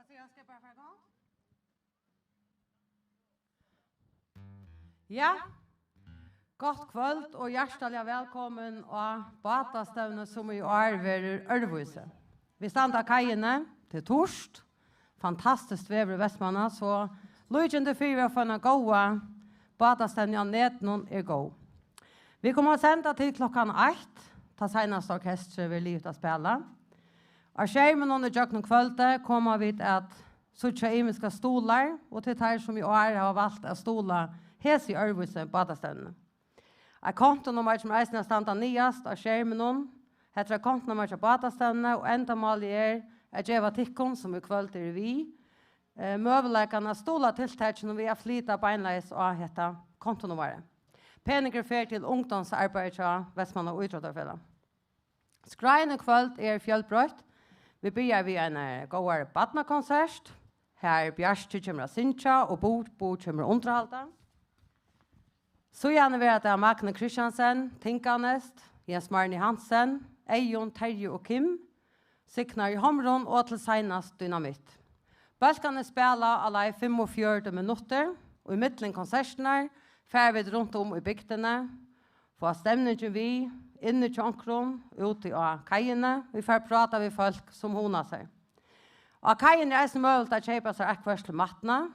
Så jag ska bara få igång. Ja, gott kvöld och hjärtaliga välkommen och batastävne som i år verer Ørvøyse. Vi standa kajene til torst. Fantastiskt väder i Västmanna, så lujende fyra för en goa batastävne av Nednon är god. Vi kommer att sända till klockan 1, ta senaste orkestret vi livet att spela. Av skjermen under Jöknum kvölde kommer vi att sucha imiska stolar och till här som i år har valt att stola hes i Ørvøyse batastävne. Av kontonummer som reisende standa nyast av skjermen heter kontonummer til batastävne og enda malig at djeva tikkun som i kvöld vi. Møveleikene stola tiltakene vi har flyttet beinleis og heta kontonummeret. Peninger fer til ungdomsarbeid til Vestmanna og Utrådderfella. Skreien kvöld fjellbrøtt. Vi byrjar vi en gåar badnakonsert. Her Bjørstu kommer å synja og Bo kommer å underhalda. Så gjerne vi at det Magne Kristiansen, Tinkanest, Jens Marni Hansen, Eion, Terje og Kim, Signar i Homron og til senast Dynamitt. Balkane spela alla i 45 minutter, og i middelen konsertene fer vi rundt i bygdene, få stemningen vi, inne til ankron, ute av kajene, vi får prata med folk som hona seg. Og kajene så mulig å kjøpe seg ekvers til matna.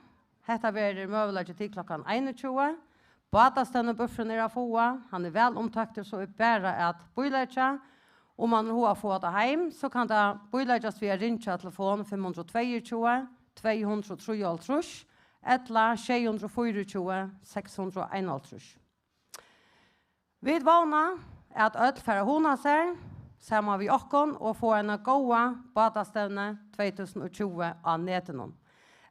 Hetta blir mulig til klokkan 21. Badastøvne bufferen av få, han vel omtøkter så bare at bøyleggja. Om man har fått det hjem, så kan det bøylegges via rinja telefon 522 233 eller 624 651. Vi vana at öll færre hona seg, sammen vi okkon, og få en goa badastøvne 2020 av Netenon.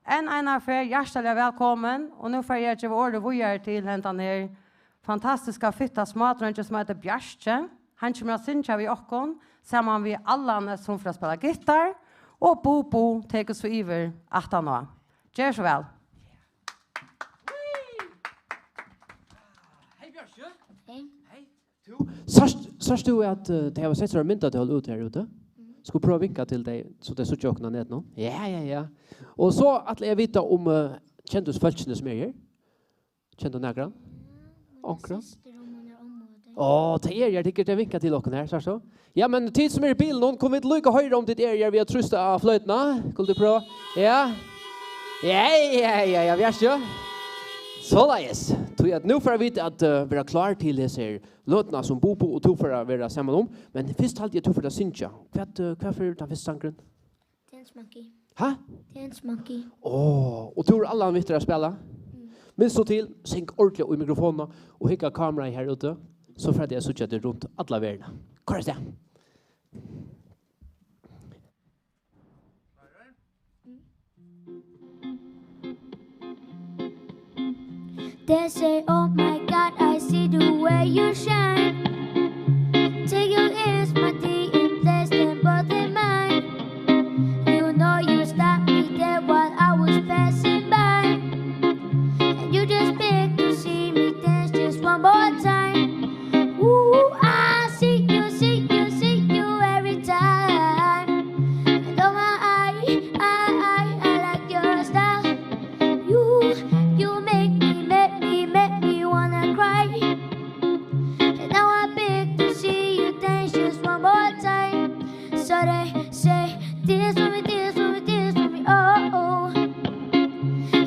En affär, hjärtligt välkommen. Och nu får jag ge ordet vidare till den här fantastiska fitta smatrönge som heter Bjørstu. Han kommer att synja vid okkon, samman vi alla som får spela gitarr. Och Bo tar oss för iver 18 år. Gör så väl. Hej Bjørstu. Hej. Hej. Sørst du at det har sett så mynta til ut her ute? Skulle prøve vinka til deg, så det sutt åkna ned nå. Ja. Og så at jeg vet om kjentus følelsene som her. Kjent du nægra? Ankra? Det jeg tykker det vinka til åkna her, så så. Ja, men tid som i bilen, noen kommer vi til lykke høyre om ditt vi har trustet av fløytene. Skulle du prøve? Ja, Bjørstu. Så da, yes. Nå får jeg vite at vi er klar til disse løtene som Bobo og to for å være sammen om. Men først halte jeg to for å synge. Hva for den første sangren? Dance Monkey. Hæ? Dance Monkey. Og tror alle han vittere å spille? Minst så til, synk ordentlig i mikrofonene og hikka kameraet her ute. Så får jeg synge det rundt alle verden. Hva er det? They say, oh my God, I see the way you shine. Take your ears, my dear, and place them both in mine. You know you stopped me there while I was passing by. And you just picked to see me dance just one more time. Ooh, I see you every time. And oh my, I like your style. You make me wanna cry. And now I beg to see you dance just one more time. So they say, dance with me, dance with me, dance with me, oh.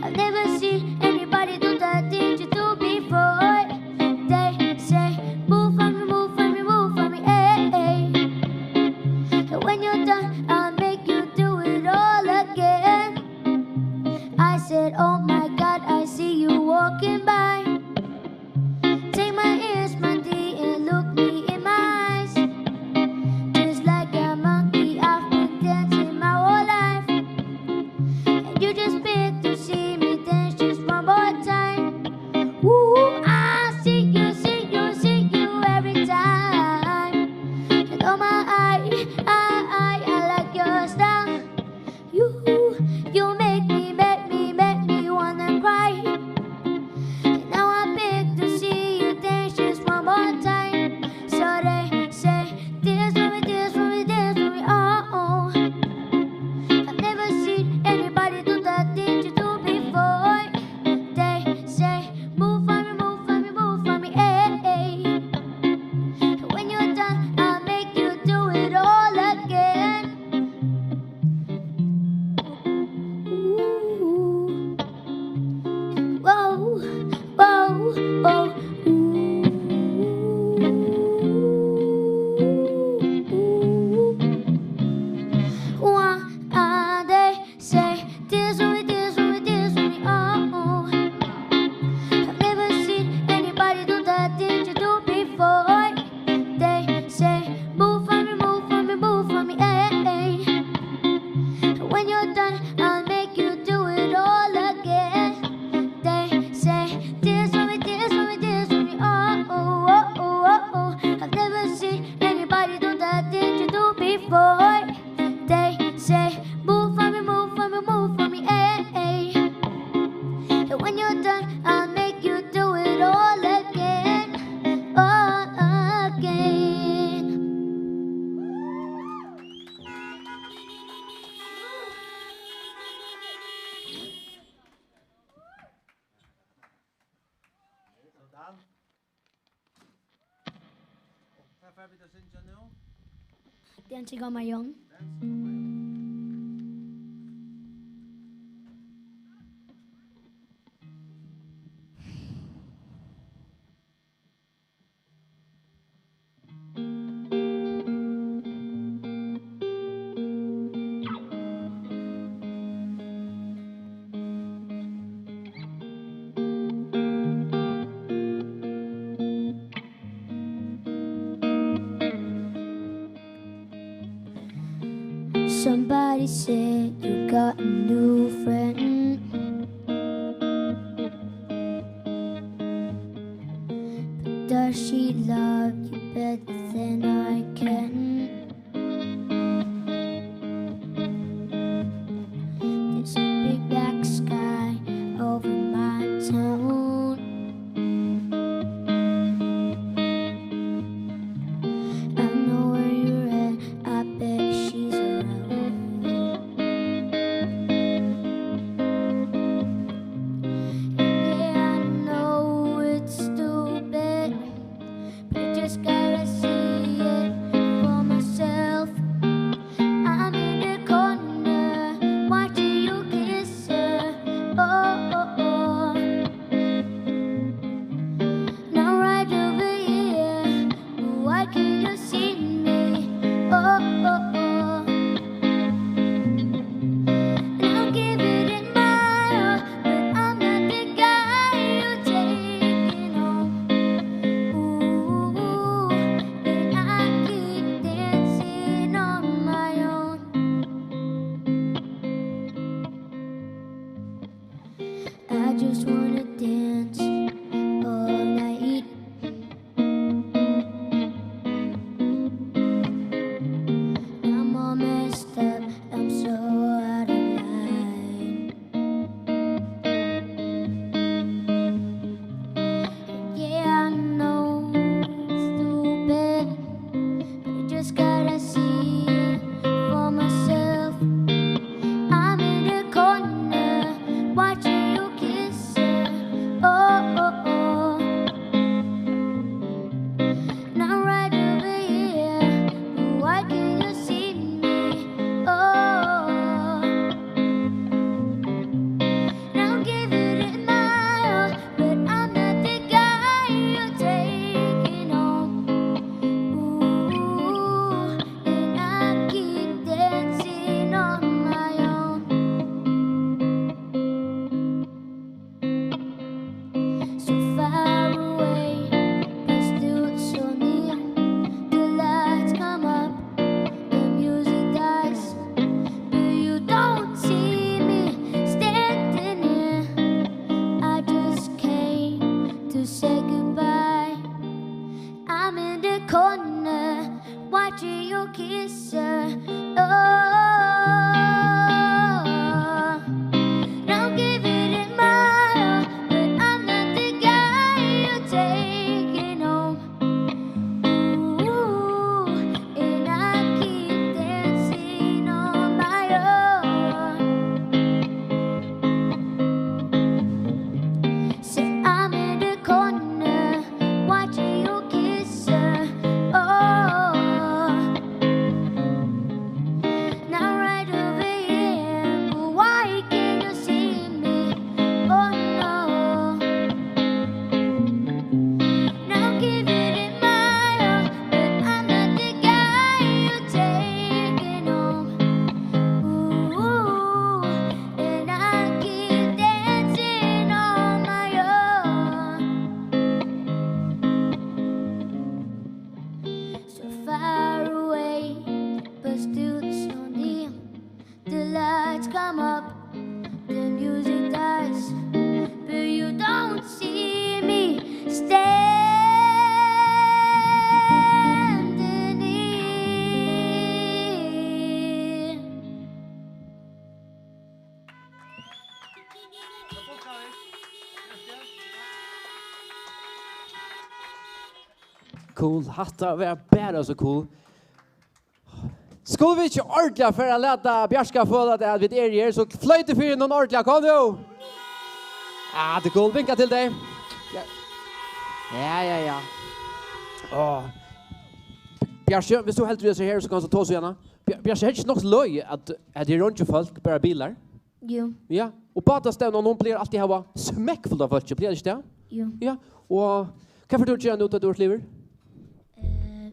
I've never seen anybody do the things you do before. They say, move for me, move for me, move for me, hey. And when you're done, I'll make you do it all again. I said, oh my God, I see you walking by. Take my ears, my dear, and look me in my eyes. Just like a monkey, I've been dancing my whole life. And you just picked to see me dance just one more time. Ooh, I see you every time. And oh my, I like your when you're done, I'll make you do it all again. They say, dance for me, dance for me, dance for me. Oh, oh, oh, oh, oh, oh. I've never seen anybody do that thing you do before. They say, move for me, move for me, move for me, eh, eh. And when you're done, I'll make you do it all again, all again. Dancing on my own. Somebody said you got a new friend. But does she love you better than I can? There's a big black sky over my town. I know where you're at, I bet she's around. Yeah, I know it's stupid, but I just gotta see it for myself. I'm in the corner, watching you kiss her. Oh, oh, oh. Now right over here, why can't you see me? Oh, oh, oh. And I'll give it in my all, but I'm not the guy you're taking home. Ooh, and I keep dancing on my own. I just wanna dance all night. I'm all messed up, I'm so out of line. Yeah, I know it's stupid, but I just gotta see it for myself. I'm in the corner, watching you kiss her. lights come up, the music dies, but you don't see me standing here. Cool, hatta var bara så cool. Skulle vi ikke ordentlig for å lete Bjarska føle at vi er her, så fløyte for noen ordentlig. Kom nå! Ah, det er cool. Vinka til deg. Ja. Bjarska, hvis du helt vil se her, så kan du ta oss igjen. Bjarska, er det ikke nok løy at det er rundt folk, bare biler? Jo. Ja, og badastevnen, noen blir alltid hava smekkfullt av folk, blir det ikke det? Jo. Ja, og hva får du ikke gjøre ut av du lever?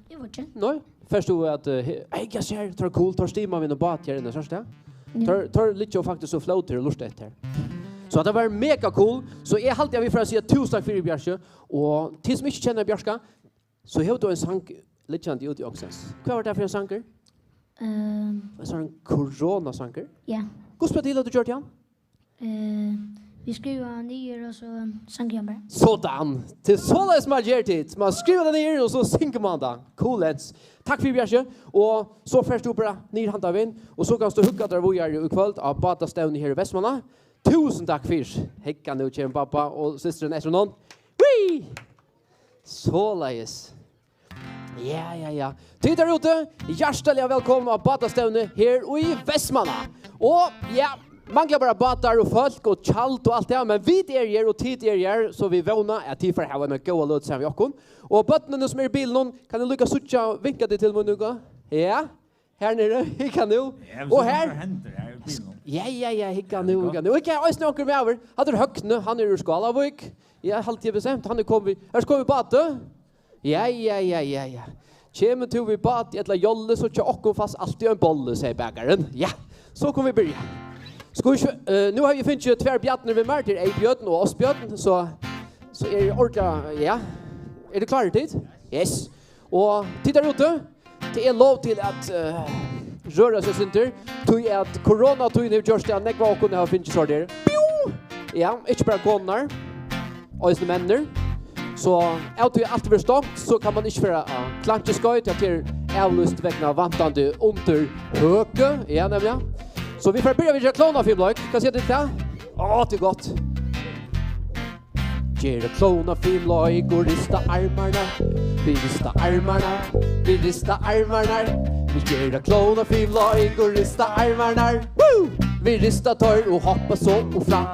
Jeg vet ikke. Nei, først du at jeg ser, tar cool, tar stima min og bad her inne, sånn det? Tar litt og faktisk og floater og lust etter. Så det var mega cool, så jeg halte jeg vil for å si at tusen takk for Bjarska, og til som ikke kjenner Bjarska, så har du en sang litt kjent ut i Oksens. Hva var det for en sanger? Hva er en koronasanger? Ja. Hvordan spiller du gjort igjen? Vi skriver nyer og så sang jeg bare. Sådan! Til således man gjør tid. Man skriver det ned og så synker man det. Cool ends. Takk for Bjarke. Og så først du bare ned handa vinn. Og så kan du hukka der hvor jeg er i kveld av badastevnen her i Vestmanna. Tusen takk for. Hekka nu kjem pappa og systeren etter noen. Whee! Således. Ja. Tid der ute. Hjertelig velkommen av badastevnen her i Vestmanna. Og ja, manglar bara badar och folk och kallt och allt det, men vi är här och tid är här, så vi vånar att tid för här med goda låt som vi har. Och bötterna som är i bilen, kan du lyckas sucha vinka det till mig nu? Ja, här nere, hicka nu. Och här. Ja, hicka nu. Och jag har snackat med över. Hade du högt han är ur Skalavik. Jag har alltid bestämt, han är kommit. Här ska vi bada. Ja. Kommer till vi bad, ett la jolle så tjå och fast alltid en bolle, säger bägaren. Ja, så kommer vi börja. Nu har vi finnit två björnar vid mig till Eibjörn och Åsbjörn, så är det ordentligt, ja. Är det klart tid? Yes. Och titta ute, det är lov till att röra sig inte. Tog är att corona tog in i Georgia, nekva och kunde ha finnit så där. Ja, inte bara konar, och just männer. Så allt är alltid förstått, så kan man inte föra klancheskojt till avlust vägna vantande under höke, ja nämligen. Så vi får börja med klona filmlök. Kan se det där? Det är gott. Ger klona filmlök och rista armarna. Vi rista armarna. Vi rista armarna. Vi ger klona filmlök och rista armarna. Woo! Vi rista tar och hoppa så och fram.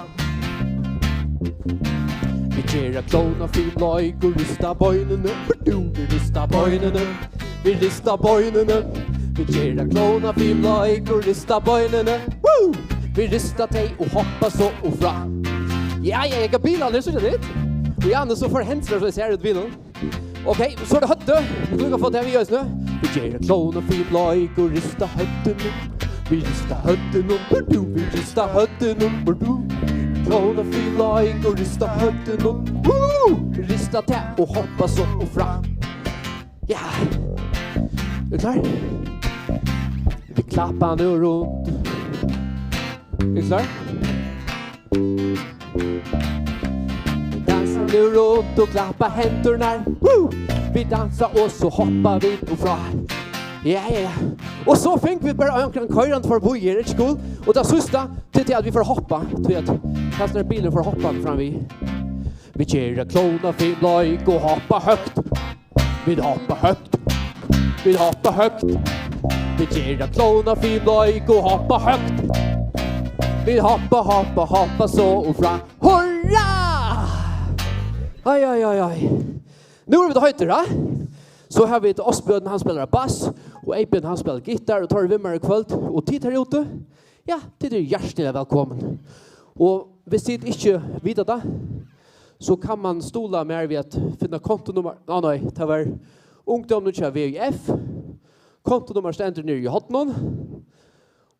Vi ger klona filmlök och rista bojnen. Vi rista bojnen. Vi rista bojnen. Vi ger klona filmlök och rista bojnen. Woo! Vi rista dig och hoppa så och fram. Ja, jag kan bilen alldeles så det. Och jag så får hänslar så jag ser ut bilen. Okej, så det hötte. Vi kan få det vi gör nu. Vi ger klona filmlök och rista hötten. Vi rista hötten. Vi rista hötten. Klona filmlök och rista hötten. Woo! Vi rista dig och hoppa så och fram. Ja. Är du klar? Vi klappar nu runt. Är du klar? Vi dansar nu runt och klappar händerna. Woo! Vi dansar och så hoppar vi och fram. Ja. Och så fick vi bara en köran för bojer, inte cool? Och det sista till att vi får hoppa. Du vet, kastar bilen för hoppa fram vi. Vi ger klona filmlök och hoppa högt. Vi hoppar högt. Vi hoppar högt. Vi ger klona filmlök och hoppa högt. Vi hoppa så och fram. Hurra! Aj. Nu är vi då höjter, va? Så har vi ett Åsbjörn, han spelar bass. Och Eipen, han spelar gitarr och tar vimmar i kvöld. Och tid här ute, ja, tid är hjärtligt välkommen. Och hvis tid inte vet det, så kan man stola mer vid att finna kontonummer. Nej, det var ungdom nu kör VF. Kontonummer ständer ner i hotnon.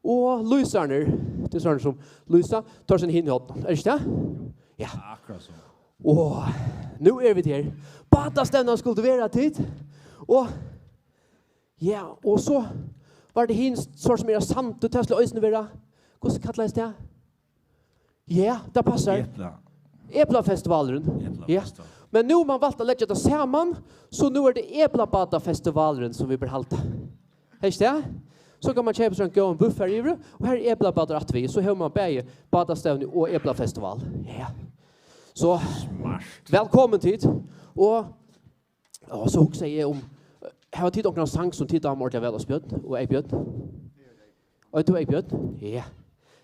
Och lysarner, det är sådana som lysa, tar sin hin i hotnon. Är det inte det? Ja. Akkurat så. Och nu är vi där. Badastämnan skulle vara tid. Och ja, och så var det hin sort som era sant och Tesla ösnen vara Hvordan kallas det? Ja, det passar. Eplafestivalen. Ja. Men nu man valt att lägga det samman, så nu är det Eplabada-festivalen som vi bör halta. Hörst det? Så kan man köpa sig en gång buff här i, och här är Eplabada att vi, så har man bäge badastävning och Eplafestival. Ja. Så, välkommen hit. Och så också säger jag om, här har tid och någon sang som tittar om Orta Välasbjörn och Eibjörn. Och du Eibjörn? Ja.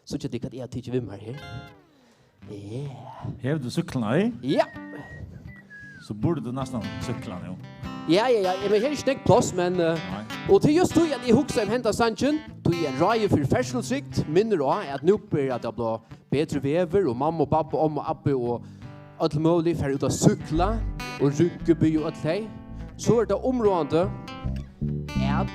Så jag tycker att jag tycker vem här. Har du cyklarna i? Ja. Så borde du nästan cykla nu. Ja, men här är inte plats, men... och till just då att jag huxar hända sanchen, då är raje för färselsrikt, minner då att nu blir det bli bättre väver, och mamma och pappa, om och abbe och allt möjligt för ut att cykla, och ryggeby och allt det. Så är det områdande att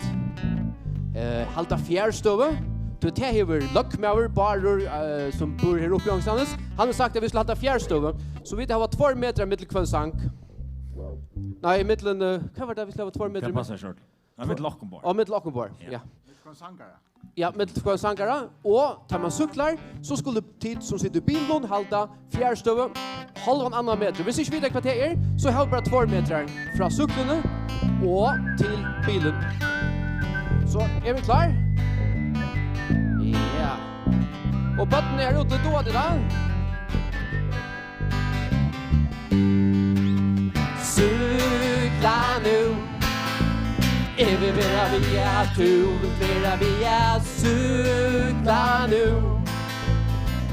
halta fjärstöve. Det här är Löckmäver, baror som bor här uppe i Ångstannes. Han har sagt att vi skulle halta fjärstöve, så vi har 2 meter mittelkvällsank. Nej, mittlen, vad var det vi skulle ha 2 meter? Kan passa short. Ja, mitt Lockenborg. Ja, mitt Lockenborg. Ja. Ja, mitt Sankara. Och tar man cyklar, så skulle tid som sitter i bilen halta fjärstöve halvan annan meter. Hvis inte vidare kvarter så har vi bara 2 meter från cyklarna och till bilen. Så är vi klar? Ja. Och botten är ute då det där. Cykla nu. Är vi vera via vera via cykla nu.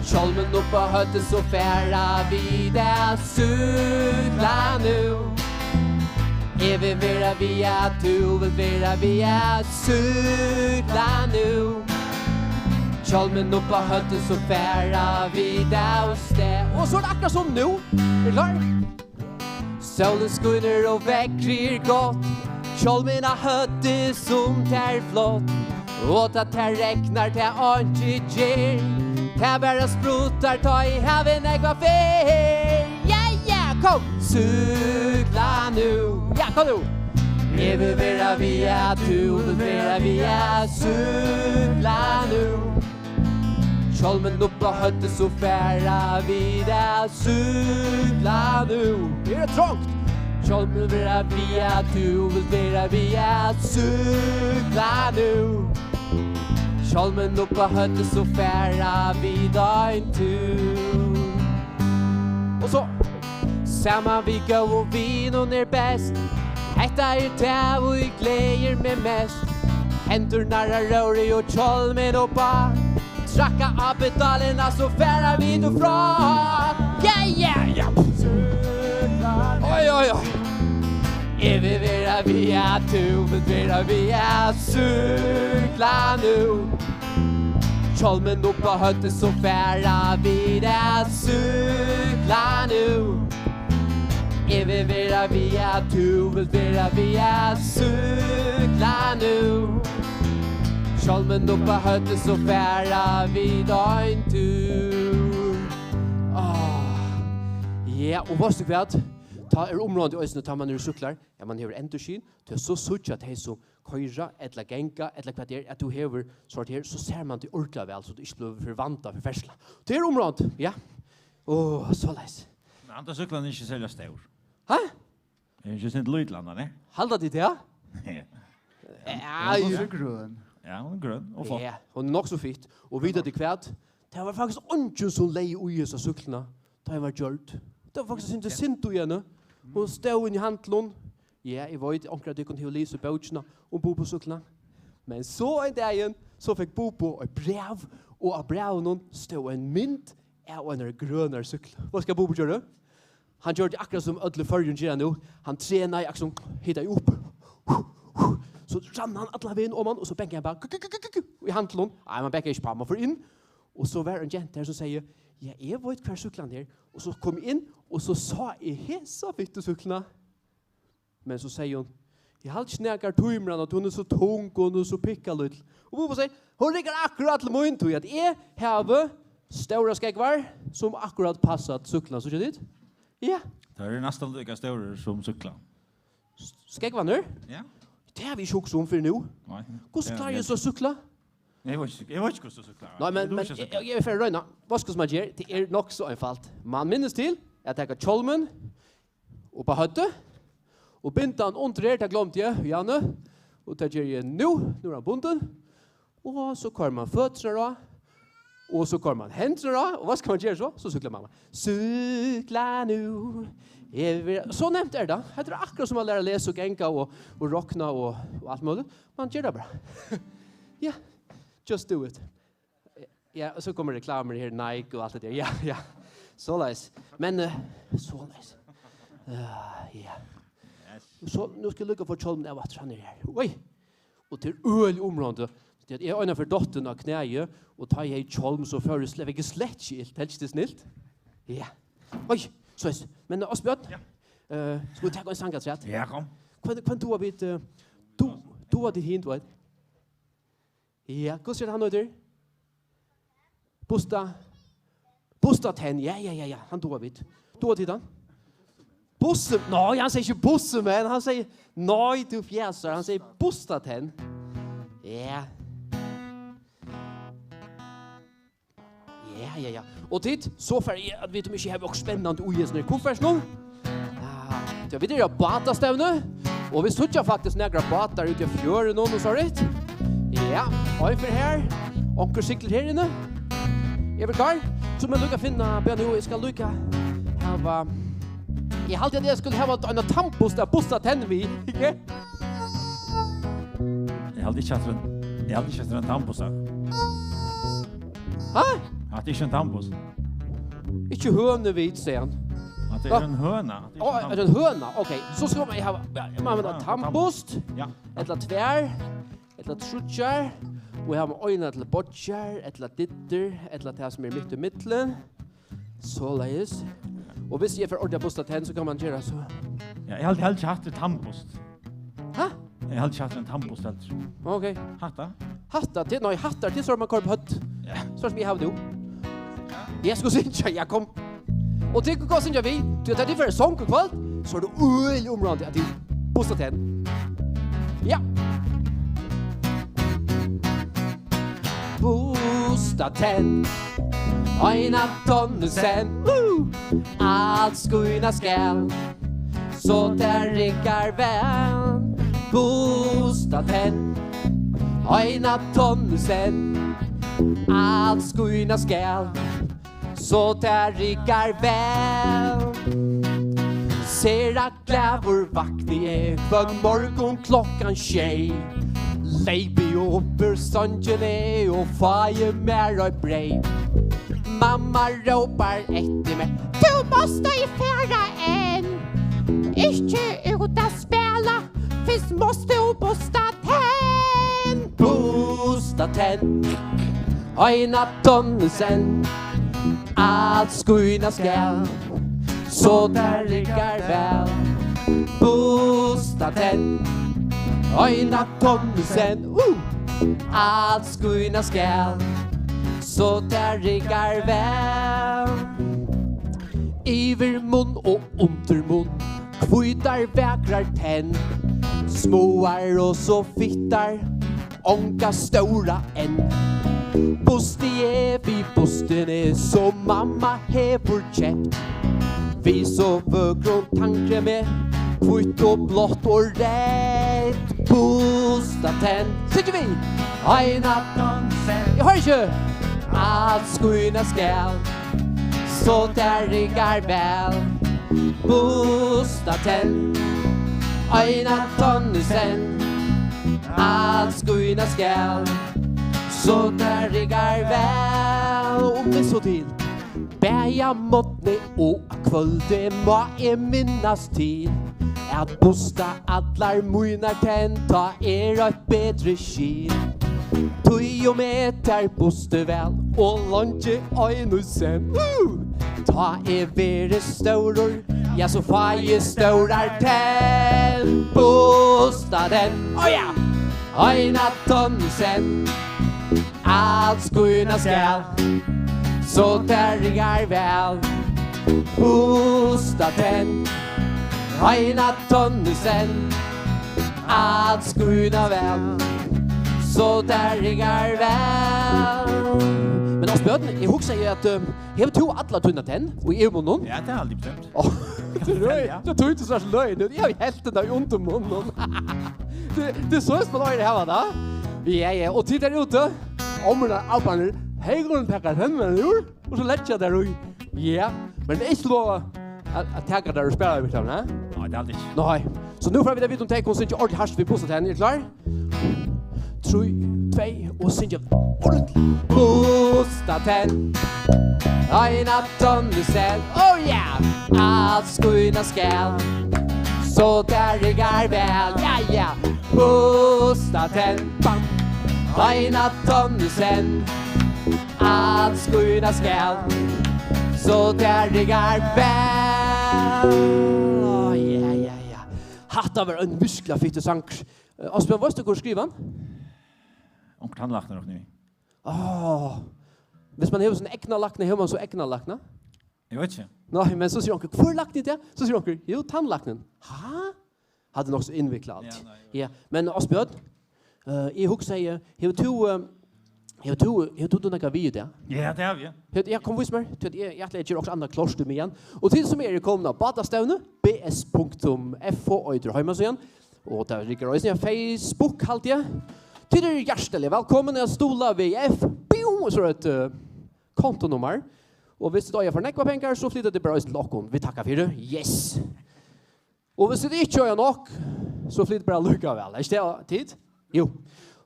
Kjolmen upp på hötten så färra vi där cykla nu. Är vi vera via cykla nu. Kjolmen upp på hötten så färra vi där och stä. Och så är det akkurat som nu. Är du klar? Solen skiner och väckrir gott. Kjolmina hötte som tär flott. Och att tär räknar till anki ger. Tär bara sprutar ta i haven ägva fer. Ja, kom! Cykla nu. Ja, kom nu! Är vi vera via via cykla nu. Kjolmen upp på hötte så färra vi där cykla nu. Är det trångt? Kjolmen vera via cykla nu. Kjolmen upp på hötte så färra vi där inte. Och så samma vi går och vinen är bäst. Etta är det och vi glädjer med mest. Händerna rör och kjolmen upp på. Tracka av pedalerna så färra vi då från. Ja. Oj. Är vi vera via cykla nu. Kjolmen upp på hötten så färra vi där cykla nu. Är vi vera via cykla nu. Kjolmen upp på hötten så färra vi där inte. Ja, och vad är det? Ta området i ösnen tar man ur cyklar. Ja, man har endurskin. Det är så sutt att det som köra, eller gänga, eller kvarter, att du har sort här, så ser man det ordentligt väl, så du inte blir förvanta för färsla. Det är området, ja. Så läs. Men andra cyklarna är inte sälja stor. Hä? Det är inte sent Lydlanda, ne? Halda dit, ja? Ja, hon är grön. Och fått. Ja, hon är nog så fint. Och vidare till kvärt. Det var faktiskt inte så lej ui dessa cyklarna. Det var gjort. Det var faktiskt inte sint igen. Hon stod in i hantlån. Ja, jag vet inte att du kan läsa böckerna om Bobo-cyklarna. Men så en dag så fick Bobo ett brev. Och av breven stod en mynt av en gröna cykla. Vad ska Bobo göra? Han gör det akkurat som ödle förrjun gör nu. Han tränar i akkurat hittar upp. Så rann han alla vägen om han och så bänkade han bara i hantlån. Nej, man bänkade inte på man får in. Och så var en gent här som säger ja, jag vet kvar cyklan här. Och så kom jag in och så sa jag hesa fitt cyklarna. Men så säger hon jag har inte snägar tumran att hon är så tung och hon är så pickad lite. Och Bobo säger hon ligger akkurat till mun till att jag har stora skäggvar som akkurat passat cyklarna. Så kör dit? Ja. Det är nästan lika stora som cyklar. Skäggvar nu? Ja. Det har vi inte också om för nu. Nej. Hur klarar jag så cykla? Jag vet inte hur du cyklar. Nej, men jag är för röna. Vad ska man göra? Det är nog så einfalt. Man minns till att jag tar kjolmen och på hötte och bindan under det glömde jag, Janne. Och det gör jag nu är han bunden. Och så kör man fötterna då. Och så kör man händerna då. Och vad ska man göra så? Så cyklar mamma. Cykla nu. Så nämnt är det. Det är akkurat som att lära läsa och gänga och rockna och allt möjligt. Man gör det bara. Ja, just do it. Ja, och så kommer reklamer här, Nike och allt det där. Ja. Så läs. Men så läs. Ja. Så nu ska jag lycka för kjolmen av att han är här. Oj! Och till öl område. Jag är ena för dottern av knäje och tar jag i kjolm så föreslår jag slett skilt. Helst det snilt? Ja. Oj! Så är men Osbjörn, ska vi ta en sang att Ja, kom. Kan du ha vid, du har det hint, vad? Ja, hur ser han ut där? Busta ten, ja, han du har vid. Du har tittan? Busse, nej, han säger inte busse, men han säger, nej, du fjäsar, han säger busta ten. Ja. Ja. Och titt, så för att vi inte har också spännande ojesner kuffers nu. Ja, vi det batastävne. Och vi söker faktiskt några batar ute i fjörden och så rätt. Ja, och för här. Onkel cyklar här inne. Är vi klar? Så man lukar finna nu ska lukka. Hava jag hade det skulle ha en tandborste att busta tänder vi. Jag hade inte en tandborste. Ha? Att det är en tandborste. Inte hönne vid sen. Att det är en höna. Ja, är det en höna? Okej, så ska man ha en tandborst. Ja. Eller tvär. Eller trutjar. Och här har ögonen till botjar. Eller ditter. Eller det som är mitt i mitten. Så läs. Och hvis jag får ordentligt busta tänd så kan man göra så. Ja, jag hade inte haft en tandborst. Ha? Jag hade inte haft en tandborst heller. Okej. Hatta? Hattar till så man kör på hött. Ja. Så som jag har nu. Jag ska synja, jag kom. Och det går synja vi. Det är det för sång och kväll. Så är det öl området att du busta tänd. Ja. Busta tänd. Aina tonne sen. Allt skuina skall. Så där rickar väl. Busta tänd. Aina tonne sen. Allt skuina skall. Så där rickar väl. Sera klävor vakt i även morgon klockan 6. Leipi upper sanjene och faje mer och brev. Mamma ropar efter mig. Du måste i färra en. Inte ut att spela. Finns måste du busta tänd. Busta tänd. Aina tonne sen. Allt skuina skall. Så där rickar väl. Busta tänd. Aina tonne sen. Allt skuina skall. Så där rickar väl. Iver mun och undermun. Kvitar vägrar tänd. Småar och så fittar. Onka stora än. Busti är vi busten är så mamma hever käpt. Vi så vögrund tankre med. Kvitt och blått och rätt. Busta tänd. Sitter vi? Aina tonsen. Jag hör inte. Allt skuina skall. Så där rickar väl. Busta tänd. Aina tonsen. Allt skuina skall. Så där rickar väl. Och vi så till. Bäja måttne och kvölde må minnas till. Att busta allar munar tenta ett bättre skil. Tui och meter buste väl och lunge öjnu sen. Ta vere störor, ja så faje störar tänd. Busta den, oh ja, öjna tonsen. Allt skuina skall, så terrigar väl. Busta den, öjna tonsen. Allt skuina väl. så där rigar väl. Men Asbjørn, jeg husker at jeg to alla tunna den, og i munnen. Ja, det är aldrig bestämt. Det tog inte så lögn. Jag har helt den där under munnen. Det så är man här va? Ja, och tittar ute. Omna albaner. Högrun packar hemmen ur och så lägger jag där i. Ja, men det är slå att tagga där och spela med dem, va? Nej, det är aldrig. Nej. Så nu får vi det vid om take och synge ordentligt harst vi pussar den. Är du klar? 3, 2 och synge ordentligt. Pusta den. Ein afton du säl. Oh yeah. Allt skuna skall. Så där rigar väl. Ja, ja. Pusta den. Bam. Ein afton du säl. Allt skuna skall. Så där rigar väl. Oh yeah, ja, ja. Hatta var en muskla fitte sang. Asbjørn, vad ska du skriva? Och han lacknar nog nu. Hvis man har sån egna lakna, har man så egna lakna? Jag vet inte. Nej, men så säger onkel, hvor lagt det? Så säger onkel, jo, tandlaknen. Ha? Hade nog så invecklat allt. Ja, men Asbjørn, jag huxar ju, hur du några video där? Ja, det har vi. Jag kom vis mer, jag lägger också andra kloster med igen. Och till som är komna badastavne bs.fo öder hemma så igen. Och där ligger också en Facebook halt jag. Till er hjärtligt välkommen att stola VF. Så ett kontonummer. Och hvis det är för nekva pengar så flyttar det bara till lockon. Vi tackar för det. Yes. Och hvis det inte gör nog så flyttar bara lycka väl. Är det tid? Jo.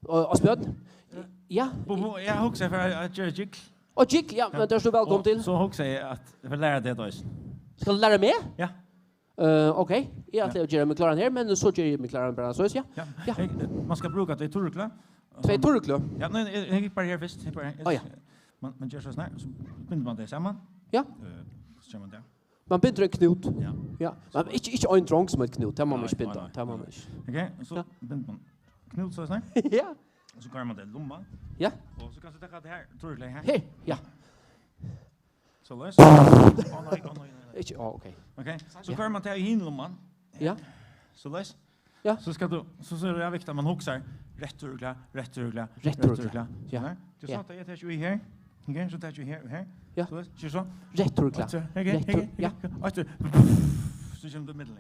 Asbjørn. Ja. Jag huxar för att göra jigg. Och jigg, ja, men där står välkommen till. Så huxar jag att jag vill lära det då. Ska du lära mig? Ja. Okej. Jag ska göra mig klar här, men så gör jag mig klar bara så ja. Ja. Man ska bruka det turkla. 2 turkla. Ja, nej, jag gick bara här först. Ja. Man gör så snart så binder man det samman. Ja. Så kör man det. Man binder en knut. Ja. Ja. Men inte en drong som ett knut. Det man inte binda. Det man inte. Okej, så binder man knut så snart. Ja. Och så går man det lumma. Ja. Och så kan du ta det här turkla här. Hej. Ja. Så lös. Nej. Inte okej. Okej. Så går man till hinlumman. Ja. Så lös. Ja. Så ska du så ser jag viktigt man huxar rätt turkla. Ja. Du sa att jag tar ju här. Okej, så tar jag här. Ja. Så lös. Så. Rätt turkla. Okej. Ja. Åter. Så kommer du mitten.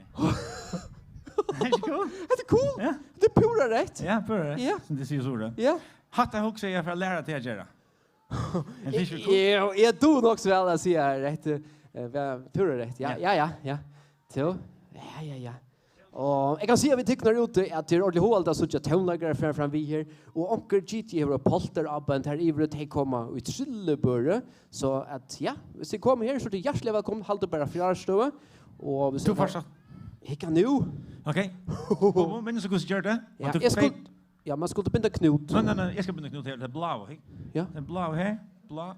Det är cool. Det är cool. Ja. Det är pura rätt. Ja, pura. Ja. Som det ser så ut. Ja. Hatta huxar jag för att lära dig att göra. Jag tror också väl att säga rätt. Pura rätt. Ja. Så. Ja. Och jag kan se att vi tycker ute att det är ordentligt hållt att sådana tonläggare fram vi här. Och onkel GT har polterabben här i att komma ut Trillebörre. Så att ja, hvis ni kommer här så är det hjärtligt välkommen. Halt upp bara fjärrstöve. Och Du fortsatt. Jag kan nu. Okej. Men så går det göra det. Ja, man skulle binda knut. Nej, jag ska binda knut här. Det är blå, hej. Ja. Det är blå här. Blå.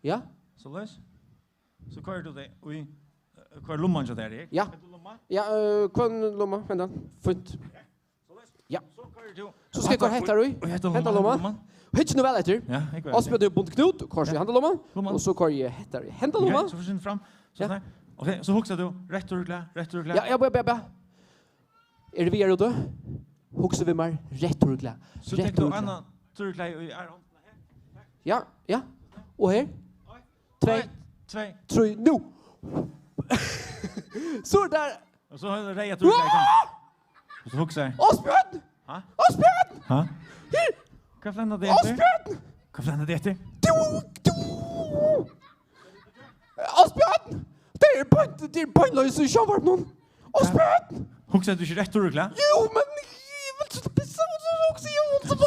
Ja. Så lös. Så kör du det. Oj. Kvar lumman så där, är. Ja. Ja, kvar lumma, vänta. Fint. Ja. Så ska jag gå här då. Hämta lumma. Hitch nu väl efter. Ja, jag vet. Asbjørn du bunt knut, kors i handlumma. Och så kör jag här. Hämta lumma. Så försvinner fram. Så där. Okej, så huxar du rätt turkla. Ja, ja. Är det vi är då? Huxar vi mer rätt turkla. Så tänk du annan turkla i armen. Ja. Och här? 2, 3, nu. Så där. Och så har du reja turkla. Och så huxar. Asbjørn! Ha? Asbjørn! Ha? Kan flända det efter? Asbjørn! Kan flända det efter? Du! Asbjørn! Det är poänglöst i sjövart någon. Asbjørn! Huxar du inte rätt turkla? Jo, men jag vill inte pissa också.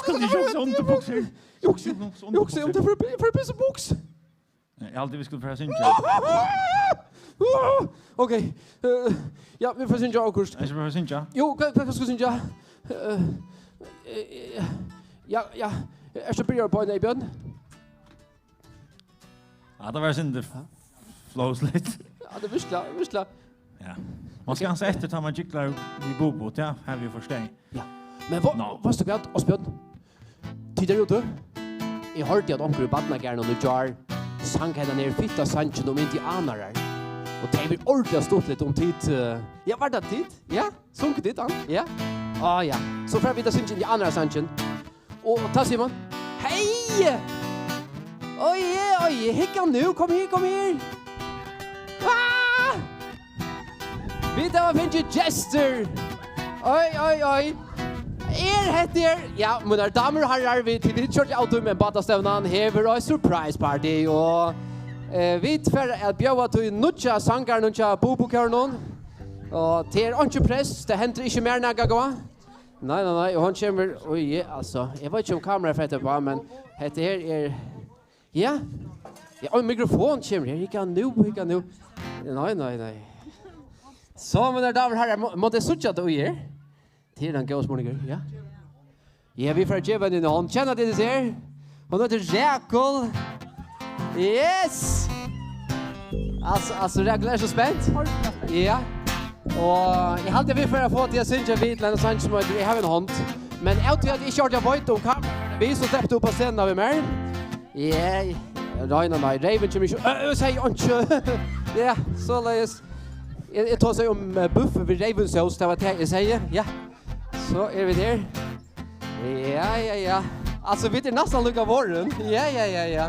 Ska du inte också under boxer? Jag också om det för pissa box. Jag alltid vi skulle föra synka. Okej. Ja, vi får synka också. Jag ska föra synka. Jo, vad ska synka? Ja. Är så börjar på en björn. Ja, det var synd flows lite. Ja, det visst. Ja. Man ska anse efter att man gicklar i bobot, ja, här vi förstår. Ja. Men vad ska vi ha Asbjørn? Tidigare ute. Jag hörde att onkel Badnagärn och Jar sang henne ner fitta sanchen om indianer. Och det blir ordentligt stort lite om tid. Ja, var det tid? Ja, sunket dit han. Ja. Ja. Så för vi ta sanchen indianer sanchen. Och ta Simon. Hej! Oj, hicka nu. Kom här. Ah! Vi tar finns Jester. Oj. Heter. Ja, mina damer och herrar, vi kör auto med Batastävnan. Hever en surprise party och vi får att bjuda till nutja sångare nutja Bobo-körnon. Och det är inte press, det händer inte mer när jag går. Nej, och han kommer, oj, alltså, jag vet inte om kameran fätter på, men det här är, ja, och mikrofon kommer, hicka nu. Nej. Så, mina damer och herrar, måtte jag sucha då er? Det är en gåsmåniger, ja. Ja, vi får ge den hånd, känna det ser. Hon heter Räkul. Yes! Alltså Räkul är så spänt. Ja. Og jeg halte vi for å få til å synge vidt eller sånn som jeg har en hånd. Men jeg tror at jeg ikke har vært om kameraet. Vi så steppet opp på scenen av mer. Ja, nei, Raven kommer ikke. Sier ikke. Ja, så løs. Jeg tar seg om buffer ved Ravens hos, det var det jeg sier. Ja, så vi der. Ja. Altså, vi er nesten lukket av våren. Ja.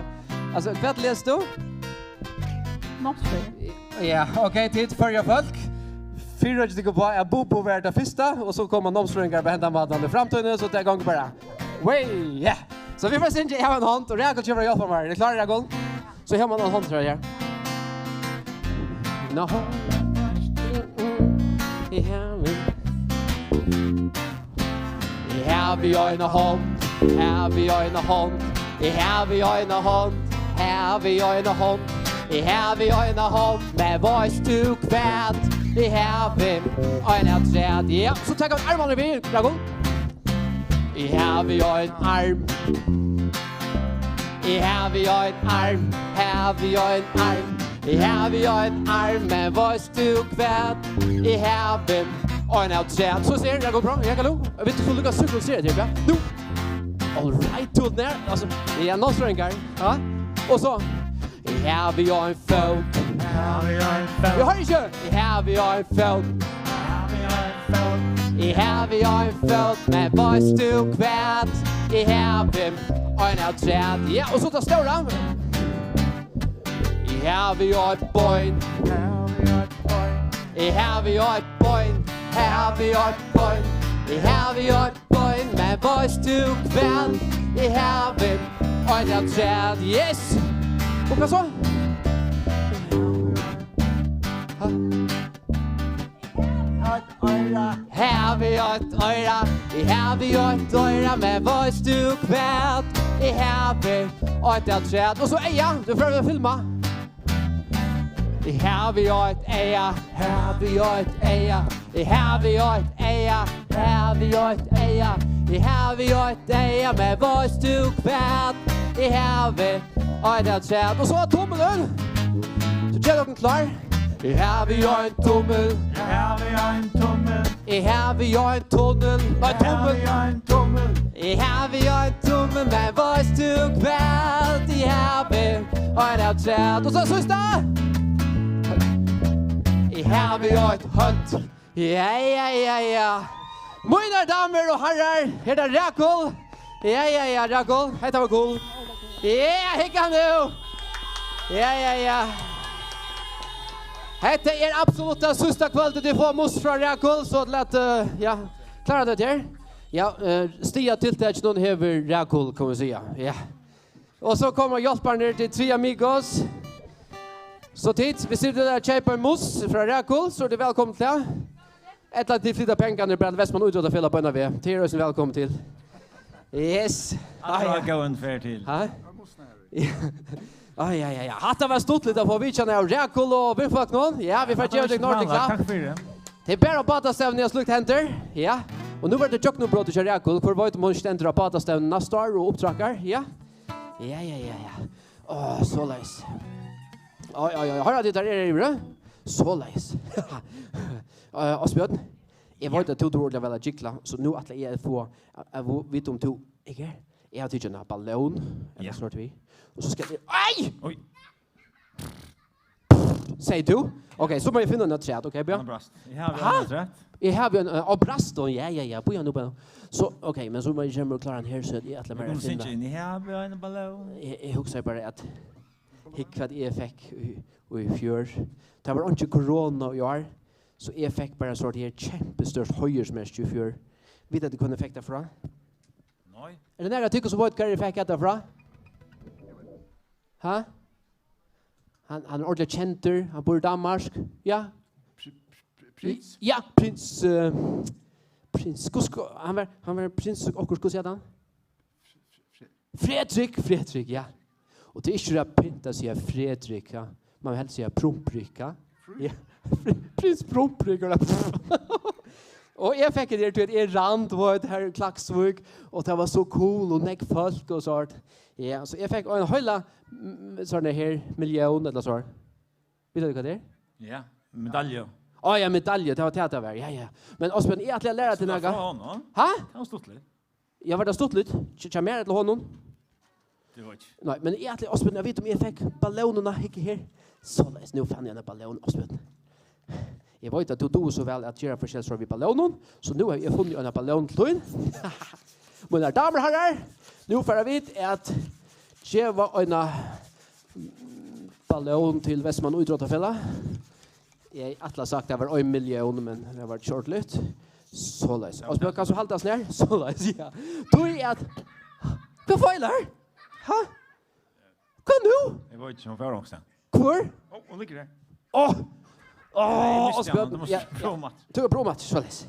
Altså, hva leser du? Nomsfrøy. Ja, okej, tid för folk. Fyra stycken på är Bobo vart det första och så kommer nomsfröingar på hända maten i framtiden så det gång bara. Way, yeah. Så vi får se jag har en hand och Räkul kommer hjälpa mig. Det klarar Räkul. Så har man en hand tror jag. No. Have you in a home? Have you in a home? Have you in a home? Have you in a home? I have you in a home med voice to kvärt. I have him en av träd. Ja, så tar jag armarna vid Räkul. I have you en arm. I have you en arm. Have you en arm. I have you en arm med voice to kvärt. I have him en av träd. Så ser Räkul bra. Jag vet inte hur lyckas cykel ser det, ja. Nu. All right, till där. Alltså, det är någon strängare. Ja. Och så have you on folk. Jag har inte. Have you on folk. Have you on folk med voice to kvärt. I have him en av träd. Ja, och så tar stora. I have you on point. I have you on point. Have you on point. I have you on point med voice to kvärt. I have him en av träd. Yes. Och vad så? Have you ett öra? I have you ett öra med voice to kvärt. I have ett träd. Och så Eja, du får filma. I have you ett Eja. Have you ett Eja. I have you ett Eja. Have you ett Eja. I have you ett Eja med voice to kvärt. I have ett träd. Och så tommelen. Så känner du klar? I have you en tommel. I have you en tunnel. I have you en tunnel. I have you en tunnel med voice to kvärt. I have ett träd. Och så sista. I have you ett hunt. Ja. Mina damer och herrar, här är Räkul. Ja, Räkul. Det var cool. Ja, hicka nu. Ja. Hette absolut det sista kvällen du får mus från Räkul så att klara det där. Ja, stia tilltäck någon över Räkul kan vi säga. Ja. Och så kommer hjälparen ner till tre amigos. Så titt, vi sitter där och köper mus från Räkul så är det välkommen till. Ett att flytta pengarna Brand Westman ut och fylla på en av till er välkommen till. Yes. Alla går en fair till. Ja. Ja. Hatta var stort lite på vi känner Räkul och vi får någon. Ja, vi får göra det Nordic Club. Tack för det. Det är bara Batastävnen jag slukt händer. Ja. Och nu var det Jockno brott till Räkul för vad man ständer på Batastävnen nästa år och upptrackar. Ja. Så läs. Oj. Har du det där i bra? Så läs. Asbjørn. Jag var inte tog dåligt väl att gikla så nu att jag får vet om to. Jag har tyckt en ballon eller snart vi. Och så ska det. Aj! Oj. Säger du? Okej, så må jag finna något träd, okej, bra? Brast. Jag har en rätt. Jag har en Braston, ja, på nu på. Så okej, men så må jag jämmer klara den här så att jag att Men lämna syns finna. inte, ni har en ballon. Jag huxar bara att hick vad jag fick i fjör. Det var inte corona i år. Så jag fick bara så här kämpestörst höjersmest i fjör. Vet att det kunde effekta fra? Nej. Är det nära tycker så vad ett karriär fick att fra? Ha? Han är ordentligt känter, han bor i Danmark. Ja. Prins. Ja, prins han var prins och hur ska han? Fredrik, ja. Och det är inte att pinta sig Fredrik, ja. Man vill helst säga Promprik, ja. Ja. Prins Promprik. Och jag fick det till ett rand var det här Klaxvik och det var så cool och näck folk och sånt. Ja, så jag fick en hela sån här miljon eller så. Vet du vad det är? Ja, medalj. Ja, medalj, det var teatervärd. Ja. Men Ospen, jag att lära till några. Ha? Han stod lite. Jag var där stått lite. Tja mer till honom. Det var inte. Nej, men jag att Ospen, jag vet om jag fick ballonerna inte här. Så läs nu fann jag en ballon Ospen. Jag vet att du så väl att göra försäljningar vid ballonen, så nu har jag funnit en ballon till. Mina damer och herrar, nu får vi att ge var en ballon till Västman Idrottsfälla. Jag har sagt att det var 1 miljon, men det var kört lite. Så läs. Och så kan så hållas ner. Så läs, ja. Du är att... Vad failar? Ha? Kan du? Jag var inte som förra också. Kvar? Hon ligger där. Osbjörn. Du måste prova. Du har provat, så läs.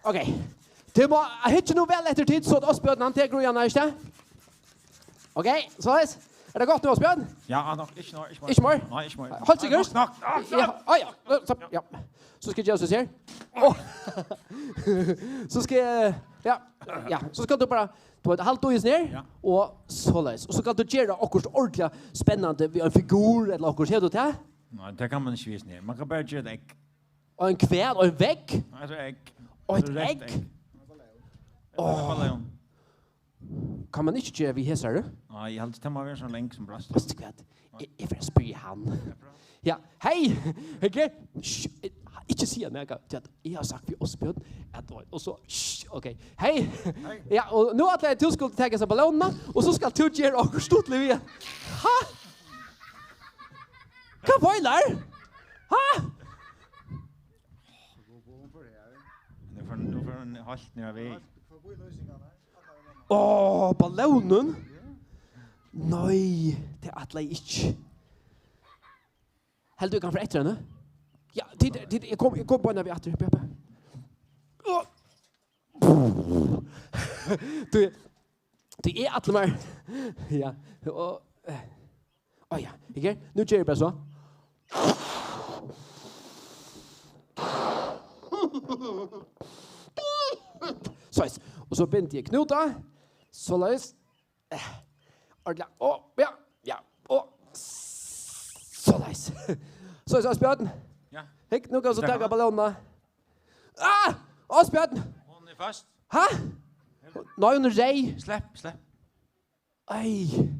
Okej. Det var inte nog väl efter tid så att Osbjörn han tar grujan inte. Okej, så läs. Är det gott nu Osbjörn? Ja, nog, inte mer. Inte mer? Nej, inte mer. Håll sig gust. Snack. Ja. Så ska jag så se. Så ska jag så ska du bara på ett halvt år ner och så läs. Och så kan du göra också ordentligt spännande vi en figur eller något. Ser du det? Nej, det kan man inte visa ner. Man kan bara göra ett ägg. Och en kväll och en vägg. Alltså ägg. Och ett ägg. Ballon. Kan man inte göra vi häsar? Nej, jag hade inte man så länge som brast. Fast kvätt. Jag får spy han. Ja, hej. Okej. Inte säga något. Jag har sagt för Osbjörn att och så okej. Hej. Ja, och nu att jag skulle ta sig ballonerna och så ska du göra och stort liv. Ha? Kan boiler? Ha? Nu får en halt ner väg. Ballonen? Nej, det är att inte. Helt du kan få ett nu? Ja, jag kom på när vi åter. Det är att mer. Ja. Ja, okej. Nu kör jag bara så. Så och så binder jag knuta. Så läs. Ordla. Ja. Så läs. Så Asbjørn. Ja. Hek nu kan så ta ballonerna. Asbjørn. Hon är fast. Ha? Nej, hon är rej. Släpp. Aj.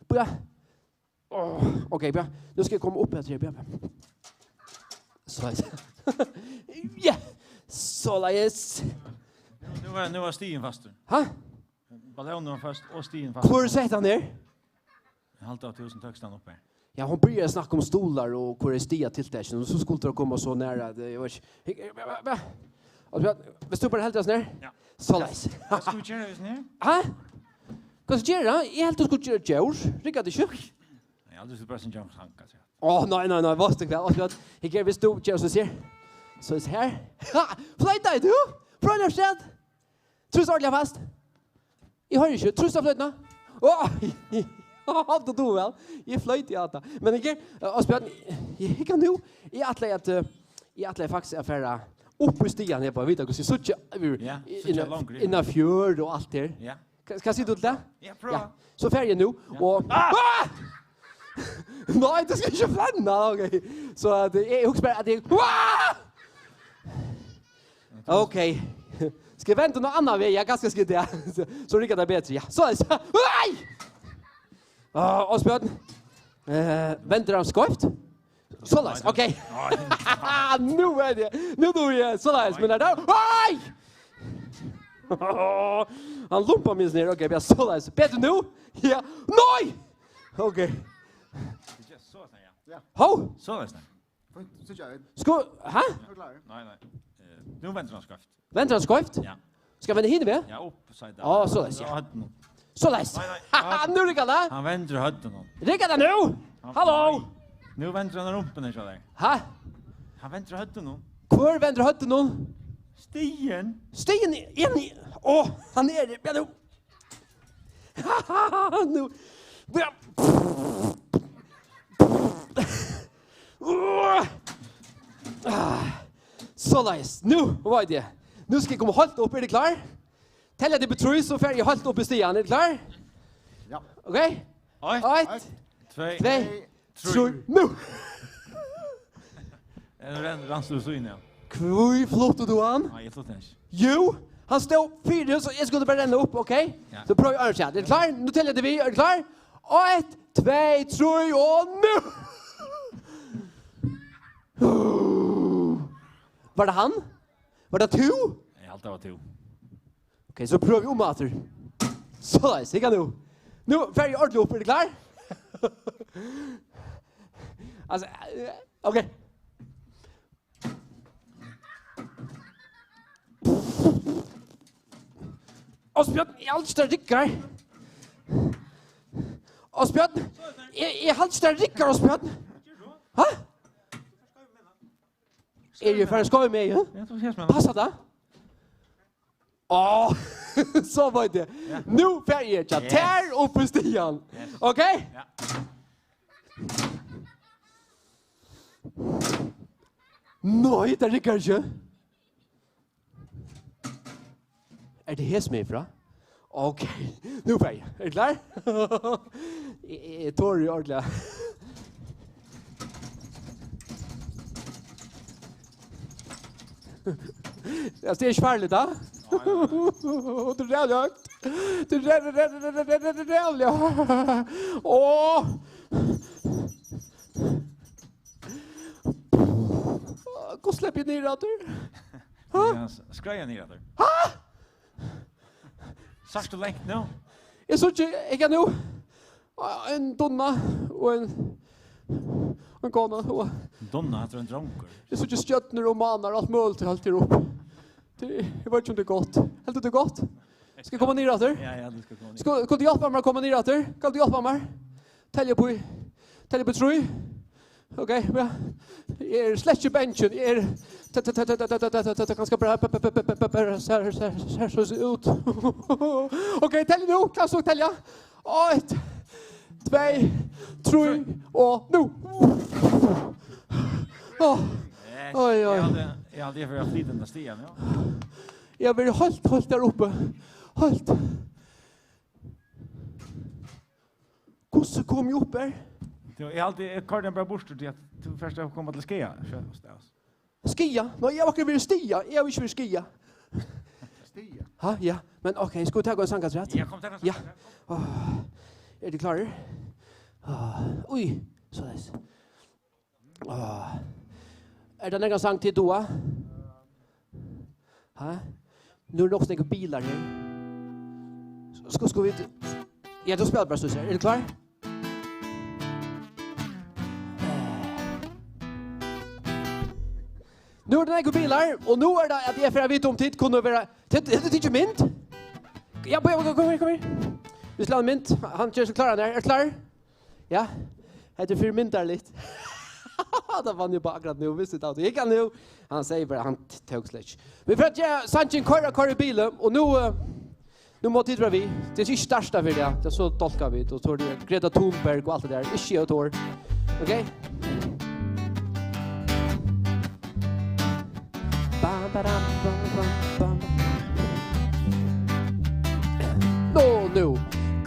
Bra. Okej, bra. Nu ska jag komma upp här till bra. Så läs. Ja. Så läs. Nu var stigen fast. Ha? Ballonen var fast och stigen fast. Hvor sätter han ner? Halvt av 1000 töckstan uppe. Ja, hon började snacka om stolar och hvor är stia till det. Och så skulle det komma så nära. Det var inte... Visst du bara helt oss ner? Ja. Så läs. Vad ska vi göra just nu? Ha? Vad ska du göra? Jag helt skulle göra George. Rikard det inte? Jag hade bara sin James Hank. Nej. Vad det väl? Jag ger visst du George så ser. Så är här. Ha! Flöjta du? Från er sted. Trus ordentligt fast. Jag hör inte. Trus av flöjtna. Allt du väl. Jag flöjt i allt. Men inte Asbjørn, jag kan nu i att faktiskt affära upp i stigen här på vita hur så inna fjörd och allt det. Ja. Ska se ut det? Ja, bra. Så färgen nu och nej, det ska inte flanna. Okej. Så att jag husar att det okej. Ska jag vänta någon annan väg? Jag ganska ska det. Så rycker det bättre. Ja. Så är det. Asbjørn. Väntar han skojt? Så läs, okej. Nu är det. Nu då är så läs, men där. Aj! Han lumpar minst ner. Okej, jag så läs. Bättre nu? Ja. Nej! Okej. Det är så sen ja. Ho! Så läs det. Så jag är Ska, ha? klar. Nej. Nu väntar han skaft. Väntar han skojft? Ja. Ska vi hinna med? Ja, upp så där. Ja, så läs, ja. Så läs. Nej. Nu rycker det. Han vänder hödden honom. Rycker det nu? Hallå? Nu vänder han rumpen där så där. Ha? Han vänder hödden honom. Kvar vänder hötten någon? Stien. Stigen in i... Åh, han är det. Ja, nu. Nu. Ja. Så läs. Nu, vad är det? Nu ska jag komma halt upp. Är du klar? Tälla det betröj så färdig halt upp i stigen. Är du klar? Ja. Okej? Ett, 2, 2, 3, nu! En rannslu så in ja. Kvui flott du han? Ja, jag flott inte. Jo, han stod fyra så jag skulle bara ränna upp, okej? Ja. Så pröv att göra det. Är du klar? Nu täller det vi. Är du klar? 1, 2, 3 och nu! Var det han? Var det du? Jag alltid var 2. Okej, så pröv vi om åter. Så där, se nu. Nu färdig ordentligt upp, är du klar? Alltså, okej. Asbjørn, jeg halster rikker. Asbjørn, jeg halster rikker, Asbjørn. Hæ? Er det for en skoj med, ja? Ja, så ses man. Passa det? Åh, så var det. Nu färger jeg ikke. Tær opp på stigen. Ok? Ja. Nei, det rikker ikke. Er det her som er fra? Ok, nu färger jeg. Er du klar? Jeg tår det ordentlig. Det är farligt då. Det är rätt. Det är rätt. Åh. Gå släpp ner där. Ja, skreja ner där. Sagt du längt nu? Jag såg jag kan nu en donna och en kona och Donna heter en dronker. jag såg stjärnor och manar allt möjligt alltid upp. Jag vet inte om det är gott. Helt det är gott. Ska jag komma ner åter? Ja, du ska komma ner. Ska du hjälpa mig att komma ner åter? Kan du hjälpa mig? Tälja på tröj. Okej, ja. Är släcke benchen. Är ganska bra så ser ut. Okej, tälj nu. Kan så tälja. 1, 2, 3 och nu. Oj. Jag hade för att flyta den stigen, ja. Jag vill halt där uppe. Halt. Kusse kom ju upp här. Jag alltid kardan bara bort till att du först har kommit till Skia. Skia? Nej, jag var vill stia. Jag vill inte skia. Stia. Ha, ja. Men okej, ska vi ta en sangasrätt? Jag kom till den. Ja. Är du klar? Oj, så där. Är det någon sang till Doa? Ha? Nu är det också några bilar här. Ska vi... Ja, då spelar bara så här. Är du klar? Nu är det några bilar, och nu är det att jag för att veta om tid kunde vara... Det är inte mynt. Ja, kom här. Vi slår en mynt. Han kör sig klar där. Är du klar? Ja. Det är 4 myntar lite. Det vann ju bara akkurat nu. Visst inte. Jag kan nu. Han säger bara han tog släck. Vi får att jag Sanchin kör i bilen. Och nu måste vi dra vi. Det är inte största för det. Det är så tolkar vi. Då tar det Greta Thunberg och allt det där. Inte jag tar. Okej? Nu.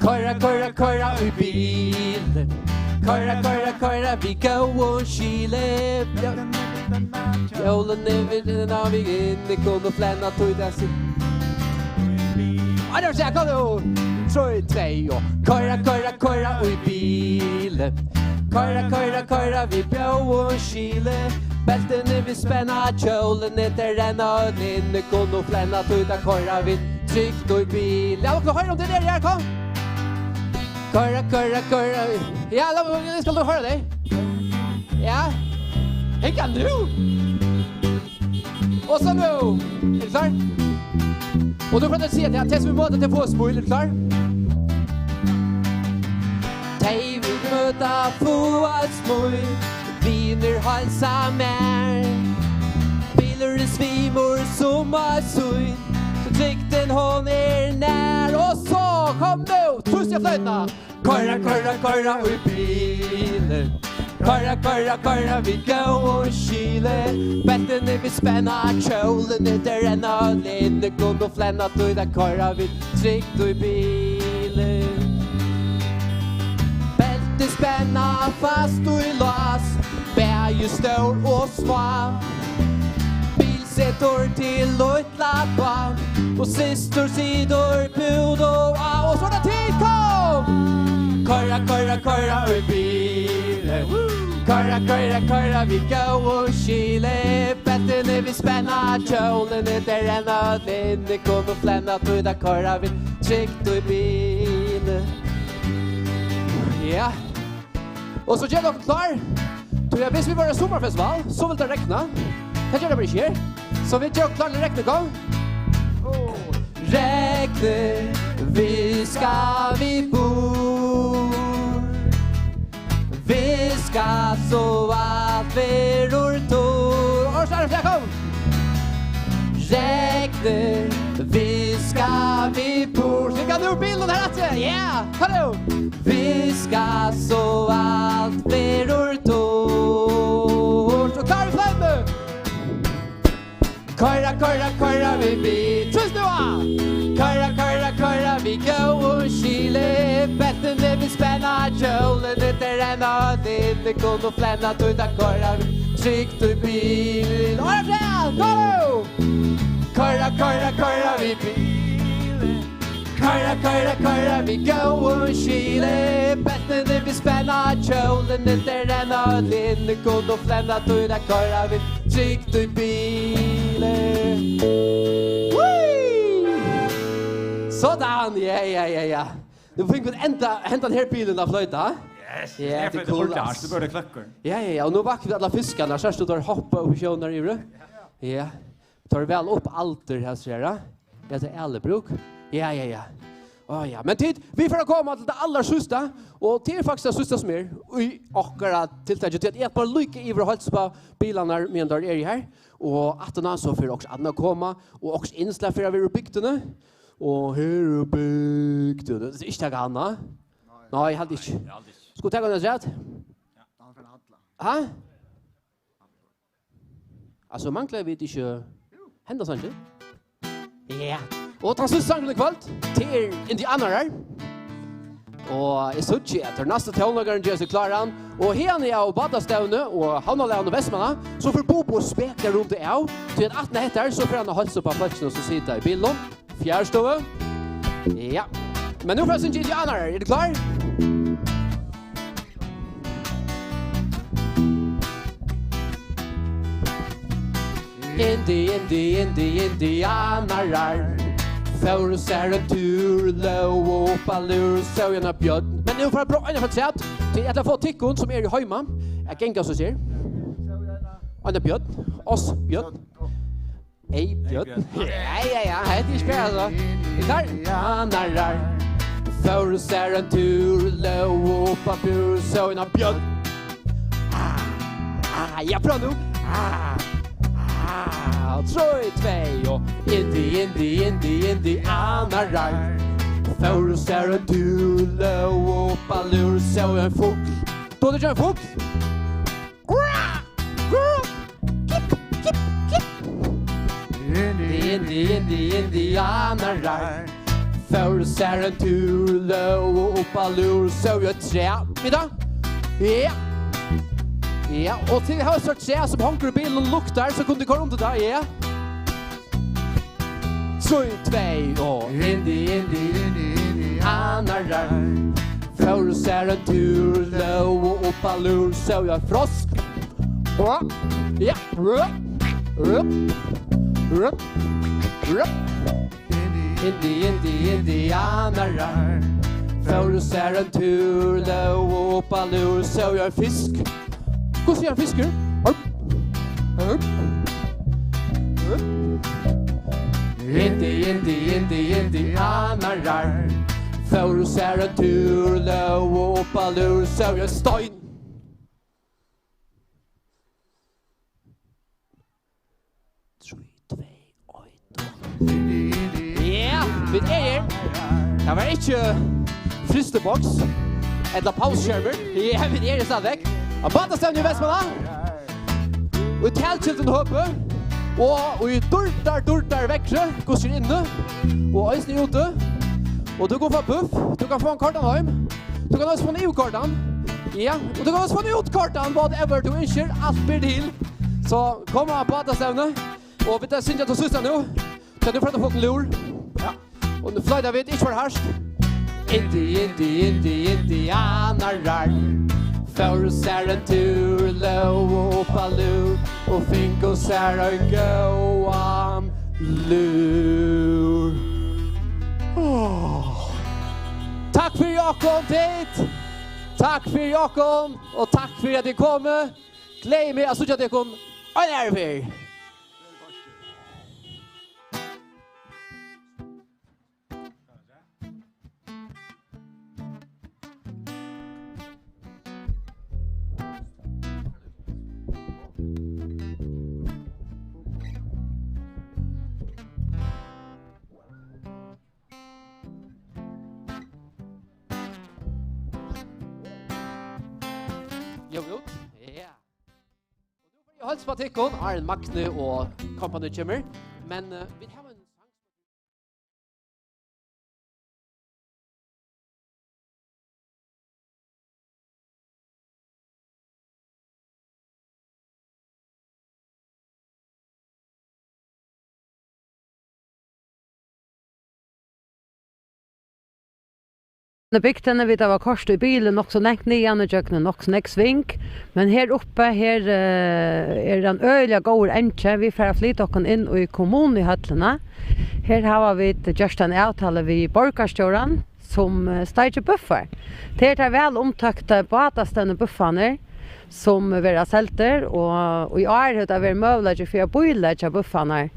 Köra i bilen. Köra, vi går och Chile. Jävla never när vi inte kunde flänna till det sig. Ja, det säger kom nu. 3 och köra i bilen. Köra vi bjau och skile. Bälten vi spänna kjolen etter renna linne kon och flänna tuta köra vi tryggt och i bil. Ja, då hör om det där här kom. Köra. Ja, då ska du höra dig. Ja. Hänga nu. Och så nu. Är du klar? Och då kan du se att jag testar med att få spoil, är du klar? Tej vi möta på att spoil. Viner halsa mer. Bilar svimor som är suin. Så tryckten hon när. Och så kom nu. Tuss jag flöjtna. Köra i bilen. Köra vi gå och skile. Bälten vi spänna kjolen etter en linne kon och flänna tuta köra vi tryggt i bilen. Bälte spänna fast och i las. Bär stor och svag. Bilsättor till lojtlappa. Och sistor sidor pud och så där tid kom. Köra i bilen. Köra vi gå och skile. Bälten vi spänna kjolen etter en linne kon och flänna tuta köra vi tryggt i bilen. Ja. Och så gör de klar. Tror jag, hvis vi var en sommarfestival, så vill det räkna. Det gör det bara inte. Så vi gör klar till räkna gång. Räkne, vi ska vi bo. Vi ska så att vi rör tor. Och så är det flera gång. Räkne, vi ska vi bo. Så vi kan nu bilden här att ja, hallå. Vi ska så allt vi rör tor. Så tar vi fram nu. Köra vi bil. Tyst nu va. Köra vi gå och skile. Bälten vi spänna kjolen etter en linne kon och flänna tuta köra vi tryggt i bil. Och refrän, gå nu! Köra vi bil. Köra vi gå och skile. Bälten vi spänna kjolen etter en linne kon och flänna tuta köra vi tryggt i bilen. Sådan, ja. Nu fick vi hämta den här bilen av flöjta. Yes, det är för det ordentligt, det börjar klackor. Ja, och nu vaknar vi alla fiskarna, så står där hoppa och sjönar i det. Ja, tar väl upp allt det här, ser jag. Det är Ellebruk. Ja. Ja, men tid, vi får komma till det allra sista, och till faktiskt det sista som är, i akkurat tilltaget till att bara lycka i vår hals på bilarna med där är här, och att den så för också andra komma, och också insläpp för över bygden. Och här bygden, det är inte Anna. Nej, helt inte. Ska du ta den rätt? Ja. Ha? Alltså, manglar vi inte hända sånt? Ja. Och transportsangen kvalt till indianare. Och jag såg att det nästa tonlagaren gör sig klaran. Och här är jag Badastavne och Havnaland och Västmanna. Så får Bobo och spekla runt det av. Till att 18 heter så får han hålla på platsen och så sitta i bilen. Fjärstove. Ja. Men nu får jag sin indianare. Är du klar? Indianarar. För ser en tur low och palur så gärna bjöd. Men nu får jag bra ena för att säga till att jag får tickon som är i hemma. Jag gänga så ser. Anna bjöd. Oss bjöd. Ej bjöd. Ja. Här är spärrad. Indianarar. För ser en tur low och palur så gärna bjöd. Jag prövar nu. 3-2 och indianarar. För ser en tule och palur så en fågel. Då det är en fågel. Indianarar. För ser en tule och palur så ett trä. Middag? Ja. Ja, och till höst så ser som hanker i bilen och luktar så kunde komma om det där, ja. 3-2 och indianarar. För ser en tur low och Opalur så jag frosk. Ja. Indianarar. För ser en tur då Opalur så jag fisk. Hur ser jag fiskar? Indianarar. För ser en tur då Opalur så jag stein. Ja, vi är det var inte fristebox eller pausskärmer. Ja, vi är det stadig. Och badastan i Västmanland. Och tältskylten uppe. Och vi durtar växer. Går sig inne. Och ösning ute. Och du går för buff. Du kan få en kartan hem. Du kan också få en EU-kartan. Ja, och du kan också få en ut-kartan. Whatever du önskar. Allt blir till. Så kom och badastan. Och vi tar synja till syster nu. Så nu får du få en lur. Ja. Och nu flyttar vi inte för härst. Indianarar. För ser en tur low Opalur. Och finko ser en goam lur. Tack för Jakob dit. Tack för Jakob. Och tack för att ni kom. Glädje mig att så att det kom. Och där vi. Jo. Ja. Jag hålls på tekon, Arne Magne och Company Jimmer, men vi har en När bygden vi var kors i bilen också näkt nian och jöknen också näkt svink. Men här uppe här är den öliga går änke. Vi får flytta oss in i kommunen i höllena. Här har vi just en avtale vid borgarstjóran som steger buffar. Det är väl omtökta badastande buffarna som vera selter och i år har det möjligt för att boilägga buffarna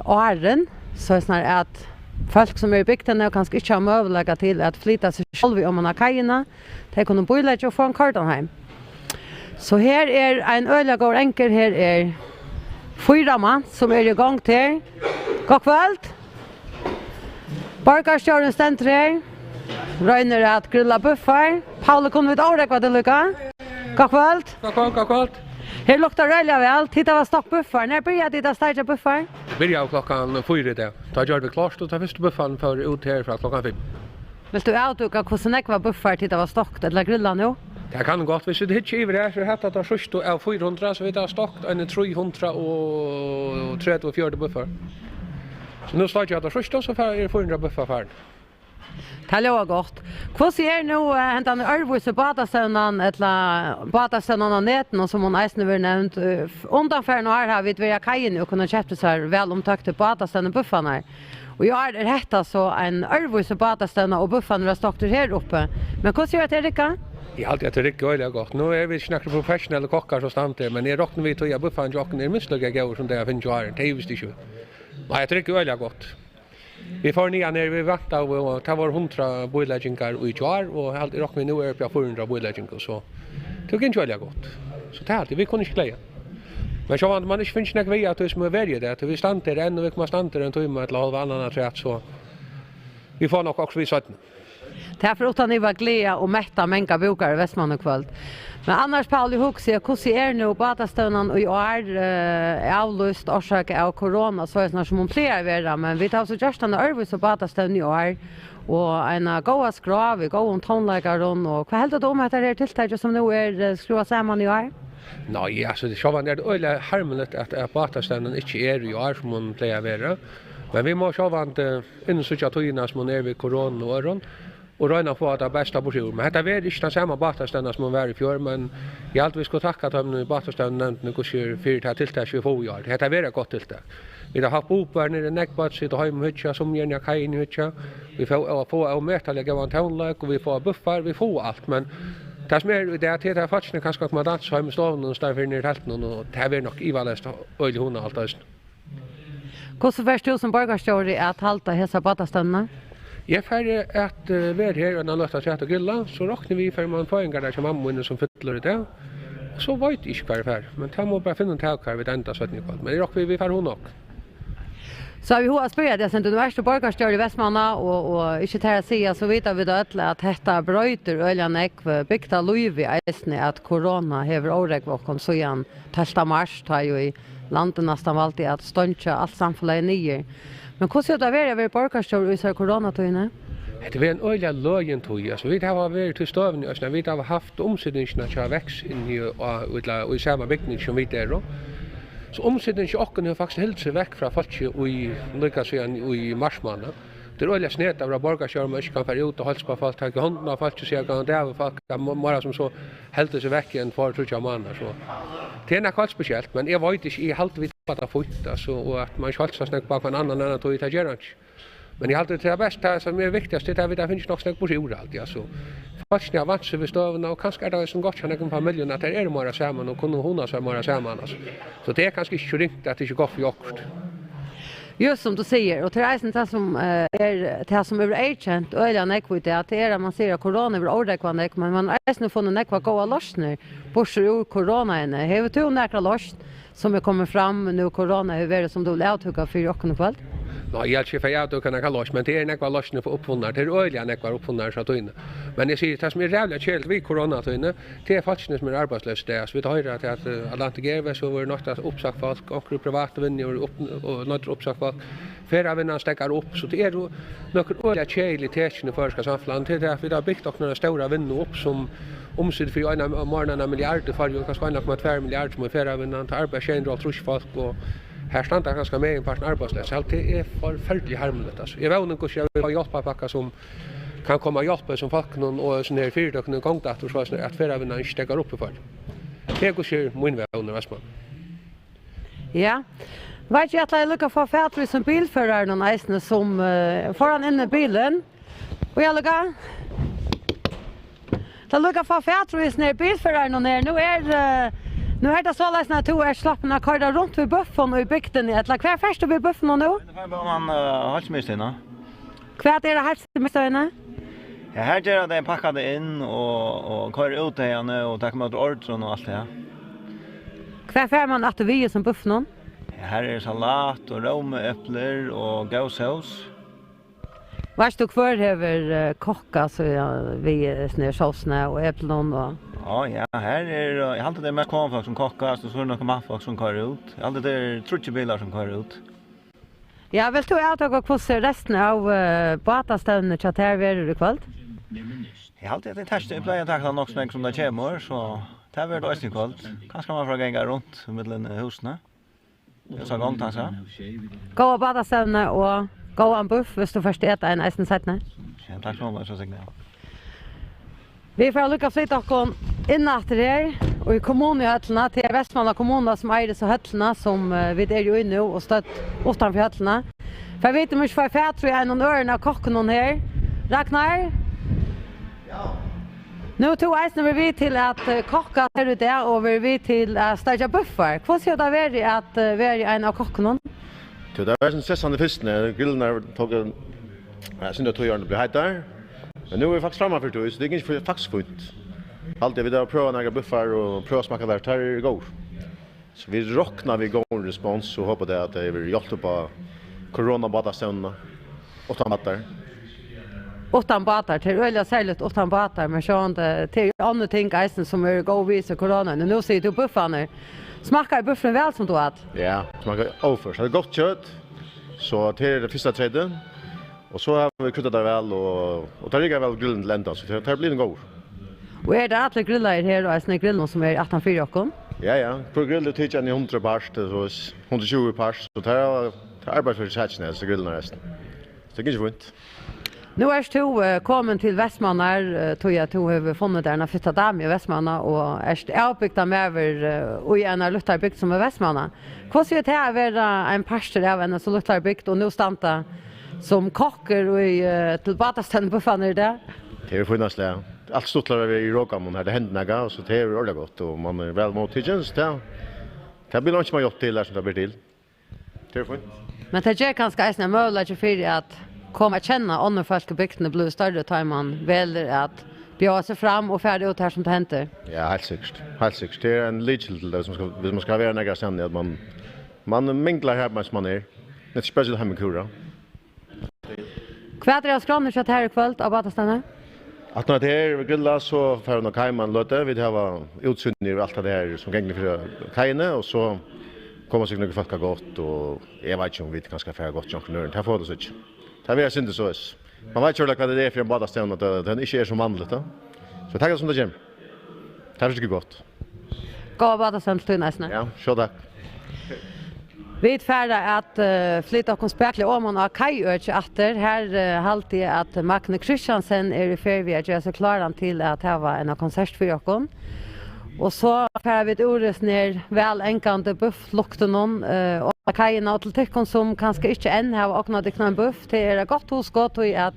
åren så är snarare att folk som i bygden och kanske inte har möjlighet till att flytta sig själv om man har kajorna. De kan boilägga och få en kartan hem. Så här är en öliga enker. Här är 4 man som är igång till. God kväll. Borgarstjóren ständer här. Røyner att grilla buffar. Paul kommer ut avräkva till lycka. God kväll. God kväll. Här luktar röliga väl. Titta vad stock buffar. När börjar det att starta buffar? Börjar klockan 4 där. Då gör vi klart och tar första buffaren för ut här från klockan 5. Vill du avduka hur nekva buffar titta vad stockt eller grilla nu? Det kan gott. Hvis det hittar över här så heter det först av 400 så vi tar stockt en 334 buffar. Så nu startar jag det första så är det 400 buffar för. Det låter gott. Vad ser nu hentan Örvus och badastövnan eller badastövnan av näten som hon eisne var nämnt. Undanför nu har vi via kajen och kunna köpa så här väl omtökta badastövnan buffarna. Och jag är rätt alltså en Örvus och badastövna och buffarna stockter här uppe. Men vad ser det Erika? Jag alltid att det rycker öliga gott. Nu är vi snackar professionella kockar så stannar men jag rocknar vi till buffaren jocken är minstliga går som det finns ju här. Det är visst inte. Nej, det rycker öliga gott. Vi får ner när vi väntar och ta var 100 boiläggingar i år och allt rock med nu är på 400 boiläggingar så det kan ju väldigt gott. Så det alltid vi kunde inte klä. Men så var man inte finns några vägar att det som är värre det. Vi stannar där ännu vi kommer stanna där en timme eller halv annan rätt så vi får nog också vi sätta. Därför utan ni var glädje och mätta många bokar i Västmanland kväll. Men annars Paul Huxie, hur ser nu badastövnan och är avlöst orsak av corona så är det som hon plejer vara men vi tar så just en Örvus och badastövn i år och en goda skrav, goda tonläggare och vad helt om att det är tilltaget som nu är skruva samman i år? Nej, alltså det så var det öliga harmligt att badastövnen inte är i år som hon plejer vara. Men vi måste ha vant in så att tyna som är vid corona och öron. och röna få det bästa på sjön. Men det är inte den samma batastarna som var i fjör, men jag alltid ska tacka dem batastarna nämnt kurser för det tilltaget vi får göra. Det är väldigt gott tilltag. Vi har haft uppar nere i Näckbad, sitter hemma hytcha som gärna kajen hytcha. Vi får mätaliga gå en townlag och vi får buffar, vi får allt, men det som är det är att faktiskt kanske att man dansar hemma i stoven och står för ner i tälten och det är nog ivalest öl hona allt öst. Hur så först du som borgarstjóri att halta hesa batastarna? Jag färre att vara här och låta sig att grilla, så räknar vi för man får en där som mamma som fyller det. Så vet jag inte kvar för, men det må bara finna en tag kvar vid ända så att ni men det räknar vi för hon också. Så vi har spelat det sen du värsta borgarstjóri i Västmanna och inte till att säga så vet vi då att detta bröter öljan bygta Louis eisne att corona hever oregg och så igen 1 mars tar ju i landet nästan alltid att stöncha allt samhället nyer. Men hur ser det vara över borgarstjóri i så coronatøyne? Det var en öliga lögen tog, så vi har varit till stöven och vi har haft omsättningen att växa in i samma byggning som vi där då. Så omsättningen och har faktiskt helt sig väck från folk i lyckas i marsmånad. Det är öliga snett av borgarstjóri man inte kan få ut och hålla på folk ta handen av folk så jag kan där och folk bara som så helt sig väck en för 3 månader så. Det är något speciellt, men jag vet inte i halt vi att fota så och att man ska snacka på en annan tog i Gerard. Men jag har alltid det bästa som är viktigast det är att det finns nog snack på jord alltid alltså. Faktiskt jag vant sig vid stöven och kanske är det som gott kan en familjen att det är mer samman och kunna hona sig mer samman alltså. Så det är kanske inte ringt att det inte går för jokt. Just som du säger, och till det som är det som är erkänt och öliga nekvit är att det är att man ser att corona är oräckvandet, men man har nu funnit nekva goda lösningar bortsett ur corona inne. Har du nekra lösning som är kommer fram nu corona, hur är det som du vill avtuga för jocken kväll? Nej, jag ser för jag då kan jag loss, men det är nekva lösningar för uppfunnar, det är öliga nekva uppfunnar så att inne. Men jag säger det som är jävla kärlt vid corona så inne, det är faktiskt som är arbetslös där. Så vi tar höra att Atlantic Airways så var något att uppsagt folk och privat vinner och något uppsagt folk. Färra vinnarna stäcker upp så det är då något öliga kärl i täcken i förska samhället. Det är vi har byggt och några stora vinner upp som omsätter för en miljard för ju kanske 1,2 miljarder som är färra vinnarna till arbetstjänster och folk och här stannar ganska med en person arbetslös. Allt det är förfärligt harmligt alltså. Jag vet inte hur jag vill hjälpa packa som kan komma hjälpa som folk och sån här fyrdagen kontakt och så att förra vi inte stäcker upp för. Det är kanske min väg under Västman. Ja. Vet jag att jag lyckas få färdri som bilförare någon eisne som foran inne i bilen. Och jag lyckas. Jag lyckas få färdri som bilförare någon här. Nu är det så läsna att du är slappen att köra runt vid buffen och i bygden. Eller kvar först vid buffen nu? Det var man halsmystina. Kvar är det halsmystina? Ja, här gör det packade in och kör ut det igen och tack mot ordron och allt det. Kvar får man att vi som buffen? Ja, här är salat och romäppler och gåsås. Vars du kvar över kocka så vi snär såsna och äpplen och Ja, här är jag alltid det mest konfolk som kokkas och så är det några matfolk som kör ut. Alltid det är trutjebilar som kör ut. Ja, vill du avtaga hur resten av batastävnen till här är i kväll? Jag alltid det testar jag plejer att tackla något som det kommer så det är det i kväll. Kanske man får gänga runt mellan husen. Jag sa gång tanka. Gå batastävnen och gå en buff hvis du först äta en eisen sättne. Ja, tack så mycket så signal. Vi får lyckas flytta oss innatter här och i kommunhötterna till Västmanna kommuna som är det så hötterna som vi är ju inne och stött utanför hötterna. För jag vet inte hur jag får tror jag någon öron av kocken någon här. Ragnar? Ja. Nu tog jag vi till att kocka här ute och vi till att starta buffar. Vad ser det vara att vara en av kocken någon? Det var en sessande fisk när grillen tog en synda 2 år det blev där. Men nu är vi faktiskt framme för det, så det är inte faktiskt fint. Alltid vi där prövar några buffar och prövar smaka där, tar det går. Så vi rocknar vid gång respons och hoppas att det blir hjälpt på coronabatastävnerna. 8 batar. 8 batar, det är väldigt särskilt 8 batar, men så inte till andra ting eisen som är gå visa corona. Nu ser du buffarna. Smakar buffen väl som du att? Ja, smakar över. Så det är gott kött. Så det är det första trädet. Och så har vi kryddat det väl och tar riggar väl grillen till ända så det blir en god. Och är det alla grillar här och är grillen som är 18 okon? Ja. På grillen tycker jag 100 pers så 120 pers så tar arbetar för sätsen så grillen resten. Så det är inte fint. Nu är du kommen till Västmannar, tror jag du har funnit där en flytta dam i Västmanna och är avbyggda med över och i en luttarbygd som är Västmanna. Vad ser det här vara en pastor av en så luttarbygd och nu stanta som kocker och till badaställen på fan är det? Det är funnast det. Allt stottlar i råkamon här, det händer något och så det är ordentligt gott och man är väl mottagens. Det blir inte man gjort till där som det blir till. Det är fint. Men det är ganska en möjlighet för att komma att känna andra folk i bygden blir större tar man väljer att bjöa sig fram och färdig ut här som det händer. Ja, helt säkert. Helt säkert. Det är en lidel till det som ska, hvis man ska vara några ständigt att man minglar här med man är. Det är speciellt hemmekura. Kvädra skråner så här ikväll av Batastanne? Att när det är grilla så får nog kajman låta. Vi har utsynning och allt det här som gängligt för kajene och så kommer sig några folk gott och jag vet inte om vi kanske får gott junk nu. Det får det så inte. Det är synd så. Man vet inte vad det är för en badastund att den inte är så vanligt då. Så tack som det gem. Det är mycket gott. Gå badastund till nästan. Ja, så tack. Vi är färdiga att flytta oss spekla om och kajøk efter. Här halte jag att Magne Christiansen är i färd vid att göra sig klara till att ha en konsert för oss. Och så färdiga vi ett ordet ner väl enkande bufflukten och kajerna och till tycken som kanske inte än har öppnat det en buff. Det är gott hos gott och att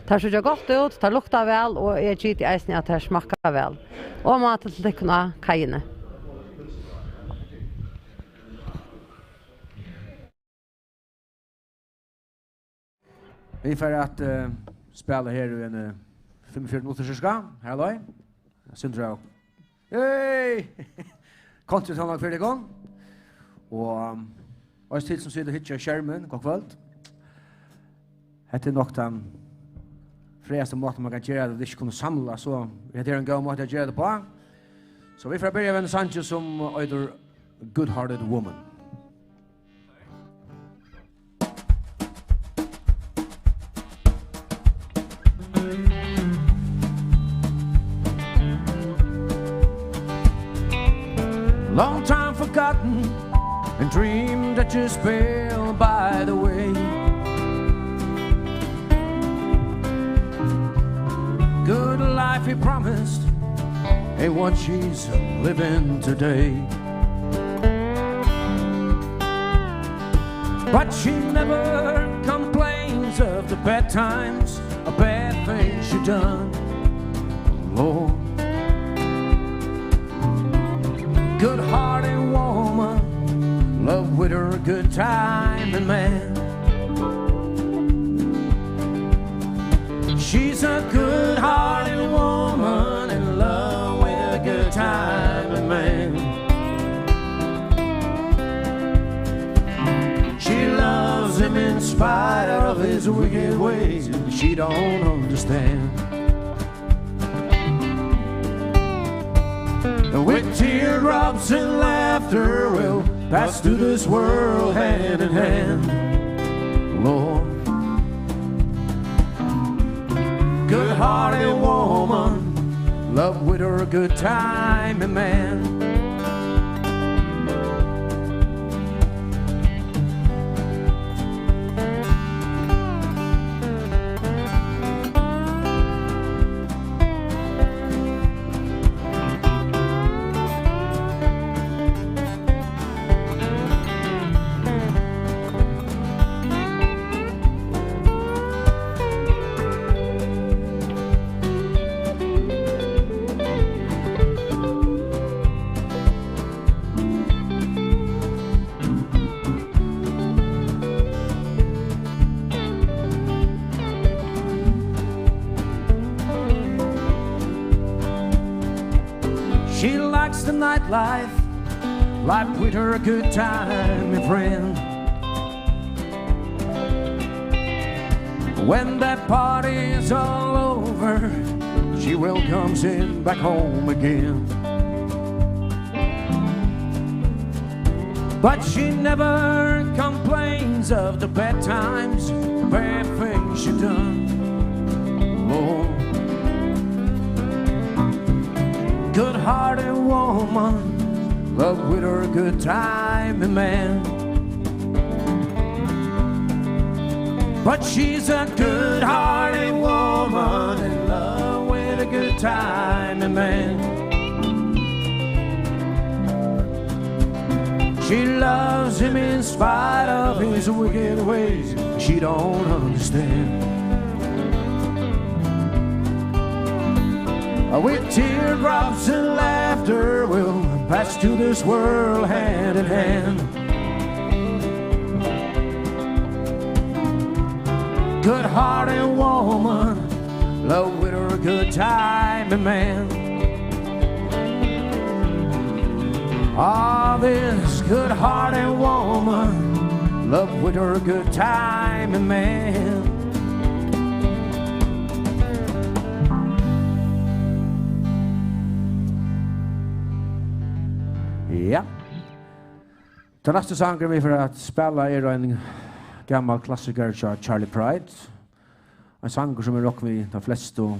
det ser gott ut, det luktar väl och är gitt i eisen att det smakar väl. Och mat till tycken av kajerna. Vi får att spela här i en 45 minuters ska. Hallå. Sindra. Hej! Kontratonlag för det gång. Och oss till som sitter hitcha skärmen, god kväll. Det är nog den frästa måten man kan göra det, inte kunna samla så det är en god måte att göra det på. Så vi får börja med en Sanchez som either Good-Hearted Woman. Long time forgotten and dream that you spell by the way. Good life he promised ain't what she's living today. But she never complains of the bad times, a bad thing she done. Lord, good-hearted woman, love with her a good time and man. She's a good-hearted woman in love with a good time and man. She loves him in spite of his wicked ways, and she don't understand. With teardrops and laughter we'll pass through this world hand in hand, Lord. Good-hearted woman, love with her a good time and man. She likes the nightlife, life with her a good time, my friend. When that party's all over, she welcomes him back home again. But she never complains of the bad times, the bad things she done. Lord, good-hearted woman, love with her a good time and man. But she's a good-hearted woman in love with a good time and man. She loves him in spite of his wicked ways. She don't understand. With teardrops and laughter, we'll pass to this world hand in hand. Good-hearted woman, love with her a good time and man. Ah, this good-hearted woman, love with her a good time and man. Ja. Den nästa sången vi för att spela är en gammal klassiker av Charlie Pride. En sång som rock vi de flesta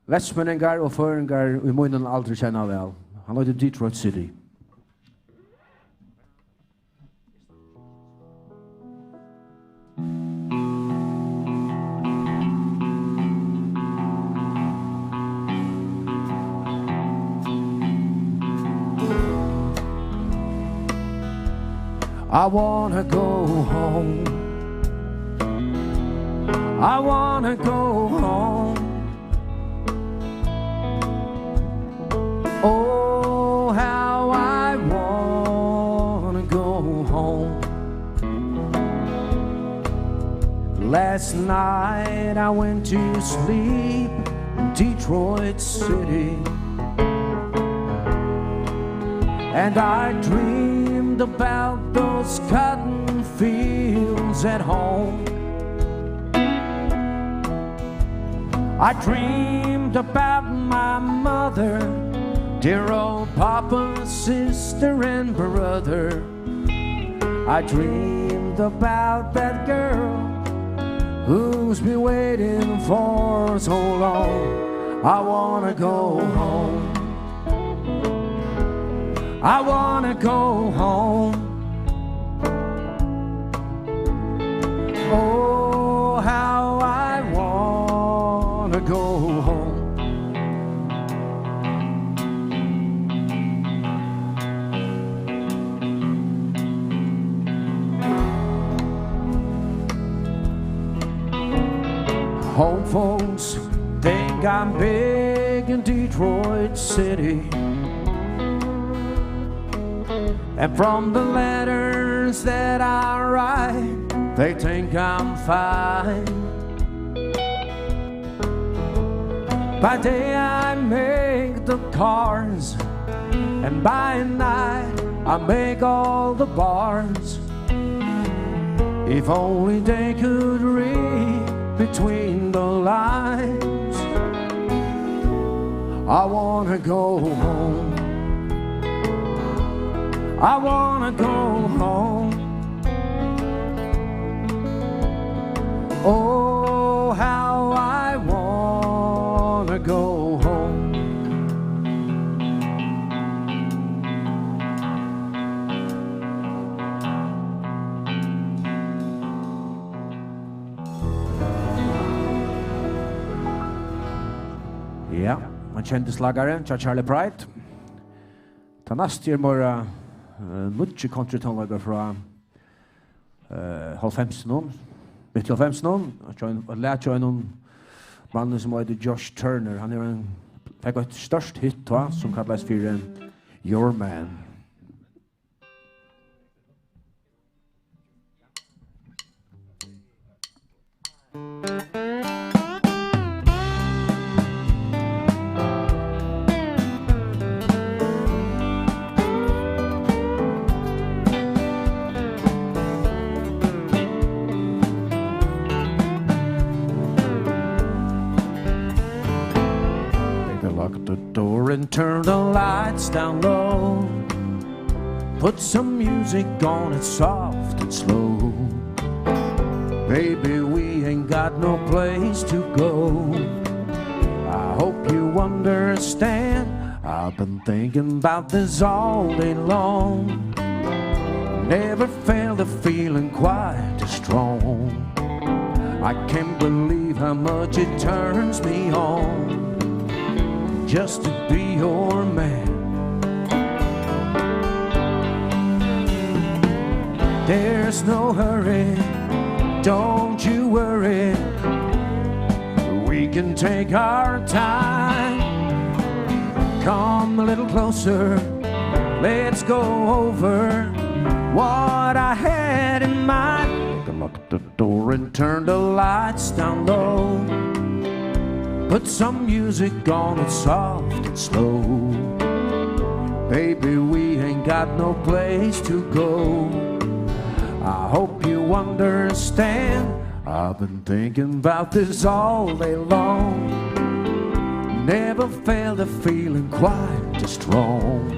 västmänningar och föringar i munnen aldrig känner väl. Han heter Detroit City. I wanna go home. I wanna go home. Oh, how I wanna go home. Last night I went to sleep in Detroit City, and I dreamed about those cotton fields at home. I dreamed about my mother, dear old papa, sister and brother. I dreamed about that girl who's been waiting for so long. I wanna go home. I wanna go home. Oh, how I wanna go home. Home folks think I'm big in Detroit City, and from the letters that I write, they think I'm fine. By day I make the cars, and by night I make all the bars. If only they could read between the lines. I wanna go home. I wanna go home. Oh, how I wanna go home. Ja, man kände slagaren, Charlie Pride. Ta nästa morgon mycket country-tonlager fra halvfemsen, mitt i halvfemsen, og lærte jo en mann som heter Josh Turner. Han fikk et størst hit som kalles for Your Man. And turn the lights down low. Put some music on it soft and slow. Baby, we ain't got no place to go. I hope you understand. I've been thinking about this all day long. Never felt a feeling quite as strong. I can't believe how much it turns me on just to be your man. There's no hurry, don't you worry. We can take our time. Come a little closer, let's go over what I had in mind. Lock the door and turn the lights down low. Put some music on it soft and slow. Baby, we ain't got no place to go. I hope you understand. I've been thinking about this all day long. Never felt a feeling quite as strong.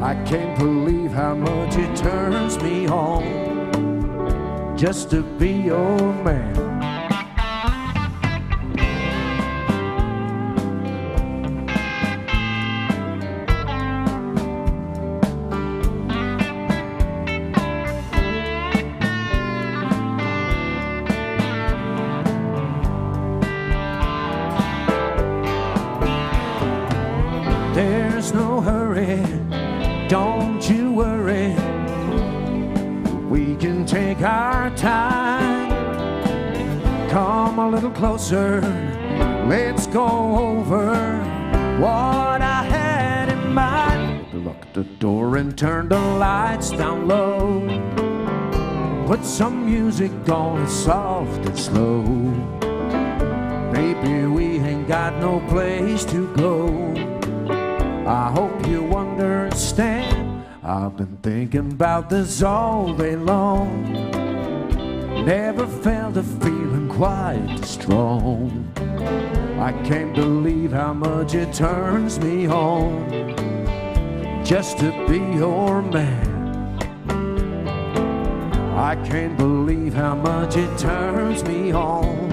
I can't believe how much it turns me on just to be your man. There's no hurry, don't you worry. We can take our time. Come a little closer, let's go over what I had in mind. Lock the door and turn the lights down low. Put some music on soft and slow. Baby, we ain't got no place to go. I hope you understand. I've been thinking about this all day long. Never felt a feeling quite as strong. I can't believe how much it turns me on just to be your man. I can't believe how much it turns me on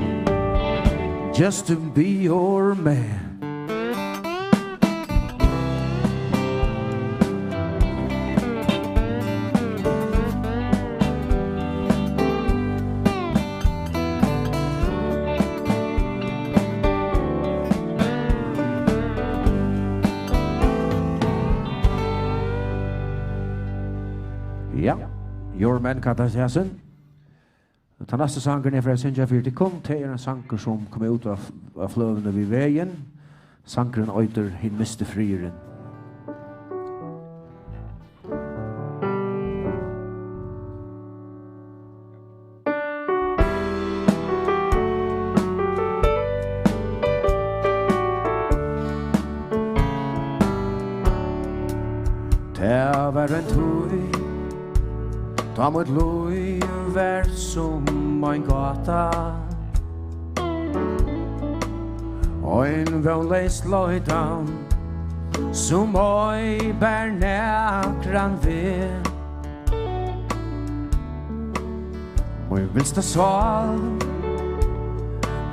just to be your man. Ja, your man kan det säga. Den nästa sången är från Sinja för det kom till en sång som kom ut av flövande vid vägen. Sången heter Hin miste frieren. Det var en tog. Ta mot loj vær som en gata. Og en vånleist løytan som oi bær nækran ved. Moi vinsta sval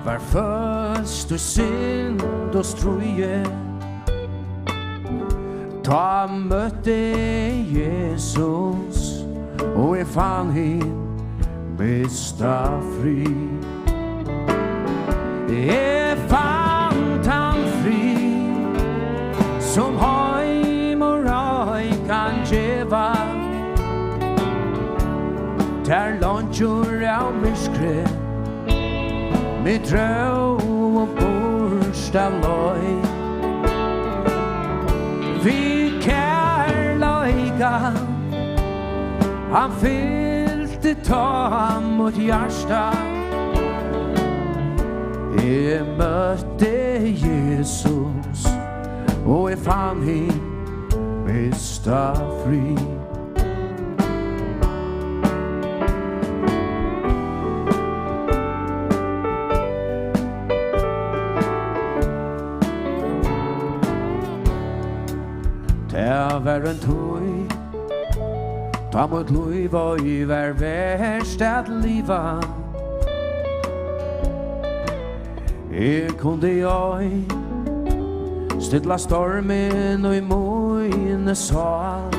var først og synd og struje. Ta møtte Jesus og jeg fann hin mista fri. Jeg fann han fri som heim og røy kan djeva. Der luncher av myskre med drøv og borsta løy. Vi kærløyga han fyllte ta mot hjärsta. Jeg møtte Jesus og jeg fann hin mista fri. Det var en tøy. Ta mot liv og i hver verst at liva. Jeg kunde jeg stilla stormen og i møyne sal.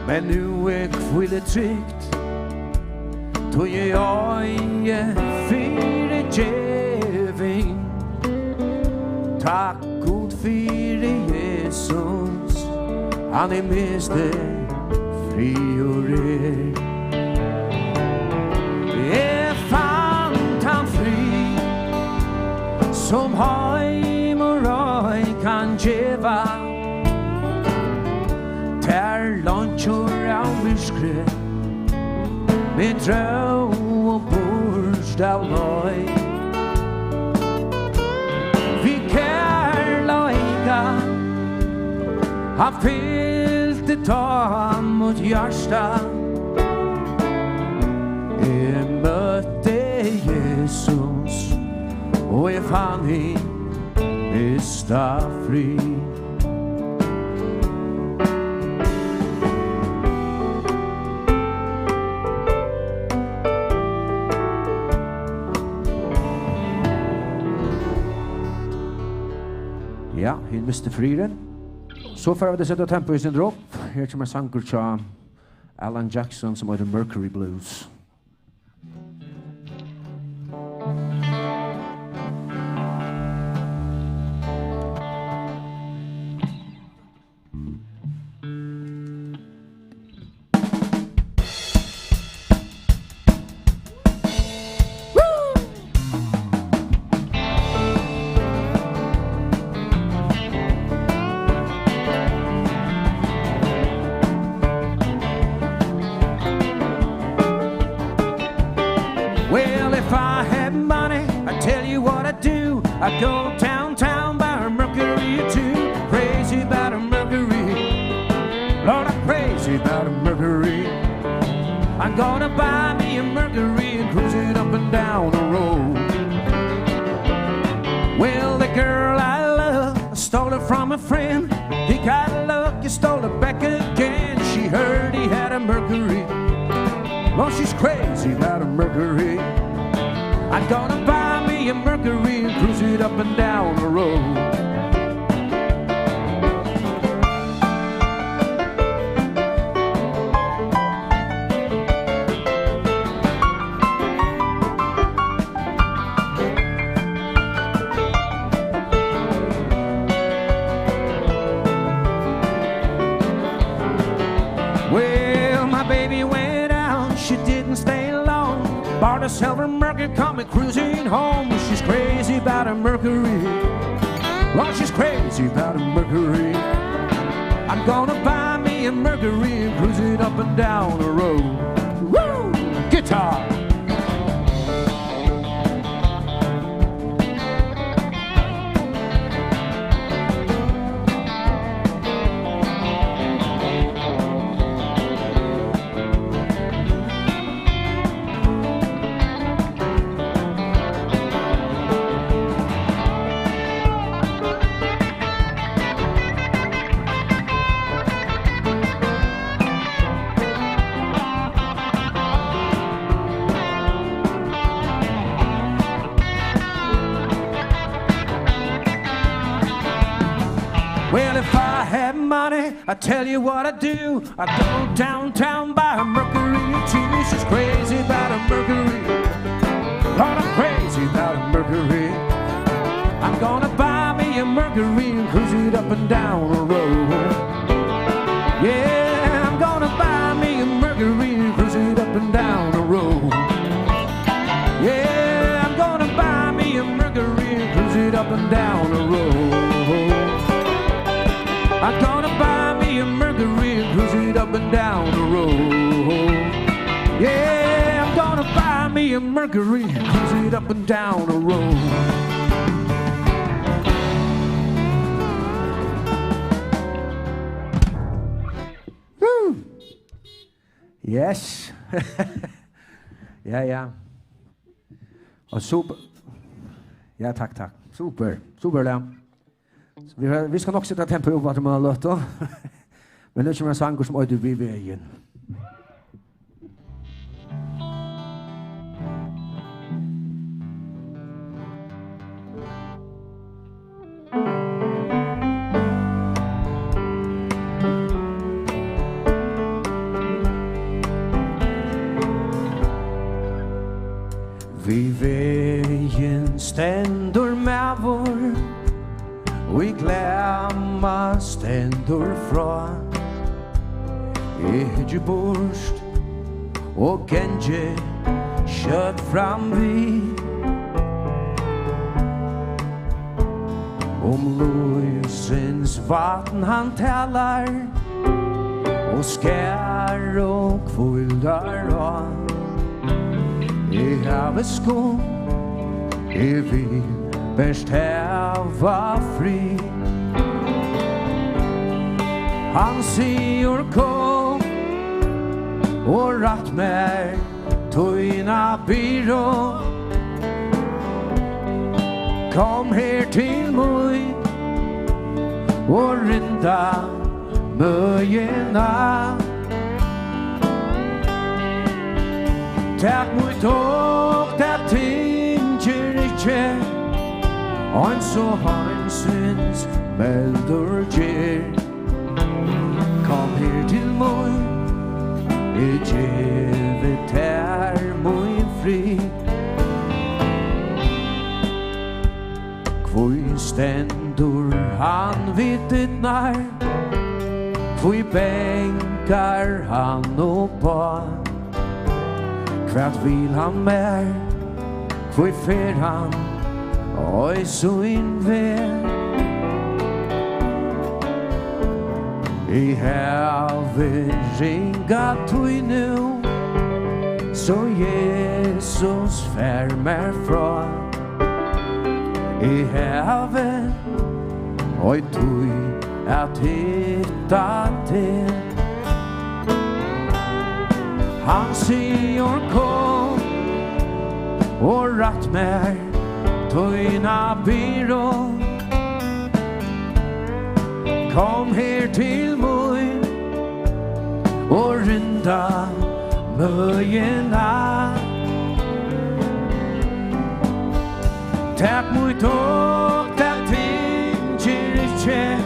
Men nu er kvile trygt tog jag fyra djäving. Tack God fyra Jesus, han är miste fri och rer. Jag fann han fri som heim och röj kan geva. Tär lunchor av myskre med drö och borst av löj. Vi kärlöjka har fyllt ett tag mot hjärsta. Jag mötte Jesus och jag fann i mista fri. Ja, hin miste friren. Så får vi sätta tempo i sin dropp. Här kommer sanger till Alan Jackson som heter Mercury Blues. Well, if I had money, I'd tell you what I'd do. I'd go downtown, buy a Mercury or two. Crazy about a Mercury. Lord, I'm crazy about a Mercury. I'm gonna buy me a Mercury and cruise it up and down the road. Well, the girl I love, I stole her from a friend. He got lucky, stole her back again. She heard he had a Mercury. Lord, she's crazy about a Mercury. I'm gonna buy me a Mercury and cruise it up and down the road. Well, my baby went out, she didn't stay long. Bought a silver Mercury, coming cruising home. She's crazy about a Mercury. Lord, she's crazy about a Mercury. I'm gonna buy me a Mercury and cruise it up and down the road. Woo! Guitar! Well, if I had money, I'd tell you what I'd do. I'd go downtown, buy a Mercury or two. She's crazy about a Mercury. Lord, I'm crazy about a Mercury. I'm gonna buy me a Mercury and cruise it up and down the road. Yeah, I'm gonna buy me a Mercury and cruise it up and down the road. Yeah, I'm gonna buy me a Mercury and cruise it up and down the road. I'm gonna buy me a Mercury and cruise it up and down the road. Yeah, I'm gonna buy me a Mercury and cruise it up and down the road. Woo! Yes. Ja. Och super. Ja, tack. Super, Lam. Vi ska nog sätta tempo på att man låter. Men nu kommer en sång som heter Vi vägen. Hemma stendur fra Ikke bort Og genje Kjøtt fram vi Lysens vatten han talar Og skær og kvildar I havet sko I vil best hava fri Han sier kom Og ratt mer Tøyna byrå Kom her til mig Og rinda møyena Takk mot og det tinger ikke Og en så hansens melder gjer Kom her til mig I djevet her min fri Kvoi stendur han vid dittnar Kvoi bänkar han oppa Kvart vil han mer Kvoi fer han Oj så inver I havet ringa tui nu Så Jesus fär mer fra I havet Oj tui at hitta til Han sier kom Og ratt mer Tøyna byrå Kom her til mig Og rinda møyena Takk mot og det tinger ikke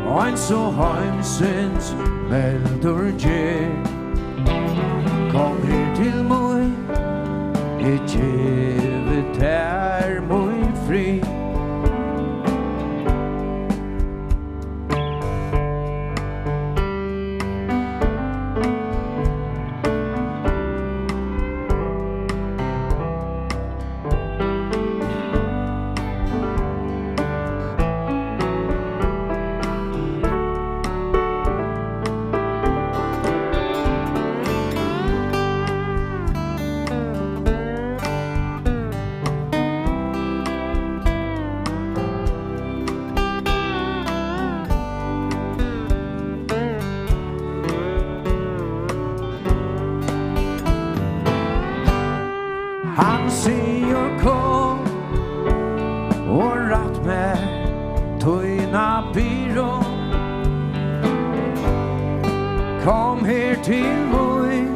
Og en så heimsens melder gjer Kom her til mig I djevet her min fri Han sier kom Og ratt med Tøyna byrå Kom her til mig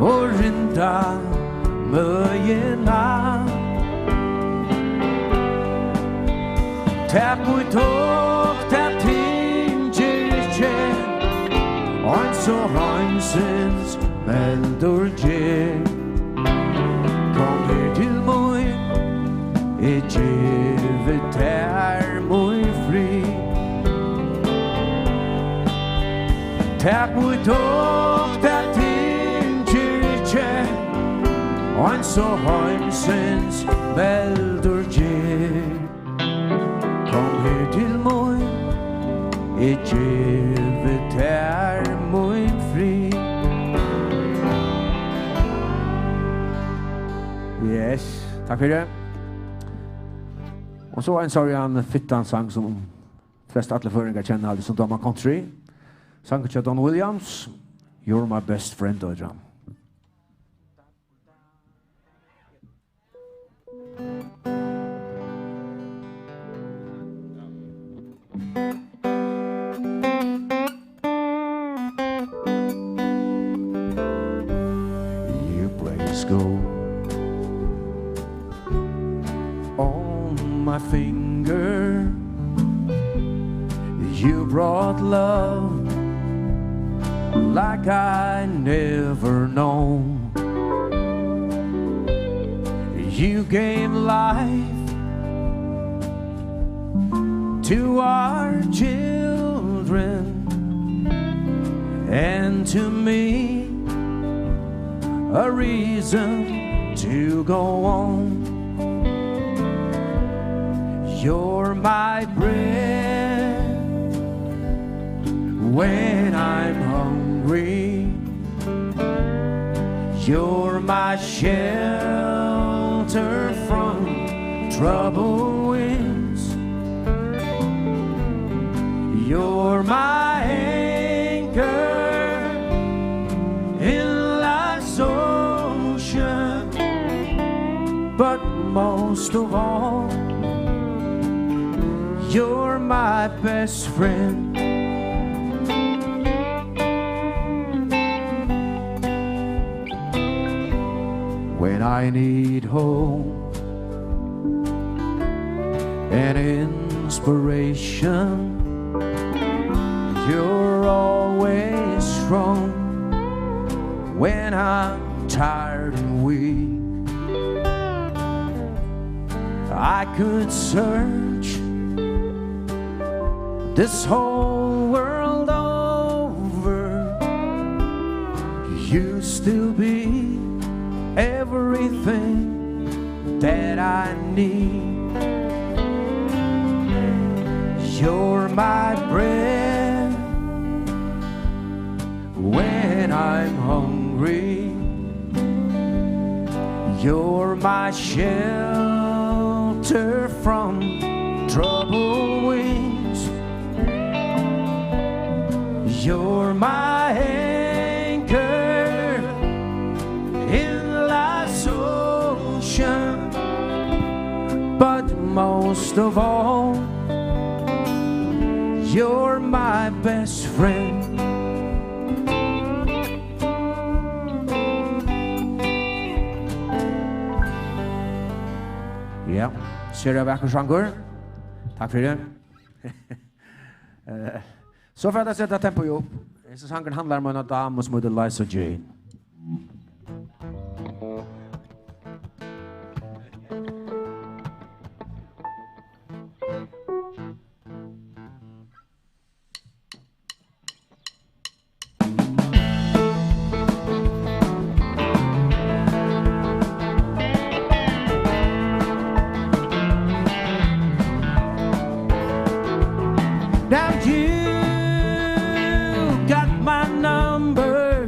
Og rinda møyena Takk mot og det tinger ikke Og en så hansens melder gjer Kom her til mig I djevet her min fri Takk mot og det tinger ikke Og en så hansens melder gjer Kom her til mig I djevet her min fri Yes, takk for det. Og så en sorgen fittan sang som flest alle føringer kjenner aldri som Dama Country. Sangen til Don Williams, You're My Best Friend, Øyram. You praise go my finger You brought love Like I never known You gave life to our children and to me a reason to go on. You're my bread when I'm hungry. You're my shelter from troubled winds. You're my anchor in life's ocean. But most of all, you're my best friend. When I need hope and inspiration, you're always strong. When I'm tired and weak, I could search this whole world over, you still be everything that I need. You're my bread when I'm hungry. You're my shelter from troubled winds. You're my anchor in life's ocean. But most of all, you're my best friend. Ja, ser jeg vekker sjanger. Takk for det. Så for at jeg setter tempo opp. Så sjangen handler om en dame som heter Liza Jane. Now you got my number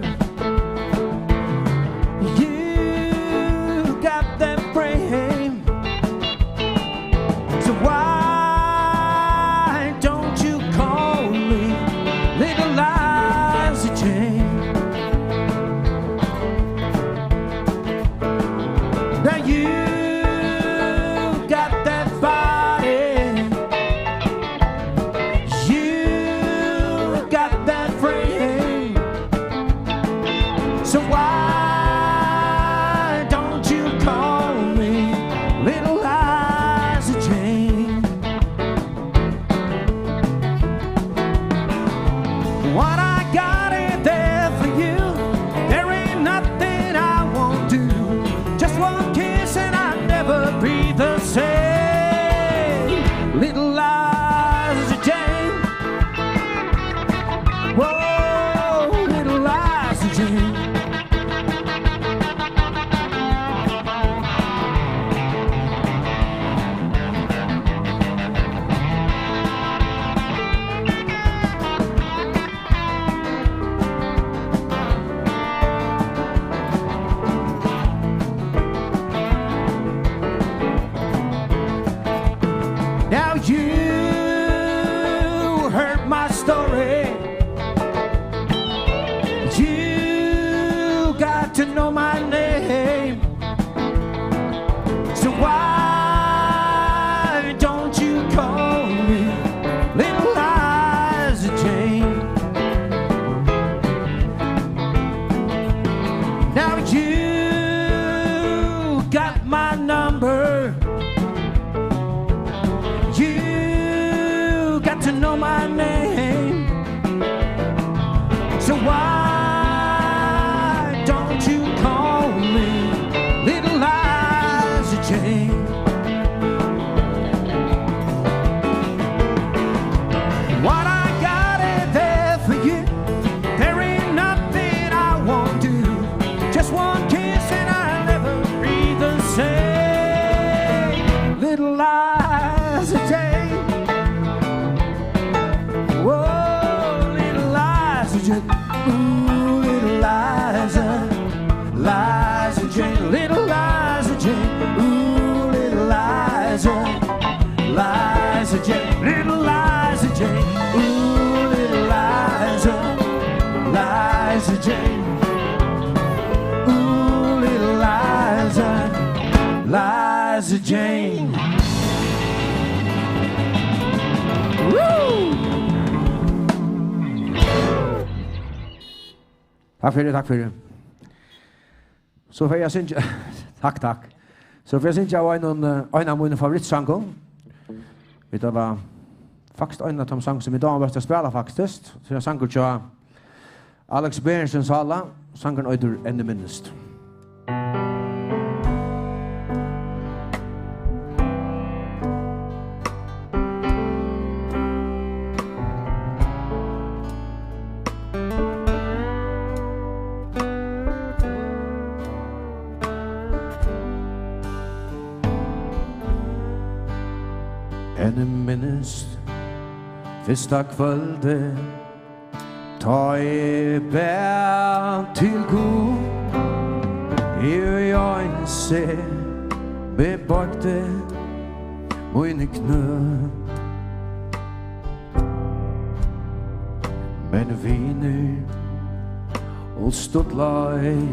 Jane, ooh, little Liza, Liza Jane, little Liza Jane, ooh, little Liza, Liza Jane, little Liza Jane, ooh, little Liza, Liza Jane, ooh, little Liza, Liza Jane. Woo! Takk for det. Så får jeg synge... Takk. Så får jeg synge av en av mine favorittsanger. Det var faktisk en av de sanger som i dag var til å spille faktisk. Så jeg sanger til Alex Berensens Hala. Sangeren øyder enda minnest. Enda minnest fyrsta kvölde ta bär till god jag inse bebagte mine knö men viner och stodlai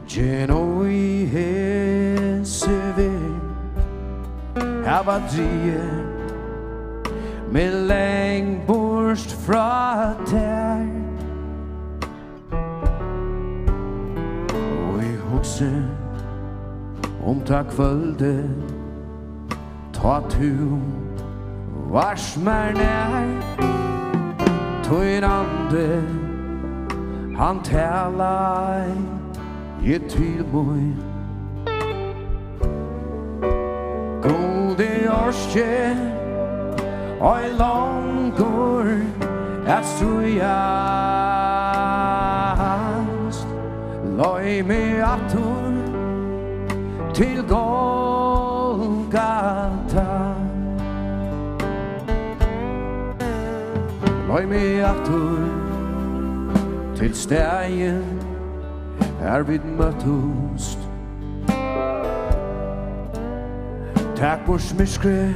genoi heseve hava drie med längborst fra tær og I hugse ta kvölde ta tu vars mer nær tøyn ande han tælai jeg til moi gode årskje oi longur at strujast loi me atur til Golgata loi me atur til stegen vid møttust takk for smiskre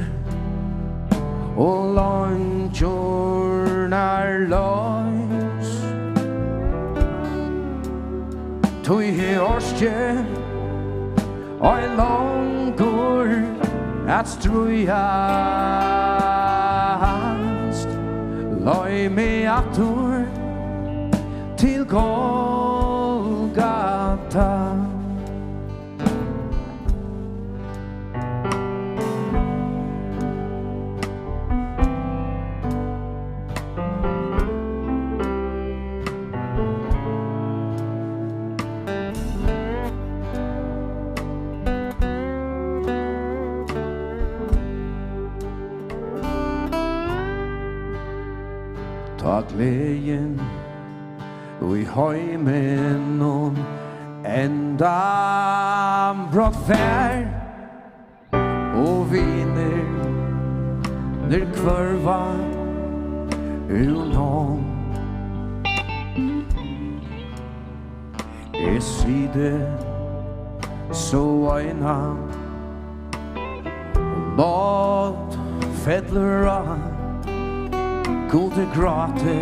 og langtjornar løys tog he årskje og langur at strujast løy me atur til Golgata ta gleden og I heimen og enda brått fær og viner der kvarva unom jeg side så øyna låt fettler av gode gråte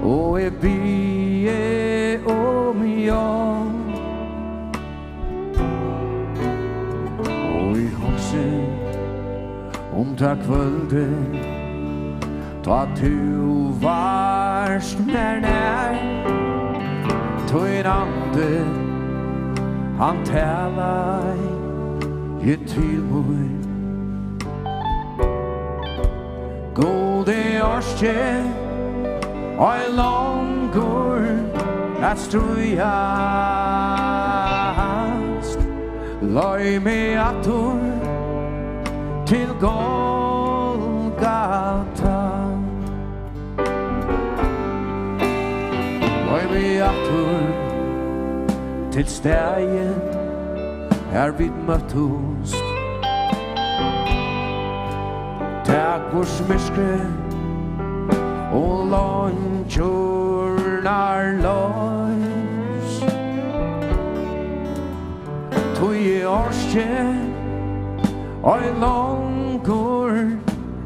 og jeg bie om igjen og I hokse ta kvölde ta tu varst nær tøyn ande han tælai jeg til moi gode årskje og langur at strujast løy me atur til Golgata løy me atur til stegen vid møttust takk for smiskre og lunchurnar lois tui orske oi longur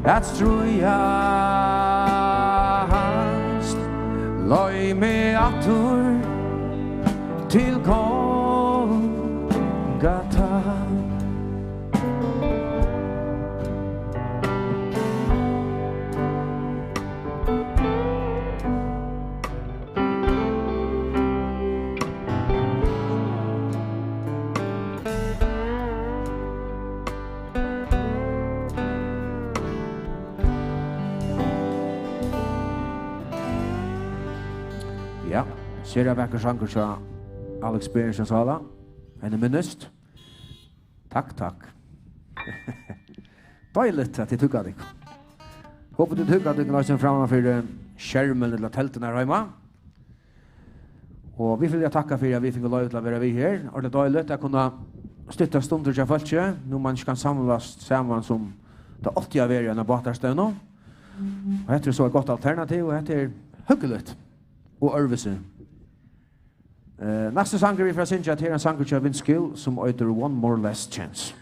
at strujast loi me atur til Golgata. Ja, ser jeg vekker sanger til Alex Berens og Sala. En minnest. Takk. Deiligt at jeg tugger deg. Håper du tugger deg når framme for skjermen eller telten her hjemme. Og vi vil takke for at vi fikk lov til å være vi her. Og det er deiligt at kunne støtte stunder til folk. Når man ikke kan samles sammen som det alltid har vært en av baterstøvnene. Og dette er så et godt alternativ, og dette er hyggelig og øvelse. Neste sanger vi fra Sinja til en sanger til Vince Gill som øyder One More Last Chance.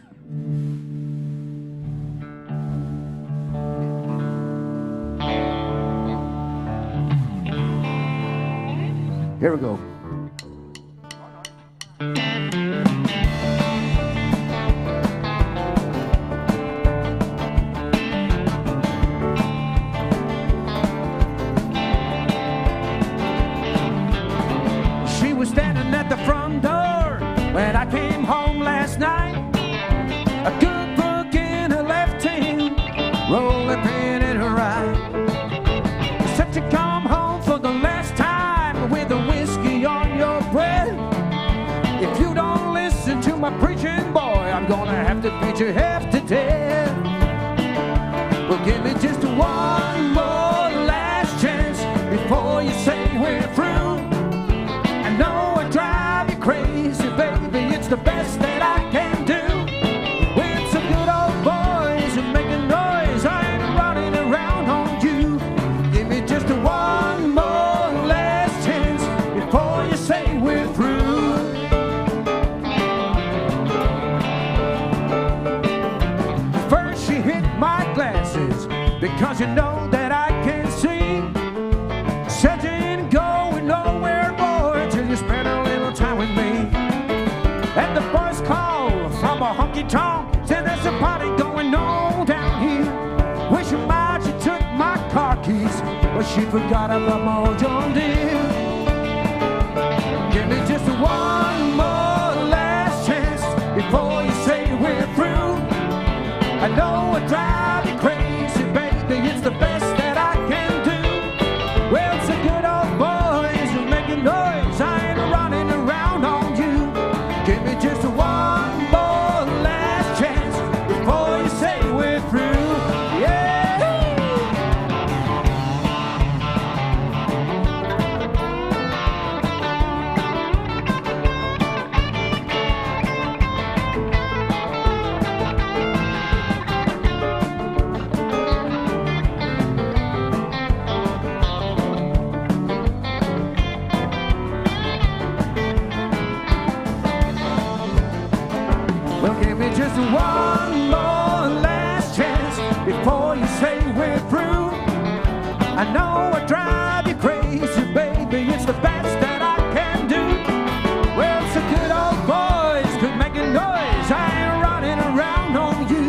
Here we go. When I came home last night, a good book in her left hand, rolling pen in her right. Said to come home for the last time with a whiskey on your breath. If you don't listen to my preaching, boy, I'm gonna have to beat you half to death. Well, give me just one more last chance before you say we're through. I know I drive you crazy, baby, it's the best that I can do. With some good old boys and making noise, I ain't running around on you. Give me just one more last chance before you say we're through. First she hit my glasses because you know that I can see. Said you ain't going nowhere, boy, till you spend a little time with me. And the boys call from a honky-tonk, said there's a party going on down here. Wish you might, she took my car keys, but she forgot about my old John Deere. Give me just one more last chance before you say we're through. I know I drive you crazy, baby, it's the best that I can do. Well, it's a good old boys who making noise, I ain't running around on you. Give me just one more last chance before you say we're through. Yeah. Well, give me just one more last chance before you say we're through. I know I drive you crazy, baby, it's the best that I can do. Well, it's a good old boys, quit making noise, I ain't running around on you.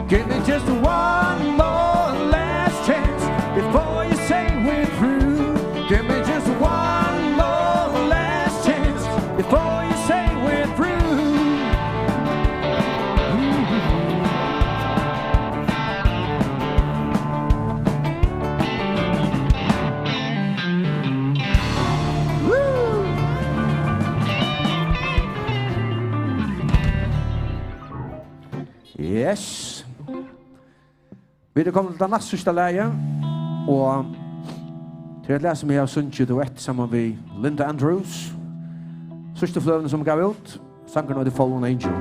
Give me just one more last chance before you say we're through. Give me just one more last chance before you say we're through. Yes. Vi er kommet til det neste siste leie, og til et leie som jeg har sunnet duett sammen med Linda Andrews. Sørste fløvene som gav ut, sangen av The Fallen Angel.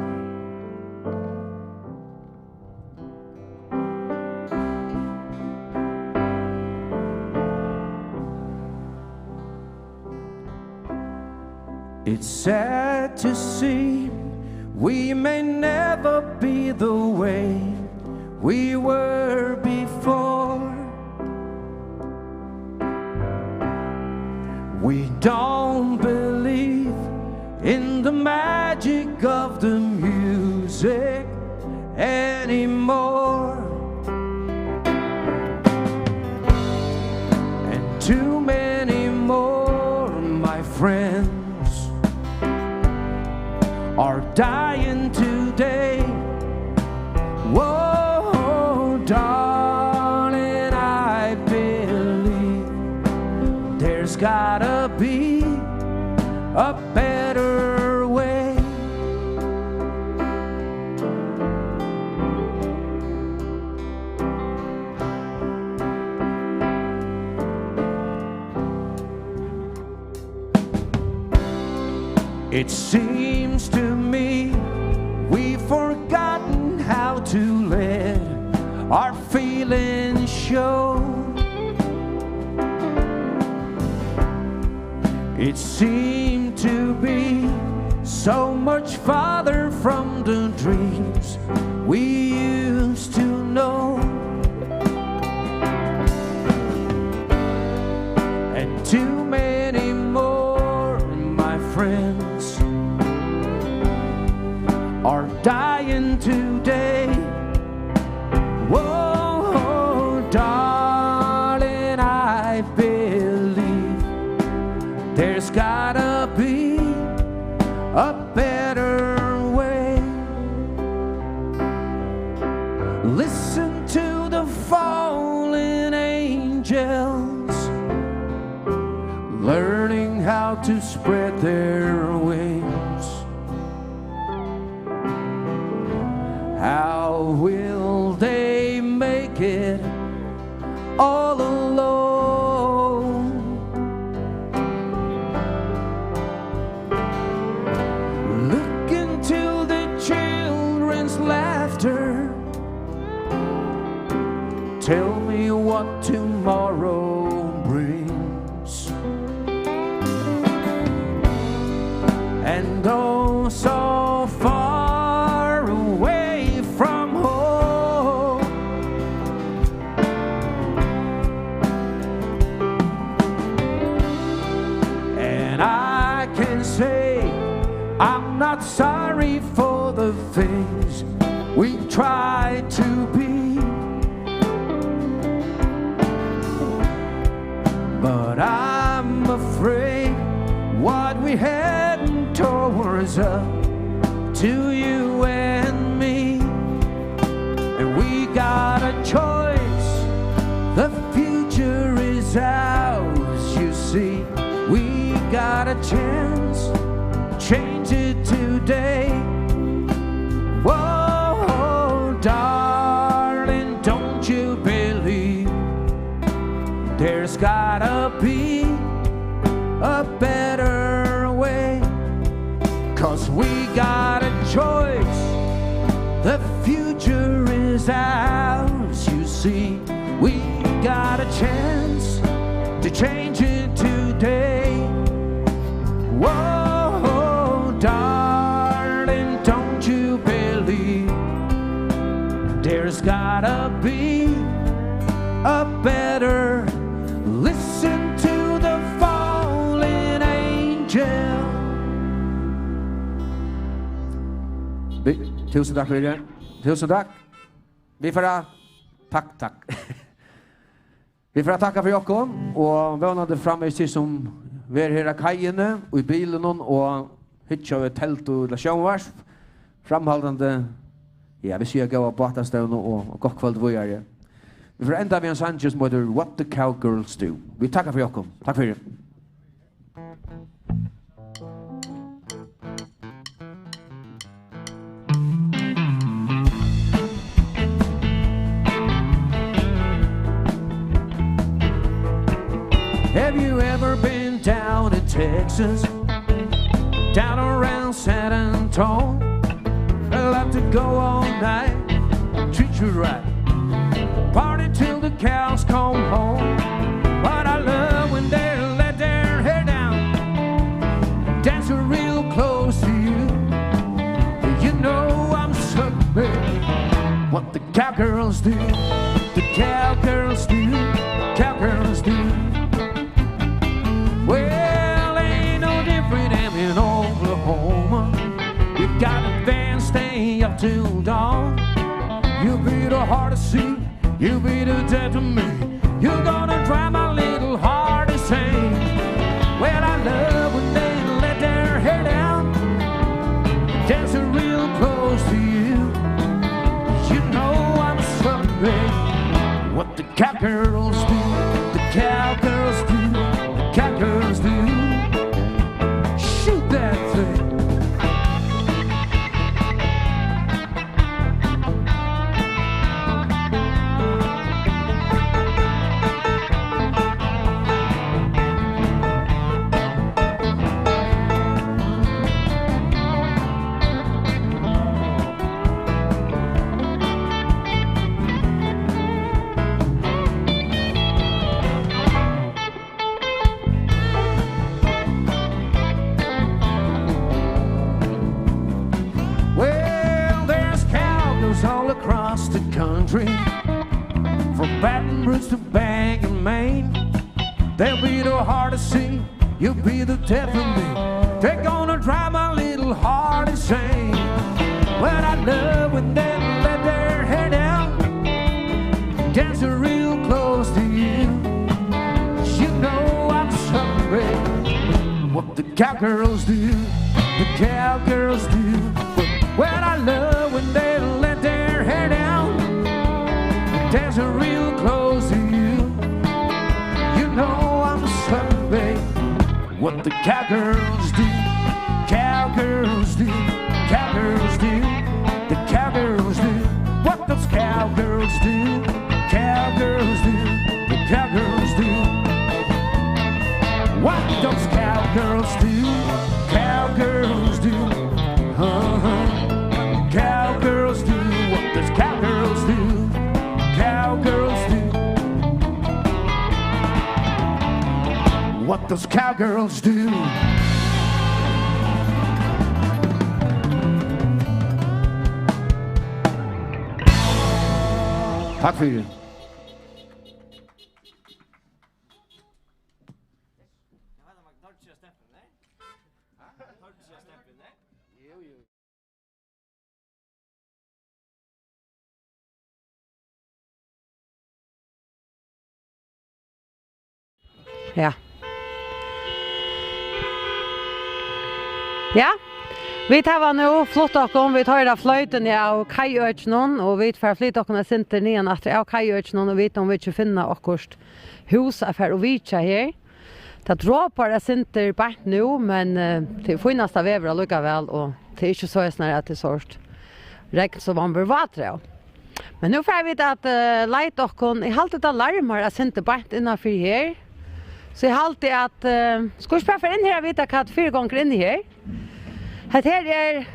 It's sad to see we may never be the way we were before. We don't believe in the magic of the music anymore. And too many more, my friends, are dying today. Whoa, darling, I believe there's gotta be a better way. It seems to me we've forgotten how to let our feelings show. It seemed to be so much farther from the dreams we used to know. And too many more, my friends, are dying today. Whoa, darling, I believe there's gotta be a better way. Listen to the fallen angels learning how to spread their wings. How will they make it all alone? Look into the children's laughter. Tell me what tomorrow brings. And oh, so far away from home, and I can say I'm not sorry for the things we tried to be, but I'm afraid what we heading towards up to you and me. And we got a choice, the future is ours, you see. We got a chance, change it today. Whoa, darling, don't you believe there's gotta be a better way? 'Cause we got a choice, the future is ours, you see. We got a chance to change it today. Whoa, darling, don't you believe there's gotta be a better? Listen to the fallen angel. Tusen takk for det. Tusen takk. Vi får takk. Vi får takka for jokken, og vånade framme til som vi er her av kajene, og i bilen, og hitja ved telt og lasjonvars, framhaldende, ja, vi sier gå av båtastøvne og godt kveld hvor er det. Vi får enda ved en Sanchez som heter What the Cowgirls Do. Vi takkar for jokken. Takk for det. Have you ever been down in Texas, down around San Antonio? I love to go all night, treat you right, party till the cows come home. But I love when they let their hair down, dance a real cowgirls do. The cowgirls do. Cowgirls do. Well, ain't no different in Oklahoma. You gotta dance, stay up till dawn. You'll be the heart of sea. You'll be the death of me. You're gonna drive my little heart insane. Well, I love when they let their hair down, dancing real close to you. You know I'm sorry. What the cowgirls do, the cowgirls do, the cowgirls do. Shoot that thing. All across the country, from Baton Rouge to Bangor, Maine. They'll be the heart of sea, you'll be the death of me. They're gonna drive my little heart insane. Well, I love when they let their hair down, dancing real close to you. You know I'm sorry. What the cowgirls do, the cowgirls do. Well, I love when they let their hair down, dancing real close to you. You know I'm sorry. What the cowgirls do, cowgirls do, cowgirls do, the cowgirls do. What those cowgirls do, cowgirls do, the cowgirls do. What those cowgirls do, cowgirls do. Cowgirls do what those cowgirls do. Cowgirls do what those cowgirls do. Tack för det. Ja. Ja. Vi tar nu flott okkom, vi tar da fløyten av Kaiøknon, og vi tar flyt okkom av Sinter nyan etter av Kaiøknon, og vi tar om vi ikke finner okkurst husaffær og vitja her. Det dråper av Sinter bært nu, men det finnes av vever likevel, og det ikke så snart at det sårt regn som man bør vatre av. Men nu får vi at leit okkom, jeg halte det alarmer av Sinter bært innenfor her, så jeg halte at, skal vi spørre for inn her, jeg vet hva 4 ganger inn her. Dette her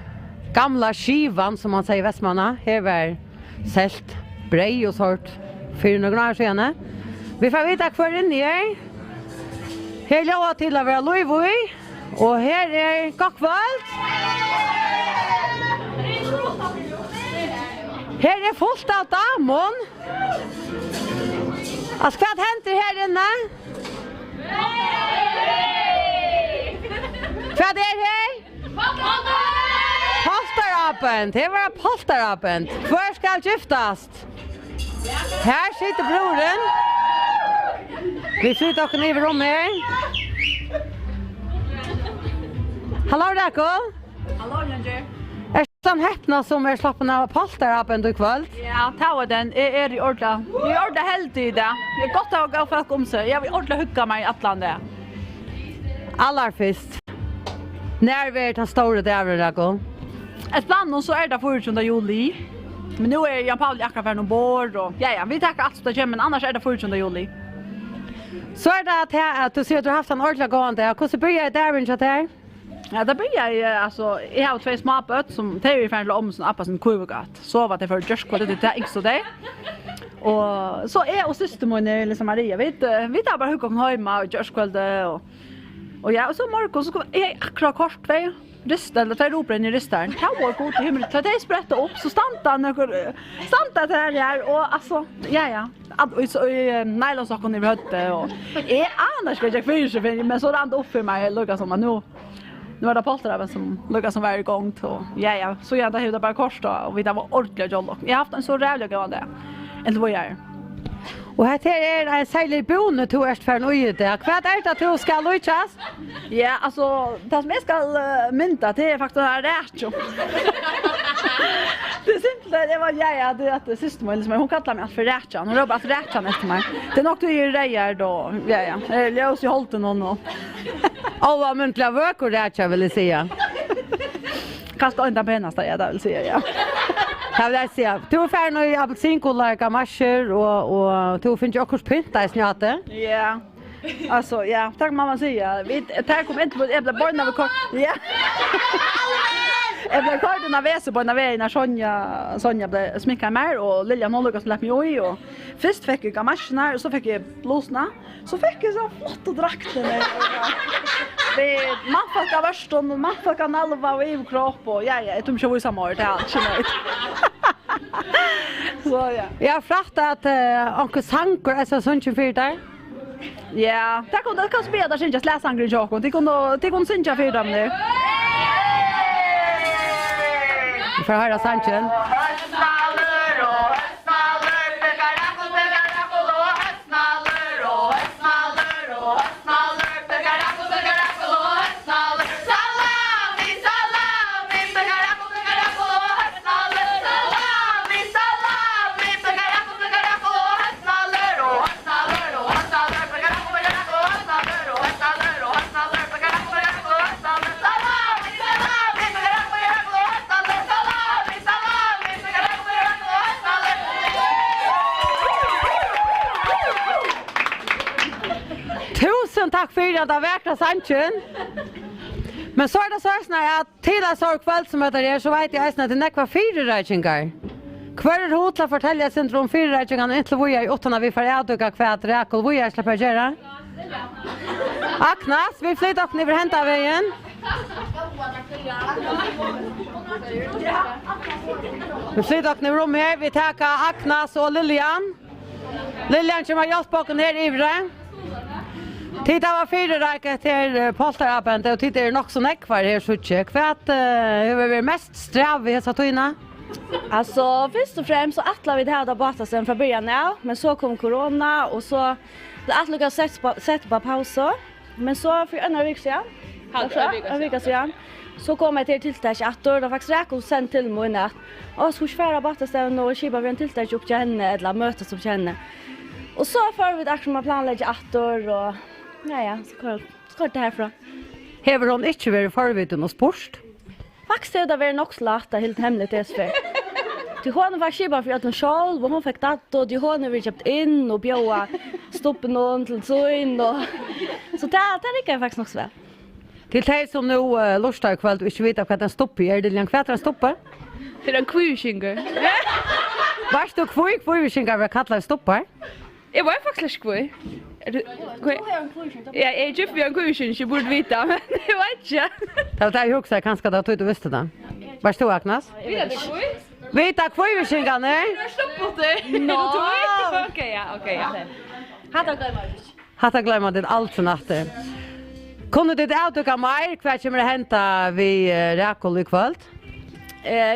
gamla skivan, som man sier i Vestmanna. Her var selt, brei og sort, 400 år siden. Vi får vite hva inn her. Her låter til å være Loivoi, og her god kveld. Her fullt av damon. Altså, hva henter her inne? Hva her? Polterapent, det var polterapent. Hvor skal giftast? Her sitter broren. Vi sitter dere ned i rommet her. Hallo, Rekkel. Hallo, Ranger. Sånn heppna som slappen av polterapent i kveld? Ja, ta den. Jeg i ordla. Jeg i ordla heldig i det. Jeg er godt av å gå folk om seg. Jeg vil ordla hugga meg i Atlandet. Aller først. När vi tar stora där Rekkel? Ett plan så är det 14 juli. Men nu är Jan Paul akkurat för någon bord och ja, vi tackar allt det kommer, men annars är det 14 juli. Så är det att du ser att du har haft en ordentlig gående. Hur börjar det där inte där? Ja, det börjar alltså jag har 2 små böt som tar för om sån appa sin kurvagat. Så var det för just kvart det är inte så det. Och så är och systermor liksom Maria, vi tar bara hugga hemma och just kvart och ja, och så Marco så jag akkurat kort väg. rista eller tar ropar in i ristaren. Kan vara god till himmel. Så det sprätta upp så stanta där här och alltså ja. Så nylonsockon i hötte och annars ska jag för men så rand upp för mig lukar som nu. Nu var det poltrar som lukar som varje gång då. Ja, så jag hade bara kors då och vi var ordentligt jobb. Jag har haft en så rävlig gående. Eller vad jag är. Och här en särskild bonus till erst för nöje det. Vad är det du ska lyckas? Ja, alltså det som jag ska mynta det är faktiskt rätt. Det är simpelt det var jag det att system liksom hon kallar mig för rätchan. Hon jobbar för rätchan efter mig. Det är nog du gör rejer då. Ja. Jag har hållit någon och alla muntliga verk och rätcha vill jag säga. Kanske inte penaste jag vill säga ja. Jag vill säga, du får nu apelsinkollar marscher och du finns ju också pynta i snöte. Ja. Alltså, ja, tack mamma säga. Vi tar kom inte på jag blev barn av kort. Ja. Jag blev kort när väse på när Sonja blev sminkad mer och Lilian Holger som lät mig oj och först fick jag marscherna och så fick jag blåsna. Så fick jag så flott och drakten där. Det man fick av värsten och man fick en alva och i kropp och ja, jag tror inte jag var samma år till allt. Så ja. Jag frattar att onkel Sankor är så sånt för där. Ja, det kan spela där sen just läsa angry joke och det kan synja för dem nu. Vi får höra Sanchen. Tack för att det verkar Sanchen. Men så är det så att till att så kväll som heter det så vet jag att det näkva fyrräkingar. Kvar hotla fortälja syndrom fyrräkingarna inte vad jag utan att vi får äta kvart räkol vad jag släpper göra. Aknas, vi flyttar upp ner hämta vägen. Vi flyttar upp ner rum här, vi tar Aknas och Lilian. Lilian kommer hjälpa oss ner i det. Titta var fyrräket till polterappen och titta är nog så näkvar här så tjek. Vad hur är mest sträv i dessa tøyna? Alltså först och främst så attla vi det här där borta sen från början nu, men så kom corona och så det att lucka sätt på paus så. Men så för en vecka sedan. En vecka sedan. Så kom jag till tilltäck att då faktiskt räkor sen till mig natt. Och så skära borta sen och skiba vi en tilltäck upp till henne eller möte som känner. Och så får vi att man planlägger att och ja, ska det härifrån. Hever hon inte varit förviden och sport? Faktiskt det var nog slata helt hemligt det för. Till hon var skiba för att hon själv och hon fick det och hon har köpt in och bjöa stoppen någon till så in och så det gick faktiskt nog så väl. Till dig som nu lustar kväll och inte vet vad den stoppar är det en kvättra stoppar? För en kvurskinger. Varst du kvurskinger vad kallar stoppar? Jag var faktiskt kvur. Ja, jag köpte en kursen, jag borde veta, men jag vet inte. Det var det jag också kanske att du visste det. Var stod Agnes? Vita kvöjvingarna? Jag stoppar det. Okej, ja. Hatta glömma det allt för natten. Kunde det avduka mer kvart kommer det hända vid räkol i kväll?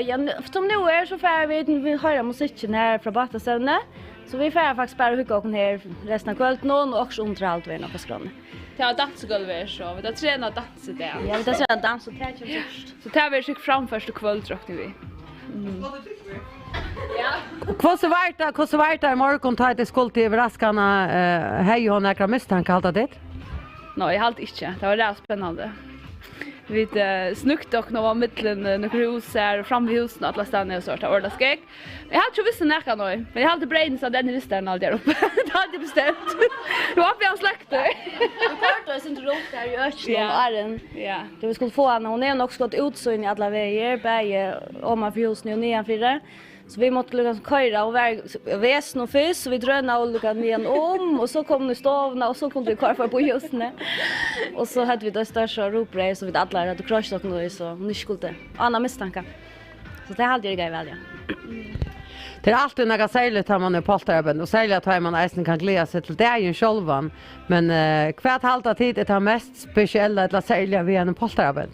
Ja, som nu är så får vi höra musiken här från Batastävne. Så vi får faktiskt bara hugga oss här resten av kvällen och också under allt vi är på skrån. Det har dansgolvet så vi har tränat dans det. Ja, vi har tränat dans och det kommer först. Så tar vi sig fram först och kväll tror vi. Ja. Hur så vart det morgon tar det skuld till överraskarna hej och några misstankar allt det? Nej, jag halt inte. Det var rätt spännande. Vi snukte och några mitten några hus här fram vid husen alla stannar och så där ordas skägg. Jag hade ju visst näka nu, men jag hade brains av den listan all där uppe. Det hade bestämt. Du har vi en släkte. Vi kortar inte runt där i öknen och arren. Ja. Det vi skulle få henne hon är nog skott utsyn i alla vägar, bäge om man för husen och nedan för det. Så vi måste liksom köra och väsna och fisk, så vi dröna och lukka nian och så kom ni stovna och så kom vi kvar för på jusne. Och så hade vi det största roprej så vi alla hade krascht och nu så ni skulle Anna misstanka. Så det hade jag väl ja. Det är alltid något särskilt när man är polterabend och särskilt att man även kan glädja sig till det är ju självan. Men kvart halta tid är det mest speciella eller särskilda vid en polterabend?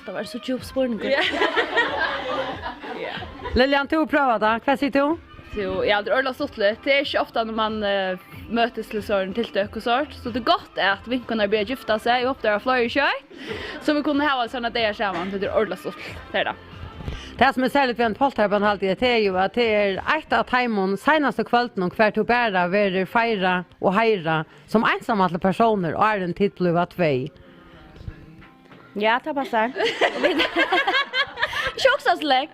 Det var så djup spårning. Lilian, du prövar det. Vad säger du? Jo, jag hade ordentligt stått lite. Det är inte ofta när man mötes till sån tilltök och sånt. Så det är gott att vinkorna börjar gifta sig och uppdra flyr kör. Så vi kunde ha såna där samman. Det är ordentligt stått. Det är det. Det som är särskilt vid en polterabend alltid är ju att det är ett av timon senaste kvällen och kvart och bära ver fejra och hejra som ensamma personer och är en tid blev att vi. Ja, det passar. Tjocksatslägg.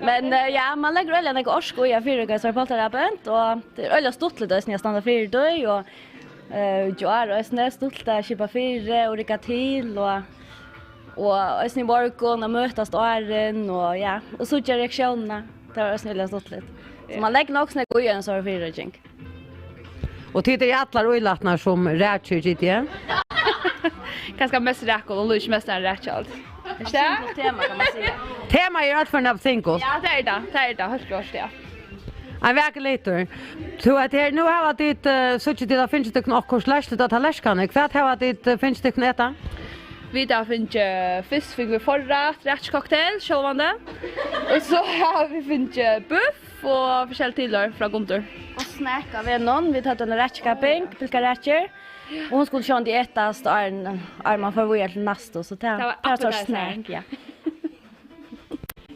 Men ja, man lägger ölen och orsk och jag fyra gånger på terapent och det är öl stort lite när jag stannar för dig och jag är snä stort där chipa fyra och rycka till och ösni borgon och mötas då är och ja, och så gör reaktionerna. Det är snälla stort lite. Så man lägger också när går igen så för fyra jink. Och tittar i alla rullatnar som rätcher GT. Ganska mest räkol och lunch mest en räkol. Det tema kan man säga. Tema är allt för nabsinkos. Ja, det är det. Det är det. Helt klart, ja. En vecka later. Så att här nu har det så att det finns det knock och slash det att läskan. Kvart har det finns det knäta. Vi där finns fisk fick vi förra rättscocktail självande. Och så har vi finns buff och försäljning till från Gunter. Och snacka vi någon vi tar en rättskaping, pilka rätter. Och hon skulle köra det ätas då är man förvård till nästa så det tar snack ja.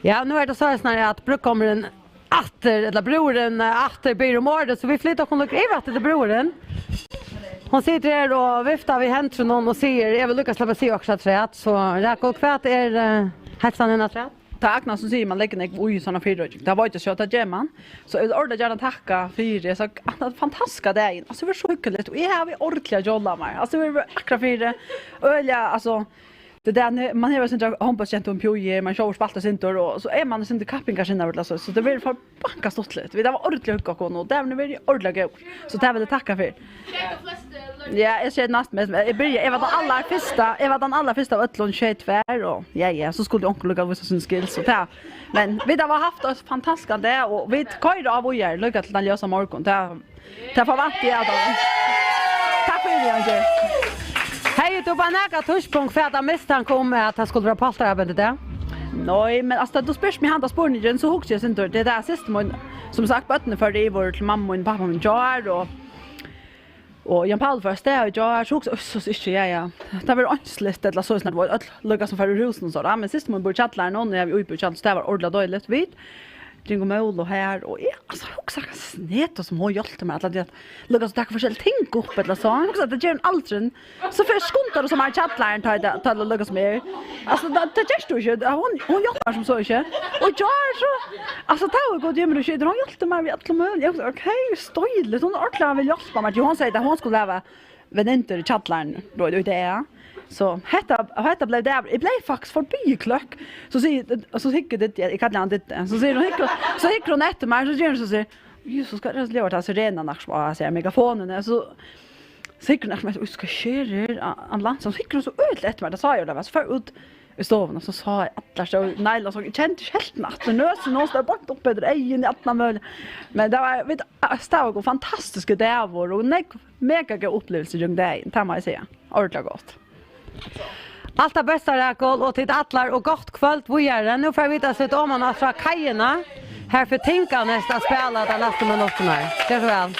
Ja, nu är det så snarare att bruk kommer en atter eller broren atter blir mordet så vi flyttar och look över till broren. Hon sitter här och viftar vid hänt från någon och säger jag vill lyckas släppa se också träet så Rakel kvart är hälsan hennes träet. Tack när som säger man lägger ner oj såna fyrröjning. Det var inte så att gemman. Så jag ordade gärna tacka för det så fantastiska dagen. Alltså det var så hyggligt och jag har ordentligt jolla mig. Alltså det var akra för det. Öliga alltså det där man har sen hoppas inte om pjojer man kör spalta sin och så är man sen campingar sen alltså så det blir för banka stått lite. Det var ordentligt hygga och nu där var det ordentligt god. Så det vill jag tacka för. Ja, jag ser nästan men jag var den allra första av ötlon tvär och ja så skulle onkel lugga vissa sin skills så där. Men vi har haft oss fantastiska där och vi köra av och gör lugga till den lösa morgon. Det får vart det då. Tack för det Angel. Hej, du bara näka tuschpunkt för att misstanke om att han skulle vara polterabend det. Nej, men alltså då spörs mig handa spårningen så hooks jag sen då det där system som sagt bottne för det var till mamma och pappa min jar och Jan Paul först där och jar så också så inte ja. Det var ansläst eller så snart var lugga som för husen så där men system borde chatta någon när vi uppe på chatta det var ordla dåligt vid. Jingo mål och här och ja alltså också snett och som har hjälpt mig att lugga så tack för själv tänk upp eller så också att det gör en aldrig så för skuntar och som har chattlaren tar lugga som är alltså det just du ju hon hjälper som så inte och jag så alltså det var gott jämmer och så hon hjälpte mig vi alla möjligt jag sa okej stöjligt hon ordlar vill hjälpa mig hon säger att hon skulle leva vänner chattlaren då det är så hetta blev där det blev faktiskt förbi klock så hickade det jag kan inte så säger hon så hickar hon efter mig så gör så säger Jesus ska det leva till sirena när så megafonen så hickar hon efter mig ska köra en land som hickar så ut efter mig det sa jag det var så för ut i stoven och så sa jag alla så nej så kände helt natt så nösen och så bort upp över egen i alla möjliga men det var vet stav och fantastiska dagar och mega god upplevelse jag där tar man säga ordentligt gott. Allt det bästa Rakel och till allar och gott kväll vi är nu får vi vita sig om man från kajerna här för tänka nästa spela den nästa minuterna. Det är så väl.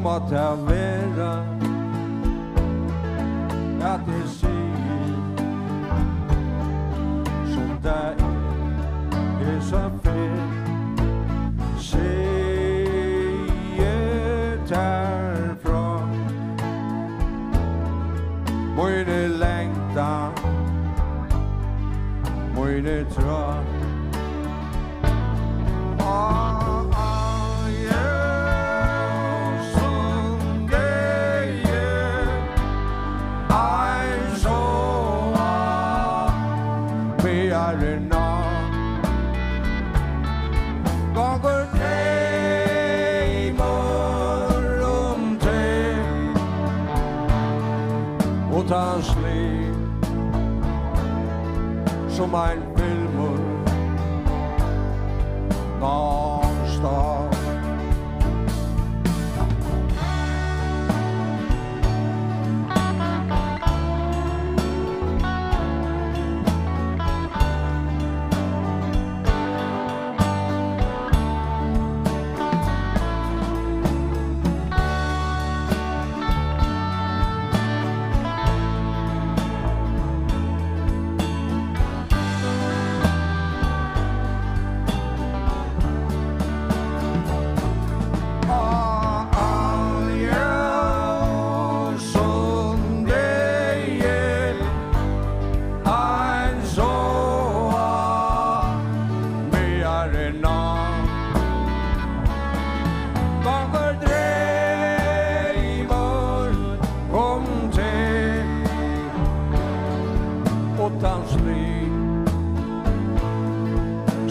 må ta vera at det sier som det er så fint sier derfra Møyne lengta Møyne tra som ein filmur non-stop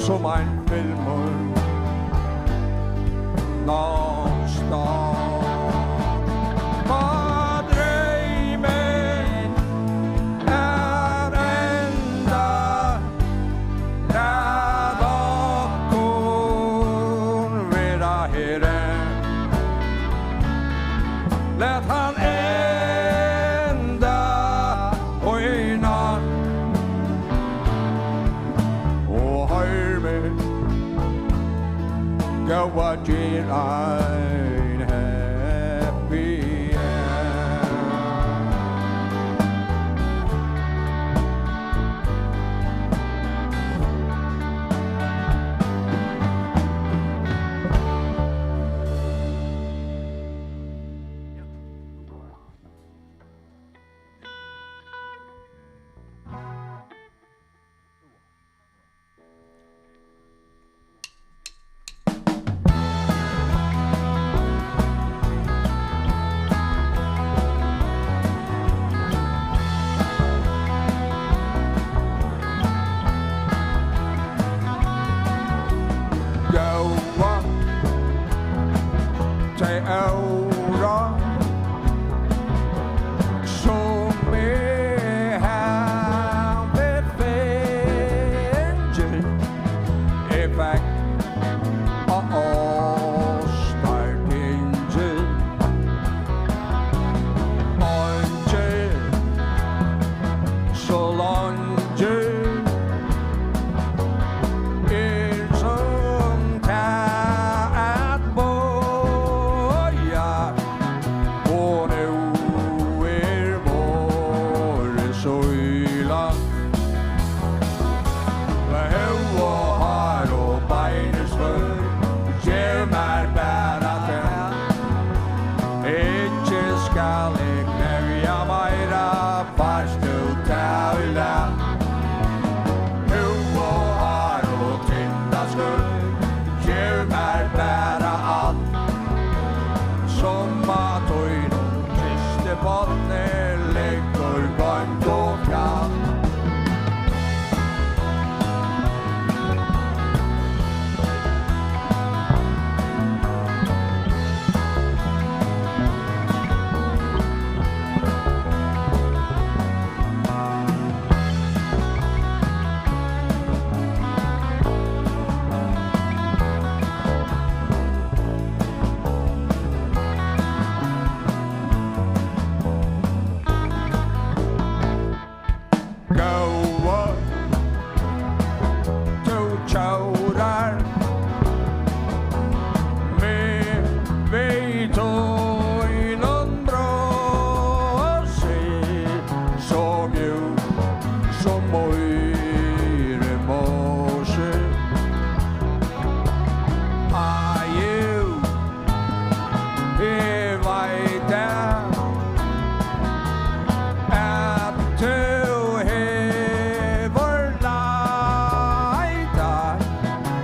som ein filmur non-stop Vad drömmen är ända lät okkon vera herren lät han ända och innan och hör mig go what you ein happy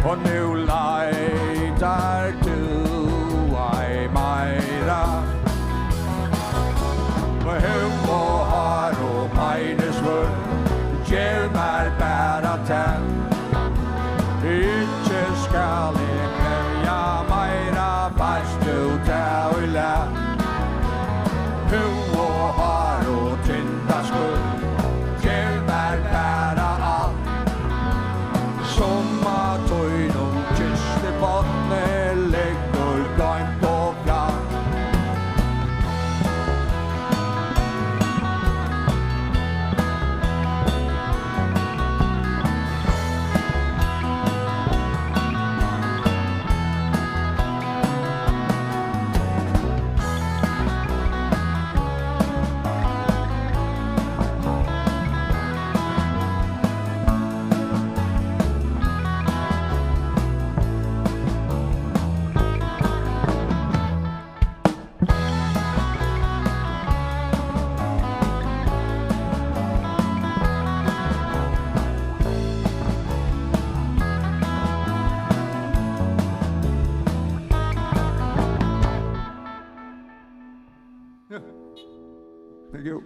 och nu leitar du ei meira. Och hum och har och meinesvör ger mig bara tänd. Ikke skal jeg krevja meira fast du ta i lä. Hum och har och tinta skull ger mig bara allt. Somma tøynum kiste botne leggur gant og fram. Thank you.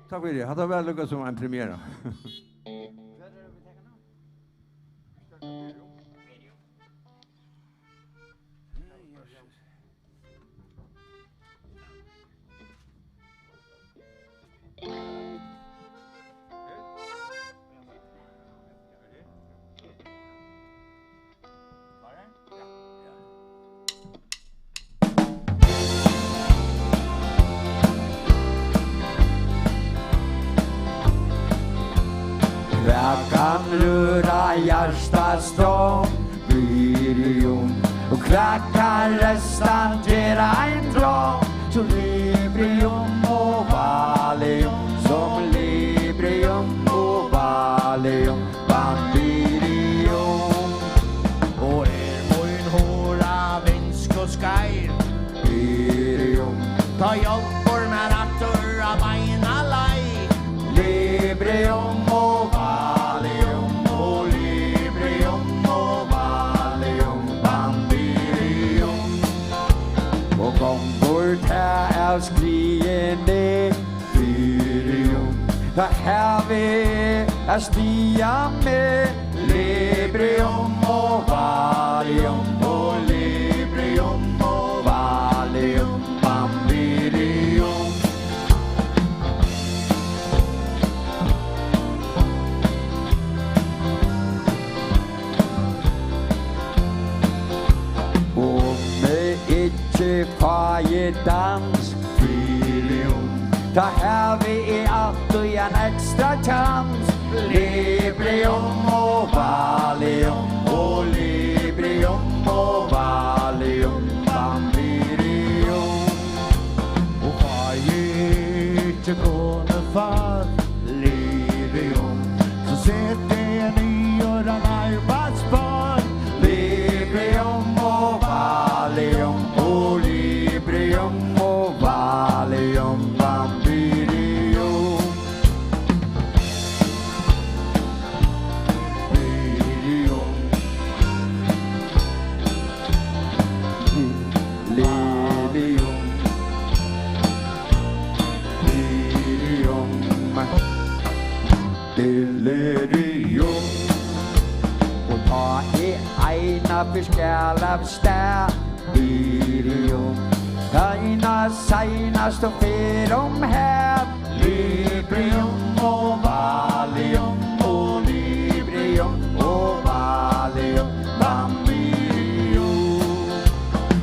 Tack för det. Hade väl lyckats som en premiär. Hjarta stång Virium Och klackar restan till en drang Som Librium och Valium Som Librium och Valium Bambirium Och min håra vinsko skajr Virium Ta hjälpor med attor av beina laj Librium och Valium Och Librium och Valium Bambirium Och gångbord här av skriende Virium Ta här vi är stia med Librium och Valium Och Librium och Valium Bambirium Och med inte faje dans Virium Ta här vi är allt och en extra chans Librium och Valium Och Librium och Valium Bambirium Och varje inte kunde för Librium Så sätt det ni gör en arbetsbar Librium och Valium Och Librium och Valium Bambirium Librium Delirium Och ta ena förskall av stär Delirium Ena senast och ferom här Librium och Valium Och Librium och Valium Bambirium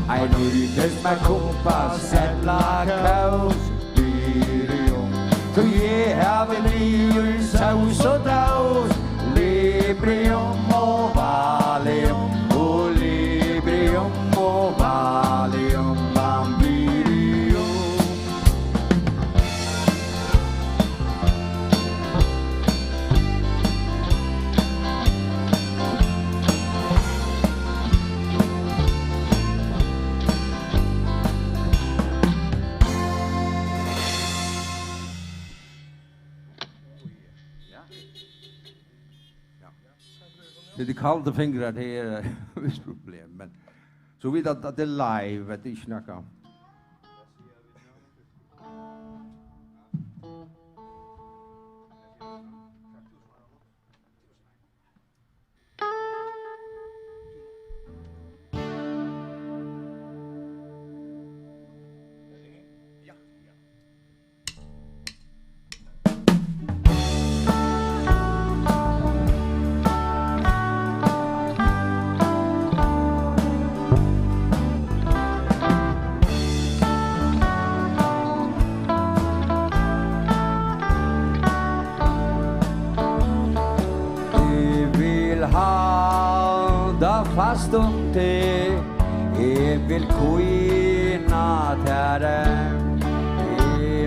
I nöjdes med kompass eller kaos Librium Så jag har väl livet saus och daus Librium och Valium Och Librium och Valium Bambirium Det är kalda fingrar, det är ett visst problem. Men så vet att det är live, att det inte snackar. Fast om det vill kuina terem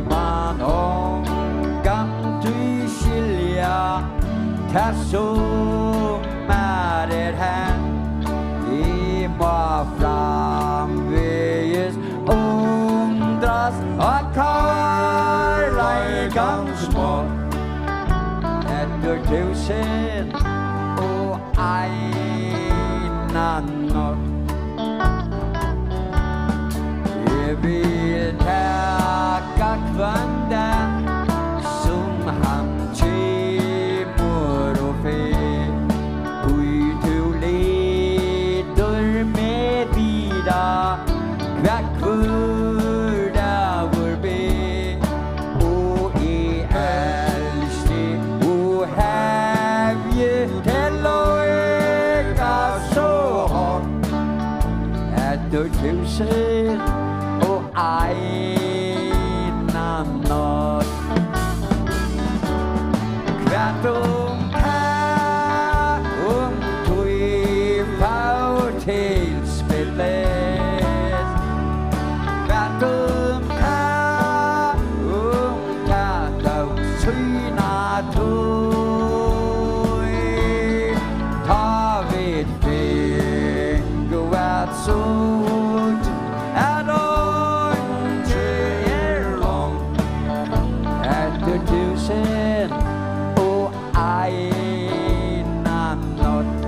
man omgang du skilja tasso mer hen må framveges undras och karlaikan små etter tusen och nannor Jag vill tacka kvandan som han tjemor och fe Ut och leder med vida kvackvurda vår be Och I älste och hävje till och äga så hårt Etter tusen och ena natt Kvärt här svina tog ta vid fingo at sot at ånge lång efter tusen och ena natt.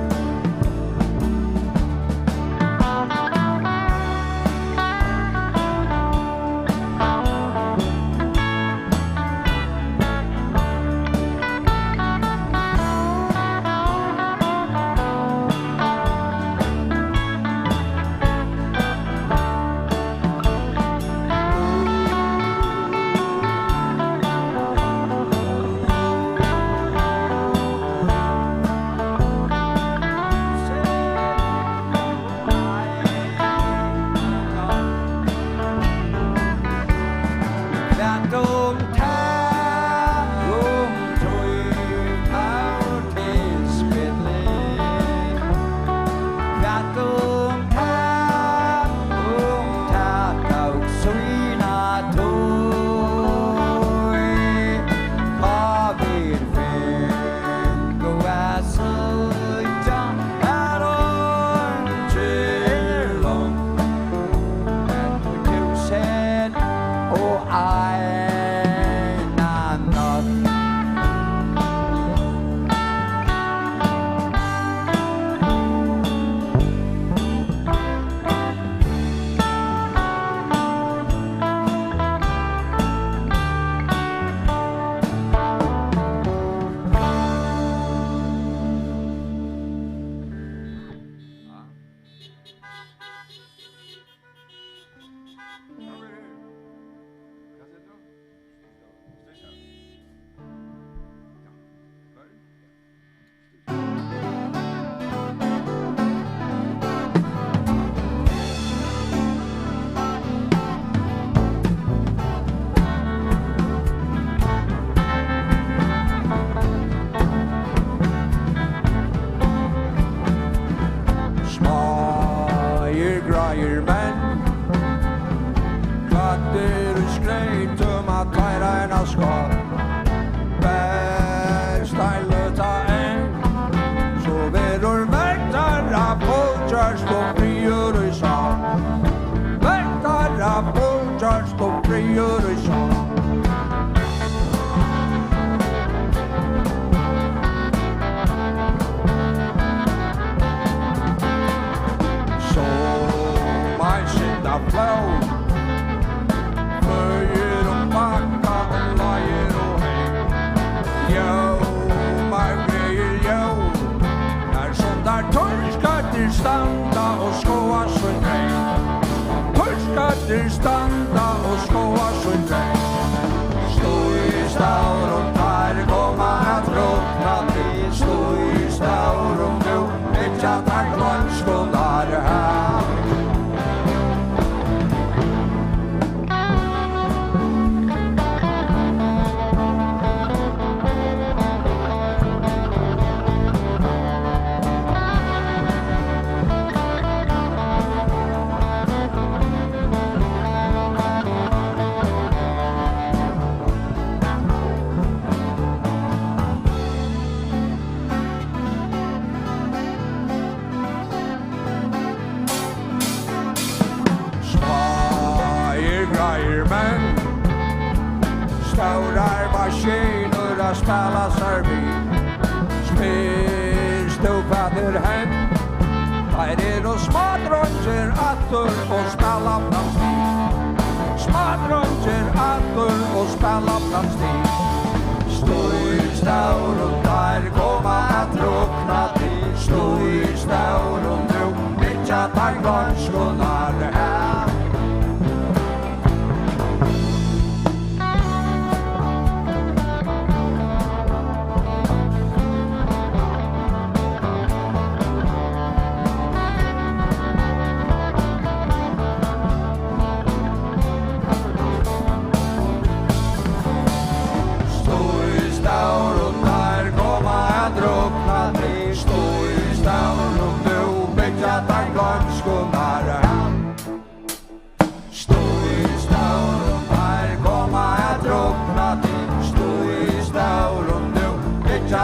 Stor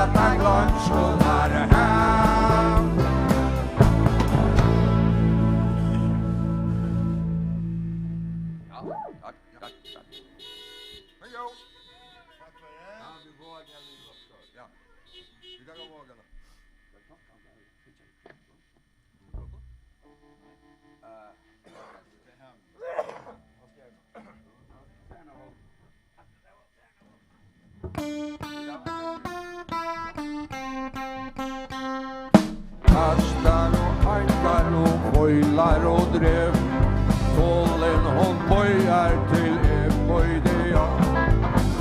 leta glömskonar hem. Ja, tack. Hej då. Tack för det. Ja, vi vågar lite också. Ja. Vi kan gå våga då. Kastar och ankar och foilar och drev. Tålen hon böjar till böjde jag.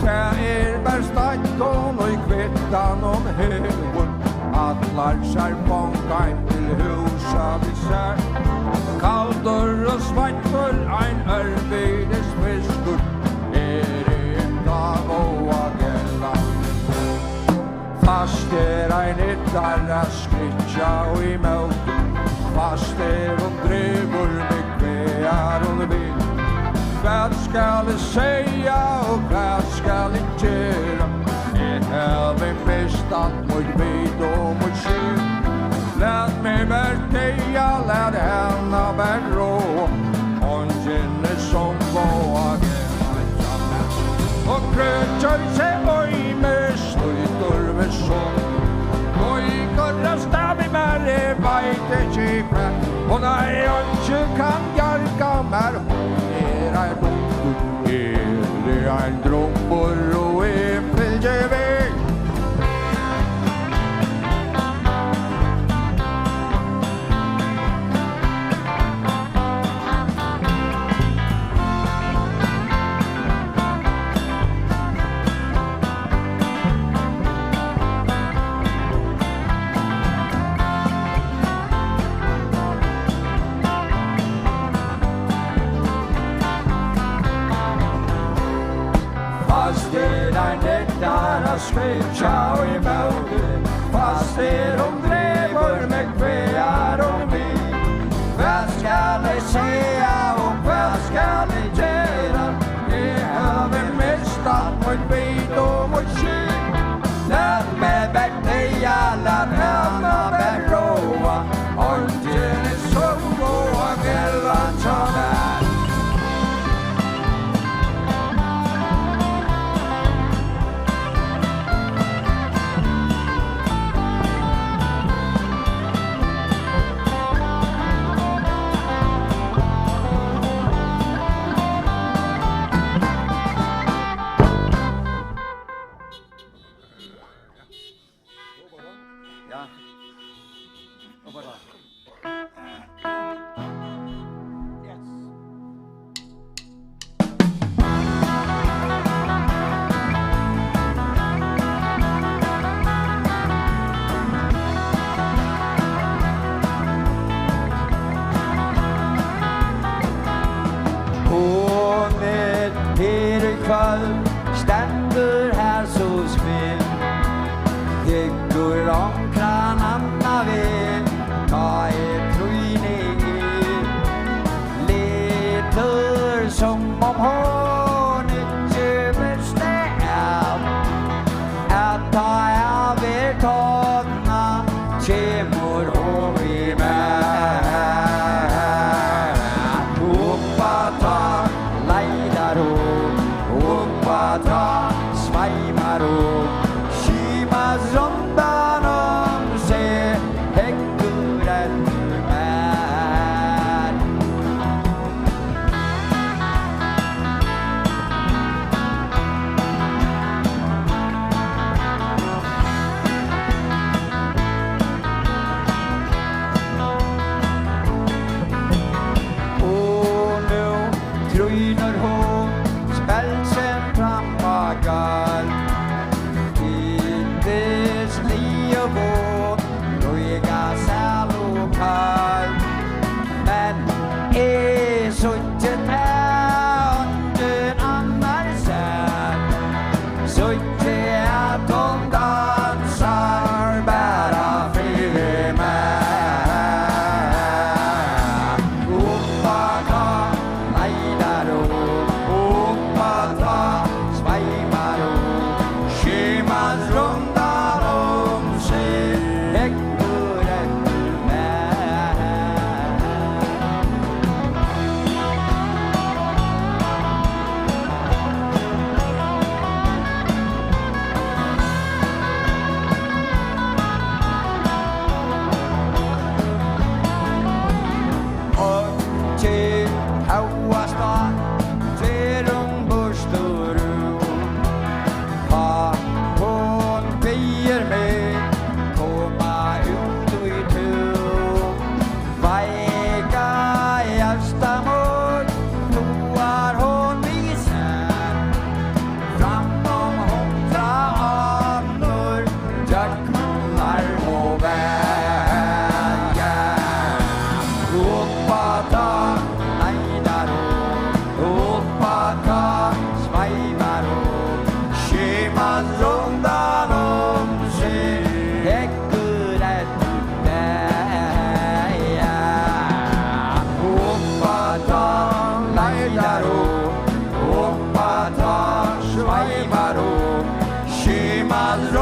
Tär berstackon och i kvittan om huvud. Atlar skärpånkan till husa vi sär. Kaldur och svartur ein örvides fiskur. Fast ein ytterra skritja og i møt. Fast hon driver med kvear og vil. Vad skal jeg säga og vad skal jeg gjøre? Jeg har mistat mot vid og mot skyld. Lät mig verkliga, lät henne vara rå. Hon känner som vågen. Och krökar sig oj med slutor med sång. Oj korra stav i märre vajte kipra. Och när jag inte kan hjälka mer. Hon är doktor, är en droppor och äppelgeväg. Där skritja och i møte. Fast hon drever med kvear och vil. Vad skal jeg säga och vad skal jeg göra? Jeg har mistat mot vid och mot skyld. Lät mig verkliga, lät henne vara råa. Ongen är så vågen att ta där. Stendur her så smill. Hyggur omkran anna vel. Ta trøyning i. Leter som om hon ikke visste av. At ta av tådna. Kjemur hon i meg. Oppa ta leidar hon. Oppa ta sveimar hon. Kima zondan om se. Hekkur etter meg. Og nu tryner hon. Spelsen frambagar. Indes li og vån. Røyga sal og kar. Men så ikke tænden annar sær. Så ikke at hon dansar bæra fri meg. Oppa ta leidar hon. Oppa ta sveimar hon. Skimas rundan hon.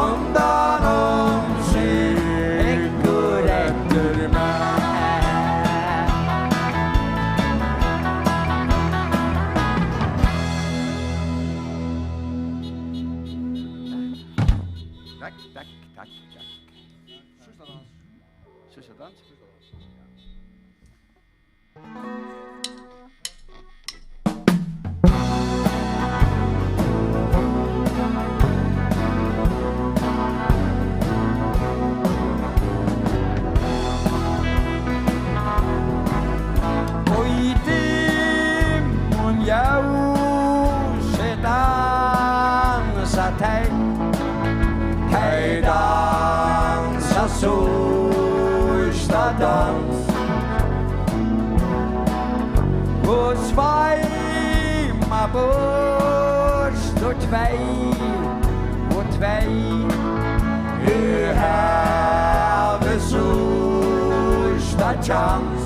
rundan om sig ekkur efter mig. Tack, tack, tack, tack. Sista dans. Oj dimmun ljóset dansa Tei dansa sista dans Og sveima bort og tvei have sista chans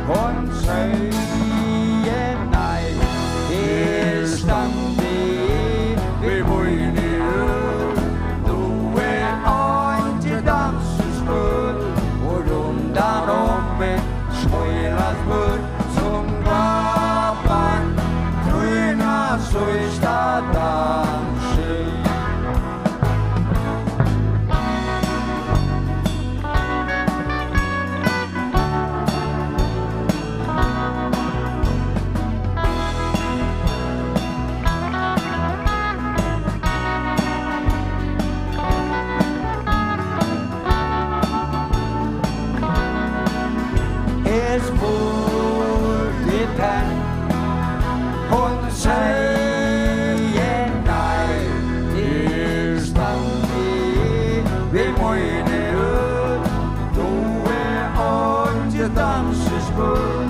Hon säger nej, ständigt vi bojner då inte dansspel och rundan om ett spelas bort som grabban tryna sista dansen. Hon säger nej, ständigt vi mojner då inte dansspel.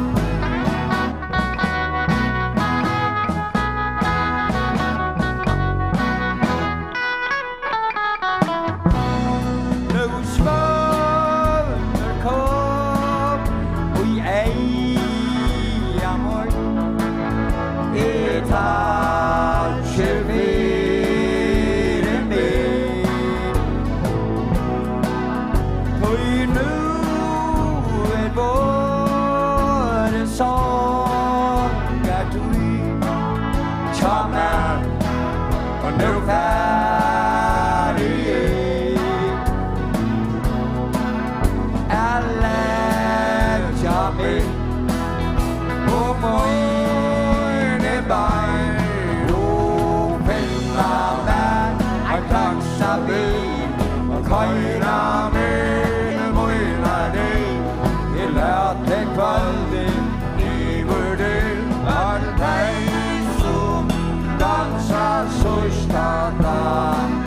Nu svölner kom och amor touch me Oj nu vår sång att vi kommer och nu färdig alla jammy och mojne by open man I can't sabi och köra med mojna dig I lät kvällen I vurdel var dig som dansar sista dans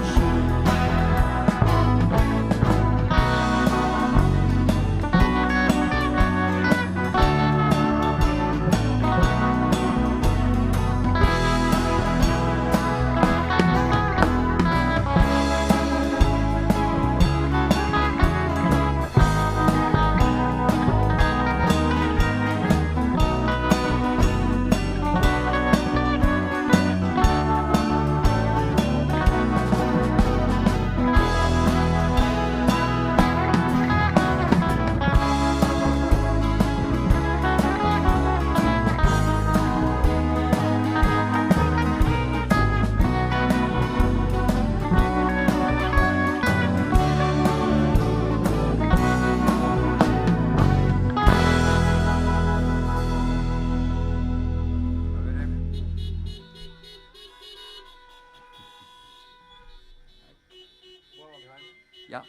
Ja.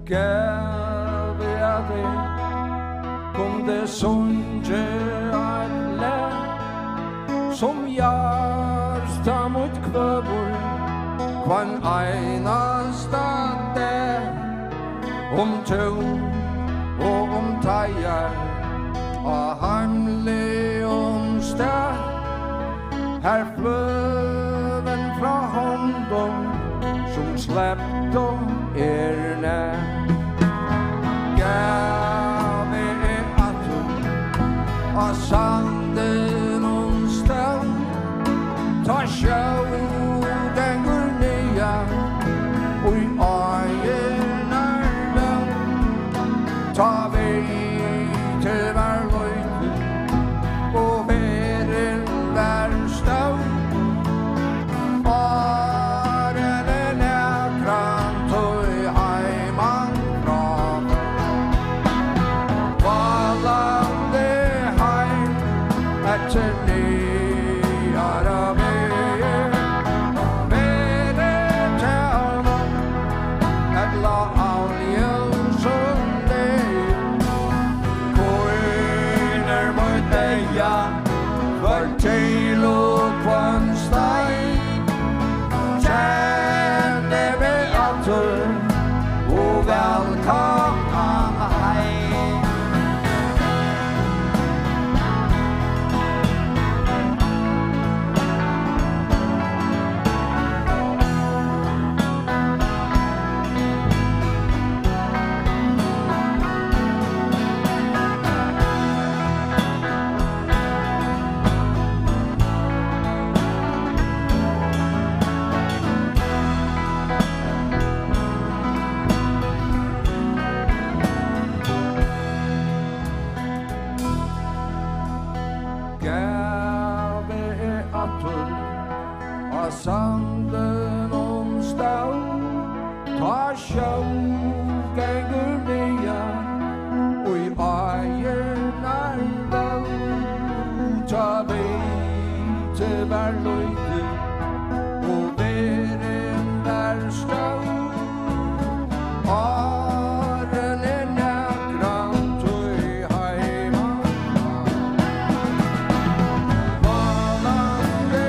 gav jeg det, kom det sunge et lær, som hjärsta mot kvöbor, kvann einasta dag, to og tajar, og heimlig sted, her fløven fra hånden, som släppt nær. Gav og sanden sted, ta sjøv den går nya, og i ta vei til hver løyte, og veren hver stav. Åren nekran tøy heiman fra. Valande heim etter nyare veier. Veren til et la til og kvann stein, kjenne ved atter, og velkomna heim. Sanden stav, ta sjøv, gengur nya, og i eiernar vel, ta vei til hver løyte, og veren hver stav. Åren nekran tøy heiman. Valande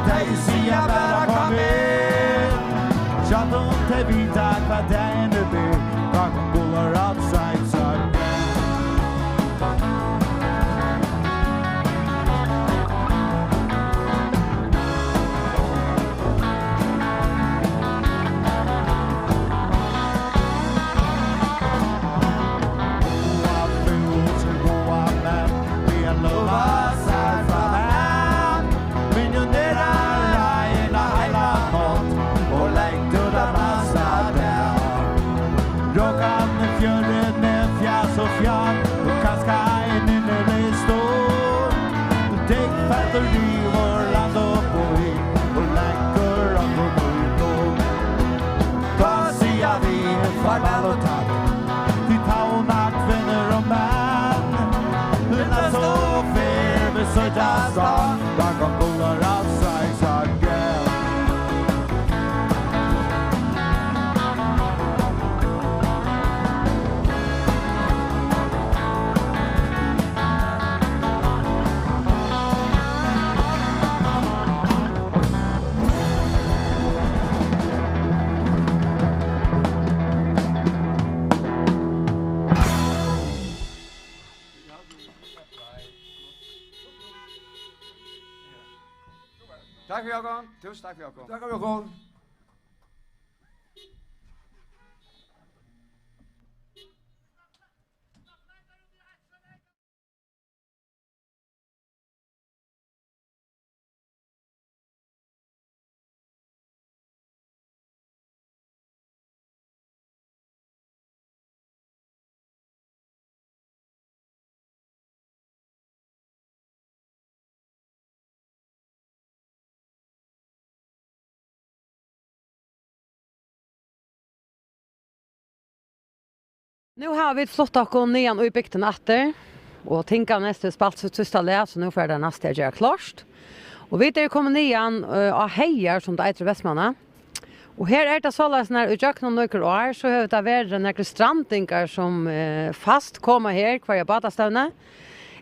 de sier bara kom in. Kjatt om de vita hva den blir, bakom bullar outside sun. Farvel og takk til taunak, venner og menn. Hun så fair, vi søttes da, bakom bullar outside again. Tack för Jakob. Tusen tack för Jakob. Tack för Jakob. Nu har vi slått oss nian och i bygden efter och tänka nästa spalt så tysta lä så nu får det nästa jag klart. Och vi är kommer nian av hejar som det heter Västmanna. Och här är det så att när jag kan några år så har det varit några strandingar som fast kommer här kvar jag badastövne.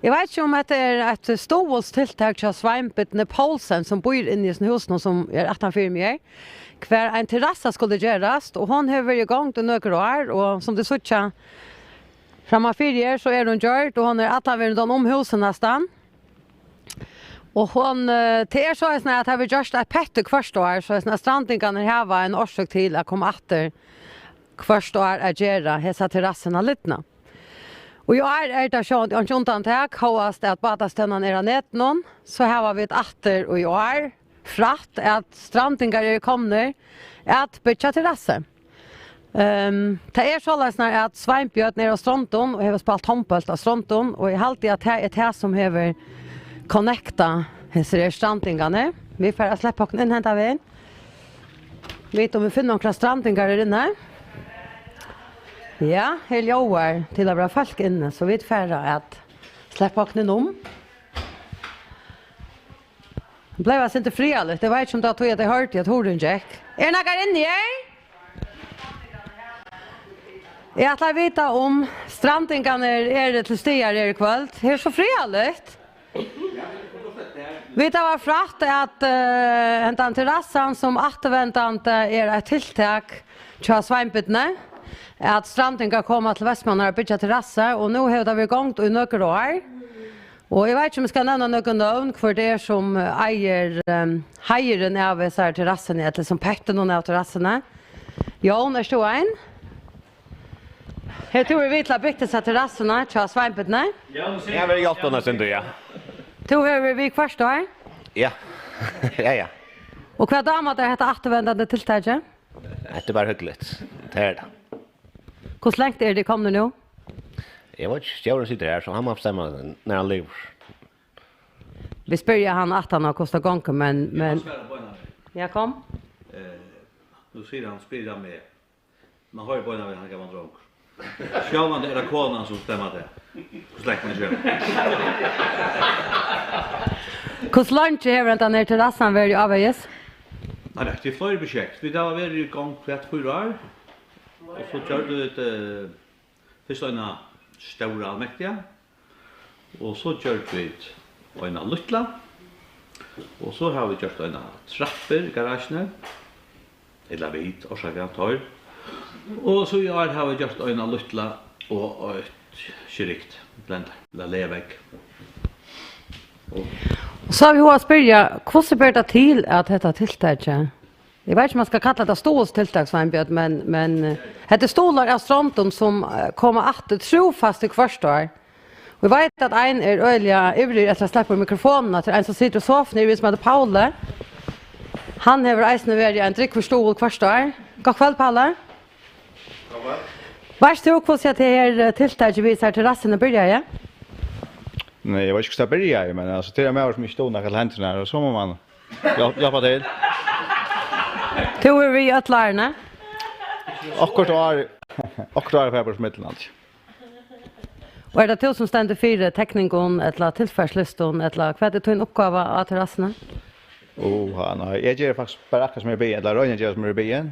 Jag vet inte om det är ett stålstilltag till Sveinbjørn Paulsen som bor inne i husen som är 18 mig. Kvar en terrassa skulle göras och hon har varit igång till några år och som det såg framåt 4 år så är hon gjort och hon är alla vid om husen nästan. Och hon till så är snart att har vi just ett pett första år så är snart strandingarna här var en orsak till att komma åter första år att göra hesa terrasserna litna. Och jag är där så att undantag hos att badastövnen är nät någon så här var vi ett åter och jag är fratt att strandingar är komna att bygga terrasser. Det är så läsnar att Sveinbjørn ner av Stronton och har spelat handboll av Stronton och jag har alltid att det är det som behöver connecta dessa strandingarna. Vi får släppa och inhämta vi. Vet om vi finner några strandingar där inne. Ja, helt jobbar till att vara folk inne så vi får att släppa och om. Det blev alltså inte frialigt. Det var inte som det tog att jag hörde att horden gick. Är några inne här? Jag vill veta om strandingarna är det till stigar i kväll. Det är så frialigt. Vi tar fratt att den terrassan som återvändande är ett tilltag till Sveinbjørn att strandingar kommer till Västmanna och bygga terrasser och nu har vi igång i några år. Och jag vet inte om jag ska nämna någon namn för det som äger hejren av så här terrassen eller som petten någon av terrasserna. Jan är stå en. Jag tror vi vill bygga så terrasserna till Sveinbjørn. Jag vill hjälpa oss ändå ja. Tror vi först då? Ja. Ja. Och vad damer det heter återvändande tilltag? Det är bara hyggligt. Det är det. Hur länge är det kommer nu? Jag vet inte, jag sitter här så han måste bestämma när han lever. Vi spör han att han har kostat gånger men jag kom. Nu säger han spridda med. Man har ju på när han kan vara drog. Själv man det är konan som stämmer det. Så länge man kör. Hur länge har den ner terrassen varit avvägs? Nej, det är flera projekt. Vi har varit igång för 4 år. Och så körde vi ett först en stora allmäktiga. Och så körde vi en lilla. Och så har vi gjort en trapper i garagen. Eller vit och så tar. Och så har vi gjort en lilla och ett skirikt blend la levägg. Så har vi hört spyrja, hvordan ber det til at dette tiltaket? Jeg vet ikke om man skal kalla det stålstiltak, Sveinbjørn, men det stolar av Strontum som kommer att trofast i kvarstår. Vi vet at en øyelig ivrig etter å slippe mikrofonene til en som sitter og sover, vi som heter Paule. Han har reisende vært en drikk for stål kvarstår. God kveld, Paule. Hva er det hvordan det tiltaket viser til rassen og byrja, ja? Nej, jag vet inte hur det börjar, men alltså till och med som inte stod några händerna och så må man hjälpa till. Du är vi att lärna. Akkurat var för Midland. Och är det du som ständer för teknikon eller tillfärsliston eller vad är det din uppgave att rassna? Nej, jag gör faktiskt bara som är be eller Röjen gör som är be.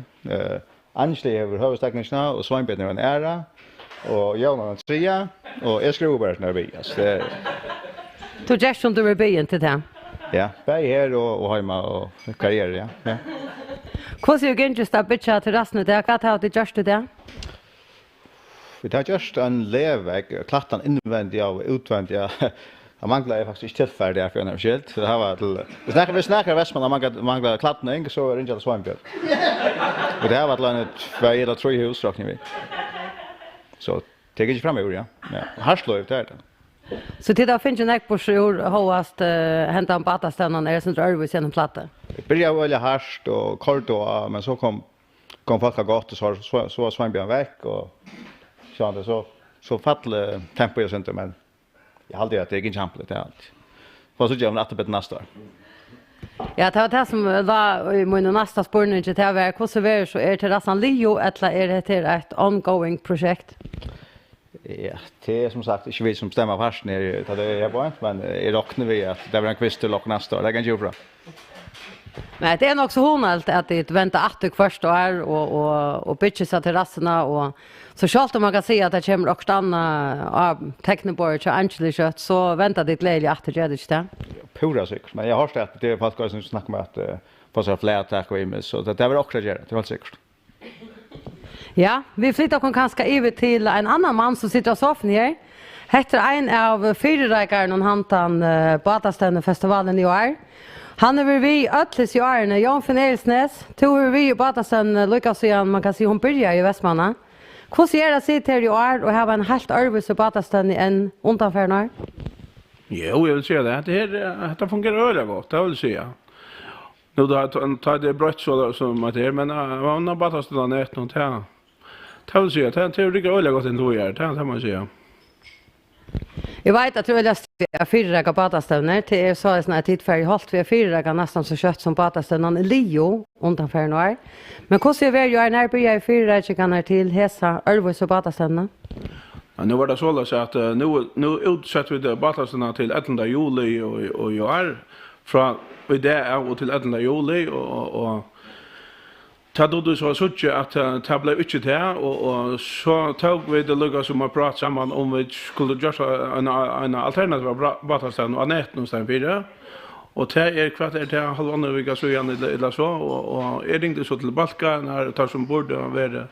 Angeli över huvudteknikerna och Sveinbjörn är en ära. Och jag har en trea och jag skriver bara när vi är. Du gör som du är byen till det? Ja, bara här och hemma och karriär, ja. Hur är det just att bitcha till rassnet? Vad har du gjort det? Vi har gjort en levägg, klattan invändiga och utvändiga. Jag manglar faktiskt inte tillfärdiga för en av skilt. Det här var till... Vi snackar Västmanland manglar klattning så är det inte alls Sveinbjörn. Och det här var till en 2 eller 3 husrakning vi. Så det gick fram över, ja. Harslöv det är det. Så det finns ju näck på sjur håast hämta en batastannan är det som drar vi genom platta. Det började väl harst och kort och men så kom folk gott och så Sveinbjörn veck och så fattle tempo och sånt men jag hade att det gick champlet det allt. Vad så gör man att det nästa år. Ja, det var det som var i min nästa spårning till det var hur så är det rassan Leo eller är det till ett ongoing projekt? Ja, det är som sagt inte vi som bestämmer farsen är det är bara men i rocknar vi att det blir en kvist till lock nästa år. Det kan ju bra. Men det är nog så honalt att det väntar att först år och pitcha till rassorna och så självt om man kan se att det kommer och stanna av tekniborg och Angeli kött så väntar det glädje att det gör det inte. Pura säkert, men jag har sett att det är faktiskt som snackar med att på så fler attack och i så det var också det var säkert. Ja, vi flyttar kanske över till en annan man som sitter och soffar här. Heter en av fyrräkarna och hantan Batastävnefestivalen i år. Han är vi ötlis i årene, Jan von Elsnes. Tog vi i Batastävn lyckas igen, man kan se hon börjar i Västmanna. Hur ser det sig till i år och ha en helt arbets i Batastävn än undanfärna? Jo, jag vill säga det. Det fungerar öliga gott, det vill jag säga. Nu då tar det brött så som att det är, men man har Batastävn ett något här. Det vill säga, det är riktigt öliga gott ändå gör, det kan man säga. Jag vet att du vill ha 4 Batastävner. Det är så att när tid för hållt vi har 4 nästan så kött som Batastävnen i Leo undanför några. Men hur ser vi ju när börjar 4 kan till Hesa Ölvus och Batastävnen? Ja, nu var det så att nu utsätter vi Batastävnen till 11 juli och jag är från det och till 11 juli och ta då så att ta blev inte det och så tog vi det lugga som att prata samman om vi skulle göra en alternativ Batastävn och annat någonstans vidare. Och det är kvart det halvannan vecka så igen eller så och är ringde så till Balka när tar som borde vara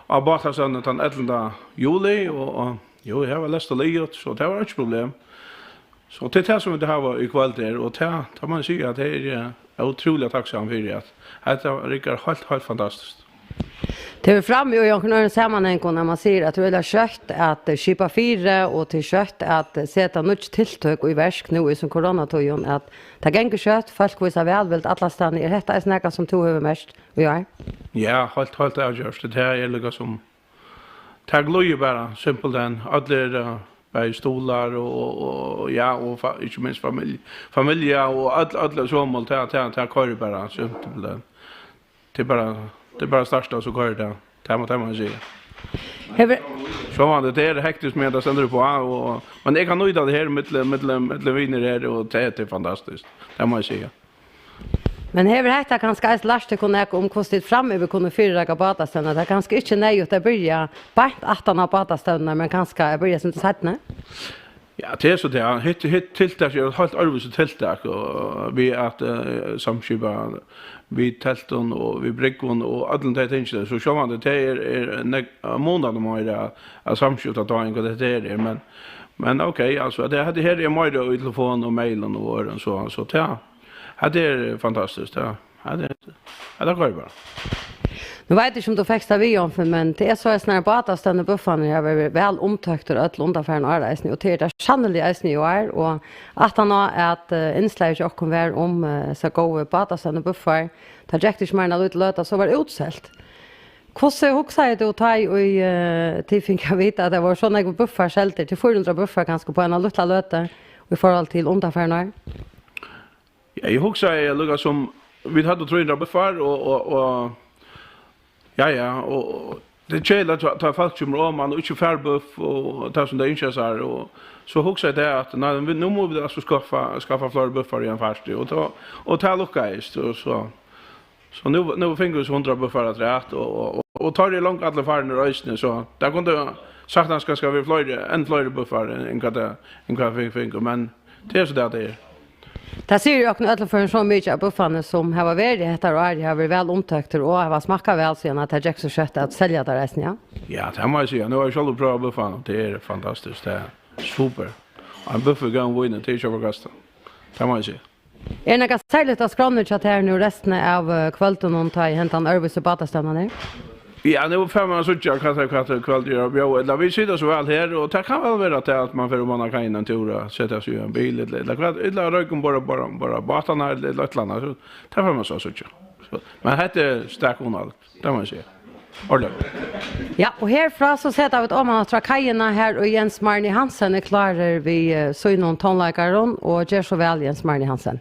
av Batastävn den 11 juli och jo jag var läst och läst så det var inte problem. Så det är som det här var i kväll där och tar man säga att det är otroligt tacksam för det. Det är helt fantastiskt. Det är framme och jag kan höra sammanhang när man säger att det är kött att skipa 4 och till kött att sätta nytt tilltök i verk nu i som coronatojon att ta gänger kött folk visar välvilt alla stan är detta är snacka som tog över mest och jag. Ja, helt avgörs det här är lika som tag loje bara simpelt den alla bei stolar och ja och inte minst familj och alla så mål ta kör bara simpelt det är bara starta så går det ta man säga. Så var det är hektiskt med att sända på och men jag kan nöjda det här med vinner här och det är fantastiskt. Det måste jag säga. Men här heter kanske att Lars kunna om kostet fram över kunna 4 Batastävn. Det kanske inte nej att börja bara 18 Batastävn men kanske börja som det sagt nej. Ja, det är så där. Hit tilltak är helt allvis tilltak och vi att samskipa vi tälton och vi bräckon och alla de tingen så sjön det är månader mer att samskjuta ta en vad det är men okej alltså det hade här är mer i telefon och mail och så ja. Det är fantastiskt ja. Det går bra. Nu vet jag inte om du fick det vi om för men det är så att när båtastande buffarna är väl omtökter att lundafärden är reisning och det är sannolikt reisning ju är och att han har att inslaget och kom vara om så gå båtastande buffar ta direkt mer när ut löta så var utsålt. Kosse huxar det och ta i till finka vita att det var såna buffar shelter till 400 buffar ganska på en lilla löta i förhåll till lundafärden. Ja, jag huxar jag lukar som vi hade 300 buffar och ja, och det gäller att ta folk som man och inte färbuff och ta som det inte så och så huxar det att nu måste vi alltså skaffa fler buffar igen fast och ta luckaist och så nu fick vi 100 buffar att rätt och tar det långt alla farna rösten så där kunde sakta ska vi fler buffar en kaffe fick men det är så där det är. Det ser ju också alla för så mycket av buffarna som har varit det här och har varit väl omtökter och har smakat väl sen att det är så kött att sälja det resten ja. Ja, det måste jag säga. Nu har jag själv provat buffarna. Det är fantastiskt. Det är super. En buffar kan vinna till Köpagasta. Det måste jag säga. Är det något särskilt att skråna chat här nu resten av kvällen och ta i hämtan Örvis och Batastanna Ja, nu får man så jag kan kväll göra. Vi sitter så väl här och det kan väl vara att man för man kan in en tur sätta sig i en bil eller röken bara batarna eller ett annat så det får man så. Men det är starkt hon det måste jag säga. Ordentligt. Ja, och härifrån så sätter vi om att kajerna här och Jens Marni Hansen är klar vi Synon tonläkaren och gör så väl Jens Marni Hansen.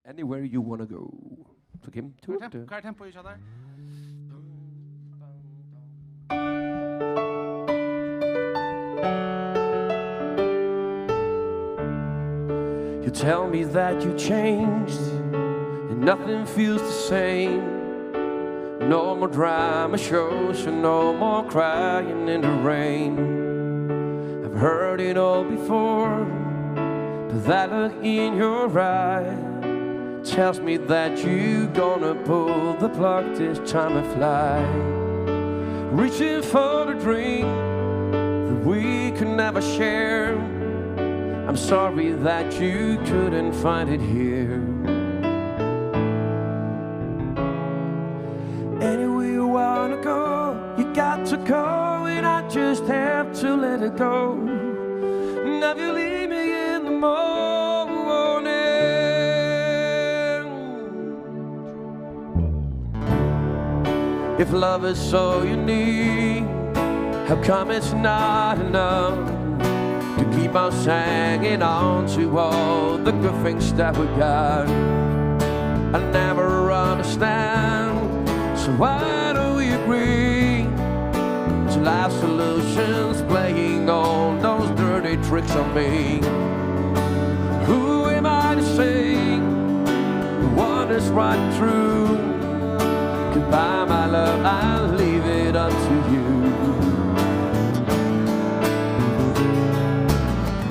Anywhere you want to go. Så Kim, tur. Hva tempo i kjallar? You tell me that you changed and nothing feels the same. No more drama shows and no more crying in the rain. I've heard it all before, but that look in your eye tells me that you gonna pull the plug this time and fly. Reaching for the dream that we could never share. I'm sorry that you couldn't find it here. Anywhere you wanna go, you got to go, and I just have to let it go. Now you leave me in the morning. If love is all you need, how come it's not enough to keep us hanging on to all the good things that we got? I never understand, so why do we agree to life solutions playing on those dirty tricks on me? Who am I to say what is right and true? Goodbye my love, I'll leave it up to you.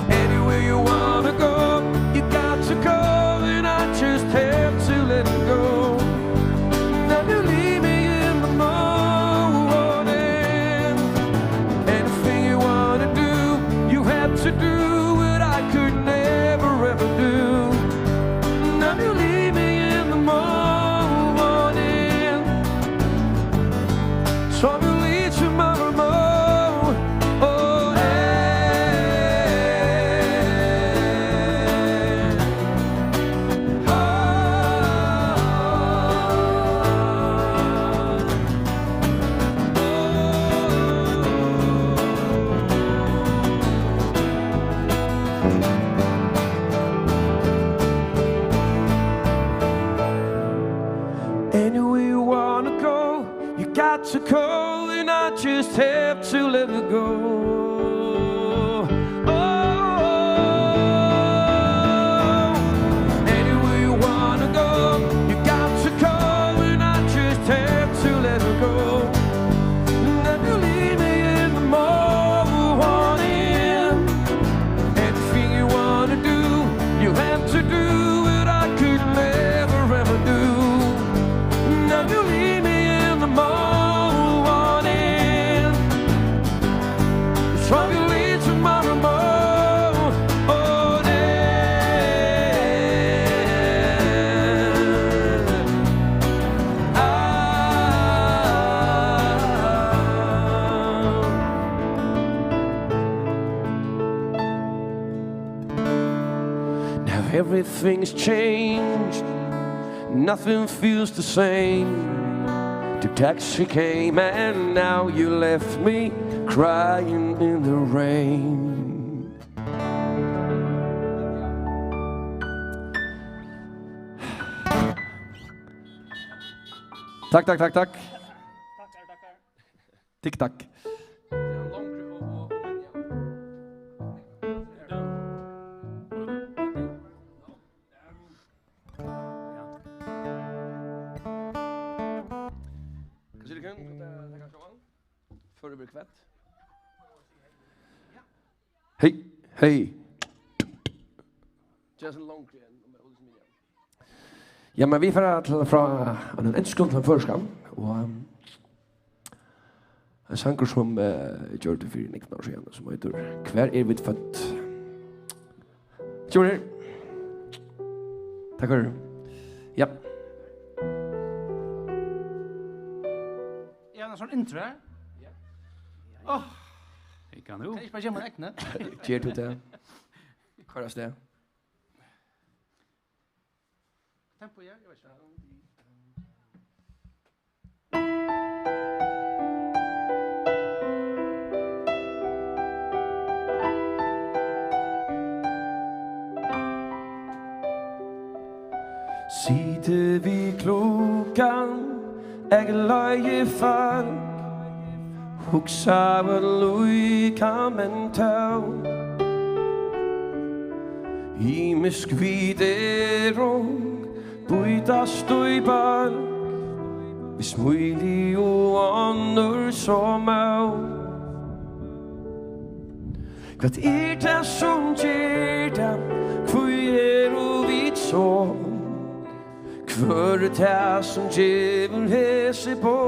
Anywhere you wanna go, you got to go, and I just have to let it go. Now you leave me in the morning. Anything you wanna do, you have to do what I could never ever do. Now you leave me in the morning. So you leave tomorrow morning. Oh, anywhere you wanna go, you got to go, and I just have to let it go. Oh, anywhere you wanna go, you got to go, and I just have to let it go. Now you leave me in the morning. Anything you wanna do, you have to do what I could never ever do. Now you leave me in the morning. So you leave tomorrow morning. Oh, now everything's changed. Nothing feels the same. The taxi came and now you left me crying in the rain. Tack, tack, tack, tack. Tick, tack. För det blir kvätt. Hej, hej. Jason Longren. Ja, men vi får till från en enskund från förskan och en sanger som gjorde det för 19 år sedan som heter Kvar är vi fött. Tjur här. Tack för det. Ja. Ja, en sån intro här. Åh, jag kan nu. Kan jag bara gömma äckna? Tjur till det. Köras det. Tempo, ja, jag vet inte. eg løye folk hugsa vel luika men tau I miskvider buita stuibar vi smuili og annor som Kvat det som ger dem Kvui og vit så Kvör det som djävul hese på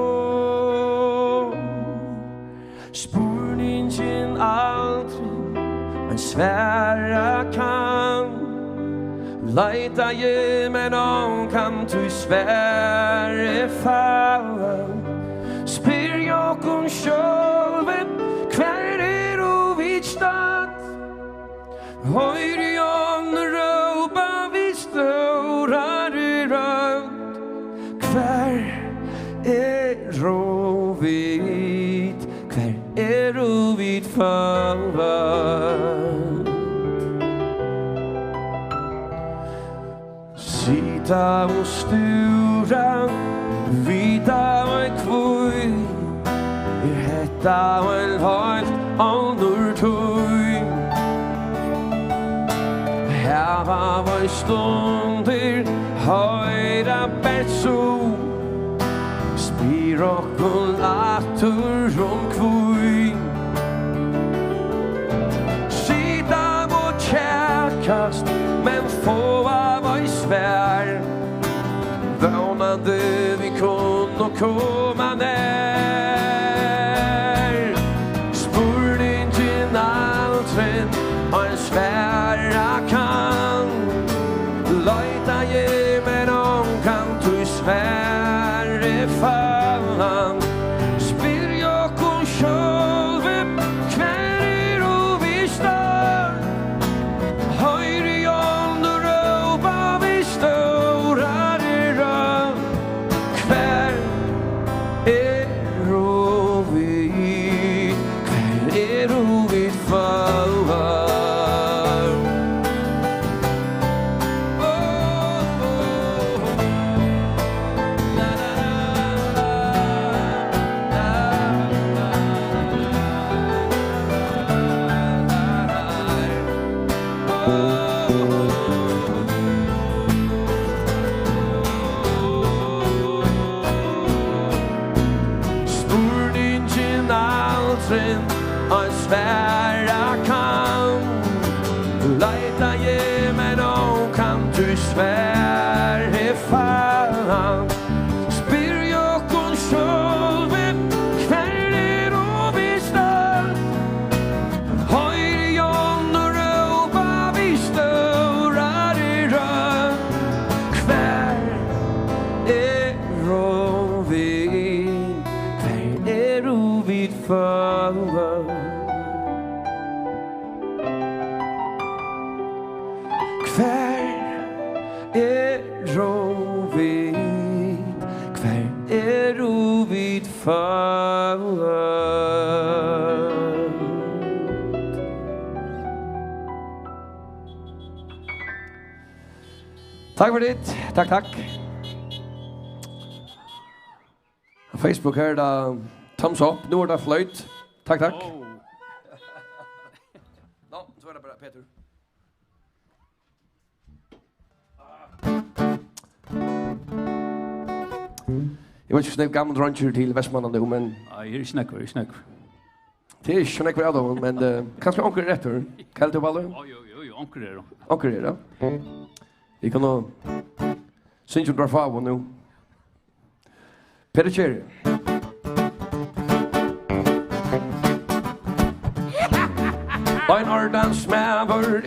Spurningen aldrig Men svära kan Leita je men om kan du svära fall Spyr jag om själven Kvär och vid stad Höjr jag ropa vid stora rönt Kvär vid Kvär vid fall Sita och stura Vita och kvui Hetta og helt andre tøy Her var stunder høyra betso Spyr okkun atur kvui Sida og kjærkast Men få av ei svær Vånande vi kunne komma nær Spurningen aldrig en svära kan Leita je men om kan du svära fallan Spyr jag om själv kvär och vi står Höjr jag och ropa vi stora rönt Kvär och vi fallar Spurningen aldrig en svära kan Leita je men om kan du svära fallan Spyr jag om själven kvär och vi står Höjr jag och ropa vi stora rönt Kvär och vid fallan Kvär vid fallan Tack för det. Tack. På Facebook här då thumbs up. Nu är det flöjt. Tack. Nå, så är det bara Peter. Jag vet inte om gammal rancher till Västmanland nu, men... Nej, det är snackar. Det är snackar då, men kanske onkel rätt hör. Kallt du ballen? Jo, onkel är då. Onkel är då. Vi kan då synja dra fram nu. Peter Cherry. Ein ordans mäver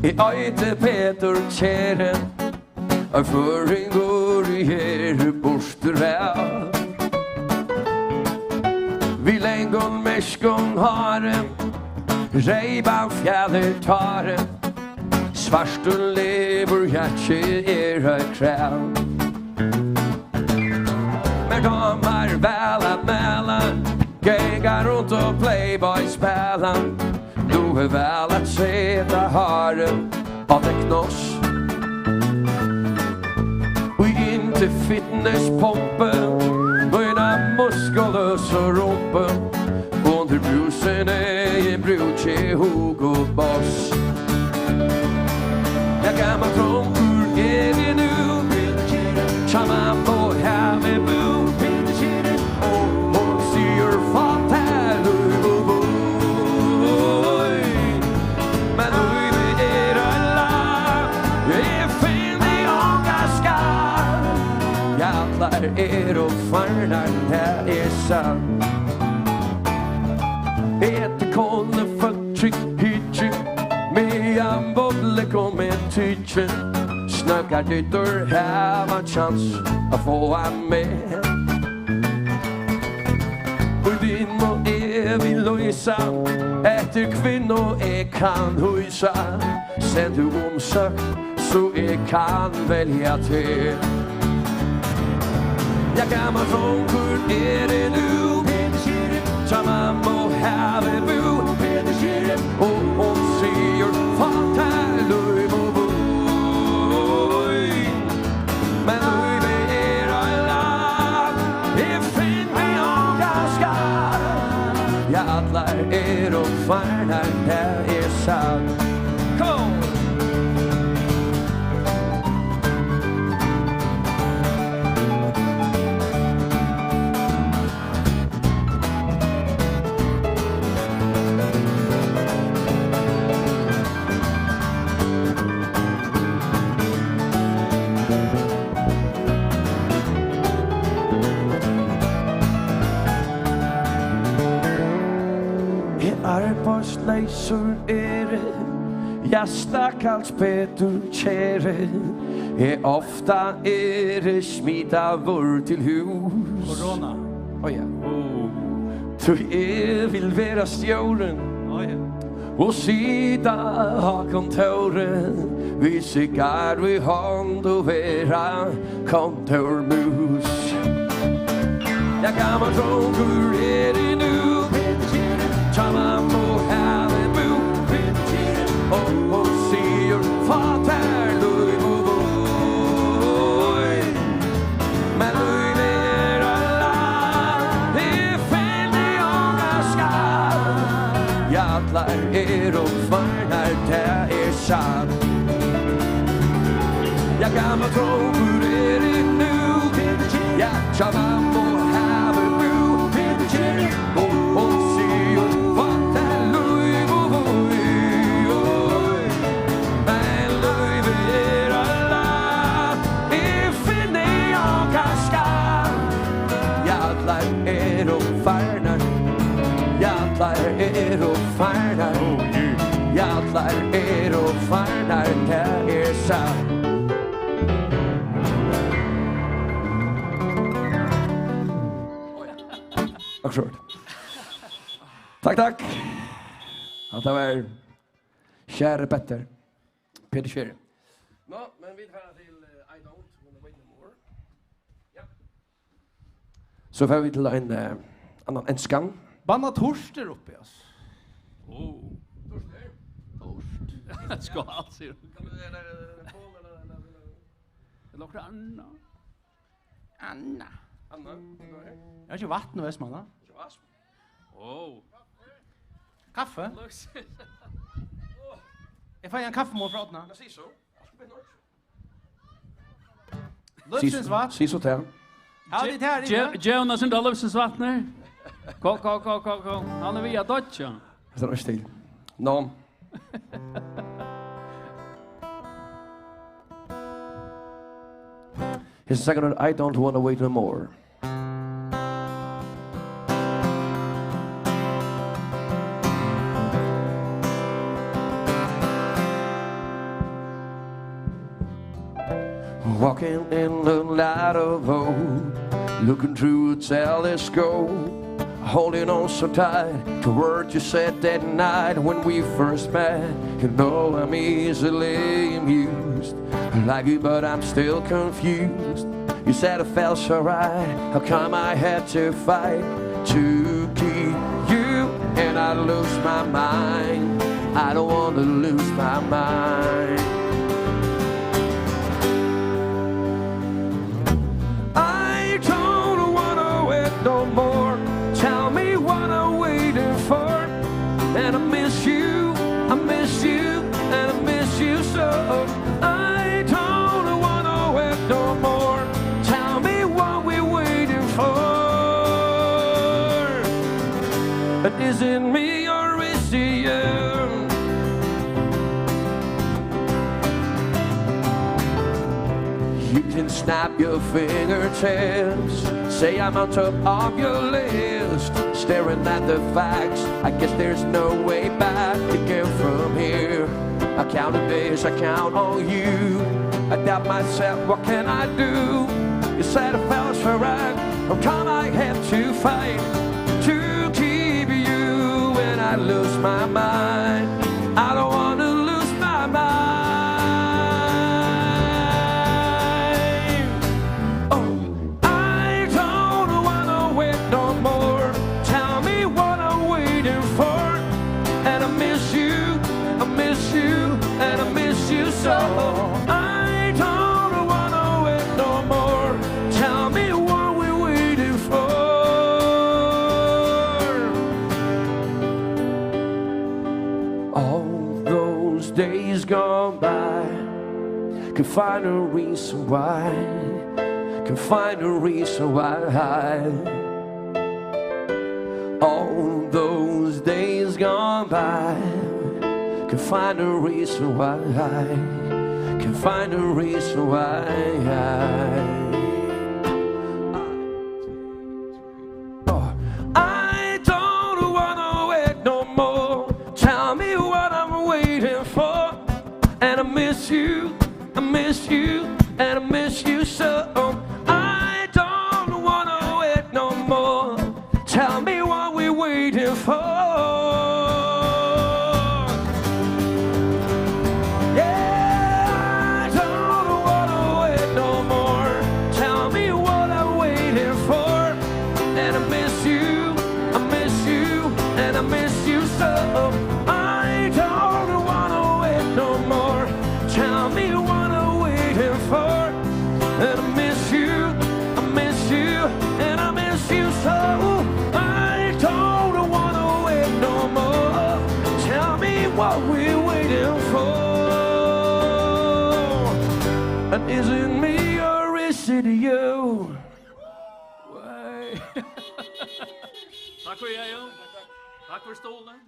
I øyte Peter Cherry. En føring går I her borster vel Vi lengon meskon hare Reiban fjallir tare Svarstun lever hjertje kräv Men damer väl att mäla Gängar runt och playboy-spela Du är väl att se det hare Av det knoss till fitnesspumpen, mina muskulösa rumpen. Under brusen är en brudtje Hugo Boss. Jag gammal från hur är det nu? Kan man få have a boo? Och ser fatt här nu. Men nu är det alla. Jag är fin i ångaskar. Jävlar är och farnar, det är sant. Ett kolle förtryck hitchen med en bolle kom en tychen. Snackar det där här var chans att få en med. Och din och vi lösa efter kvinnor kan husa. Sen du omsökt så kan välja till. Jag gammal från hur är det nu? Som man må have a boo. Och hon säger fatt här löv och boj. Men löv är alla. Det är fint med ångaskar. Jävlar är och farnar, det är sant. Kom! Arbetsleisor är det. Jag stackars Peter käre. Ofta är det smita vår till hus. Corona. Oh ja. Så jag vill vara stjåren. Oh ja. Och sida ha kontoren. Vi cigarr vi hand och vera kontormus. Jag gammal från hur är det nu? Som man må have a boo. Och ser fatt här löv och boj. Men löv är alla. Det är fel i ångaskar. Jävlar är och farnar, det är sant. Jag gammal tror hur är det nu? Ja, som man må have a boo. Och ser fatt här löv och boj. Men löv är alla. Det är fel i ångaskar. Jävlar är och farnar. Jävlar är och farnar. Jävlar är och farnar, det är sant. Absurd. Tack. Att det var käre Petter. Peter Kjær. Nå, men vi tar till I don't wanna wait no more. Ja. Så får vi till en annan önskan. Banna torster uppe oss. Torst. Ska allt se. Eller också Anna. Anna. Jag har inte vatten och Västmanna. Kaffe? Jag får en kaffemål för åtna. Löfsens vatten. Siso till. Ja, det här. Jonas inte Löfsens vatten. Kom. Han är via Dodge. Det är stil. No. His second one, I don't want to wait no more. Walking in the light of hope, looking through a telescope, holding on so tight to words you said that night when we first met. You know I'm easily amused, I like you but I'm still confused. You said I felt so right, how come I had to fight to keep you? And I lose my mind, I don't want to lose my mind. And is it me or is it you? You can snap your fingertips, say I'm on top of your list, staring at the facts. I guess there's no way back to go from here. I counted days, I count on you. I doubt myself, what can I do? You said I fell right, how come I have to fight to keep you when I lose my mind? I don't want to lose my mind. So I don't wanna wait no more. Tell me what we're waiting for. All those days gone by, can find a reason why, can find a reason why. All those days gone by, can find a reason why, can find a reason why. Oh, I don't wanna wait no more. Tell me what I'm waiting for. And I miss you, I miss you, and I miss you so. I don't wanna wait no more. Tell me what we're waiting for. And is it me or is it you? Tack för det, ja. Tack för stolen.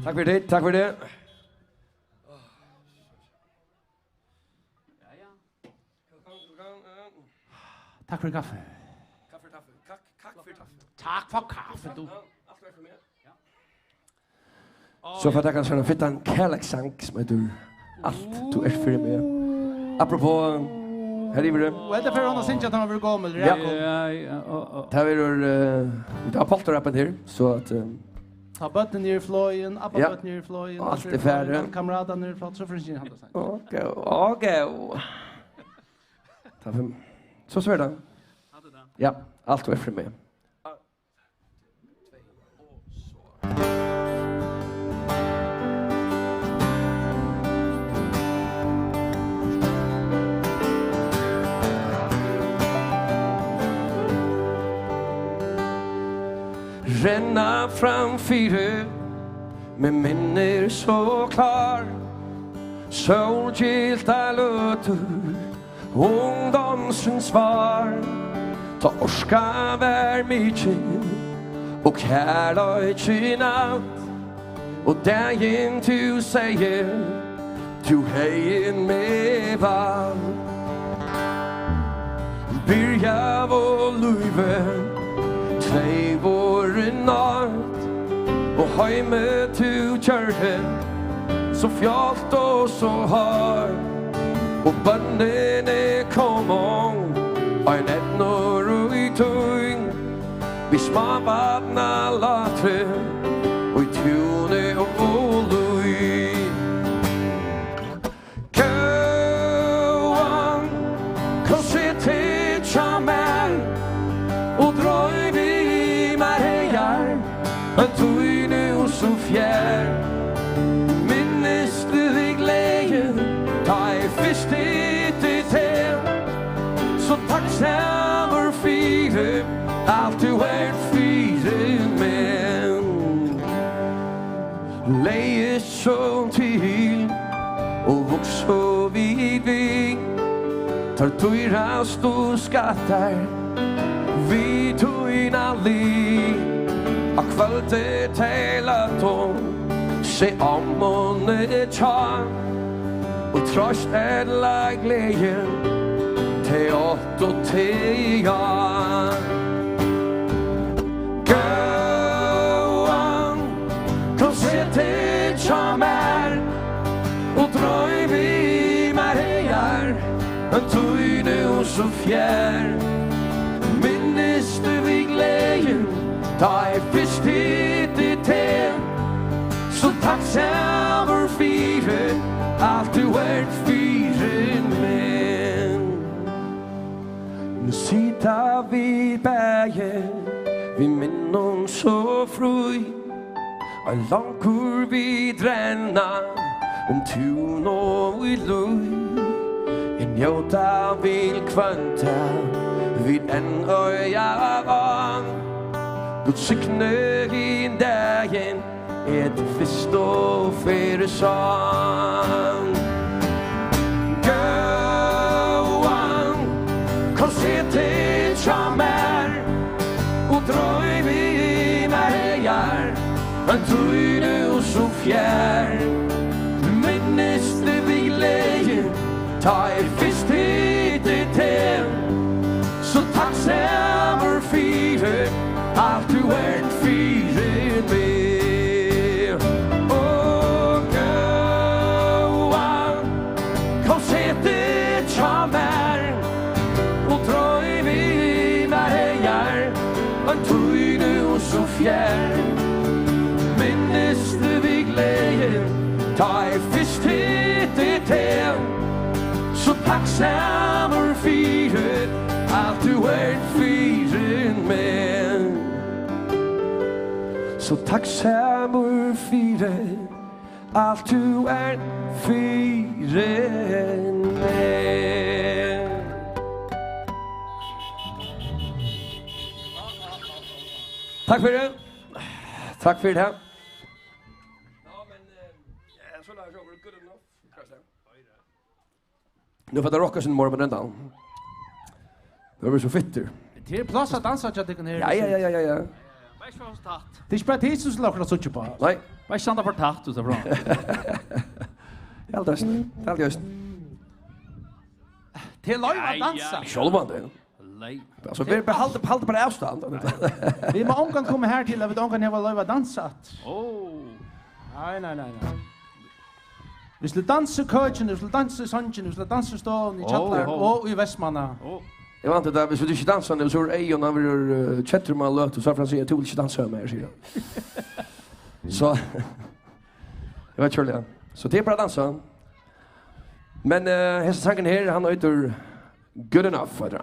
Tack för det, tack för det. Tack för kaffe. Kaffe, kaffe. Tack för kaffe. Tack för kaffe, du. Så för att jag kan känna fitta en kärlekssang som heter Allt du är för mig. Apropå här i det. Och det för honom syns att han har gammel. Ja. Det här är vi har polterappen här så att ta button ner i flojen, abba button ner i flojen. Allt är färdigt. Kamraten ner från så finns det hända sig. Okej. Ta fem. Så svär det. Ja, allt är för mig. Renna framför med minner så klar. Solgilta löter, ungdomsens svar. Ta orska vär mycket och kärlek i natt. Och dagen du säger, du hejen med vall. Byrja vår luven, tvei våren natt. Och heime du kjørte, så fjalt og så hard. Og bøndene kom om, ein etnår og i tøyn. Vi småbadna latre, og i tune og løy. Køan, kom se til tjaman, og drøy vi med hejar, en tøy nu så fjær. Minnes du i glede, ta I fyrst til til. Så takksammer fire, alt du fire men. Leie så til, og voks så vid vi. Tar tøy rast og skattar, vi tøyna li. Og kvalitet taler du Se om og nedtar Og trods at lejligheden Til 8 og 10 Kom se til Tjammer Og drøy vi med hejar En tøy nu så fjær Minnes du vi glæden Da jeg fyrst hit i til Så takk sammen fire Alt du fire men Nu sitter vi bæge Vi minnen så frøy Og langkur vi drenna tun og i løy En jota vil kvanta Vid en øya van Gud sikne i dagen Et fyrst og fyrre sang Gåan Kom se til Tjammer Og drøy vi med hejar En tøy nu så fjær Minnes det vi glæde Ta fyrst hit i til Så takk sammen fire Alt du fire med Og gåan Kom se til Tjammer Og drøy vi med hejar En tøy nu så fjær Minnes det vi glæde Ta fyrst hit i til Så takk sammen fire Alt du fire med Så takk sammen fire Alt du fire med Takk for det Takk for det Nu får det rocka sin morgon ända. Det var så fitter. Det är plats att dansa jag tycker ner. Ja. Vad ska oss tatt? Det är sprätt Jesus lockar så på. Nej. Vad ska för tatt så bra. Helt just. Till lov att dansa. Själva det. Nej. Alltså vi behåller bara avstånd. Vi må omgång komma här till att vi omgång har lov att dansa. Nej. Vi skulle dansa köchen, vi skulle dansa sången, vi skulle dansa stålen i Chatlar och i Västmanna. Jag vant det hvis vi ikke danser nu, så er Eion han vil chatter med løt, og så han sier, du vil ikke danse mer, sier han. Så, jeg vet ikke, så det er bare dansa. Men hese sangen her, han heter Good Enough, for det.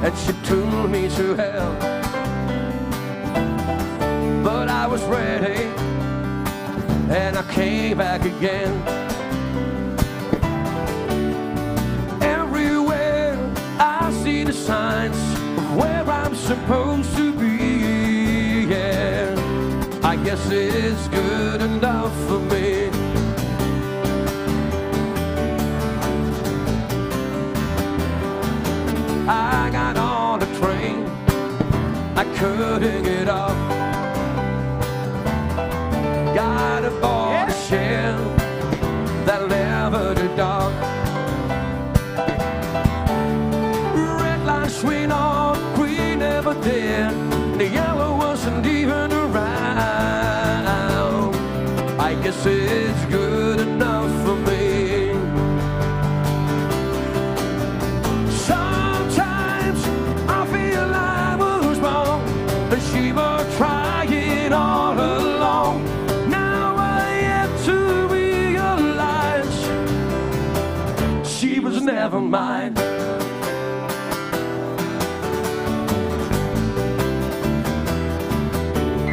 And she took me to hell But I was ready And I came back again Everywhere I see the signs Of where I'm supposed to be Yeah, I guess it's good enough for me I got on a train I couldn't get off Got aboard a ship That never did dock Red line swing on green never did The yellow wasn't even around I guess it's good enough for me She was trying all along Now I have to realize She was never mine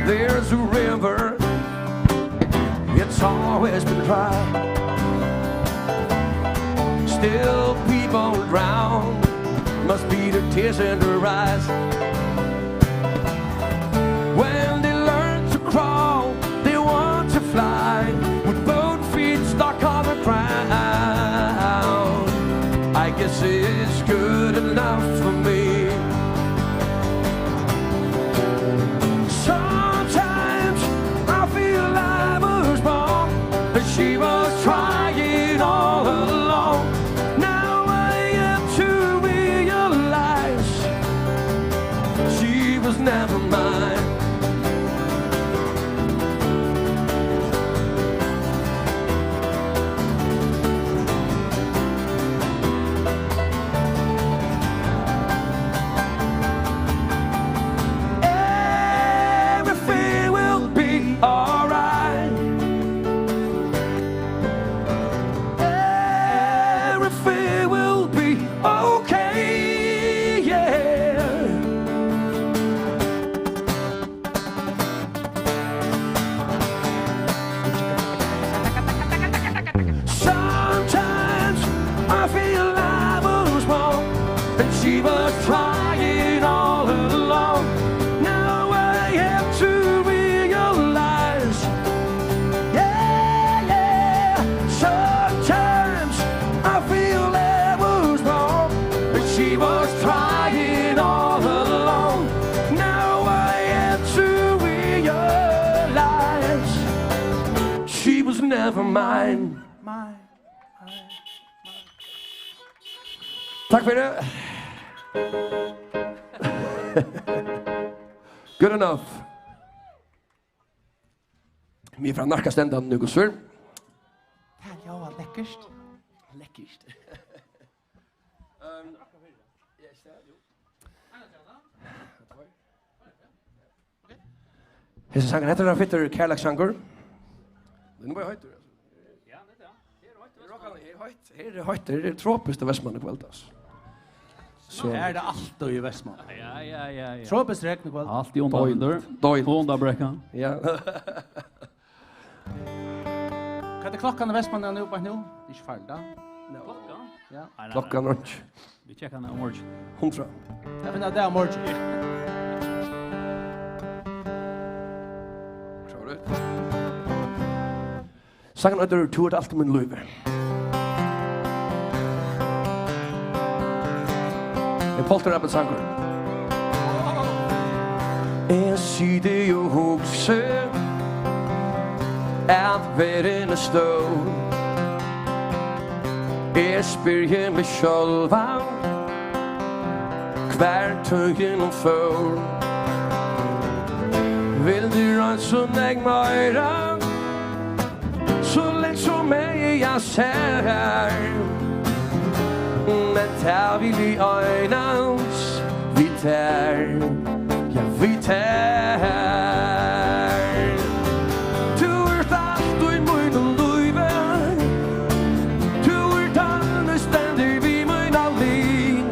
There's a river It's always been dry Still people drown Must be the tears in their eyes never mine. Everything will be alright. Everything will be okay, yeah. Sometimes I feel I was wrong, and she was trying all along. Now I have to realize, yeah, yeah. Sometimes I feel I was wrong, and she was trying all along. Now I have to realize she was never mine. Tack för det. Good enough. Vi är från Narkaständan nu, gossor. Ja, läckert. Läckert. Hesa sangen heter den fitter kärlekssanger. Den var höjt. Ja, det är höjt. Det är tropiskt i Västmanland ikväll, alltså. Så är det allt i Västman. Ja. Tropiskt räkna kväll. Allt i underbräckan. Ja. Vad är klockan i Västman nu på nu? Det är inte farligt, då. Klockan? Ja. Klockan runt. Vi checkar den imorgon. 100. Jag finner det är morgon. Tror du? Sangen heter "Du är allt min liv". En polterrappet-sanger. Jeg sitter jo hukse at verden stå. Jeg spyr meg sjølva hver tøyen og får. Vil du rannså meg møyra så lenge som jeg ser. Men tar vi i øynens vi tær. Ja, vi tær. Du er alt og i munnen løyve. Du er denne stendig vi munnen liv.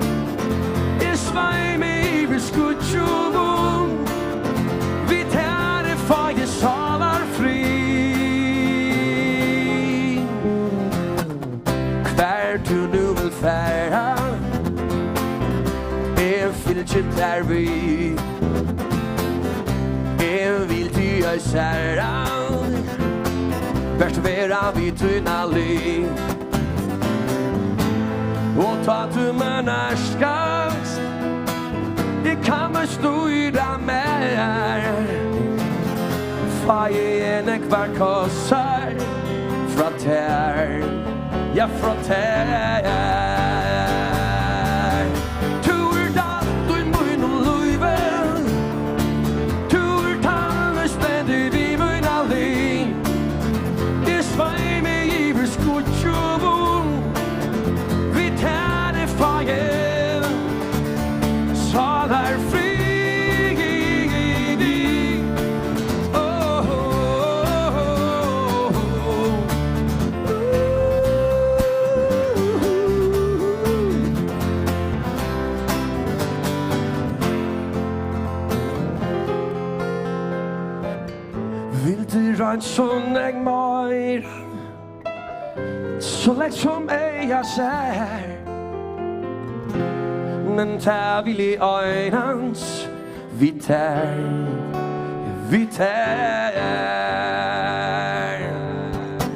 Jeg svei meg i skutsjoven. Vi tær er for jeg salar fri. Hver du nu vil færa fylgje der vi vil til å særa Vært vera vi tøyna li Og ta du med nærskast Jeg kan meg styra mer Faje en ekvar kossar Fra tær Ja, fra tær Rann som jeg møyr Så lett som jeg ser Men ta vil i øynens Vi tær Vi tær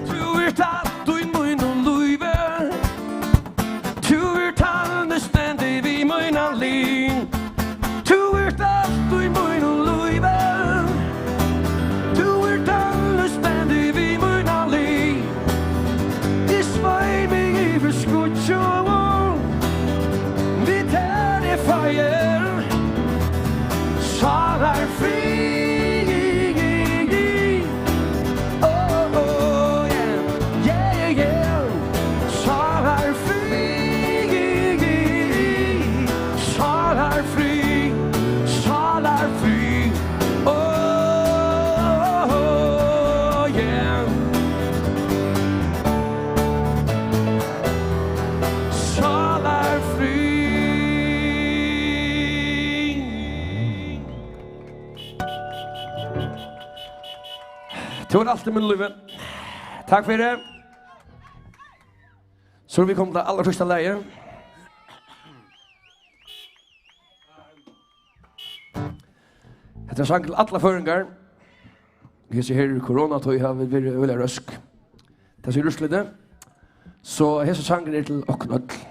Du er tatt og i munnen løyve Du er tallende stendig vi munnen lin Du er tatt og i munnen løyve Vi tær er fire Så er fri. Oh, yeah, yeah, yeah. Sal er fri. Sal er fri. Sal er fri. Oh, yeah. Sal er fri. Det var alt i min livet. Takk for det. Så vi kom til aller første leie. Etter sang til alle føringer. Vi ser her i koronatøy har vi vært veldig røsk. Det ser ruslede. Så hese sangen til oknøtt.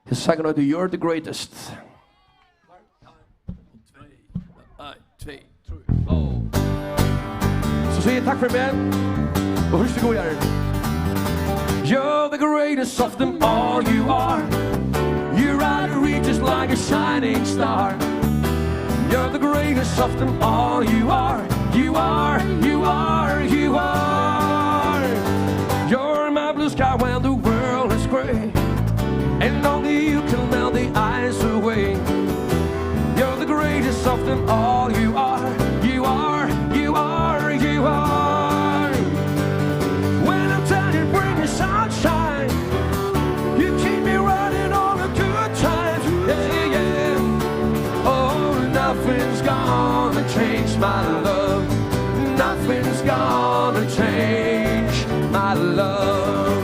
Hese sangen til You're the Greatest. Så sier jeg takk for meg. Og husk det gode her. You're the greatest of them all, you are. You're out of reach just like a shining star. You're the greatest of them all, you are. You are, you are, you are. You're my blue sky when the world is gray. And only you can melt the ice away. You're the greatest of them all, you are. You are, you are, you are. When I'm tired, you bring me sunshine. You keep me running all the good times. Yeah, yeah. Oh, nothing's gonna change my love. Nothing's gonna change my love.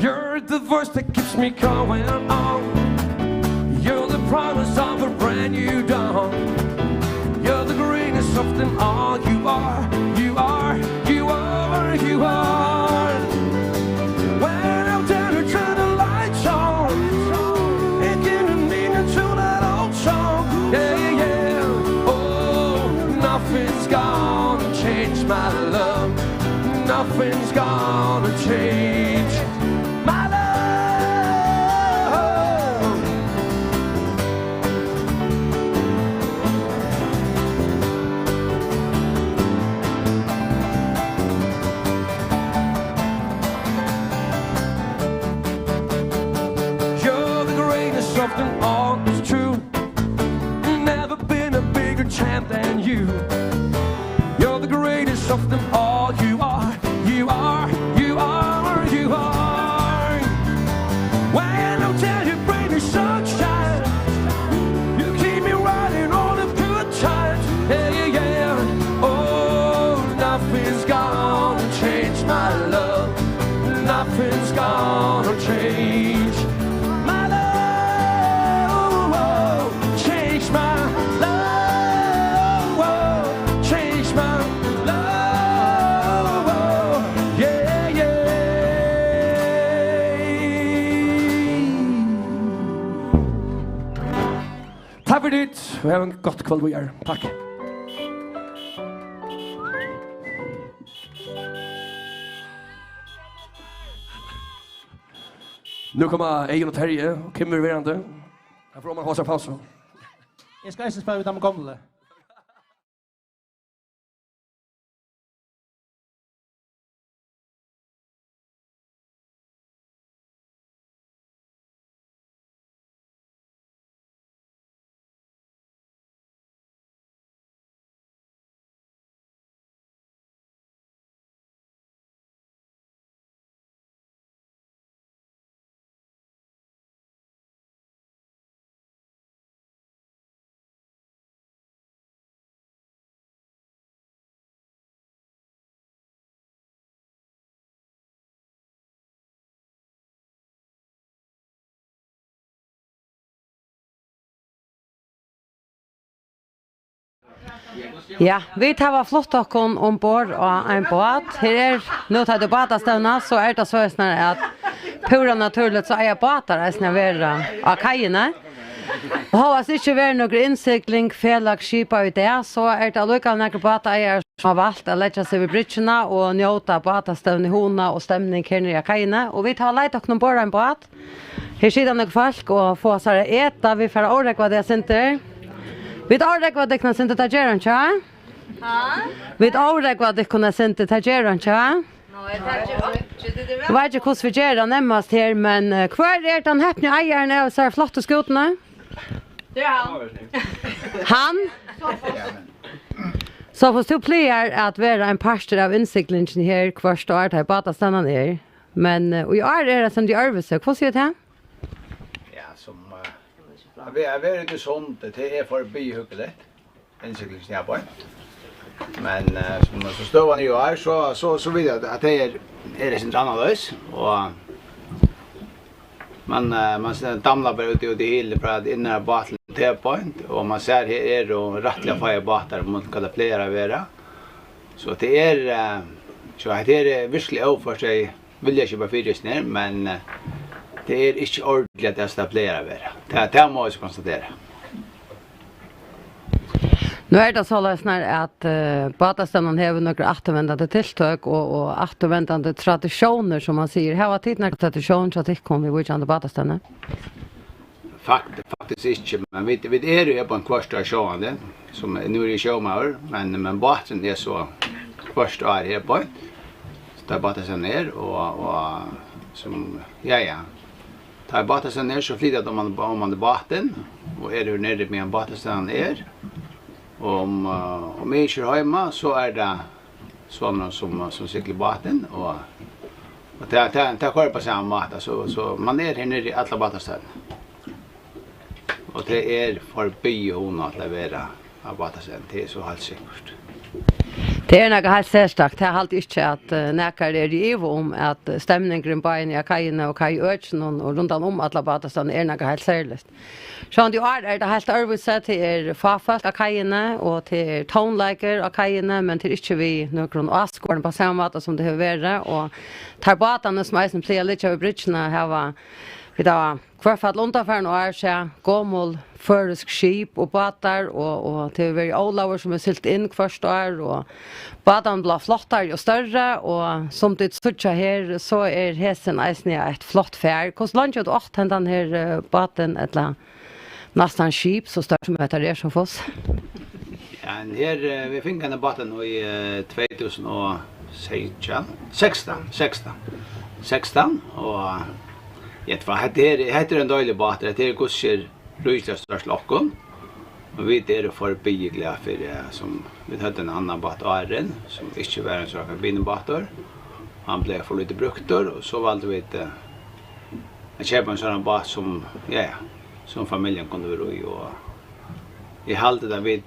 You're the voice that keeps me going on. You're the promise of a brand new dawn. You're the greatest of them all. You are, you are, you are, you are. When I'm down to turn the lights on, it gives me meaning to that old song. Yeah, yeah. Oh, nothing's gonna change my love. Nothing's gonna change my love. Of them all is true. Never been a bigger champ than you. You're the greatest of them all. You are, you are, you are, you are. When I'm down, you bring me sunshine. You keep me riding all the good times. Yeah, yeah, yeah. Oh, nothing's gonna change my love. Nothing's gonna change. Takk for ditt, og ha en godt kveld vi er. Takk. Nu kommer Egen og Terje, og Kim er verande. Her får man ha seg pause. Jeg skal ikke spørre ut om gamle. Ja, vi tar flott okkon ombord og en båt. Her nu tar du båtastøvna, så det så at pura naturligt så jeg båtar resten av av kajene. Og hvis ikke være noen innsikling, felag skipa i det, så det allukal noen båteier som har valgt å legge seg ved bridgene og njøte båtastøvn i hona og stemning her nere i kajene. Og vi tar leit okkon ombord en båt. Her sitter noen folk og får seg eta, vi får årek hva det er sinter. Vi avräkvar vad det kan sända tageran tja. Vi avräkvar vad det kan sända tageran tja. Jag vet inte hur vi gör det närmast här, men kvar den häpne ägaren av så här flotta skotorna? Det är han. Han? Så får du plejer att vara en pastor av insiklingen här kvar står här på att stanna ner. Men och jag är det som de arbetsar. Vad säger du här? Ja, som vi är väldigt sånt det är för byhugglet. Insiklingen jag på. Men som så står han ju här så vill jag att det är det sin annorlunda och man damlar bara ut i hill för att innan battlen T-point och man ser här är då rättliga firebatar man kan playa vara. Så det är så att det är verkligen för sig vill jag köpa fyra ner men det är inte ordentligt att sta playa vara. Det måste jag konstatera. Nu är det så lösnar att Batastaden har några återvändande tilltag och återvändande traditioner som man säger. Här var tidna tradition så att det kommer vi inte Batastaden. Faktiskt inte, men vi är ju på en kvarsta sjående som nu är i showmaur, men baten är så kvarsta är här på. Så där Batastaden ner och som ja. Tar Batastaden ner så flyttar om man baten och är det nere med en Batastaden är. Om jag kör hemma så är det sådana som cyklar baten och det kör på samma mat så man är här nere i alla Batastaden. Och det är förbi hon att leverera av Batastaden, det är så helt säkert. Det är något helt särskilt. Det är alltid inte att näkar är i Evo om att stämningen på en i kajene och kajötsen och runt om alla Batastaden är något helt särskilt. Så du är det helt översatt till farfalt av kajene och till tonlager av kajene men till inte vi någon askården på samma sätt som det har varit och tar batarna som är som säger lite över bridgerna här var vi då kvarfall undanfärden och är så gammal försk skip och båtar och till vi Olaver som är silt in först år och båtarna blir flottare och större och som det sucha här så är hästen äsniga ett flott färd. Hur långt har du åt den här båten eller nästan skip så stort som det är som foss? Ja, här vi fick den här båten i 2016 och det heter en dålig båt, det är kurser Rystas lockon. Och vi är förbi glada för som vi hade en annan båt Arren som inte var en sån kabinbåtar. Han blev för lite bruktor och så valde vi att köpa en sån båt som familjen kunde vara i och i halde där vi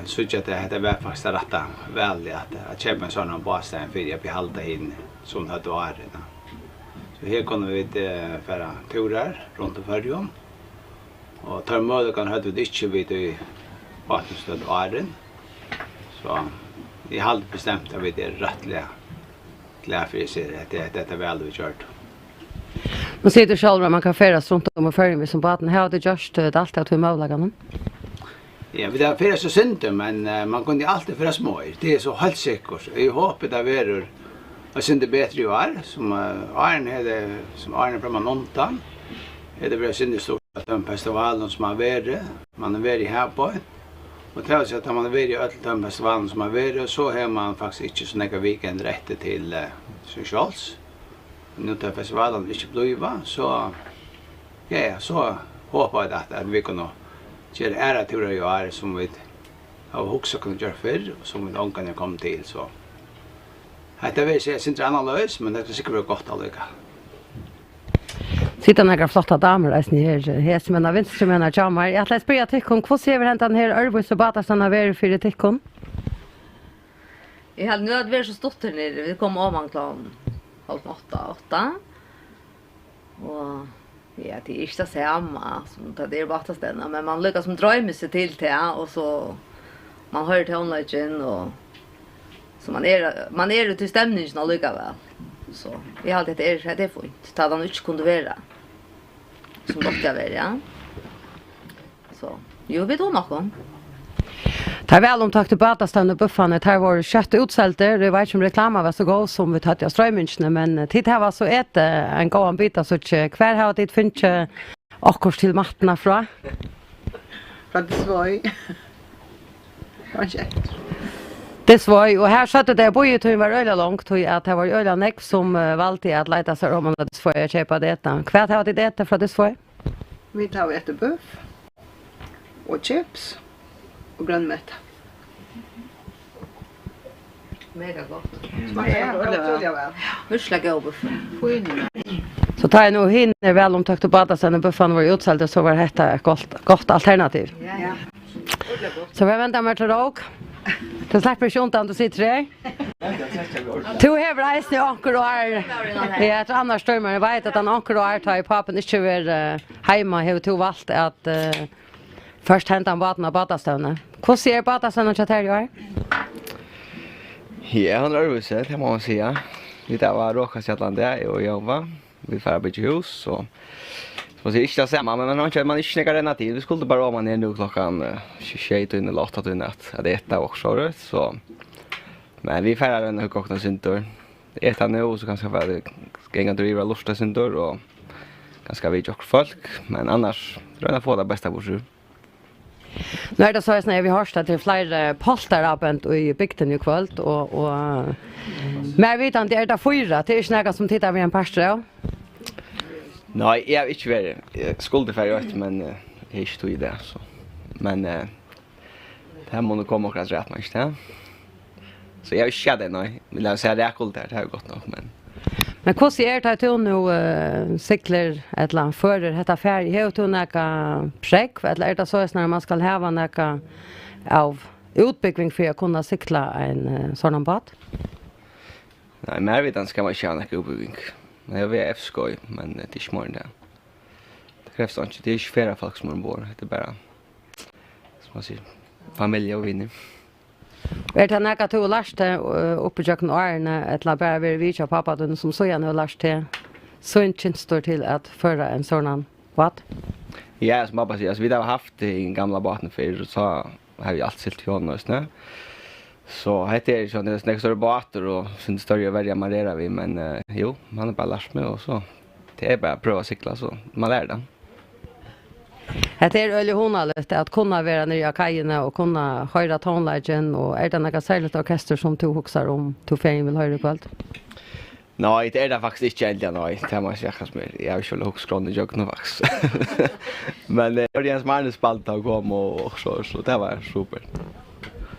så att det var faktiskt rätta väl att köpa en sån båt för att behalda in som hade Arren. Så här kunde vi föra turer runt om Färjön. Och tar möjligheten hade vi inte vid i Vattenstad och Arren. Så jag hade bestämt att vi är rättliga glada för att det är väl vi kört. Man ser du själv att man kan färdas runt om och Färjön som baten. Här har det gjort allt att vi möjligheten? Ja, vi har färdas så synd men man kunde alltid färdas små. Det är så helt säkert. Jag hoppas att vi är och sen det bättre ju är som Arne från Montan. Det blir synd stort att den festivalen som har varit man är varit här på. Och det är att man har varit i alla festivalen som har varit så har man faktiskt inte så några weekend rätt till socials. Nu tar festivalen inte bliva så så hoppas jag att vi kan göra ära turer ju är som vi har också kunnat göra förr och som vi inte kan komma till så. Det vill säga inte annorlunda, men det är säkert gott allika. Sitter några flotta damer här som en vinstermänna jamar. Jag läser börja tickon. Vad ser vi hänt den här Örvus och Batastaden har varit för tickon? Jag hade nu att vi är så stort här nere. Vi kom om man klart 8:30. Och ja, det är inte samma som det är Batastaden. Men man lyckas som drömmer sig till det och så man hör till online och så man är till stämningen allika väl. Så vi har det är fint. Ta den inte kunde vara. Som dock jag vill, ja. Så, jo vi då någon. Ta väl om takt till Batastaden och Buffanet. Här var kött utsälter. Det var inte som reklamar var så god som vi tatt i strömmingsna. Men tid här var så en god bit. Så kvar har det finns akkurat till matterna fra. Fra det svoj. Kanske. Det var ju och här satt det på ju var öle långt och att det var öle näck som valde att leta sig om att få jag köpa detta. Kvart har det detta från det svoj. Vi tar ett buff och chips och grönmeta. Mega gott. Smakar otroligt väl. Mycket god buff. Så tar jag nog hinner väl om takt och bada sen när buffan var utsåld så var detta ett gott alternativ. Ja. Så vi väntar med till råk. Det släpper ju inte om du sitter där. Du har reist nu anker och är. Ja, ett annars strömmar. Jag vet att han anker och är tar i pappen inte är hemma. Har du valt att först hämta en baden av badastövne. Hur ser badastövne ut här i år? Ja, han rör sig, det må man säga. Vi där var Råkasjätland och jobba. Vi får bygga hus så. Så det är inte samma, men man inte snäcker den tid. Vi skulle bara vara ner nu klockan 21 eller 8 att äta också så. Men vi färdar den hur kokna syntor. Äta nu så kanske väl gänga driva lusta syntor och ganska vid och folk, men annars tror jag få det bästa bort. Nu är det så när vi har stått till flera polterabent i bygden i kväll och men vet inte är det fyra det är snäga som tittar vid en pastor. Nej, jag vet inte vad skuldfärg men jag är inte tog i det så. Men det här måste komma och rätt man inte. Så jag är inte nej. Vill jag säga det är det gott nog men. Men hur ser det ut nu cyklar ett land före detta färg? Har du några präck eller är det så när man ska ha några av utbyggning för att kunna cykla en sån båt? Nej, men jag vet inte ska man köra några utbyggning. Men jag vet skoj, men det är inte mer än det. Det krävs inte, det är inte flera folk som är ombord. Det är bara, som man säger, familj och vänner. Är det något du har lärt dig uppe i köken och ärna eller bara vi vid av pappa som så gärna har lärt dig så inte står till att föra en sån båt? Ja, som pappa säger, vi har haft det i gamla båten förr så har vi allt silt i honom och snö. Så heter det så det är snägt större båtar och sen större välja marera vi men jo, man har bara lärt mig och så. Det är bara att pröva cykla så man lär det. Det är öle honalligt att kunna vara nere i kajerna och kunna höra tonlägen och är det några särskilt orkester som du huxar om du färgen vill höra ikväll? Nej, det är det faktiskt inte egentligen, nej. Det måste jag säga mer. Jag har inte hux skrån i jökna faktiskt. Men det är Jens Marnes spalt att komma och så det var super.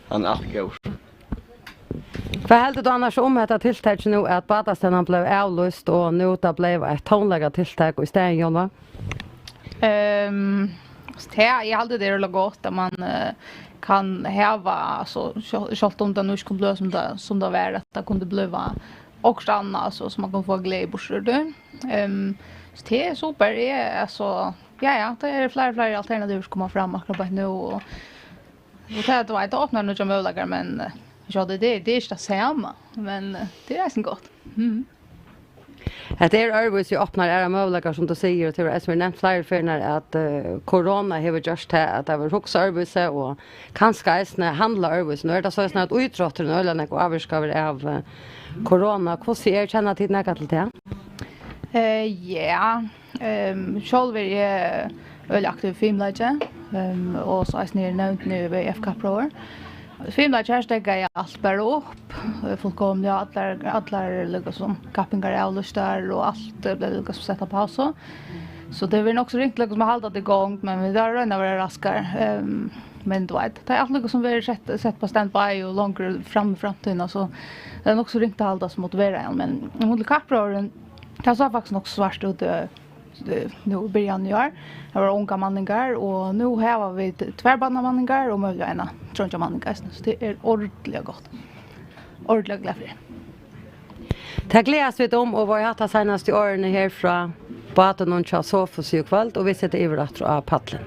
Han är allt god. Vad helst du annars om detta tilltag nu att badastenen blev avlöst och nu det blev ett tonlägga tilltag i stället, Jonna? Jag hade det rulla gott att man kan häva alltså självt om det nu skulle bli som det var att det kunde bli också annat så man kan få glädje bort det. Så det är super. Det är alltså ja, det är flera alternativ som kommer fram akkurat nu och det var inte öppnar några möjligheter men ja det är inte samma men det är så gott. Det är övrigt jag öppnar era möjligheter som du säger till att vi nämnt flera förnar att corona har just att det var också övrigt och kanske är handla övrigt. Nu är det så att utrotten eller något avskaver av corona. Hur ser känna till något till det? Ja, själv är jag väldigt aktiv filmläggare och så är jag nämnt nu i FK Pro. Filmläggare stäcker jag allt bara upp. Fullkomligt alla liksom kappingar är avlustar och allt blir liksom sätta på så. Så det blir också ringt liksom att hålla det igång men vi där röna vara raskare. Men då vet det är allt liksom vi sett på standby och långt fram i framtiden så det är också ringt att hålla som motivera men mot kappråren det så faktiskt också svårt ut nu början i år. Det var unga manningar och nu har vi tvärbanna manningar och möjliga ena tronja manningar så det är ordentligt gott. Ordentligt glad för det. Tack gläds vi om och vad jag har haft senaste åren här från Baten och Sofus i kväll och vi sätter över att paddlen.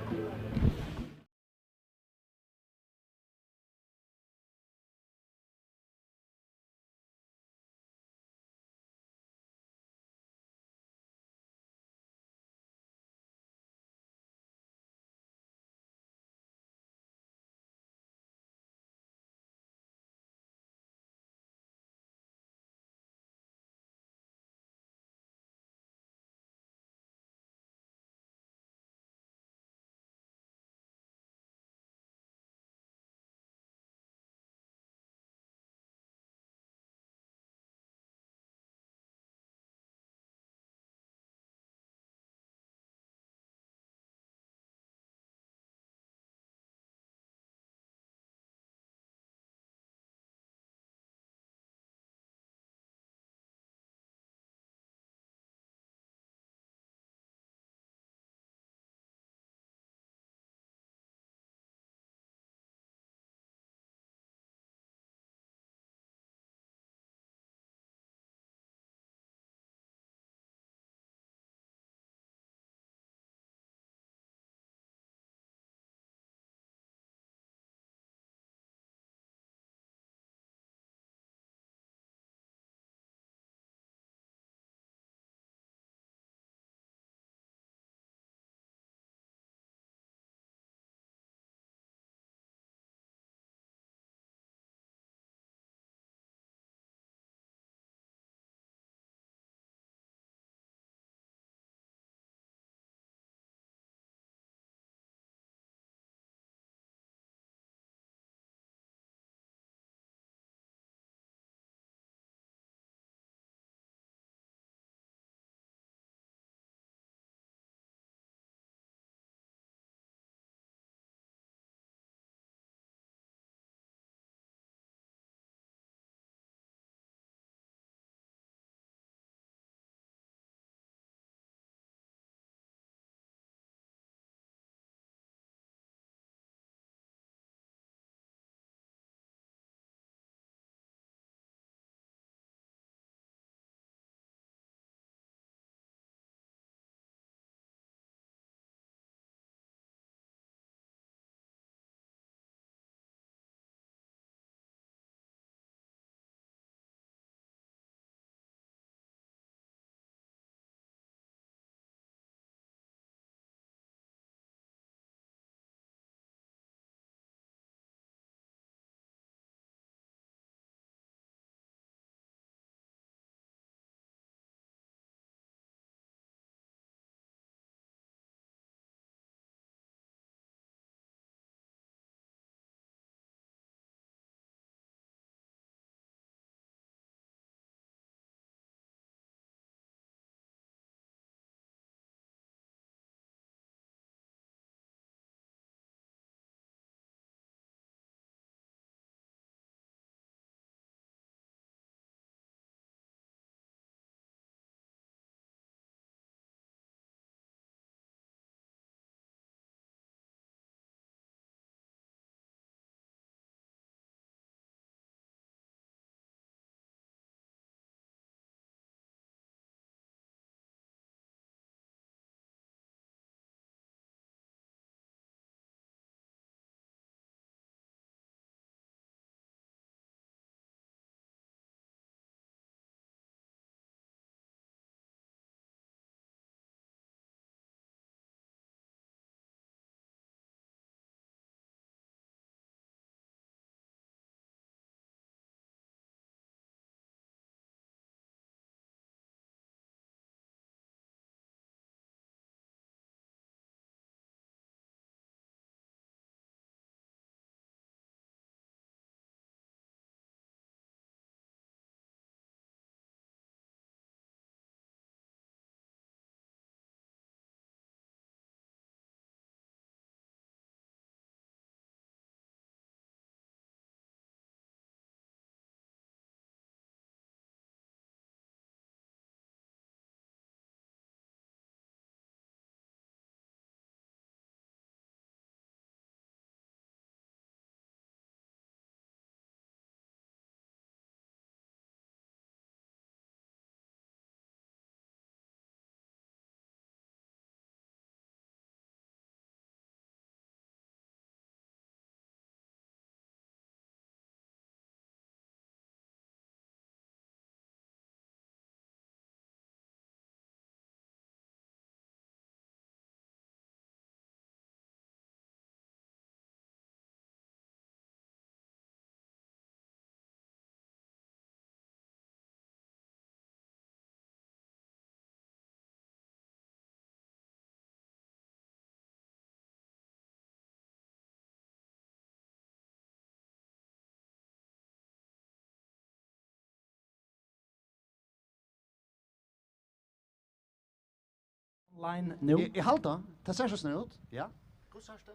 line nu. I halta, det ser så snart ut. Ja. Hur ser det?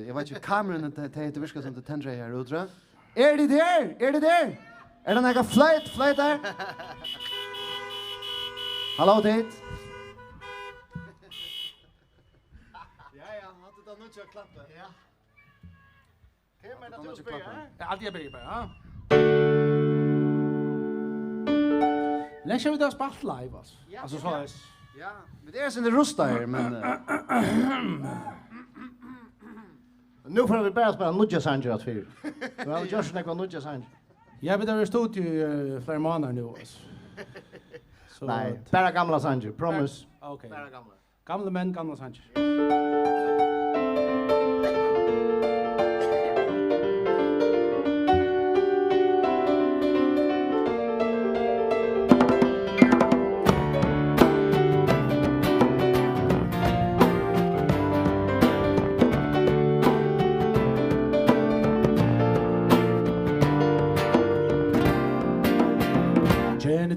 Jag vet inte kameran det heter viska som det tänder här ute. Är det där? Är det där? Är det några flight där? Hallå dit. Ja, hade det nog jag klappa. Ja. Kommer det till spela? Ja, allt jag börjar, ja. Lägger vi då spalt live alltså. Alltså så är Ja, men det är sen det rustar men nu får vi bara spela Nudja Sanger att fyr. Du har just några Nudja Sanger. Ja, men det är studio flera månader nu alltså. Så nej, bara gamla Sanger, promise. Okej. Bara gamla. Gamla män, gamla Sanger.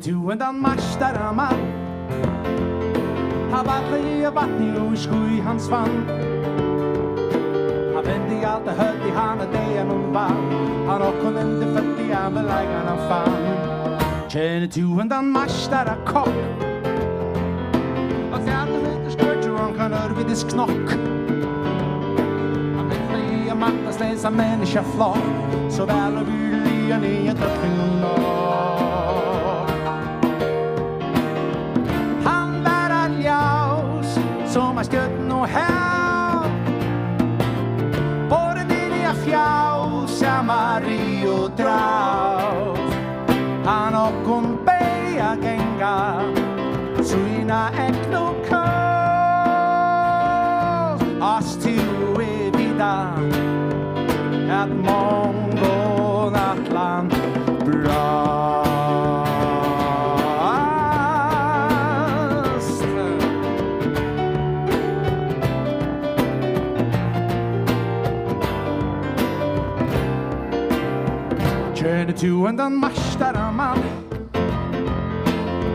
Tu and dan mastara man Ha vatli og vatni og skui hans vann Ha vendi alt og høtt I hana dejan om vann Han okkon endi føtti av leigan av fann Kjene tu and dan mastara kopp Og fjerne meter skørtur han kan ørvidis knokk Han vendi og matta stesa menneska flok Så vel og vylig han I et røkning og nok Som har støtt no her Både din I fjaus Mario draus Han okkon beja genga Suina ekno kurs As tu vida At mongon atlan bra Tu and dan mastara man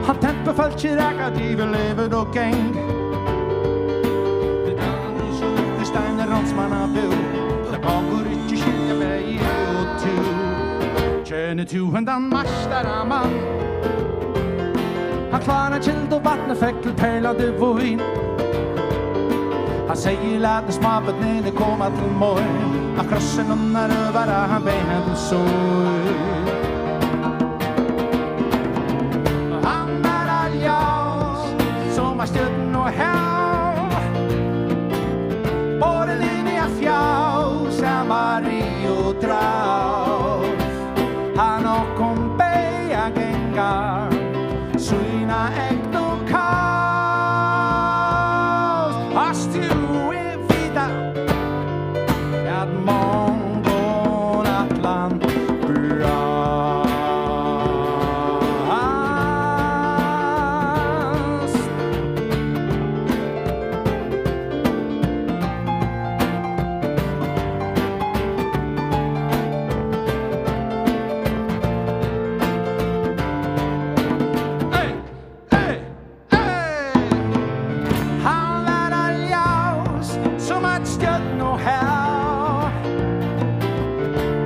Han tempe falt raka divel lever og geng Det er steiner ransmann av bu Det går ikke skilja meg og tu Kjene tu and dan mastara man Han klarar kild og vattne fekkel perlade voin Han sier lade smabet nede koma til morgen A krossen unnar övara han beina til soj Han aljaus som har støtten og hel Både linja fjaus Mario draus Han okkon beja gengar Suina ekno kaus Hast du vida At mongon atlan brast Hey, hey, hey Han lær aljaus som at stjøtt no her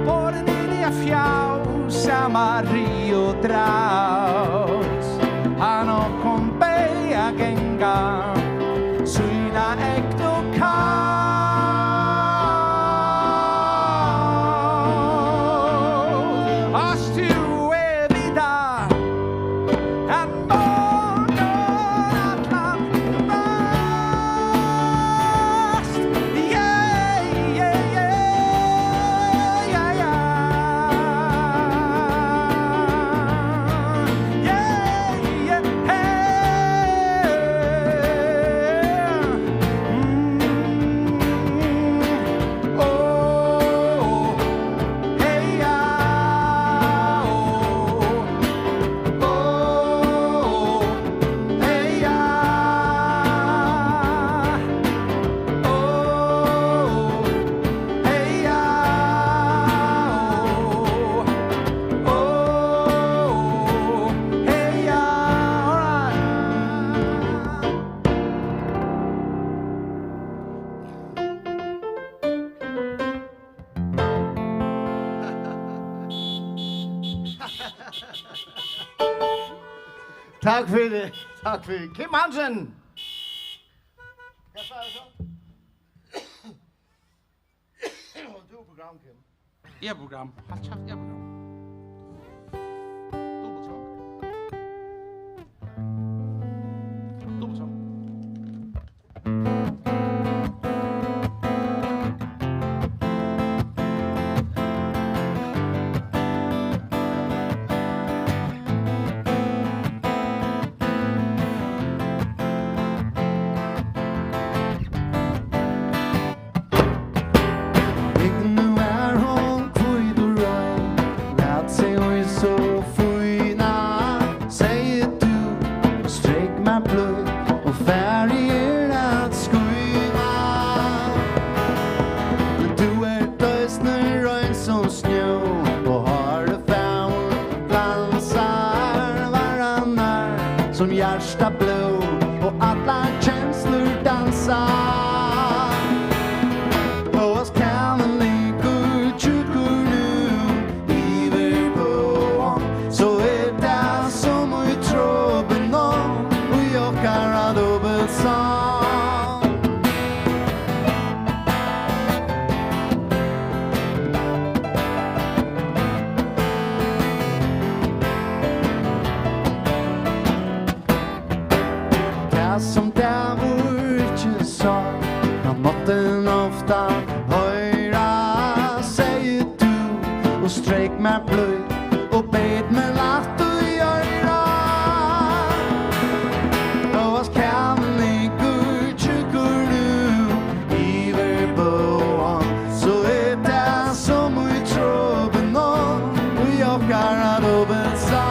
Både ninja fjaus Mario draus Han okkon beja gengar Suina ekno kaus As tu vida At morgon atlan brast Yeah, yeah, yeah Yeah, yeah Yeah, yeah, hey Tack för det. Tack för det. Kim Hansen. Du program Kim. Ja, program. Har haft ja program. Som hjärsta blå och alla känslor dansar. Och oss kan en ligga tjukur nu iver på. Så det som i tråben och jag kan dubbelsång. Som där vore inte så han måtte ofta höra säger du och sträck mig blöj och bet mig latt och göra och vad kan ligga tjukur nu iver på så det som i tråben och jag kan dubbelsång.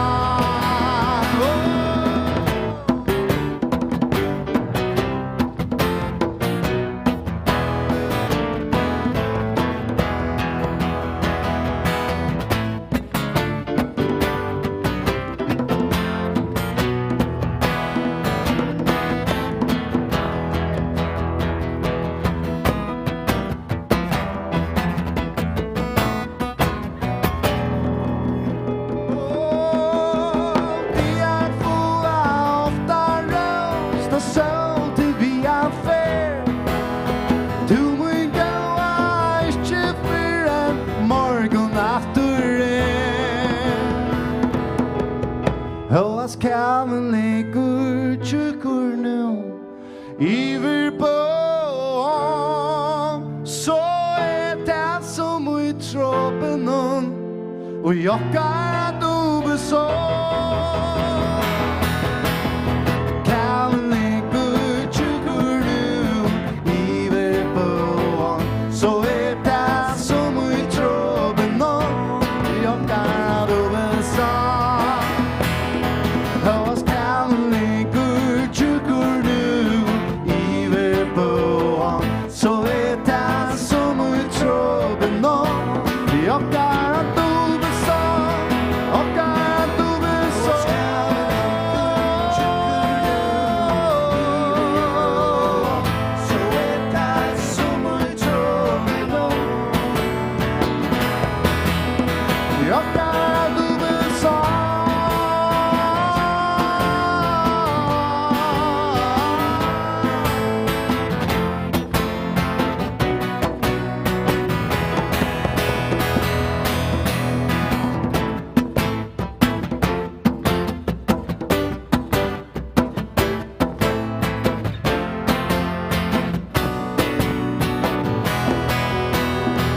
Håas kamen ligger tjukur nu iver på. Så det som i tråpen och jockar att dubbelsång. Kamen ligger tjukur nu iver på. Så det som i tråpen och jockar att dubbelsång. Håas kan ligga tjukur nu iver på. Så det som i tråben vi åkar att dubbelsång. Åkar att dubbelsång. Så det som i tråben vi åkar att dubbelsång.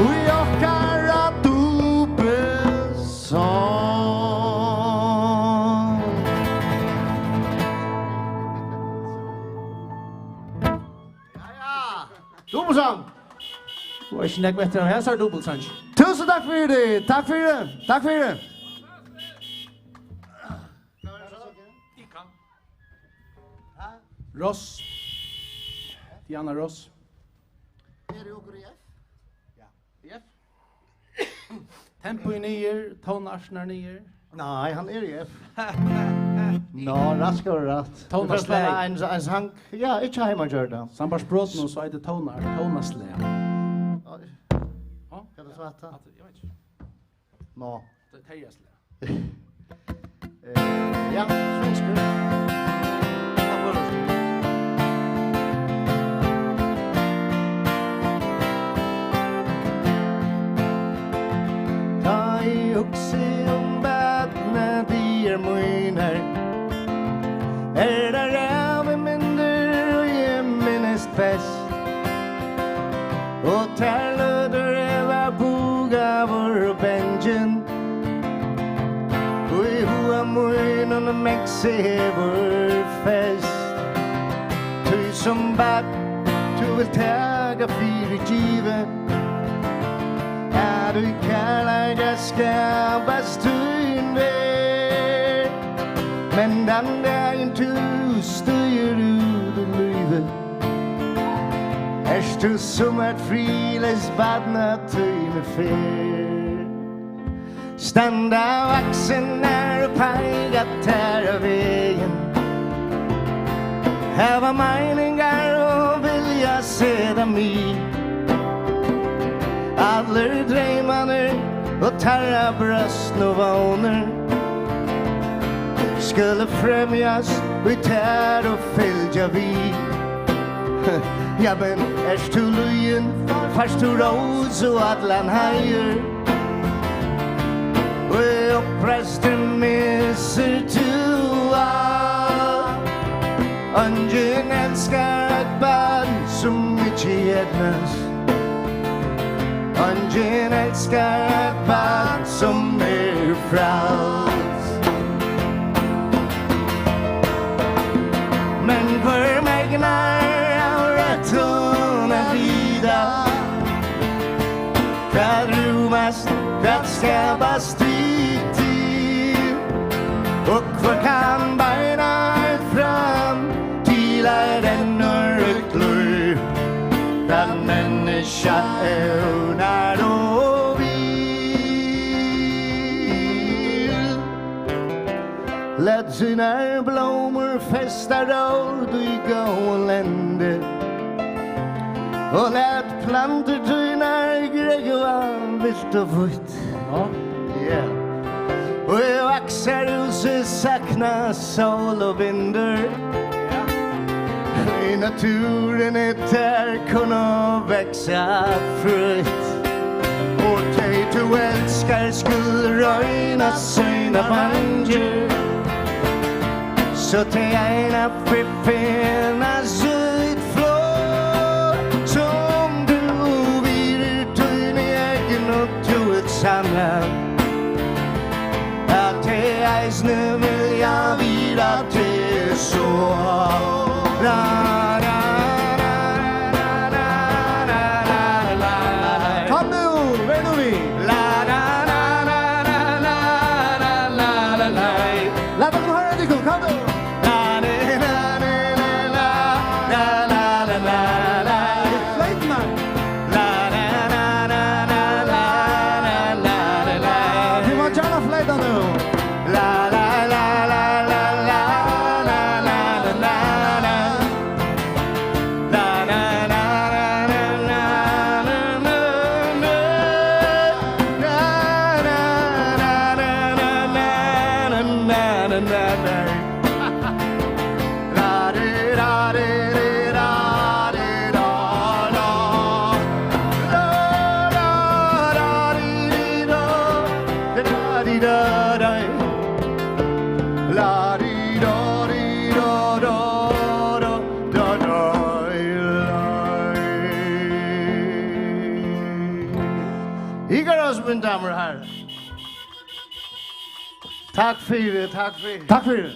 Vi åkar att dubbelsång. Dubbelsång. Och ich neck med den här så dubbelsång. Tusen tack för det. Tack för det. Tack för det. Ross. Diana Ross. Är det okej? Ja. Tempo i nyer, tonarsen nyer. Nej, han är ju. Nå, raskar och rätt. Tonarslä. En sang. Ja, inte hemma gör det. Sambars nu så är det tonarslä. Ja, kan det svarta? Jag vet inte. Nå. Det är tejaslä. Ja, svenskar. Huxi badna de miner där räve minder och jag minnes bäst och tärlöder eva boga vår benjen och i hoa mojnen och mexe vår fest ty som bad du vill taga fyra givet du kärlek ska bastun väg men den dagen du styr ut i livet Erst du som ett friles badna tyne fer Standa av axeln när du pajgat här av vägen Häva meningar och vilja se dem i Adler drömmaner och tarra bröst och våner Skulle främjas vid tär och fylja vi Ja men erst du lujen fast du råds och adlan hajer Och uppresten misser du all Ungen älskar ett barn som inte gädnas Ungen älskar ett barn som frals Men för mig när rättuna vida Vad rumas, vad skabas till Och vad kan beina fram till den örklur Vad människa när då vill Lätt sina blommor fästa då du gå lände Och lätt planter dina gräva vilt och vitt Och i vaxarhuset sakna sol och vinder I naturen är där kunna växa frukt Och dig du älskar skulle röjna sina banger Så till ena fiffinas utflår Som du vill tyn i egen och du ett samlat Att det eisne vill jag vila till så Kom nu, vem nu vi? Låt oss höra det, kom nu! Vi må gärna flöjta nu! Mina damer och herrar. Tack för det, tack för det. Tack för det.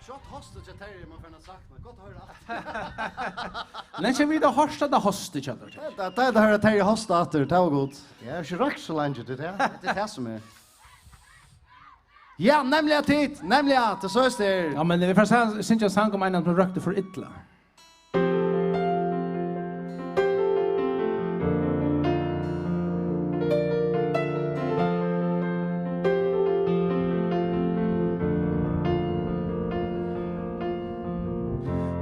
Shot hostage att här man får sagt men gott att höra allt. Länge vi då hostage det hostage då. Det här är hostage det var gott. Jag är ju rakt så länge det här. Det är som är. Ja, nämligen tid, nämligen det så är det. Ja, men vi får syns jag sang om en som rökte för illa.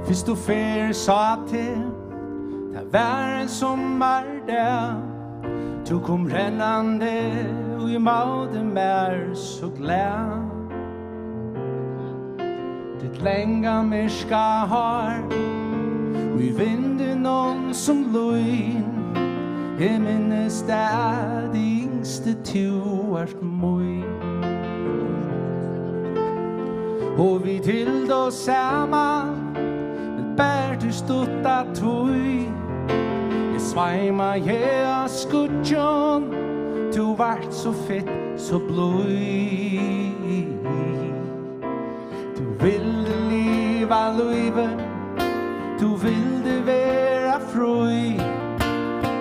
Fyrst du fer sa till det var en sommardag du kom rännande och i mauden mer så glad ditt länga myrska har vi vinden någon som lojn jag minnes det yngste tuart moj och vi till då samman med bär till stutta toj jag svaima jag skutjon du vart så fett så blöj du ville leva livet du ville vera fri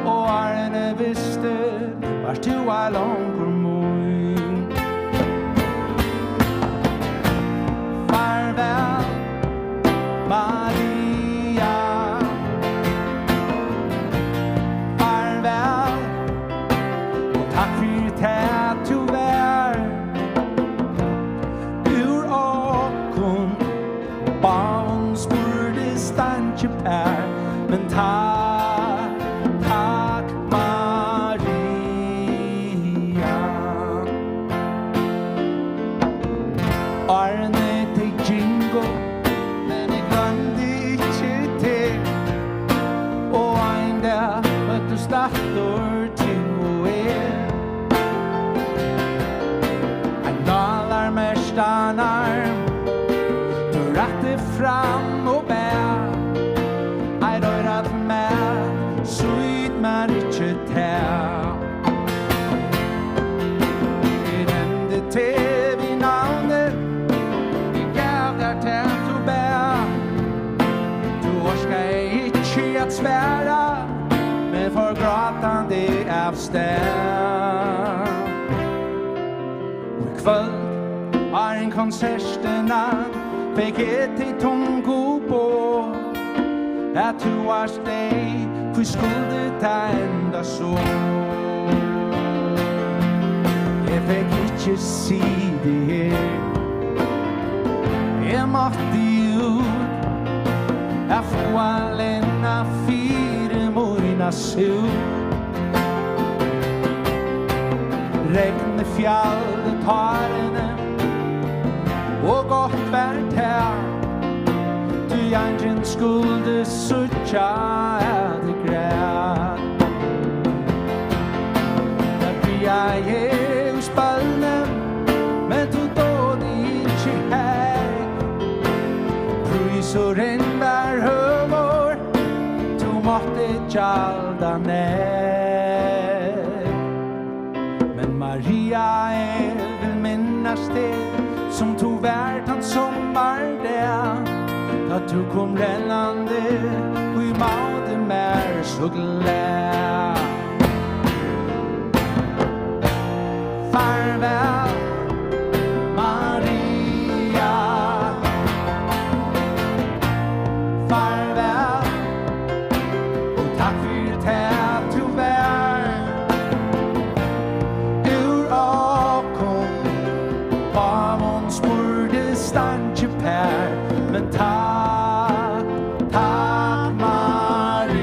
och arne visste vart du var långt moj farväl Maria farväl och tack för det du var ur åkon barns borde stanche per men tack Maria Arne te jingo men I glömde inte det och en där att du startar till er en dollar mästanar du rätte fram och bär I don't have med sweet man inte tär det ände till vi navnet vi gav där till du bär du orskar inte att svära men för gråtande avstär och ikväll har en konserterna fick ett i tungo på att du var steg för skulle ta ända så jag fick inte se det här jag måtte ut jag få alena fyra mojna sol regn fjall tarne och gott värt här du jangen skulle sucha det grät där blir jag spallne men du då det inte här prys och regnbär humor du måtte tjalda ner men Maria vill minnas det som tog värt hans sommar där att du kom rännande och I maten är så glad farväl Maria farväl och tack för det du bär ur åkon barn spurte stanche per men tack Maria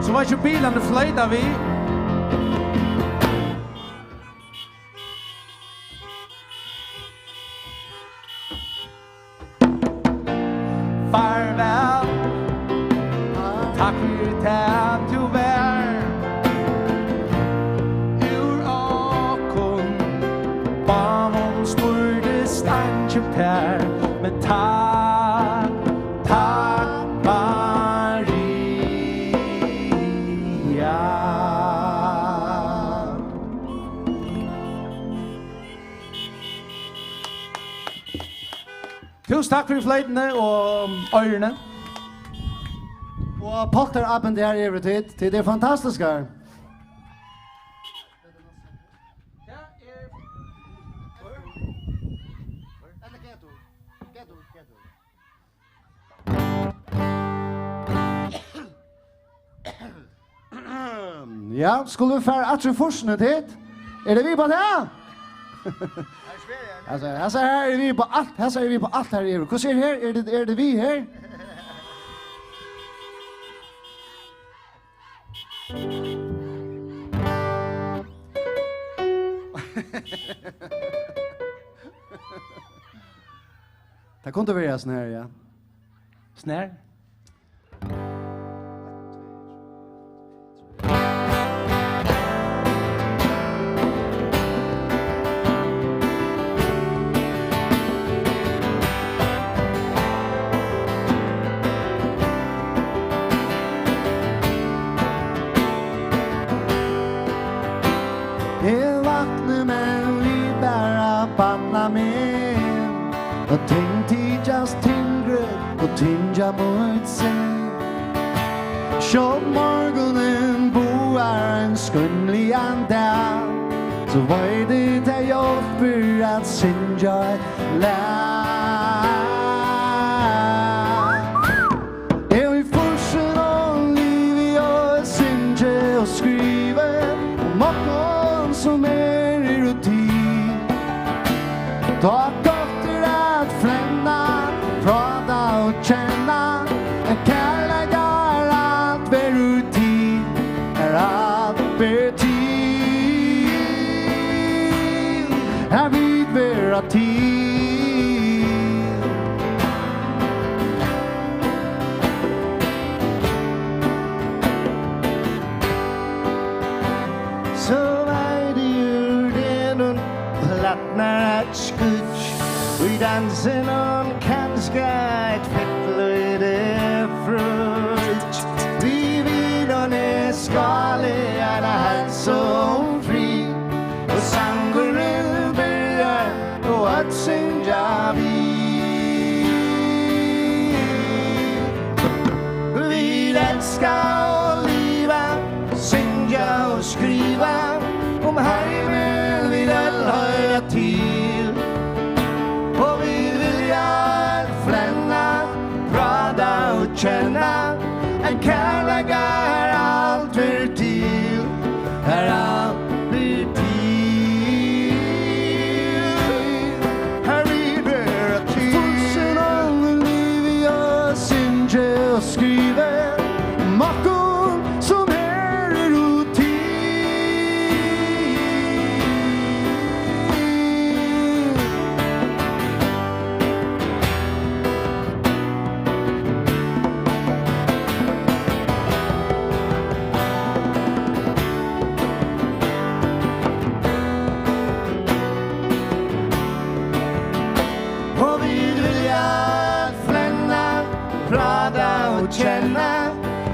så var ju bilen flöjda vi farväl tack för det du var ur åkon barn spurte stanche per men tack Maria Tusen takk for fløytene og øyrene. Og Potter appen der er tid til det fantastiske. Ja, skulle vi fære atre forsene dit? Er det vi på det? Altså, her er vi på alt, her er vi på alt her. Hvordan er det her? Er det vi her? Det kunde vara sån här, ja. Snär? Och tänkte just tingre och tinja mot sig. Så morgonen boar en skunlig anda. Så var det där jag för att synja ett lär. Jag i forsen och liv jag synja och skriver om någon som är i rutin. Ta prata och känna en kärlegar allt för rutin är allt för tid är vid våra tid så var det ju det någon plattnar att skutsch vi dansen on kanske ett fettlöjde frukt vi vill och skale alla hälsofri och sangren börjar och att synja vi älskar och liva synja och skriva om heimen vid all höra till och vi vill jag flänna, prata och känna en kärlegar allt för till, är allt för till. Här vi bör till. Forsen av liv jag synge och skriver makon som är rutin. Känna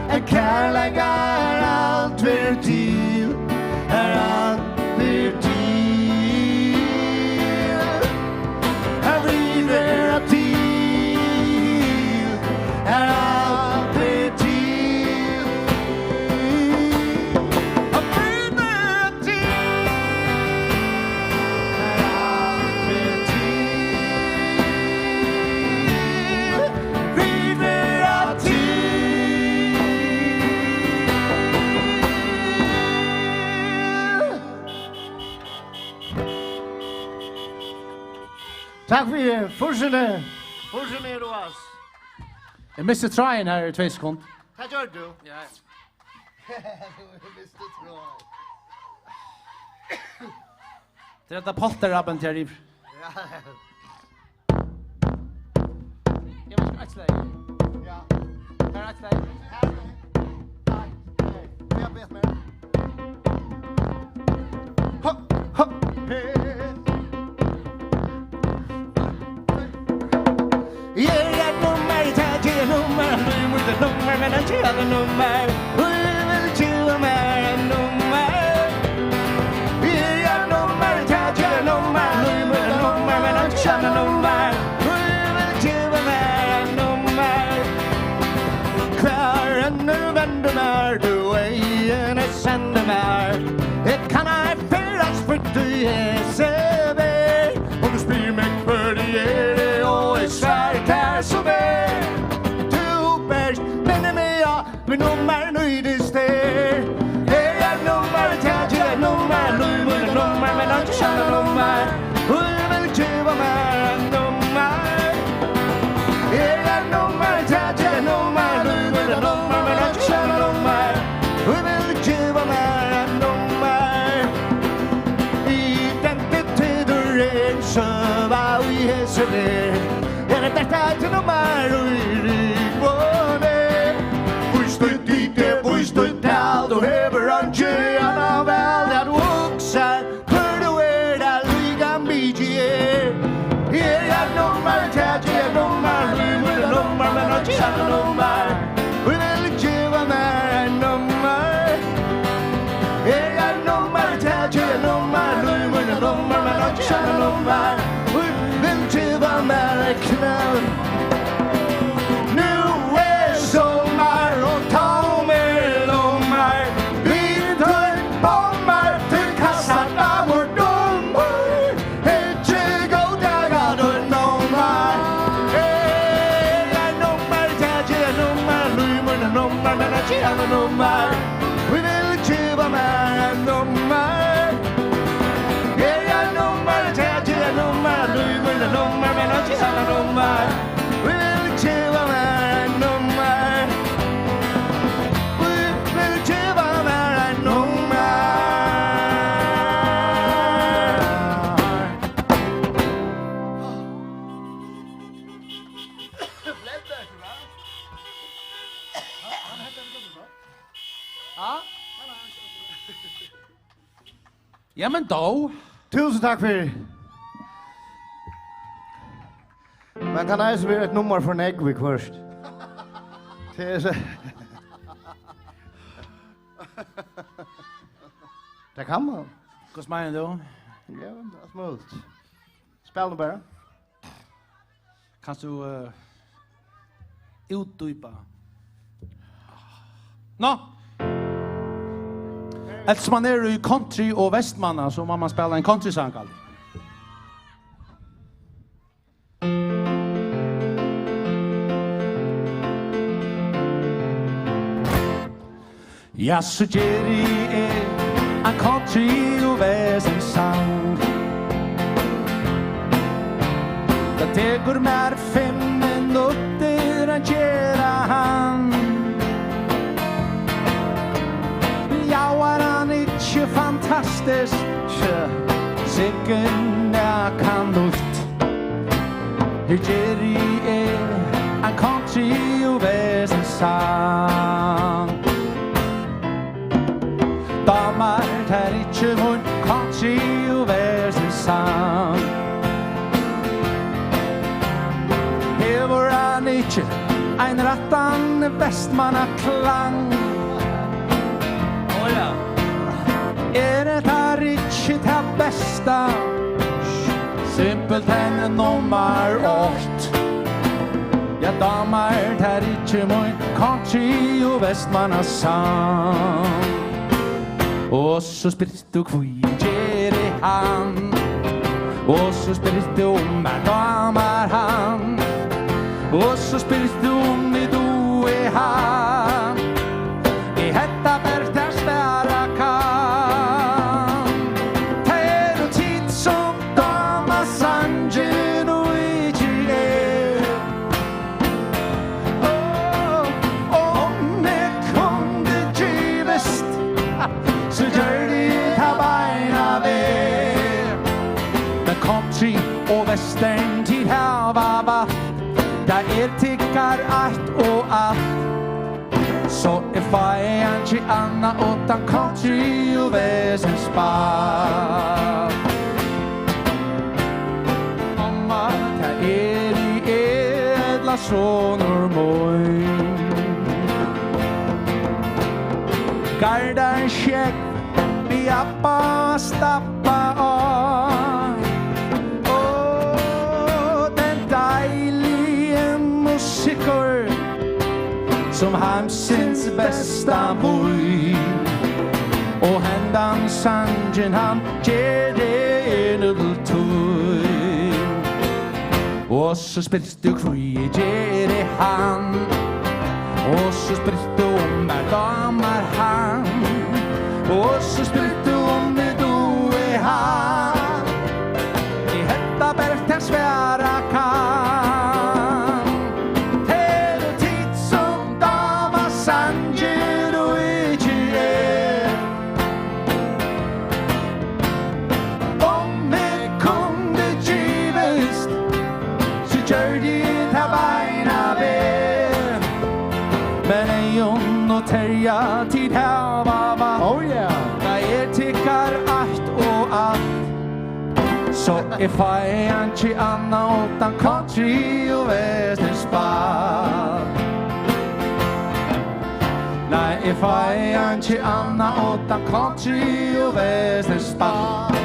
en kärlegar allt för till är allt för till är vidare till är allt för till är vidare till är allt för till vidare till. Tack för det. Fortsätt. Fortsätt Roas. Jag missade tryen här i 2 sekunder. Vad gör du? Ja. Du missade tryen. Det är att polterabben till riv. Ja. Jag måste axla. Ja. Här axla. Här. Nej. Jag vet mer. Ha ha. Nummer men en tjäder nummer vill tjäder med nummer jag nummer tjäder nummer men en tjäder nummer vill tjäder med nummer kvar en nu vänder när du är en sänder mer det kan jag färdas för du är sever och du spyr mig för det är det och är svärd här som är men nummer nöjdes det är nummer tjäder nummer men en tjäder nummer vill tjäder med nummer är nummer tjäder nummer men en tjäder nummer vill tjäder med ner. Det till nummer och du hever han tjena väl att vuxa för du där lyga mycket jag nummer jag nummer men att jag nummer vill giva mig en nummer jag nummer jag nummer men att jag nummer vill giva mig knall nu är sommar och ta nummer vi vill giva mig en nummer jag nummer jag nummer men att jag nummer vi vill giva mig en nummer vi vill giva mig en nummer Ja, men då. Tusen tack för. Man kan alltså vara ett nummer för Näggvik först. Det är så. Det kan man. Hur smäller du? Ja, det är smult. Spela bara. Kan du utdypa? Nå. Eftersom man är i country och västmanna så man spela en countrysång alltid. Ja, så Jerry är en country och västensång. Det går mer 5 minuter att göra han. Ja, var han inte fantastisk? Sicken jag kan luft. Jerry är en country och västensång. Damer tar inte mun country och västensång. Hever han inte ein rattan västmanna klang. Ja. Det här inte det bästa. Simpelt henne nummer 8. Ja, damer tar inte mun country och västmanna sång. Och så spilt du kviger i han. Och så spilt du damer han. Och så spilt du i du i han. I hetta berta svära kan. Ter och tid som dama sangen och i er. Om det kunde givest så gör det här beina ver. Men country och western till här var vatt. Där tickar allt och allt. Så if I inte anna utan country och väsens spar. Mamma, där i edla sonor moj. Gardar check, vi appa stappa av. Musiker som hamsins bästa moj. Och händan sangen han ger det en ulltoj. Och så spils du kvi ger det han. Och så spils du med damer han. Och så spils du med du är han. I hetta berten svära kan. Så if I ain't anna utan country och västerspall. Nej, if I ain't anna utan country och västerspall.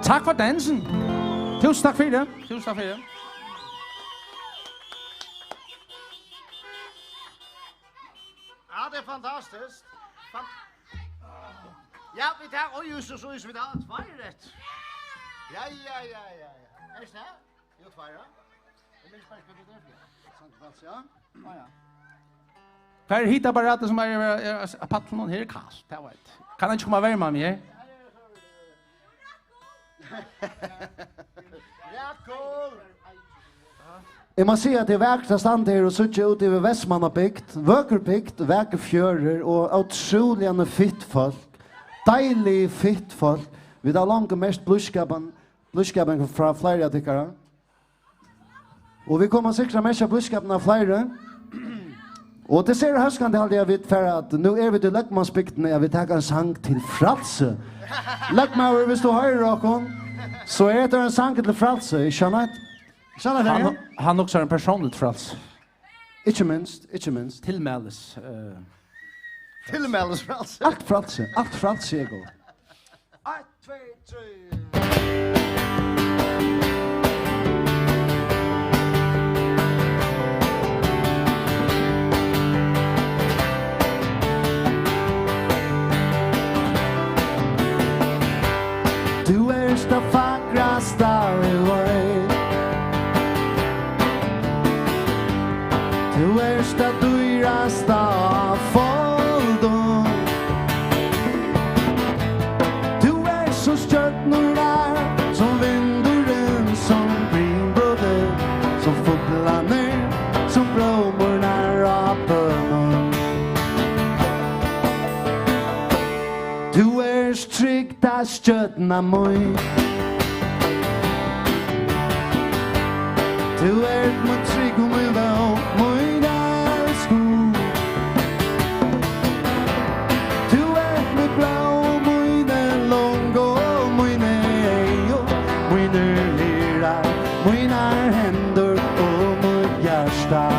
Tak for dansen. Tusind tak for det. Tusind tak for det. Ja, det er fantastisk. Ja, vi tar og just så vi tar tvejret. Ja. Er det snart? Jo, tvejret. Det er minst bare det der. Sant plads, ja. Hva er hitapparatet som er paddelen noen her kast? Det var et. Kan han ikke komme og være med meg her? Jeg må si at det er verkta stand her og suttje ut i Vestmannabygd, Vøkerbygd, Vækerfjører og utrolig fitt folk, deilig fitt folk. Vi har langt mest bluskapen fra flere tykkere. Og vi kommer sikkert mest bluskapen av flere. Og det ser høskende alltid jeg vet for at nå er vi til Løkmannsbygden, jeg vil ta en sang til fralse. Løkmauer, hvis du hører dere, så er det en sang til fralse, jeg skjønner det. Han också har en personligt frals. Ikke minst. Tillmäles. Tillmäles frals. Allt frals är god. 1, 2, 3. Du är det vackraste i världen. Du är det dyraste av foldon. Du är så stjärnor där, som vinduren, som bringbrodder, som fåglarna, som blommorna av bönor. Du är strikta stjärna moj. Du är mot trygg och min vän, min älskog. Du är med blå, min är lång och min är och min är lera, min är händer och mitt hjärsta.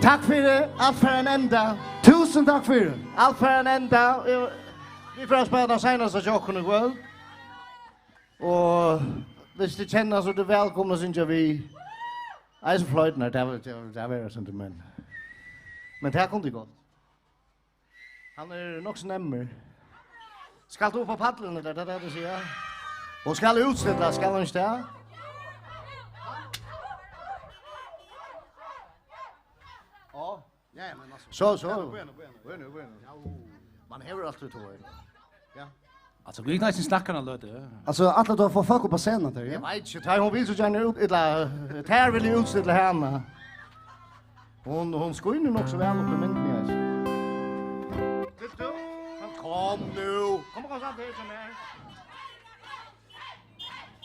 Tack för det, allt för en enda. Tusen tack för det. Allt för en enda. Vi får spela senaste jocken i kväll. Og hvis du kjenner så er du velkommen og synes jeg vi Eisefløyten her, det er sånt, men det her kom det godt. Han nok så nemmer. Skal du på paddelen, det er det du sier? Og skal du utstille, skal han ikke det? Ja, men altså. Så. Man hever alt ut over. Ja. Altså, vi ikke snakker han løte. Altså, alle du har fått folk på scenen der, ja? Jeg vet ikke, hon vil så gjerne ut, eller her vil jeg utstille henne. Hon skal inn nok så vel opp i mynden, jeg. Kom nu! Kom og sånn til som er.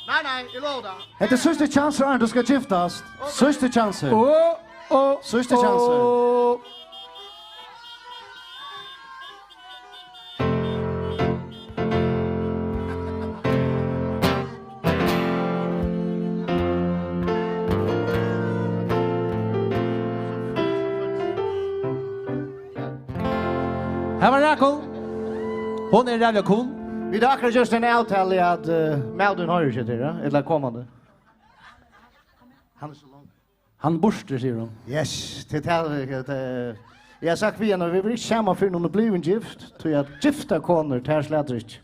Nei, jeg lover deg. Det er siste chanser, Arne, du skal giftas. Siste chanser. Siste chanser. Her var Rakel. Hon er rævlig cool. Vi har akkurat just en avtale at Maudun har ikke til det, eller kommande. Han er så lång. Han borster, sier hun. Yes, til det. Jeg har sagt vi henne, vi vil ikke sammen for noen å bli en gift, til at gifta koner tar slæder ikke.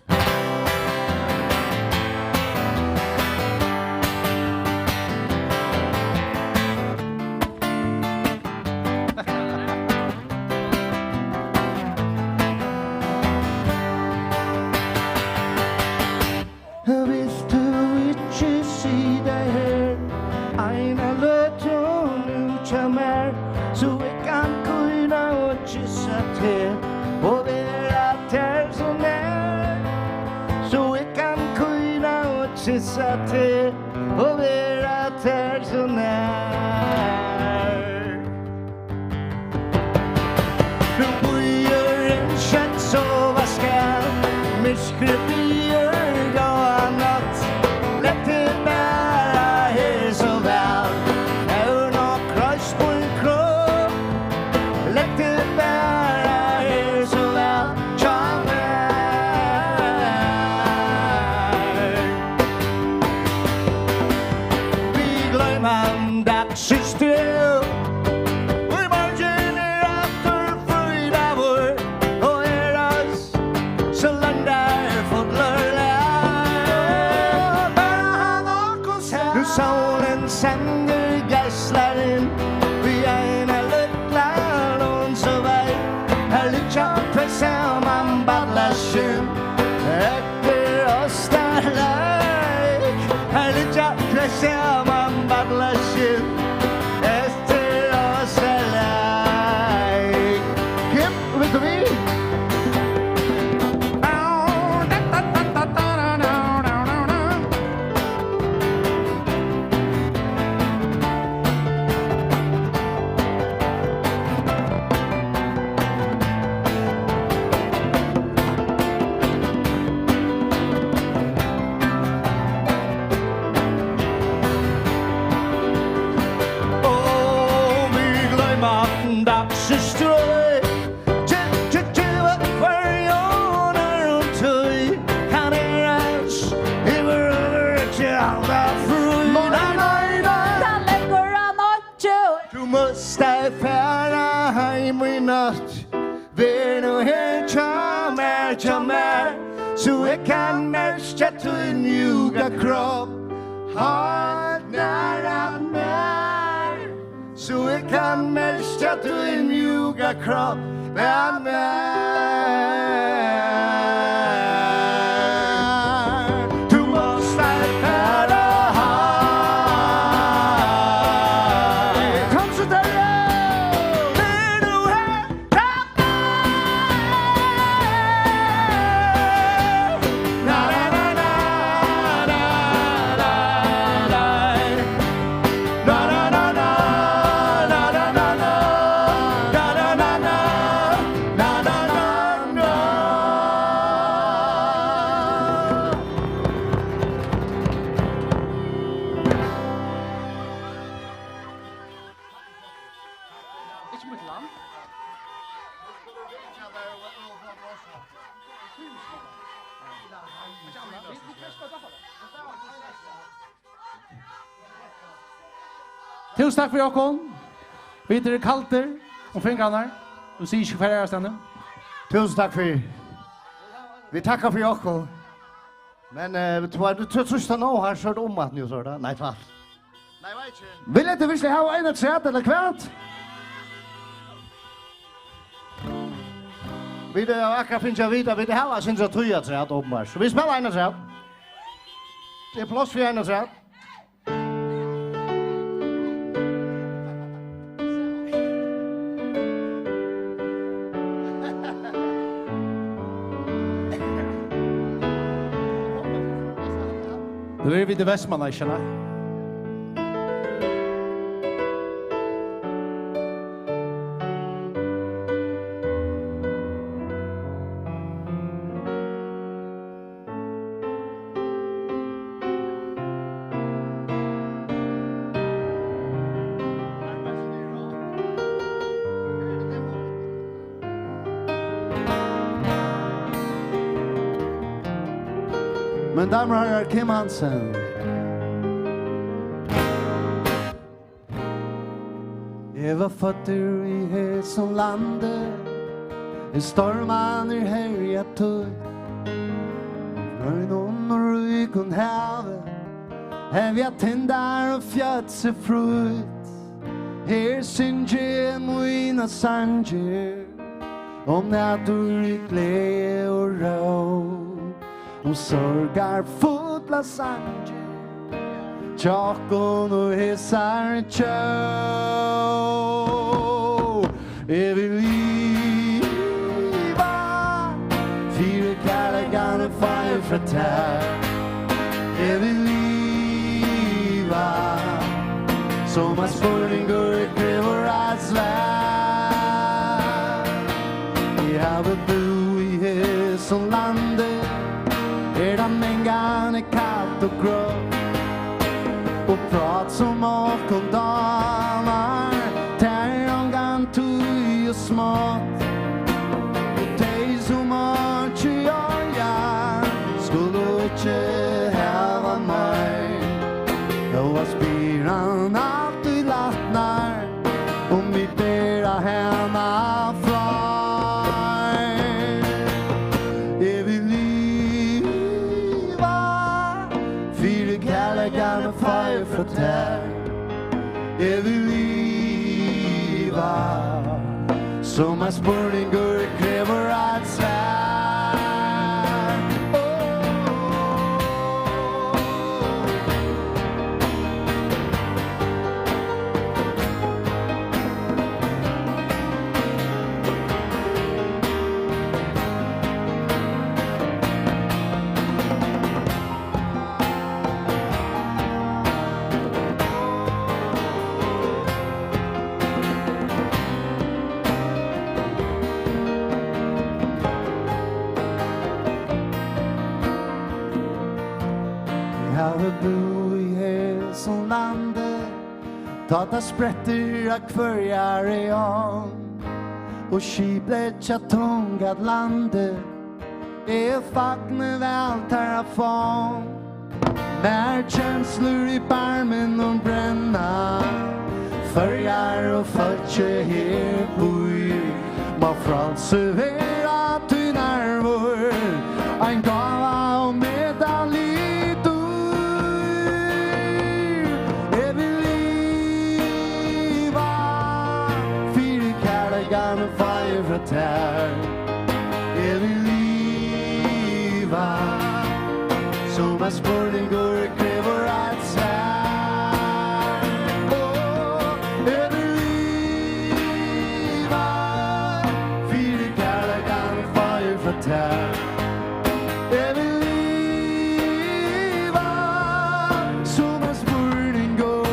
Kissa til og vera ter så nær. Nu bøyer en kjent sova skal, myskre byer gå natt. Lett til bæra her så vel, er nok krøys på en kropp. Lett til bæra her så vel, man that sister we margin after freedom oh eras cylinder for lørdag nu solen sender gæslaren vi en lilla lån så vei her lytja for sammen ballasjen etter oss der leik her lytja for sammen ballasjen etter oss der leik. Kim, vet du vi? Must I færa heim i natt Vær nu her tjammer Så jeg kan mærke til mjuka kropp Halt næra mer Så jeg kan mærke til mjuka kropp Vær mer Du must I færa Tusen takk for Jokon. Vi er kalter og fingrarna. Du sier ikke hver er stedet. Tusen takk for. Vi tackar för Jokon. Men du tror nå har kört om att nu så där. Nej, fan. Nej, vet inte. Vill inte visst ha en chat eller kvart? Vi det akkurat finns jag vidare. Vi det har syns jag tror jag chat uppenbar. Så vi spelar en chat. Det är plus för en chat. Nu är vi till Västmanland, känner. Men damer och herrar, Kim Hansen. Jag var fötter i Hesson landet. En storman är härjat tog. Röjnon och rykon havet. Här vi tändar och fjötse frukt. Här synge moina sanger. Om nätur i glädje och rå. Om sorgar fotla sanger. Tjokon och hissar tjå. Jag vill liva. Fyra kärlekan och fire för tär. Jag vill liva. Som en spurning går i kräver att svär. Jag har bo i Hesson landet. De mängan är kallt och grå. Och prat som åkon damer. Terrongan tog och smått. Och dig som åt i olja. Skulle inte häva mig. Då var spiran alltid lattnar. Och mitt bära hemma från. Gonna fire for tär. Jag vill liva. Som en spurning går kräver att svär. Bo i Hesson landet. Tata sprätter akvarier i om. Och skiblet tjattungat landet. Är fagne väl terrafon. När känslor i barmen och bränna. Färgar och fötche här bor. Man fransevera till nervor. En gava och medalj. Gonna fire for tär. Jag vill liva. Som en spurning går i kräver att svär. Jag vill liva. Fyra kallar gonna fire for tär. Jag vill liva. Som en spurning går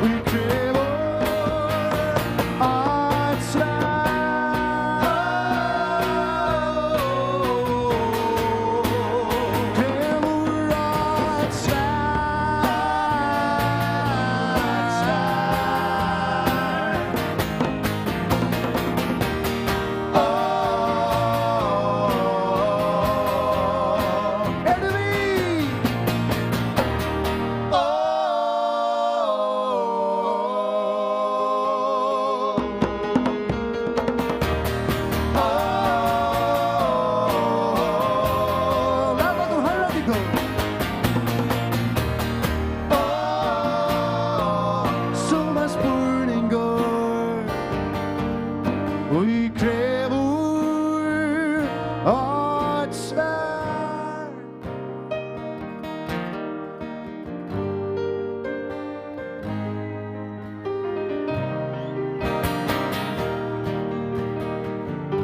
i kräver. okkur. Som er spurningar og I krever et svar.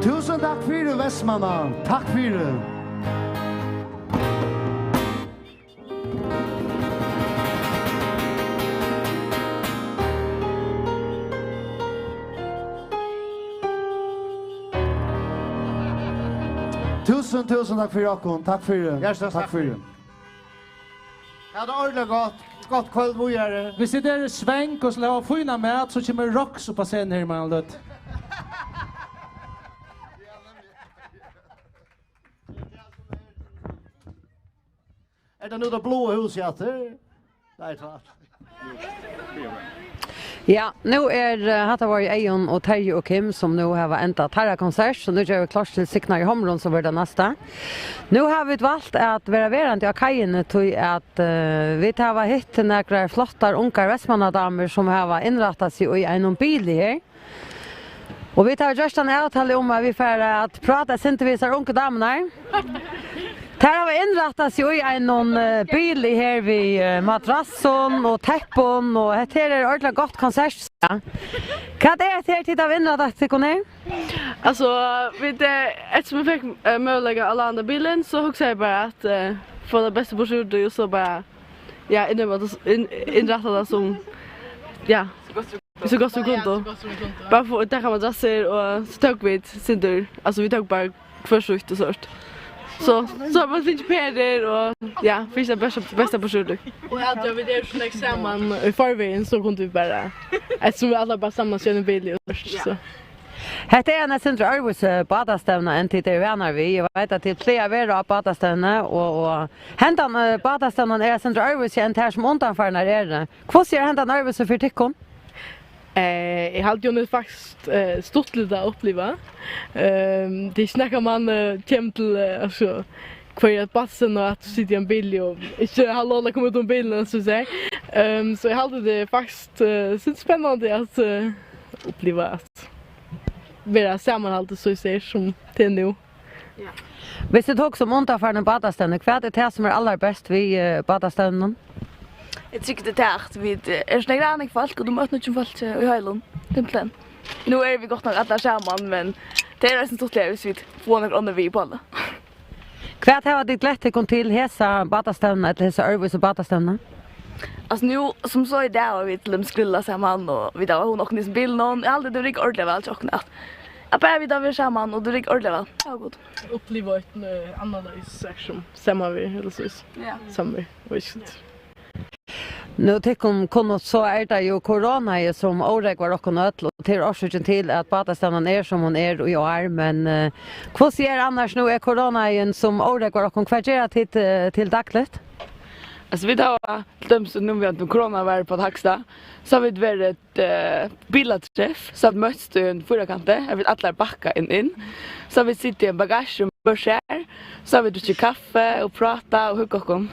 Tusen takk fyrir Vestmanna. Takk fyrir. Tusen takk fyrir okkur. Takk fyrir. Takk fyrir. Ja, det ordentlig godt kveld, hvor er det? Hvis det er svenk og slå fina mat, så kommer Rox på scenen her, man løtt. Er det nu det blå huset etter? Det er klart. Ja, nu hatta var Eion och Terje och Kim som nu har ända tarra konsert, så nu gör vi klart till Signar i Homron som var det nästa. Nu har vi valt att vara verande av kajen till att vi tar hit några flottar unga Västmannadamer som har inrättat sig i en bil här. Och vi tar just en avtal om att vi får att prata syntevisar unga damerna. Här har vi inrättat sig i en bil här vid madrassen och teppon och det här är ordentligt gott konsert. Vad är det här till att inrättat sig ner? Alltså, eftersom jag fick möjliga alla andra bilen så huxar jag bara att få det bästa på skjortor och så bara inrätta det som så gott som kunde. Bara för att täcka madrasser och så tog vi sinter, alltså vi tog bara först och sånt. Så man finns peder och finns det bästa på skjortor. Och hade vi det så examen i förvägen så kunde vi bara eftersom vi alla bara samlas i en bil först så. Hette är en central Arvus badastävna en till det vänner vi. Jag vet att det flera vara badastävna och händan badastävnan är central Arvus en här som undanför när det. Hur ser händan Arvus för tyckon? Jag hade ju nu faktiskt stort lite att uppleva. Det snackar man hem till alltså för att passen och att sitta i en bil och inte alla kommer ut om bilen så säga. Så jag hade det faktiskt så spännande att uppleva att vara sammanhållet så säger som det nu. Ja. Hvis det tog som undanförande badastävna, vad är det som är allra bäst vid badastävnan? Jag tycker det är att vi är snäggt aning folk och de möter inte folk i Höjlund. Simpelthen. Nu är vi gott nog alla samman men det är nästan stort läge så vi får några andra vi på alla. Vad har ditt lätt kom till hesa badastävna eller hesa Arvus badastävna? Alltså nu som så i där vi till skrilla samman och vi där hon och nis bild någon alltid det gick ordentligt väl och natt. Jag bara vi där vi samman och det gick ordentligt väl. Ja gott. Uppleva ett annorlunda section samma vi eller så. Ja. Samma visst. Nu tycker kon så är det ju corona som oregvar och nöt och till orsaken till att badastävnan är som hon är och jag är men vad ser annars nu är corona som oregvar och kvartera till dagligt? Alltså vi då döms nu med corona var på Hacksta så har vi varit ett bilträff så att möts en förra kante jag vet alla backa in så vi sitter i en bagagerum och skär så vi dricker kaffe och prata och hugga kom.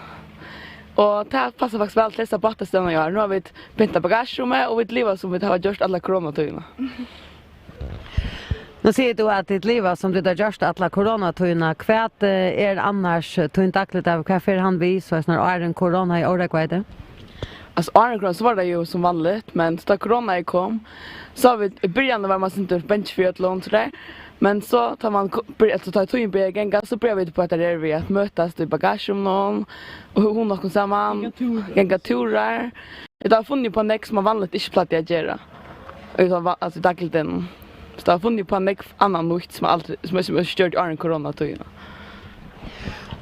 Och det passar faktiskt väl till dessa badastävna jag har. Nu har vi ett pyntat bagagerummet och vi lever som vi har gjort alla coronatiderna. Nu säger du att ditt liv som du har gjort alla coronatiderna, vad är annars tydligt av vad han vi så är en corona i Årekvejde? Alltså Årekvejde så var det ju som vanligt, men så corona kom så har vi i början var man inte benchfjötlån så där. Men så tar man tar tog in på egen så börjar vi på att det är vi att mötas i bagagerum någon och hon och samman gänga turer. Det har funnit på next som vanligt inte platt att göra. Utan alltså dagligt den. Så det har funnit på next annan natt som alltid som är stört av corona tiden.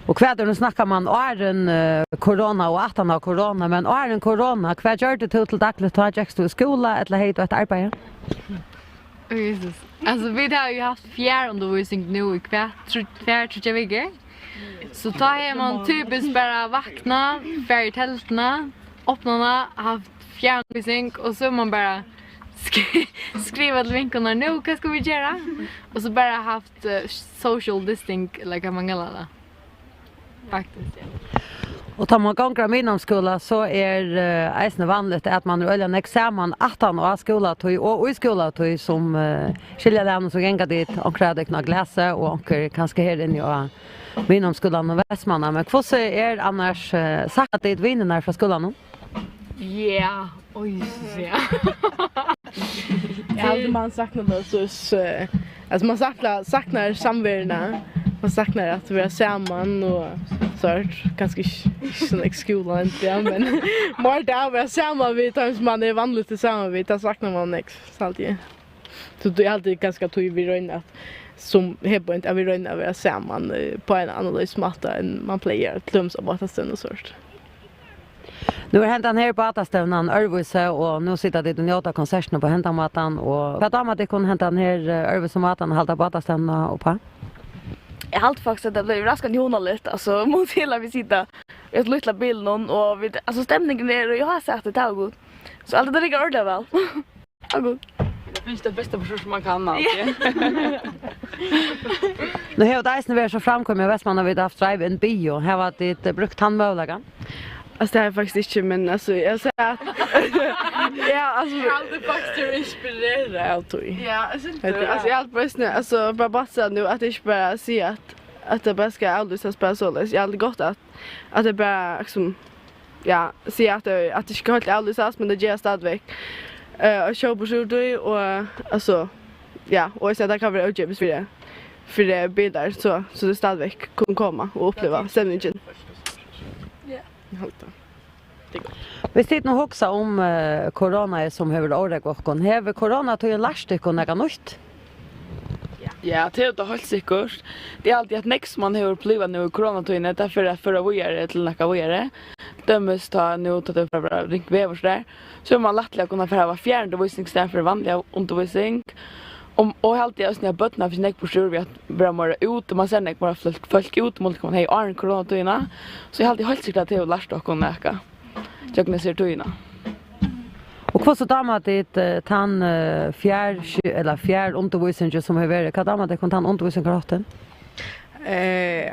Och kväder snackar man en corona och att han har corona men en corona kvad gör det till dagligt att jag ska skola eller hej då ett arbete. Jesus. Alltså vi har ju haft fjärrundervisning nu i kvart veckor. Så tar är man typiskt bara vakna, färg i tältena, öppna, haft fjärrundervisning och så man bara skriva till vinkorna nu, vad ska vi göra? Och så bara haft social distinct, like man kallar det. Faktiskt, ja. Och tar man gånger min skola så är eisne vanligt att man rullar nek samman 18 år skola och i skola som skiljer lärarna så gänga dit och krädekna gläsa och onker kanske här inne och min skolan och Västmanna. Men vad så är annars sagt att det är vinnarna från skolan? Ja, oj ja. Jag hade man saknar det så alltså man saknar samvärna. Man saknar att vi är samman och sånt kanske sån skolan inte men mer där vi är samman vi tar som man är vanligt tillsammans vi tar saknar man alltid. Så det är alltid ganska tog vi röna som hebbar inte vi röna vi är samman på en annan smarta än man plejer klums av båtastön och sånt. Nu har hänt här på Atastävnan Örvuse och nu sitter det och njöta konserterna på Häntamatan och vad damer det kunde hänt här Örvuse-matan och halta på Atastävnan och på? Jag har alltid faktiskt att det blev raskan jonaligt alltså mot hela vi sitter i ett litet bild någon och alltså stämningen är och jag har sagt det är god. Så allt det ligger ordentligt väl. Ja god. Det finns det bästa försök som man kan alltid. Nu har det eisne så framkommer i Västmanna vid haft drive-in bio. Här var det brukt handmöjliga. Alltså det är faktiskt inte men alltså jag säger att ja alltså jag hade faktiskt inspirerad av tog. Ja, alltså jag har bäst nu alltså bara så nu att jag bara se att det bara ska avlösas bara så läs. Jag har gått att det bara liksom ja se att det ska helt avlösas men det ger stadväck. Och show på så och alltså ja och så där kan vi utge för det bilder så det stadväck kan komma och uppleva stämningen. Vi sitter nu också om corona som har året gått. Har corona tagit lärt dig något nytt? Ja, det är helt säkert. Det är alltid att nästa man har upplevt nu i coronatiden därför att förra våren till nästa våren. Dömes ta nu att det för ringvev där. Så man lättare kunna förhålla fjärrundervisning för vanliga undervisning. Och alltid är såna bötna för snack på sjur vi att bra mer ut och man ser näck bara folk ut mot kan hej arn coronatiden. Så jag alltid helt säkert att det är lärt att kunna näka. Jag kan se tiden. Och vad så damer det tan fjärr undervisning som har varit vad damer det kan ta undervisning gratis?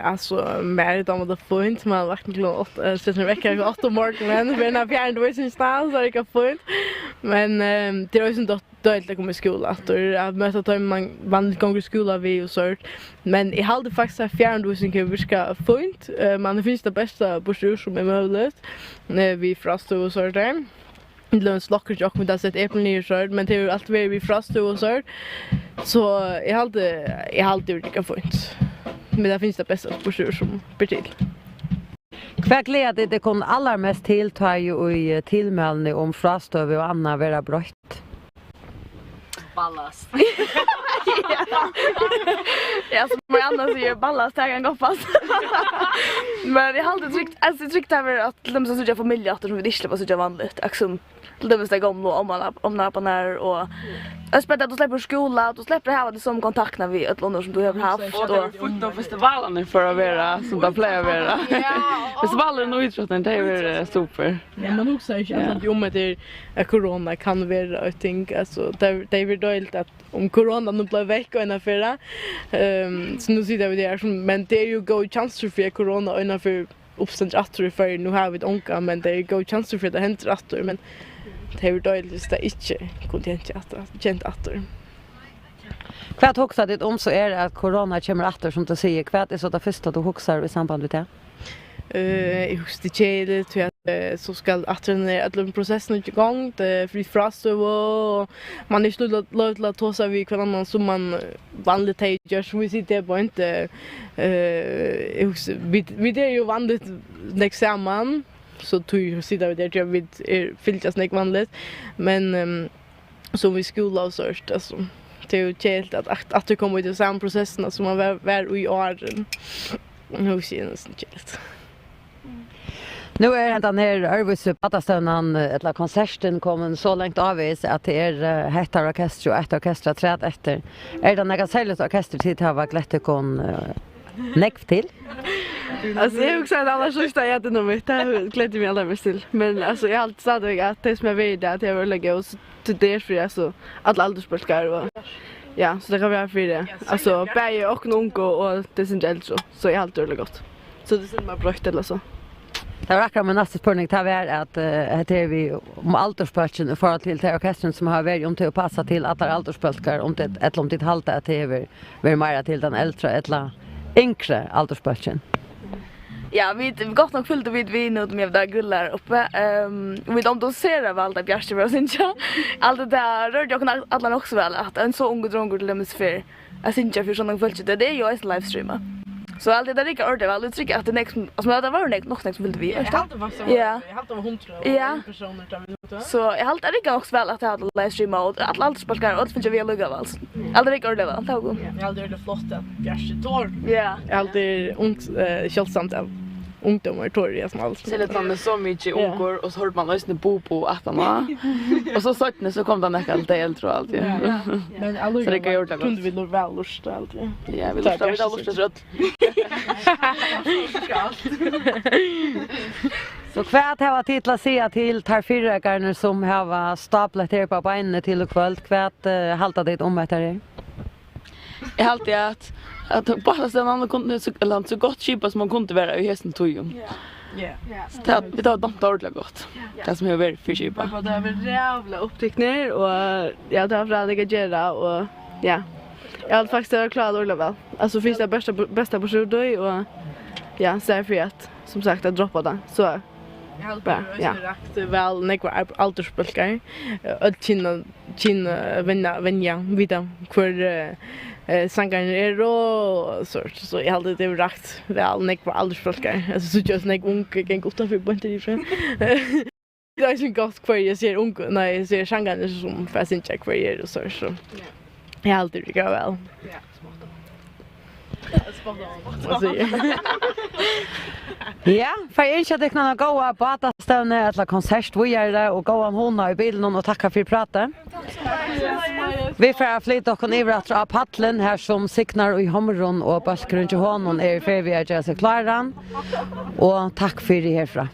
Alltså mer då det fint man vaknar klockan 8 sätter väcker 8 morgonen men när fjärr undervisning stan så är det fint. Men det är ju så dåligt att komma i skolan. Jag möter att man vanligt gånger i skolan vi och sånt. Men jag hade faktiskt att fjärrundervisning kan virka fint. Man finns det bästa borstur som är möjligt. Vi frost och sånt där. Det löns lockert och med att sätta äpplen i sånt. Men det är allt vi frost och sånt. Så jag hade virka fint. Men det finns det bästa borstur som blir till. Kvar glädje det kom allra mest till tar ju i tillmälning om frastöv och Anna vara brott. Ballast. Ja, så man annars säger ballast här kan gå fast. Men jag har alltid tryckt över att de som söker familjeatter som vi inte släpper så vanligt. Liksom de måste gå om när på när och jag spelar att du släpper skola, du släpper här det som kontakt när vi ett land som du har haft och fotofestivalen för att vara som det plejer vara. Festivalen och idrotten det är super. Ja, man också säger att om det är corona kan vara I think alltså det är dåligt att om corona nu blir veck och ena förra så nu sitter vi där men det är ju god chans för corona ena för uppstånd attor för nu har vi ett onka men det är god chans för det händer attor men det är dåligt det inte kontent attor. Vad huxar det om så är det att corona kommer attor som du säger vad är så det första du huxar i samband med det? Just det chele till att så ska att processen igång det fri frost och man är slut låt ta sig vi kan annan som man vanligt gör så vi sitter på inte vi det är ju vanligt nästa samman så tog sitta vi där vi filtas näck vanligt men så vi skola och sånt alltså det är ju helt att det kommer till samma processen som man var i åren nu känns det helt. Nu är den här Örvuse Patastönan eller konserten kommer så långt avvis att det är hettar orkester och ett orkester träd efter. Är det några särskilt orkester till att ha glättekon näck till? Alltså jag också att alla sista jag inte något det glädjer mig allra mest till. Men alltså jag har alltid sagt att det som jag vet att jag vill lägga oss till det för alltså alla åldersspelare och ja så det kan vara för det. Alltså bäge och nonko och det syns helt så jag har alltid det gott. Så det är bara brökt eller så. Det var akkurat med nästa spurning det var att här vi om alderspölken för till orkestern som har varit om till att passa till att alderspölkar om det ett om det halta att det är mer till den äldre eller yngre alderspölken. Ja, vi gott nog fullt vid vi nu med där gullar uppe. Vi de doserar väl där Bjärste och Sinja. Allt det där rör jag kan alla också väl att en så ung drongo till hemisfär. Jag Sinja för såna fullt det är ju en livestreamer. Så allt det där är ordet väl uttrycka att det next alltså det var nog nästa vill vi. Jag hade var så. Jag hade var 100 personer där vi. Så jag hade det också väl att jag hade livestreama och att allt spelare och finns vi lugga väl. Allt det ordet väl. Jag hade det flott att Bjärste tår. Ja. Jag hade källsamt av ungdomar tror jag som allt. Sen att man så mycket ungor och så hörde man också bo på att man. Och så sagt så kom den där allt det tror allt. Men alla så det kan gjort det. Kunde vi nog väl lust allt. Ja, vi lustar vi lustar så att. Så kvärt har titla se till tar fyrräkarna som har staplat här på benen till kväll kvärt halta det om att det. Jag alltid att bara så man kunde så gott skipa som man kunde vara i hästen tojum. Ja. Det var dom ordentligt gott. Det som är väldigt fiskipa. Det var jävla upptäckter och jag tar fram det göra och ja. Jag hade faktiskt varit klar ordentligt väl. Alltså finns det bästa på sjudoj och ja, så för att som sagt att droppa den. Så ja. Rakt väl nekvar aldersbölkar. Att kinna vänja vita för sangaren är och så jag hade det rakt väl nekvar aldersbölkar. Alltså så just nek ung kan gå för på inte ifrån. Det är så gott för jag ser ung när jag ser sangaren som fast inte check för er och så. Jag alltid det går väl. Ja, ja, för jag inte att kunna gå på båtastövne eller konsert vi gör det och gå en hona i bilen och tacka för pratet. Vi får flytta och ivrat av paddlen här som signar i Homron och Balkgrund till honom är för vi är så klara. Och tack för det härifrån.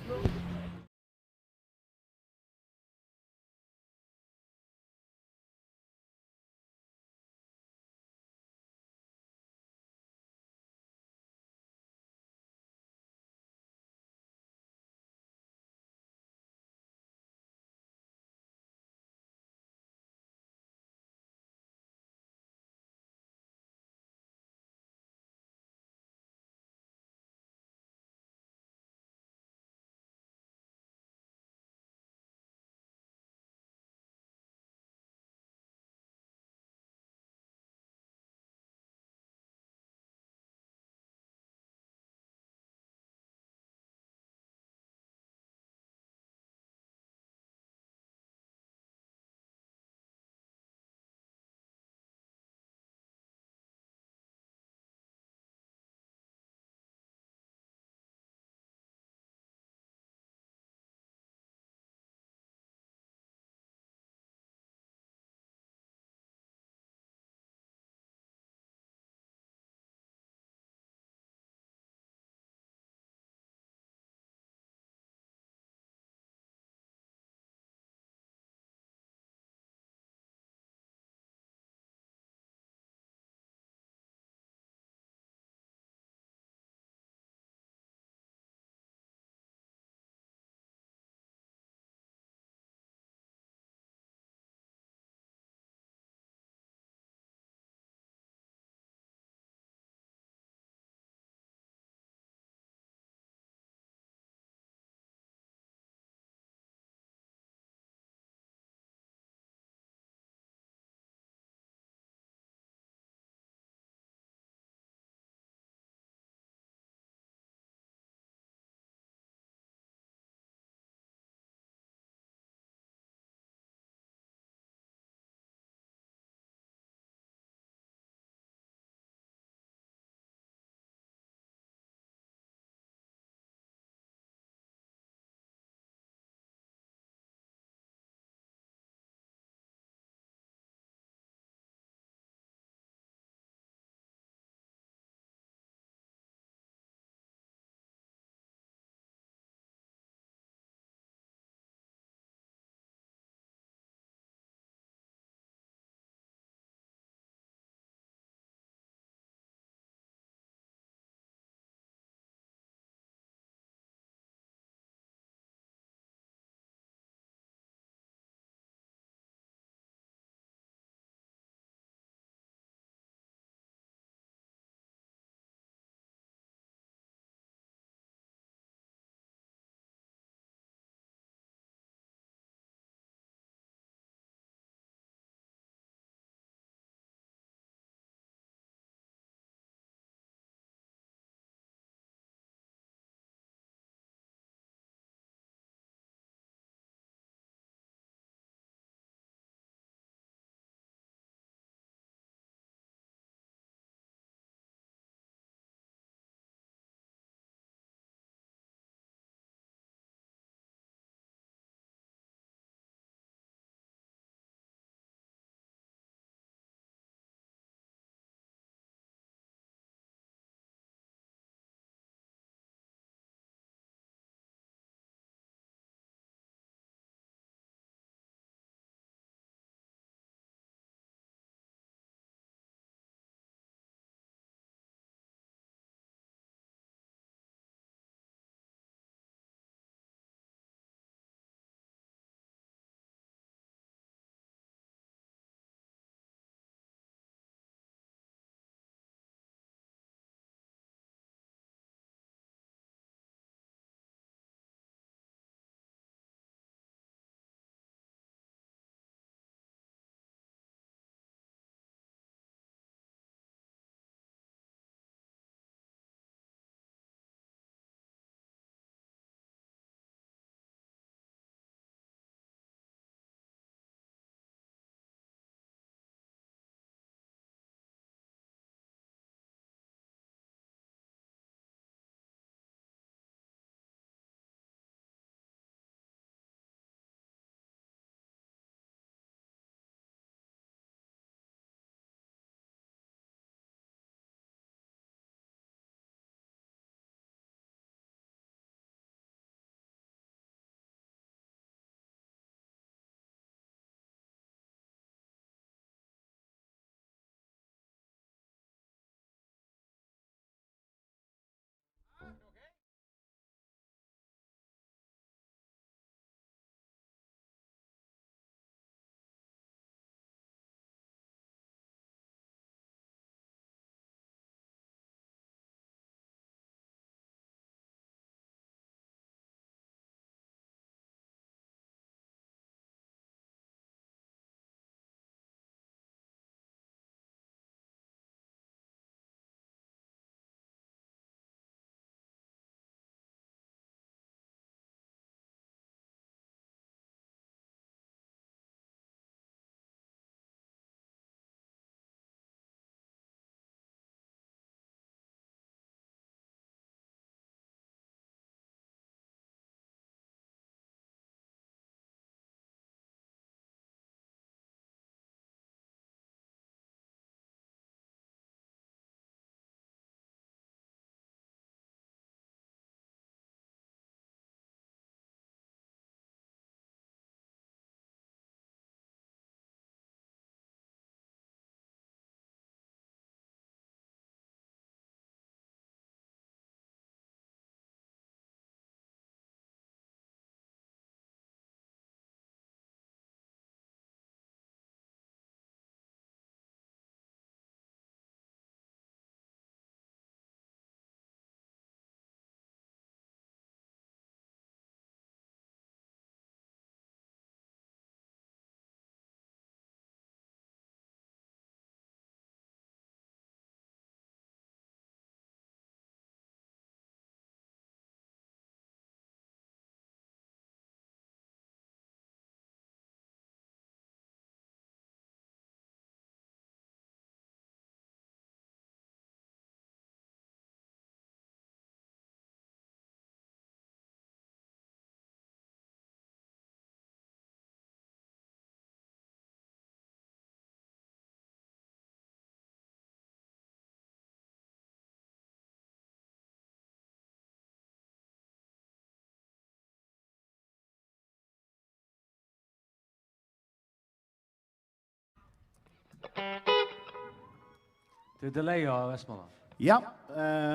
Det är delay av Västmanland. Ja,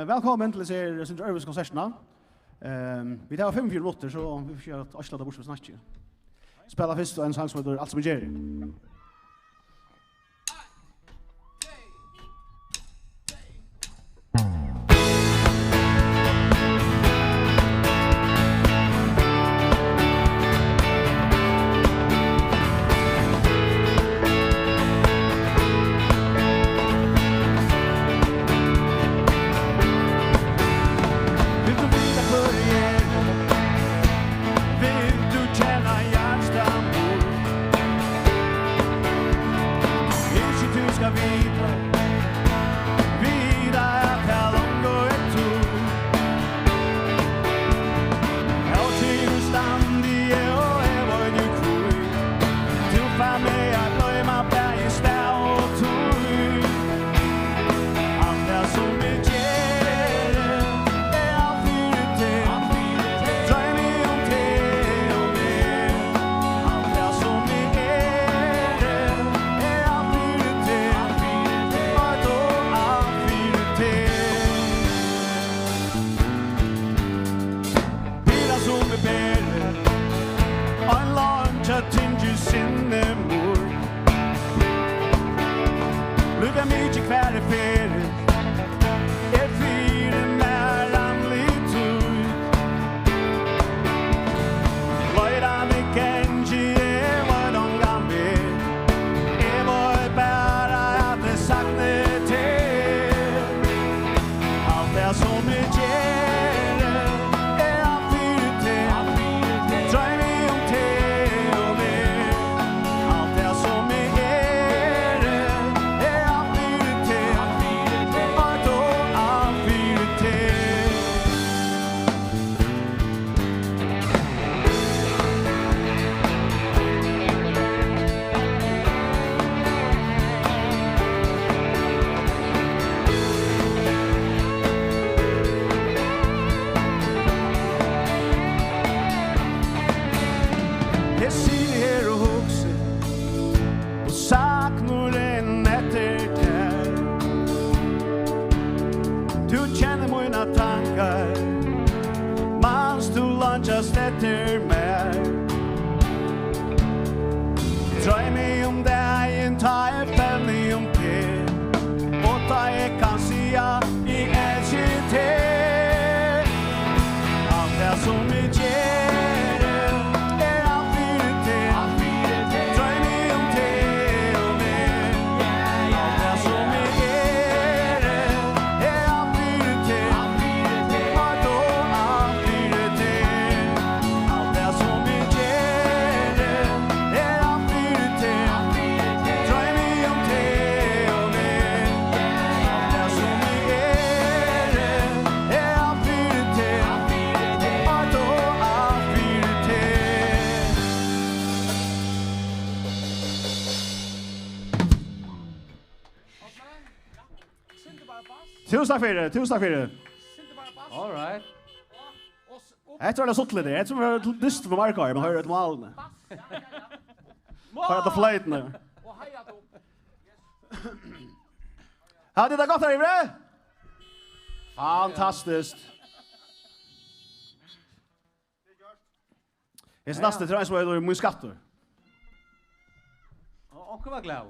välkommen till er Sintra Övers konserterna. Vi tar 5 minuter så vi får göra ett avslutande bort för snacket. Spela först en sång som heter Allt som är Jerry. Tusen takk for det. All right. Jeg tror det er suttelig det. Jeg tror det er lyst på markar, man hører et malene. Bare etter fløytene. Ja, det er godt her, Ivre. Fantastisk. Jeg synes nesten, tror jeg som er mye skatter. Och vad glad.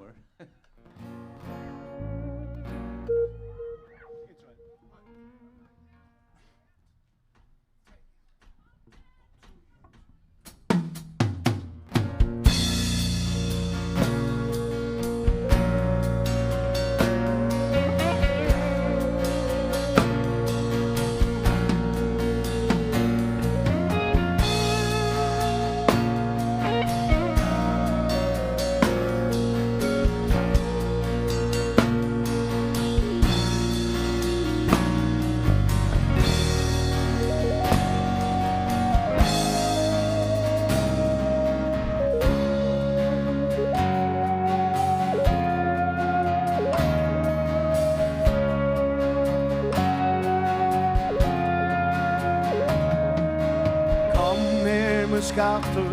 Skatter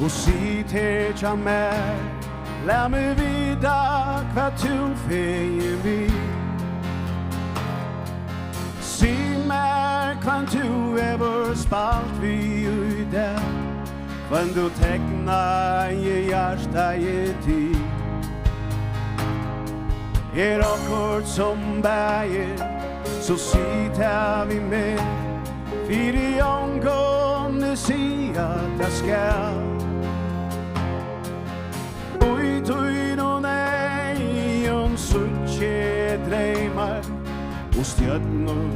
og sitt her tja mer Lær mig vita hva du feir vi. Si mer hva du ever spalt vi i dag. Hva du tegna i hjärsta i tid. Akkurat som bæger, så sitt her vi med. Fyri omgående si at jeg skal. Ui tøyn og nei, suttje dreymar, og stjøtnor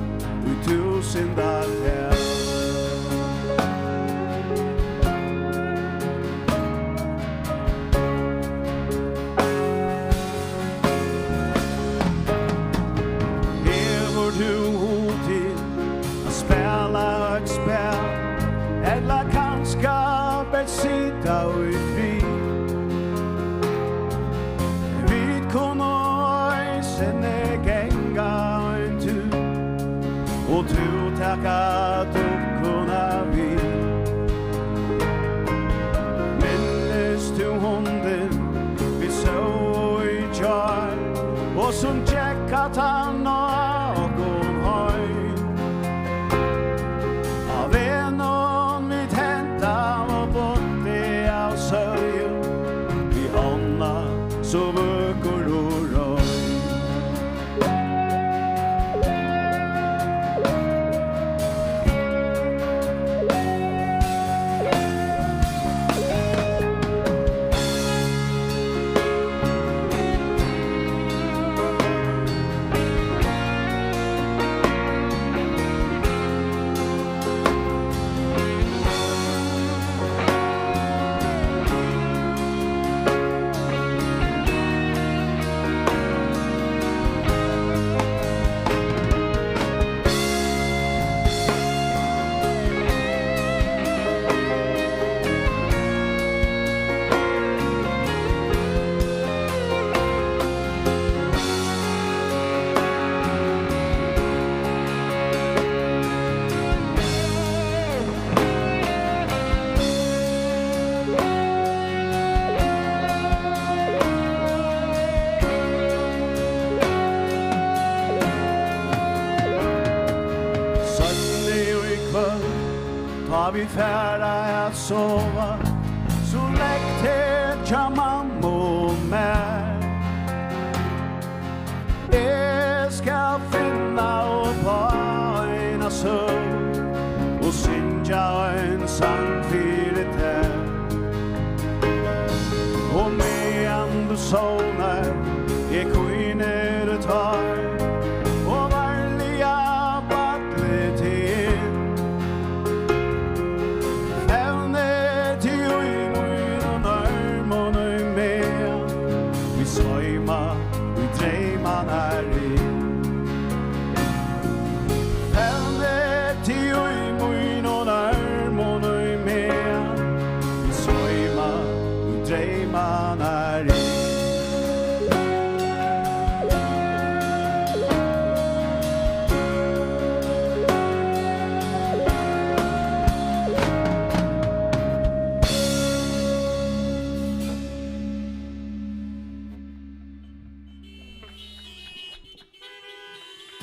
ui tusindar her. Eller kanskje besida ui fri. Vi kunne øysene genga en tur, og du takka dukkuna vi. Minnes du hunden vi så i jar, og som tjekkat han og høy. Av en og mitt henta og borte av sørgen, vi ånda så vøkker og røy. Vi færda at sova, så legg til tja mamma og meg. Jeg skal finna og på en søv, og synja en sang fyrir tær. Og medan du sovnar, jeg kvinner tar, og varliga batle til.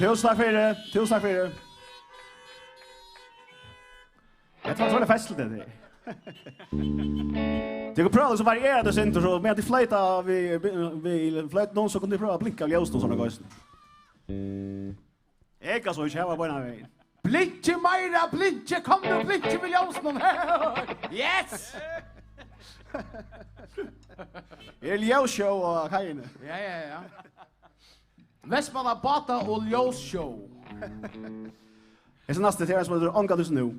Tusen takk for det, tusen takk for det. Jeg tror det er festlig det. Det kan prøve å variere det sin, så med at de fløyta vi fløyta noen, så kunne de prøve å blinke av ljøsten og sånne gøysen. Jeg kan så ikke hava på en av veien. Blinke meira, blinke, kom nu, blinke med ljøsten. Yes! Det er ljøsshow og kajene. Ja. Vestmanna Bata og Ljøsshow. Jeg ser neste til en som heter Anka Dusen nu.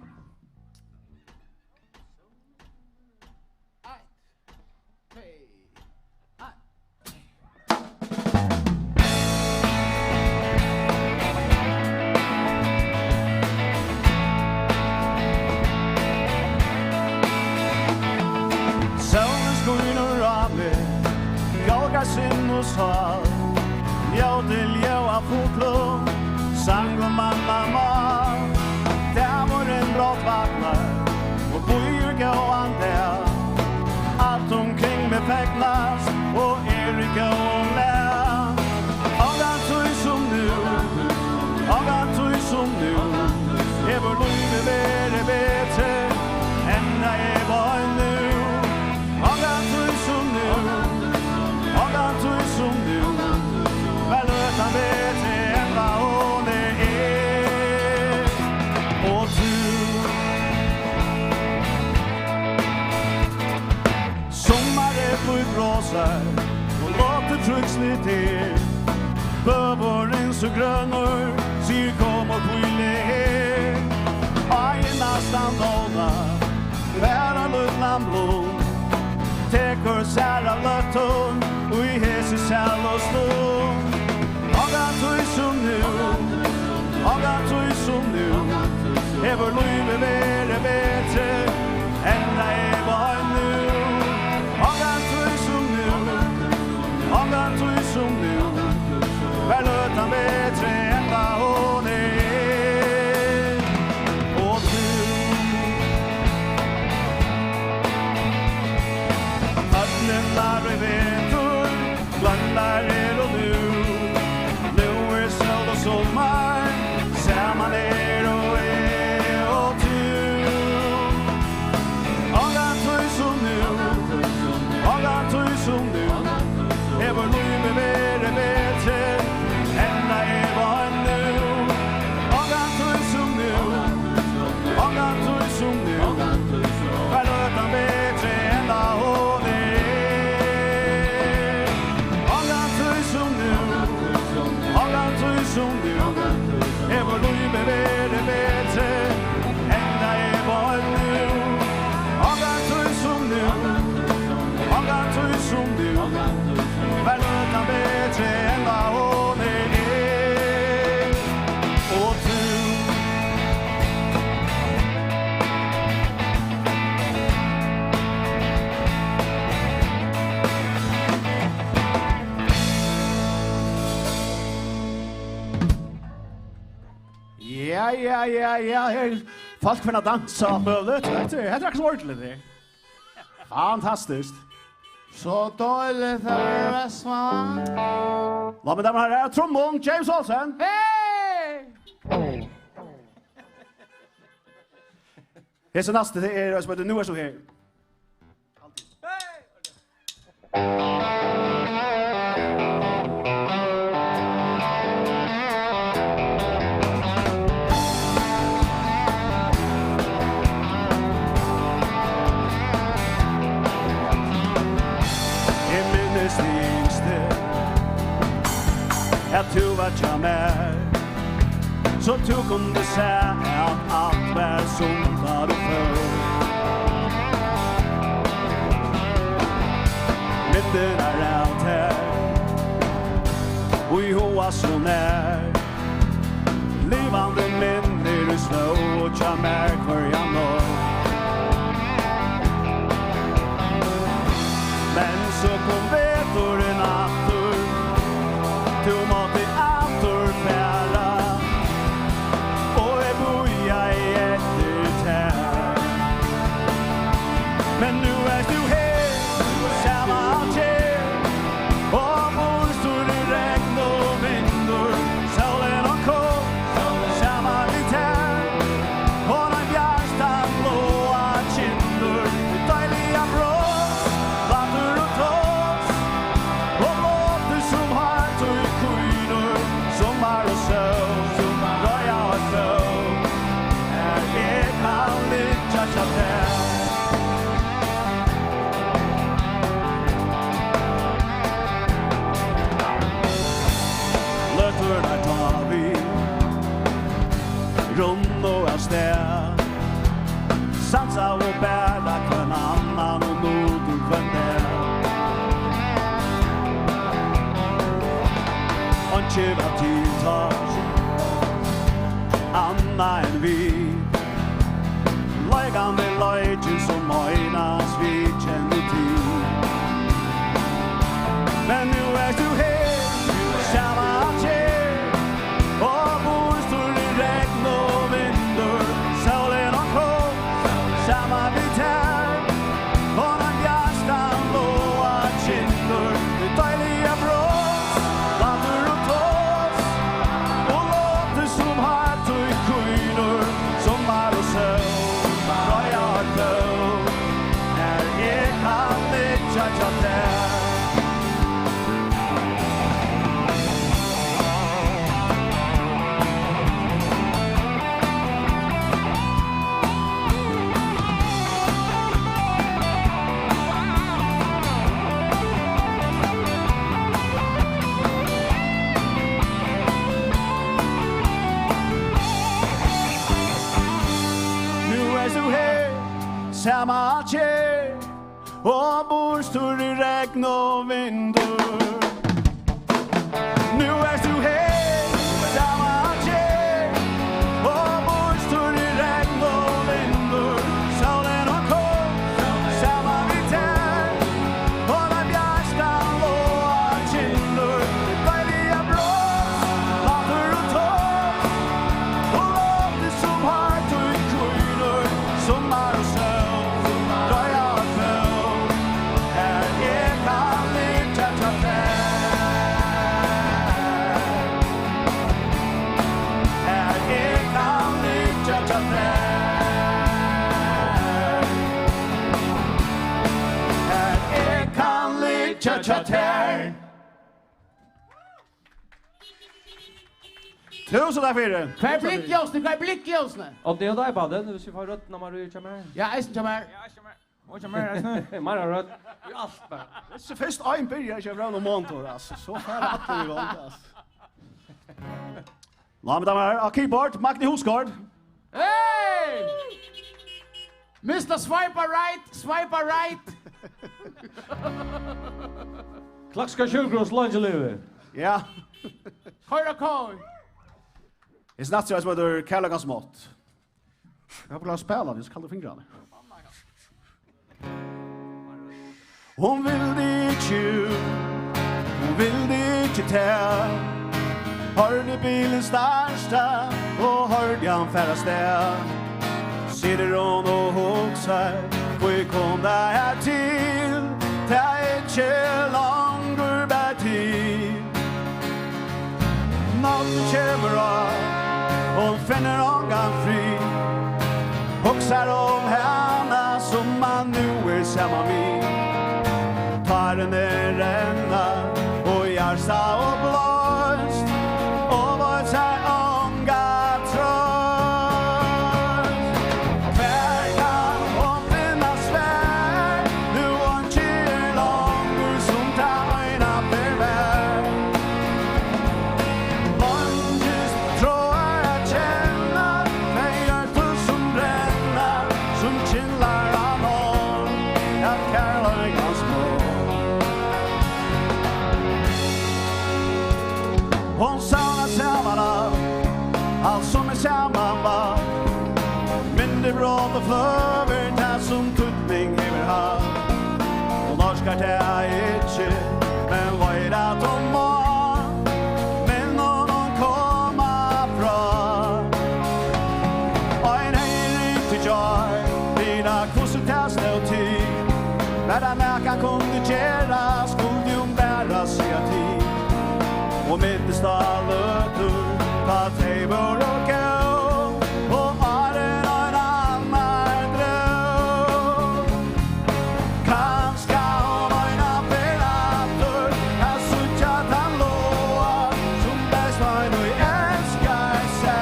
Solen skiner av meg, jagar synd og sval. Jag till jag har fotlo, sang och mamma. Det var en bra Ever livet vere betre enn da jeg var nu. Angan tog som nu, angan tog som nu. Vel løtan betre enn da hon er. Og du sommare blodblåser og låter trukslig til. Bøveren så grønner, sier kom og kvile her. Aina standåna, væra luttland blod. Tekur særa løtton, og i hese sæl og slån. Angan tog som nu, angan tog som nu. Ever livet vere betre enn da jeg var nu. Angan tog som nu, angan tog som nu. Vel løtan betre enn da hon er. Og du Ødlemnar og vetur Glandar og nu Nu sol og sommar Saman og og du Angan tog som nu Angan tog som nu Ever livet vere betre enn da jeg var nu. Angan tog som nu, angan tog som nu. Vel løtan betre enn da hon er. Angan tog som nu, angan tog som nu. Ever livet vere betre enn da jeg var nu. Angan tog som nu, angan tog som nu. Vel løtan betre enn da hon er. Og du Ja. Folk finner dansa møllet. Det er ikke så ordentlig det. Fantastisk. Så dårlig for Vestmann. La meg damer og herrer, trommon, James Olsen. Hei! Her så neste det er, som heter Nu er så her. At du var tja mer Så du kunde se at alt var som da du før Midten er alt her Og i hoa så nær Livande minner i slå Og tja mer hver jeg når Men så kom vetoren atur Du måtte atur færa Og jeg boja i etter tær Men nu er du her Samma alt her Og hvor står i regn og vindur Solen og kål Samma litt her Og den bjærstan blåa kindur Deilige brås Latter og tås Og låter som har tog kuiner Sommar og søv Røya og søv Jeg kan litt tja tja Løtterna tar vi Rund og av sted Sansa og bæra kvann annan og noden kvann der Anke var tiltas Anna enn vi Leigan med leidjen som øynas vi kjenner til Men nu er du her Samma alt her Og hvor står i regn og vindur Solen og kål Samma litt her Og den bjærstan blåa kindur Deilige brås Latter og tås Og låter som har tog kuiner Som samma kär och bor stor i regn och vindur. Nu är du här, samma kär och bor stor i regn och vindur. Solen har kom, samma vid här och den bjärskan låa kinder. Dejliga brott, later och tår och låt det som har tog kujner. Sommar och söl, dröja och föl. Här är kalligt att ta Här är kalligt att ta Här är kalligt att ta Tusen tack för det. Kvar blickljusne. Om det är dig ballen, hvis vi får rött när man rör kommer. Ja, eisen kommer. Och kommer. Man har rött. Vi allt bara. Det är först en börjar jag köra någon montor alltså. Så far att vi vant alltså. Damer och herrar, keyboard Magni Husgaard. Hey! Mr. Swiper right. Klaxka Sjukros Langelive. Ja. Koi. It's not so as whether Kallagan smått. Jag har bara spela det så kallar fingrarna. Hon vill det inte ta. Hörde bilen starsta och hörde han färdas där. Sitter hon och hoxar, vi kom där här till. Ta inte långt bär till. Natten kommer av, hon finner ångan fri. Hoxar om henne som man nu är samma med. Tar den ränna och hjärsta och blåst. Och vad tar ånga tröst. Färgan om denna svär. Nu hon kör långt som tar ena förvär. Långt tror jag känna. Men jag tror som bränna. Som killar av någon. Jag kallar ganska hon saunar samman allt som är samman var. Mindre brott och flöver där som tutning över hav. Och norskar det är inte, men vad är det att de må? Men någon komma från. Och en hej inte jag, dina konsultaster och tid. När den näka kunde göra, skulle hon bära sig av tid. Och mitt stalletur, ta tejbor och gå. Och har en annan dröm. Kanske om en apparatur. Jag sutt att han lovar. Som bäst var nu älskar sig.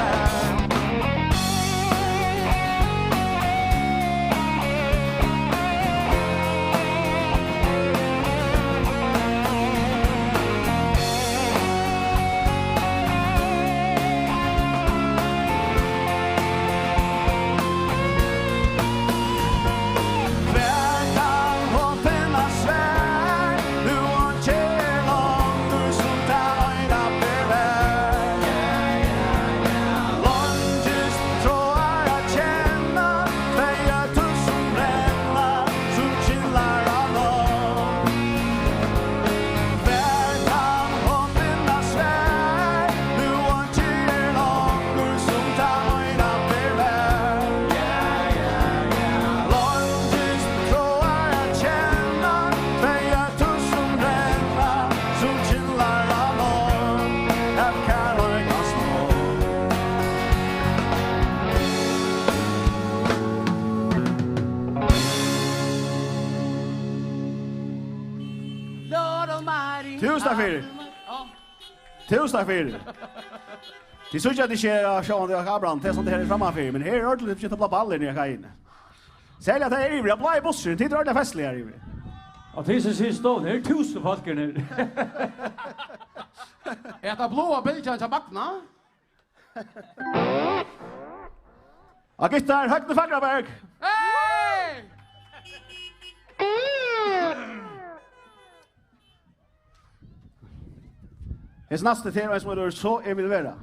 Tusen tack för det. Det såg jag det sker showen det har brand det som det här framför men här är det lite på ballen jag kan in. Sälja det är ivrig, jag blir bussen, det drar det festliga ivrig. Och det är sist då, det är 1000 folk nu. Äta blåa bilden till Magna. Agittar Högne Fagerberg. Hey! Hes nästa tema som är så jag vill vara.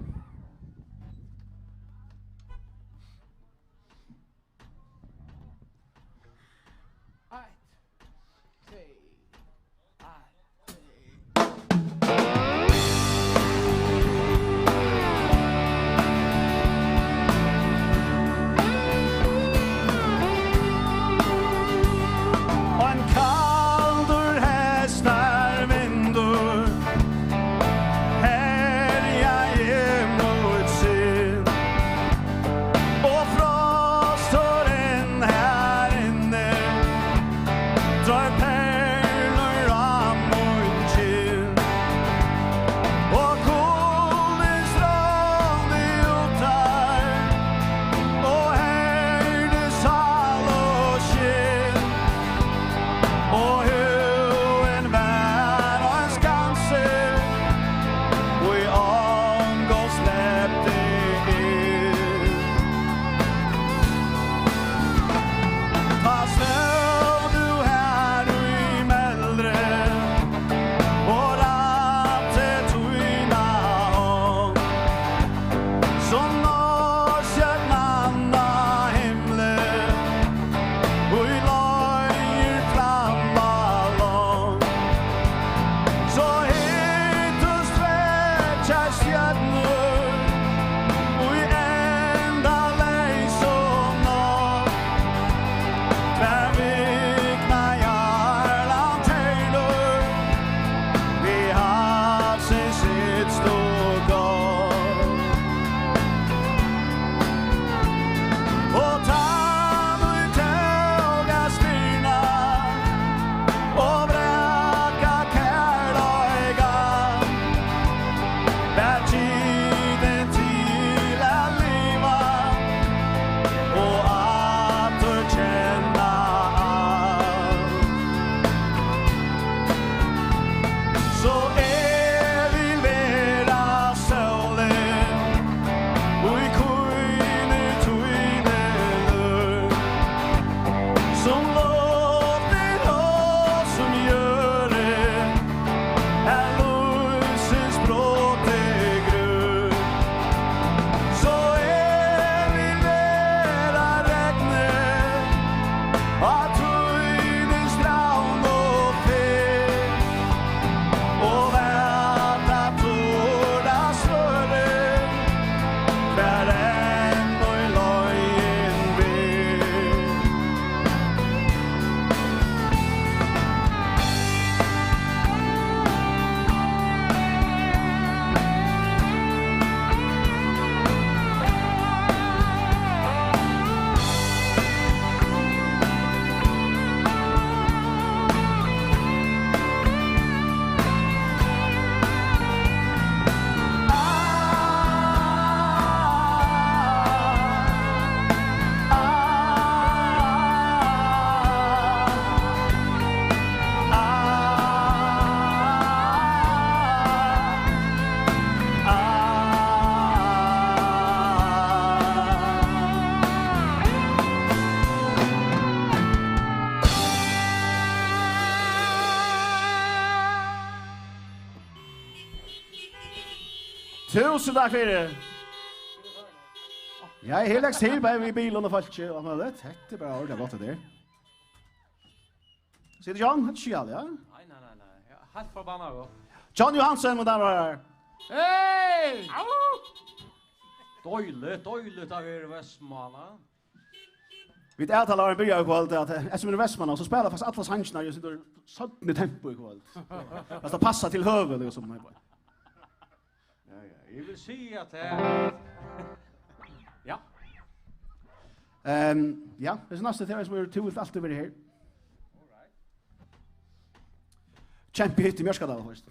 Tusen takk for det. Jeg er helt til bare i bilen og folk ikke. Det er bare ordentlig godt det der. Sier du John? Det er ikke alle, ja? Nei. Helt forbannet gå. John Johansen, mine damer og herrer. Hei! Døyligt av Vestmanna. Vi avtalar en början i kväll att eftersom det är Vestmanna så spelar fast alla sangsna ju sitter sådant i tempo i kväll. Fast det passar till hövel och som bara. Ja, jag vill se att det ja. Ja, det är nästa tema som är tydligt allt över det här. All right. Champion hit i Mjörskadal först.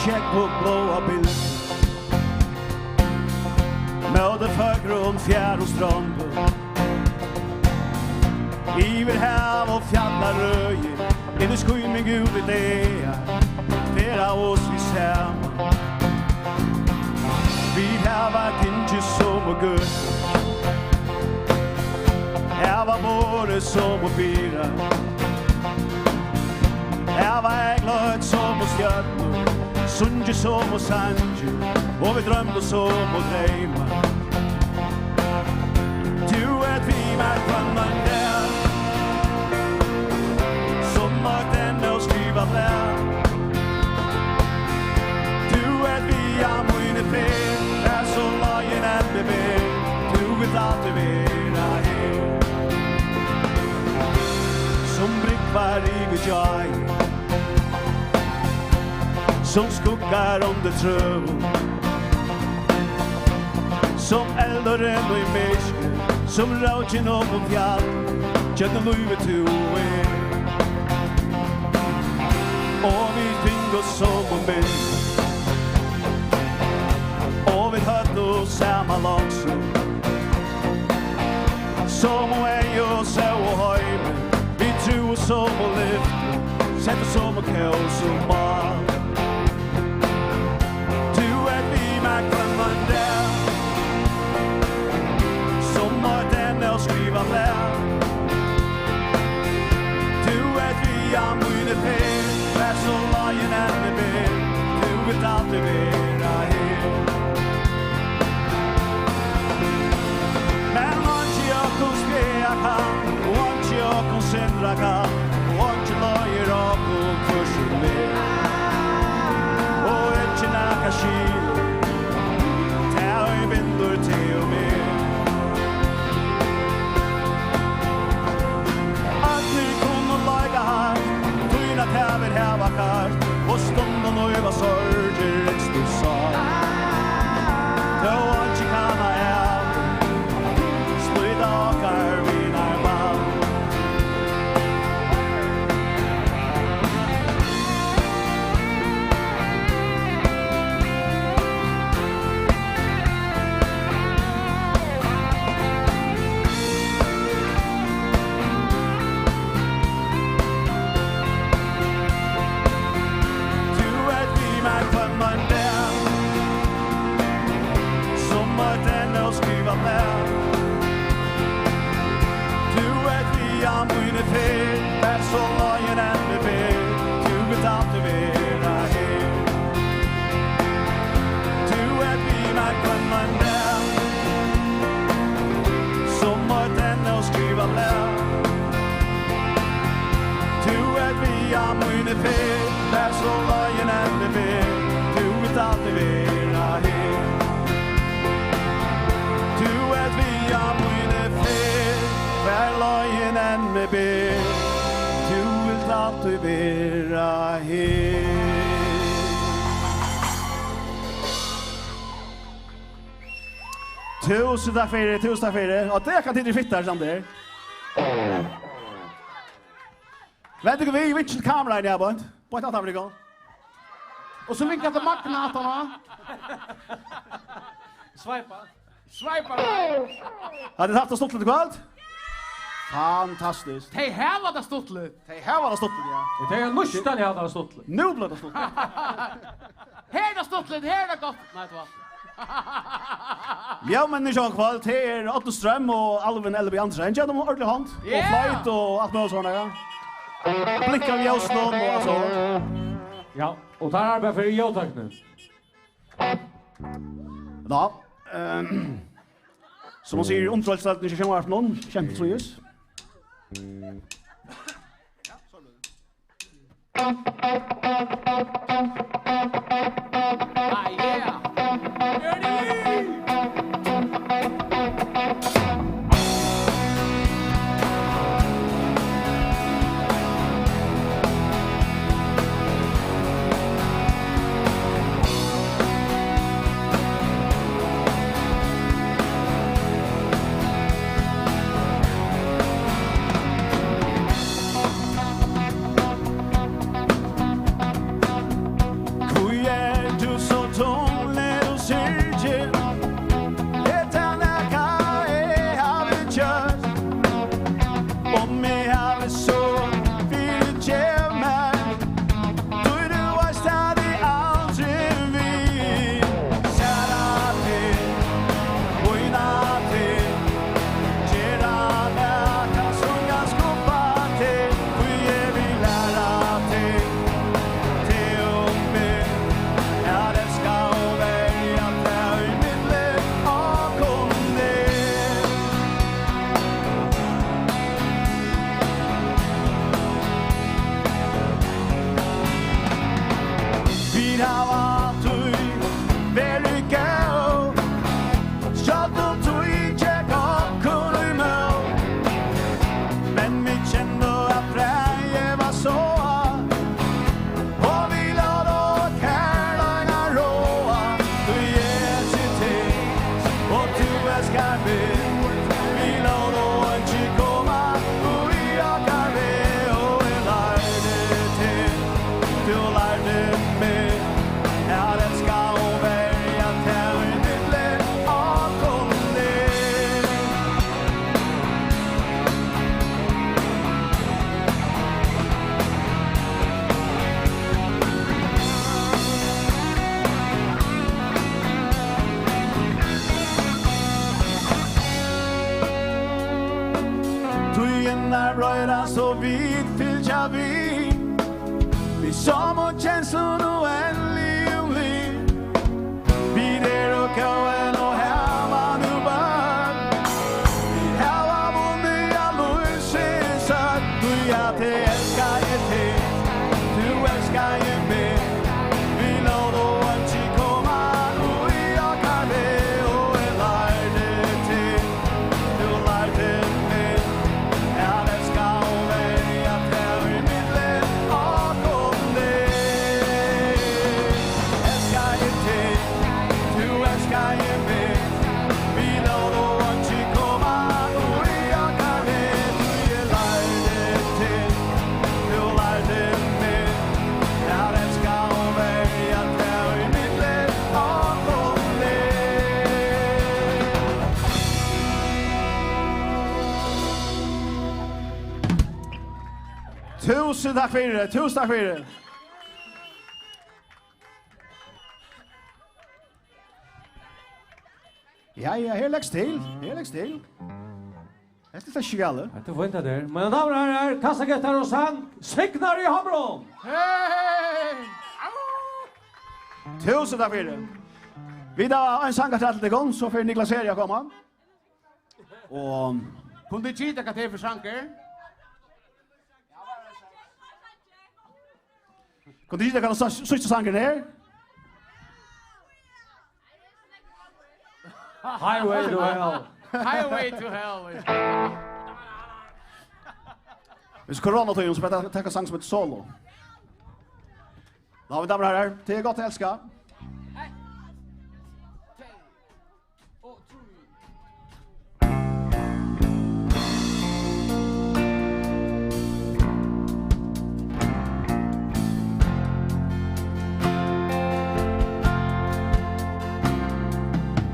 Check på blåa bild Möde förgrund, fjär och strand Iver hav och fjalla röje Är det skoj med gud det är bera oss vi samman. Vi hava kinje som och gud. Hava våre som och bira. Hava äglöt som och stjärnor. Sunge som och sanje. Och vi drömde som och drömma. Du vi med kvannan där. Som att ännu skriva där. Du vi am winne fel. Är så lagen att bebe. Du vill alltid vara här. Som brickvar i mitt jag. Som skuggar under trövor. Som eldaren och i mörker. Som raugen upp på fjall. Känner livet du är. Och vi kring oss som en bild. Och vi hörde oss samma långsom. Som och ej och så och höjmen. Vi tror oss som och lyfter. Sätter som och kaos och mal. Du vi med kvannan där. Som att ännu skriva där. Du vi am winne fel. Är så lagen att bebe. Du vill alltid vara här. Men onde jag kan spela kan. Onde jag kan sända kan. Onde lager av och kurser med. Och inte näka skil. Ta i vindur till och med. Att ni kunde laga här. Tyna täver häva kar. Och stunden och öva sorger extra sar. Då onde kan ha är. Dagar vid när ball. Du vi med kvannan där. Som att ännu skriva där. I'm winne fel. Är så lagen att bebe. Du vill alltid vara här. Du vi med kvannan där. Som att ännu skriva där. Du vi am winne fel. Är så lagen att bebe. Du vill alltid vara här. Du vi am winne fel. Vär lagen en med be. Du vill alltid vara här. Tusen tack för det. Och det kan inte fitta sånt där. Vet du vi vill kamera där bort. På ett annat avgång. Och så vinkar till Magna att han. Swipa. Har du haft det stått lite kvalt? Fantastiskt. Hej, här var det stått lite. Här var det stått lite, ja. Det är en lustan jag hade stått lite. Nu blev det stått lite. Här är det stått lite, här är det gott. Nej, det var. Ja, men ni kör kvalt. Här är Otto Ström och Alvin Elby Andersen. Ja, de har ordentlig hand. Och flight och allt med sådana, ja. Blickar vi oss någon och alltså. Ja, och tar arbeid för Jotak nu. Ja. Som man säger, omtrollstalten inte kommer av någon. Kämpe tror jag. Kui er du så tom älskar mig. Vi låt och inte komma och jag kan det och jag lärde till. Du lärde mig att älska och välja till i mitt liv och kom ner. När bröjda så vid fylltja vi som och känslor oändlig och liv. Vi där och kauen och hemma nu bör. Vi hava vondiga lujsesar. Du jag till älskar ju till. Du älskar ju mig. Vi låt och inte komma och jag kan det och jag lärde till. Du lärde mig. Jag älskar och välja till i mitt liv och kom ner. Älskar ju till, du älskar ju mig. Vi låt och inte komma och jag kan det. Du lärde till, du lärde mig. Jag älskar och välja till i mitt liv och kom ner. Tusen tack för det, tusen tack för det. Ja, här läggs till, här läggs till. Det är inte galet. Det är fint där. Mina damer och herrar, kassagästar och sang, Signar i Hamron! Hej! Tusen tack för det. Vi har en sång att igång så får Niklas Eria komma. Och kunde du gita vad det är för sånger? Kunde du gita vad sista sången är? Highway to hell. Highway to hell. Hvis coronatiden så får jag ta sang som ett solo. Då har vi damer och herrar, det är gott att älska.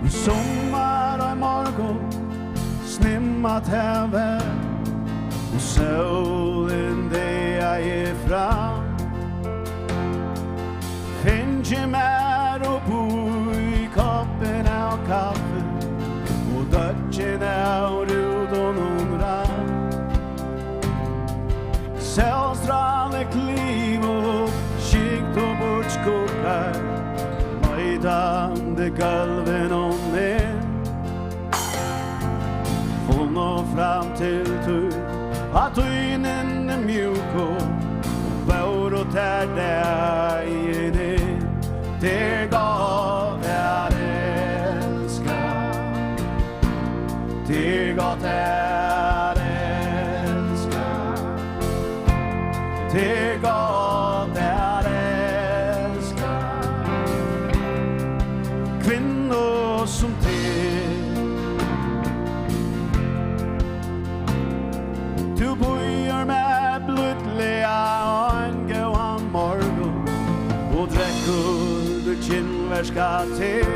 Sommar och morgon snimmat häver och solen det jag är fram. Finns ju mer och bo i koppen av kaffe och dödgen av rudon och ram. Sällstrande kliv och skikt och bort skuggar Möjdande gulven och ner. Full nå fram till tur att ögonen är mjuk och bör och tär där i det. Det gav jag älska. Det gav jag älska. Det gav jag älska. Kvinnor som du bøyer med blodliga en morgon og drekker du kinnverska til.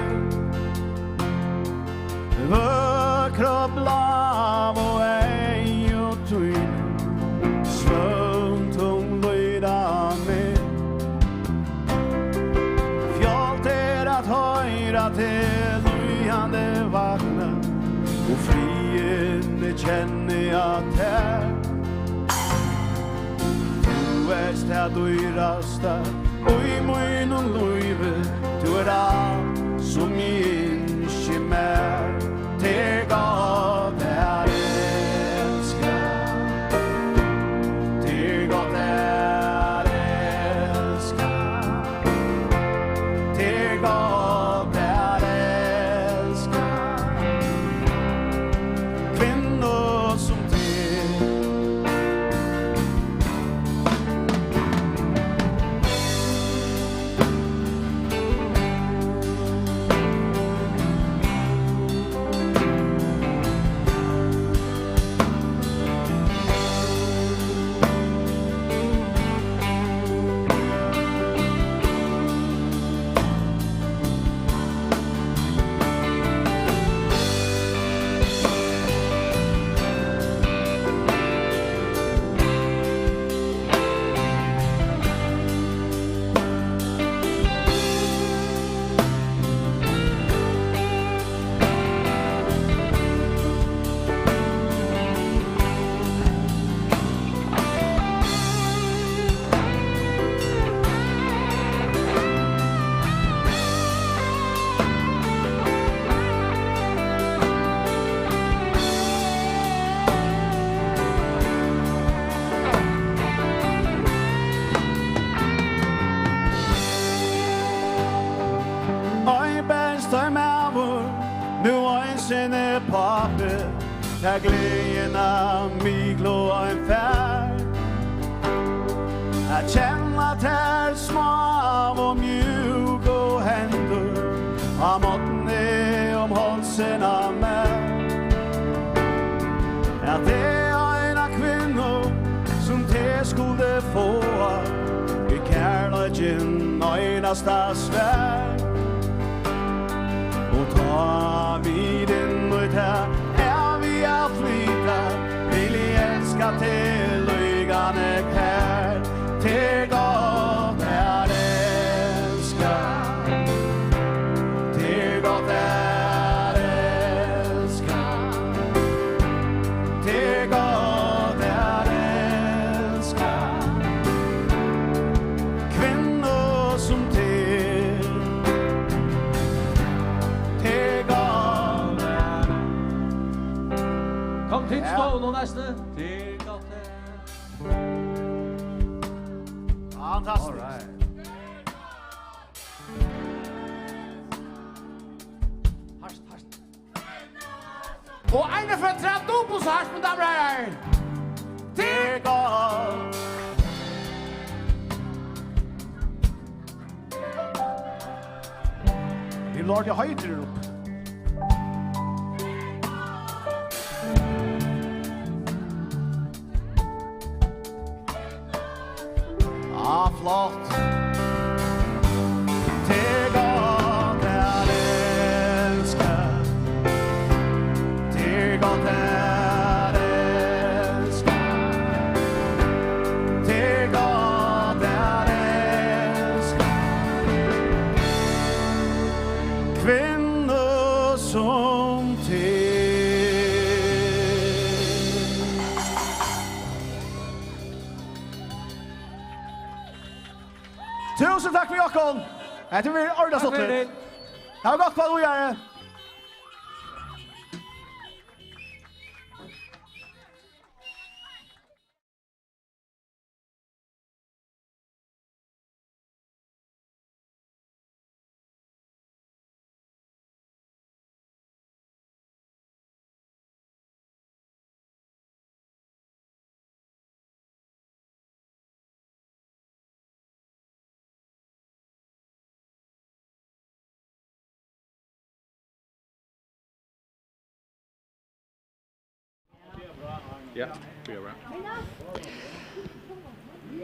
Vøkra blav og ei og tøyne svømt løyda med. Fjallt at høyra til løyande vakna og friende kjenner jeg til. Du er dyraste og i munnen løyve. Du er alt som ikke mer. Det gav jeg elska. Det gav jeg elska. Det gav jeg elska. Kvinnor som med pappi, ta glädjena miglo en fär. Att känna tär små och mjuk och händer, av måttne om halsen av mig. Att det är ena kvinnor som te skulle få i kärleken öjnasta svär. Och ta vid in mot här, är vi att flyta, vill I älska till lygane här. Till gott är älska, till gott är älska, till gott är älska. Kvinnor som till gott är. Kom till stål och nästa. Till gott är. Fantastiskt. Og eine for tre dopos her, mine damer og herrer. Til godt. Vi lår det høyder opp. Ah, flott. Til godt er elska, til godt er elska, til godt er elska. Kvinnor som til. Tusen takk for Jakob. Jeg tror vi er ordentlig stått ut. Det har gått på å gjøre. Ja, det är bra.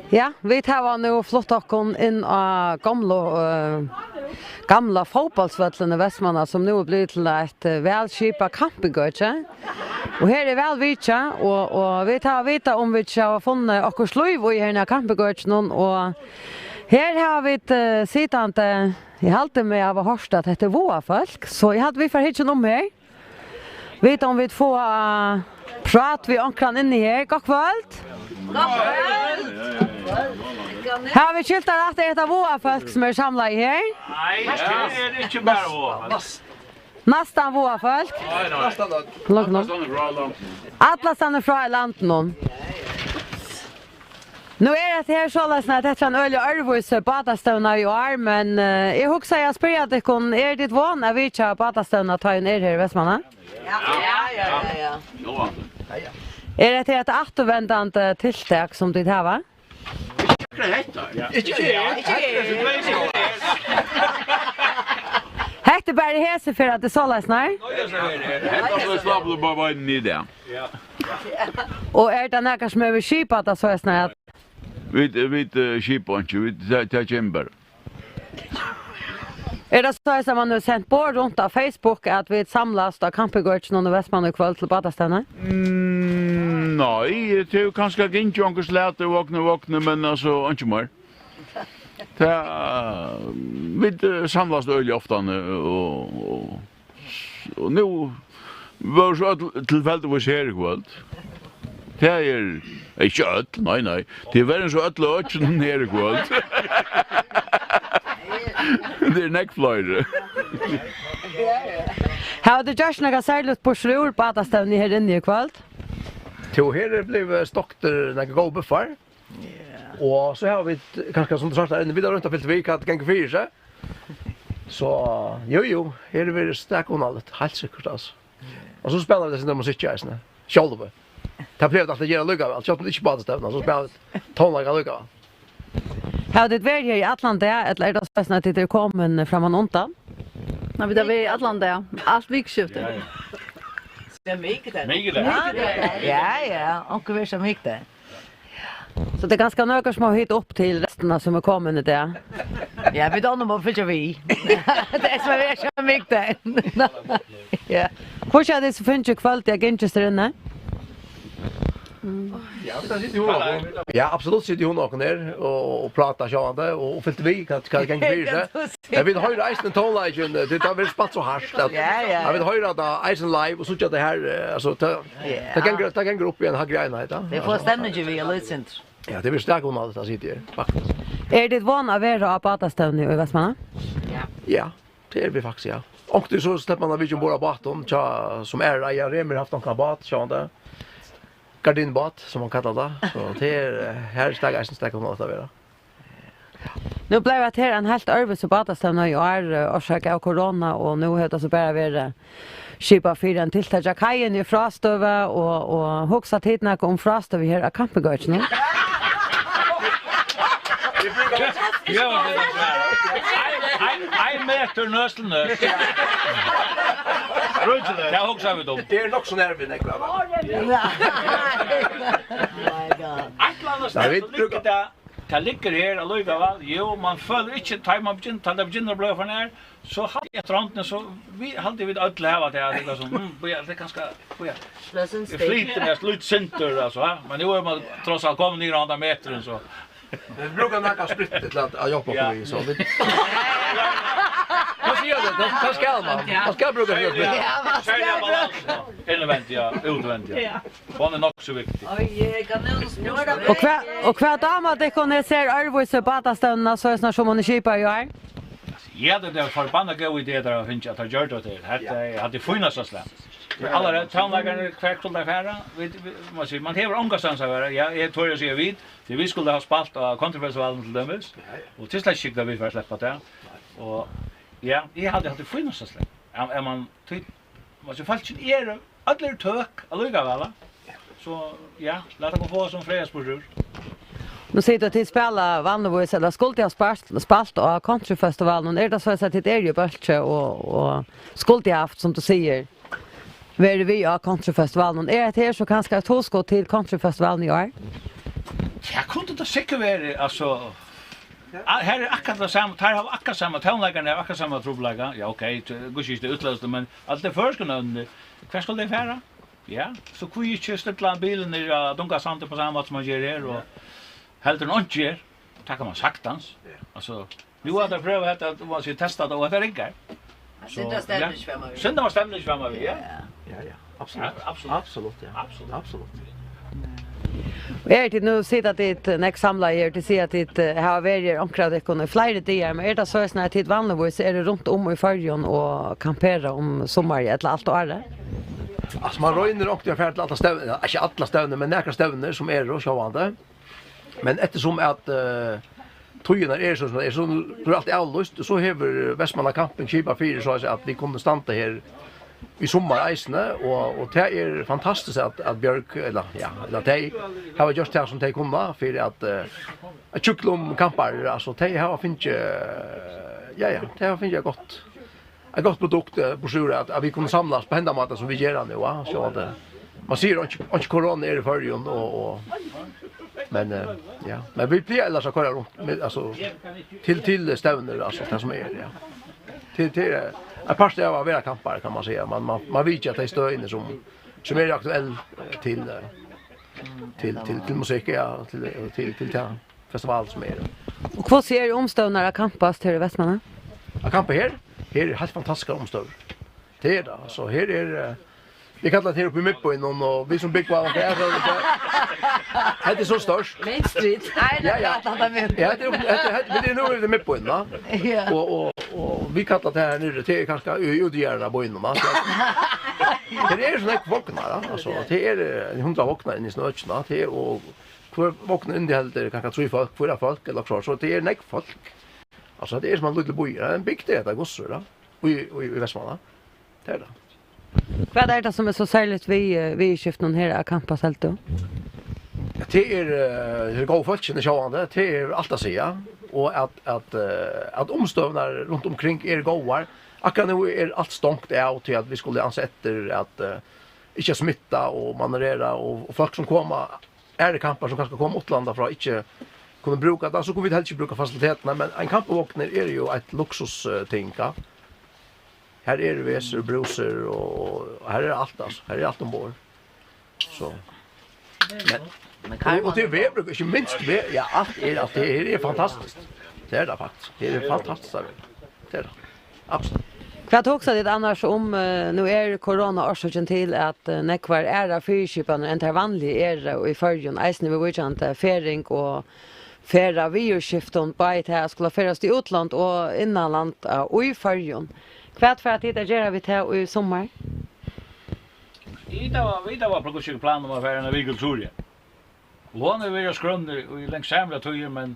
Ja, vi tar nu flott okon inn av gamla fotbollsvötlen i Västmanna som nu blir till ett välskipa campinggötje. Och här är väl vitja och vi tar vita om vi har funnit okkur slöjv i här campinggötjen och här har vi sittande i halte med av hörst att det är våra folk så jag hade vi för hit någon mer. Vet om vi får prat vi ankran inne här. God kväll. Har vi skyltat att det är ett av våra folk som är samlade här? Nej, det är inte bara våra. Nästan våra folk. Alla stannar från landet. Nu är det här så att det är en öl och örvus badastövna i år, men jag huxar jag spyr att det kan är det vana vi kör badastövna ta in här i Västmanna? Ja. Är det ett återvändande tilltag som du har, va? Hette bara hese för att det sålas när? Det slappade bara in i det. Och är det några som över skipat att så är snart? Vi skipar inte, vi tar kämper. Är det så som man nu sänt på runt av Facebook att vi samlas av campinggården i Västmanna kväll till badastövna? Nej, det är kanske inte någon släte vakna, men alltså inte mer. Vi samlas öl ofta och nu var så tillfället var här ikväll. Det är inte öll, nej. Det är väl så öll och öll här ikväll. Det är neckflöjder. Har du gjort några särskilt på slur badastövna här inne ikväll? Jo, här blev stokter några goda buffar. Och så har vi kanske som du sa där inne vidare runt av Filtvik att gänga fyra sig. Så jo, här är vi stark och allt helt säkert alltså. Och så spelar vi det som musik i eisne. Själva. Det blev att det ger lugga väl. Så att det inte bara stävna. Så spelar vi tonlaga lugga. Har det varit här i Atlanta eller är det så att det kommer framan ontan? Nej, vi där i Atlanta. Allt vikskifte. Det är mycket där. Mycket där. Ja, och vi som gick där. Så det är ganska några som har hit upp till resten som är kommande där. Ja, vi don't know för vi. Det är så vi som gick där. Ja. Hur ska det så finns ju kvalitet agenter inne? Ja, absolut sitter hon och ner och pratar själva och fyllt vi kan gänga för sig. Jag vill höra Eisen tonlagen, det har väl spatt så harst. Jag vill höra att Eisen live och så att det här alltså ta gänga upp igen har grejerna heter. Det får stämma ju vi lucent. Ja, det blir starkt om allt att sitta här faktiskt. Är det van att vara på Atastön i Västmanland? Ja, det är vi faktiskt ja. Och det så släpper man vilken bara båten som är jag remer haft någon båt så där. Gardinbåt som man kallar det. Så det är här steg om att vara. Nu blev det här en helt övrigt så badastövna i år orsök av corona och nu har det så bara varit skipa för en tilltaga kajen i Frastöva och huxa tidna om Frastöva här av Kampegården. Ja, I mäter nöstelnös. Jag också vi dem. Det är nog så nervigt nekla. Jag vet brukar det ligger här allihopa. Jo, man följer inte time man begynner bli för när så har jag trant så vi hade vi allt läva det är liksom det ganska ja. Det flyter med slutcenter alltså men nu är man trots allt kommer ner 100 meter så. Det brukar näka splittet att jobba på vi så vi. Vad säger det? Vad ska man? Vad ska bruka göra? Ja, vad ska man? Invänt ja, utvänt ja. Var det nog så viktigt. Oj, kan nu Och kvar damer det kunde se Arvöse badastövna så är som man skipa i år. Ja, det är förbannat god idé där finns att göra det. Det hade funnits så slämt. Alla townlagarna kvartal där färra. Man har ångestans av det. Jag tror jag ser vid. Vi skulle ha spalt av Countryfestivalen till dömes. Och till släck där vi får släppa det. Och ja, jag hade funnits så slämt. Är man typ vad så fallet är alla tök alliga väl. Så ja, låt oss få som fredagsbord. Nu sitter det till spela Vannevois eller skulle jag spalt av Countryfestivalen och är det så att det är ju bölche och skulle jag haft som du säger. Ver vi av Countryfestivalen är det här så kanske ett hosskott till Countryfestivalen i år. Jag kunde inte säkert vara alltså här är akkurat samma här har akkurat samma tonläggarna akkurat samma trubbelaga. Ja okej, går ju inte utlöst men allt det förskon kvar skulle det färra. Ja, så kunde ju köra till bilen i Dunga Sante på samma som man gör här och helt en onger. Tackar man saktans. Alltså nu har det prövat att man ska testa det och det räcker. Sända stämningsfemma. Sända stämningsfemma vi, ja. Ja. Absolut. Absolut. Och är det nu sitter det nästa samla er till se att det har varit omkring det kunde flera dagar men är det så att det vanligtvis är det runt om i färjan och kampera om sommar eller allt och det. Alltså man rör in och det färd alla stävner, inte alla stävner men några stävner som är och sjåvande. Men eftersom att tojarna är så tror alltid allust så har Västmanland camping skipa 4 så att vi kunde stanna här i sommareisene och det är fantastiskt att Björk eller det har just det som de kunde för att chuklum campar alltså det har finns det har finns gott. Ett gott produkt på sjur att vi kunde samlas på hända som vi gör nu va så att man ser inte corona är i förrjun och men men vi blir alla så köra runt alltså till stävner alltså det som är till ett par stäv av era kampar kan man säga man vet ju att det står inne som är aktuell till musik till festival som är. Och vad ser omstövnare kampas till Västmanland? Jag kampar här är helt fantastiska omstöv. Det är det alltså här är vi kallar det här uppe i Mittbyn och vi som bygger på det är så störst. Main Street. Ja, det är nu det Mittbyn va. Och vi kallar det här nere till kanske utgärna byn va. Det är såna vaknar alltså det är 100 vaknar in i snötjorna det och för vaknar in det helt kanske 3 folk 4 folk eller så det är näck folk. Alltså det är som en liten by, en bygd det gossor då. Och i Västmanland. Det är det. Vad är det som är så särskilt vi skiften här av Kampas helt då? Det är gå folk i sjåande, det är allt att säga och att omstövnar runt omkring goar. Akkurat nu är allt stångt av till att vi skulle anse efter att inte smitta och manövrera och folk som kommer är det kampar som kanske kommer utlanda för att inte kunna bruka det, så kommer vi helst inte bruka faciliteterna, men en kampavåkner är ju ett luxusting. Här är det väser, brusor och här är allt alltså. Här är allt ombord. Så. Men och det är väbruk, inte minst ja, allt är fantastiskt. Det är det faktiskt. Det är fantastiskt. Det är det. Absolut. Vad också det annars om nu är corona orsaken till att nekvar är fyrskipan än det vanliga är i förrjun isen vi vill inte färing och färra virusskifton på att här skulle färras till utland och innanland och i förrjun. Vad för att det gör vi till i sommar? Vi var på vilken plan om att vara en vigulturie. Och hon är väl skrund i längs samla tøyer, men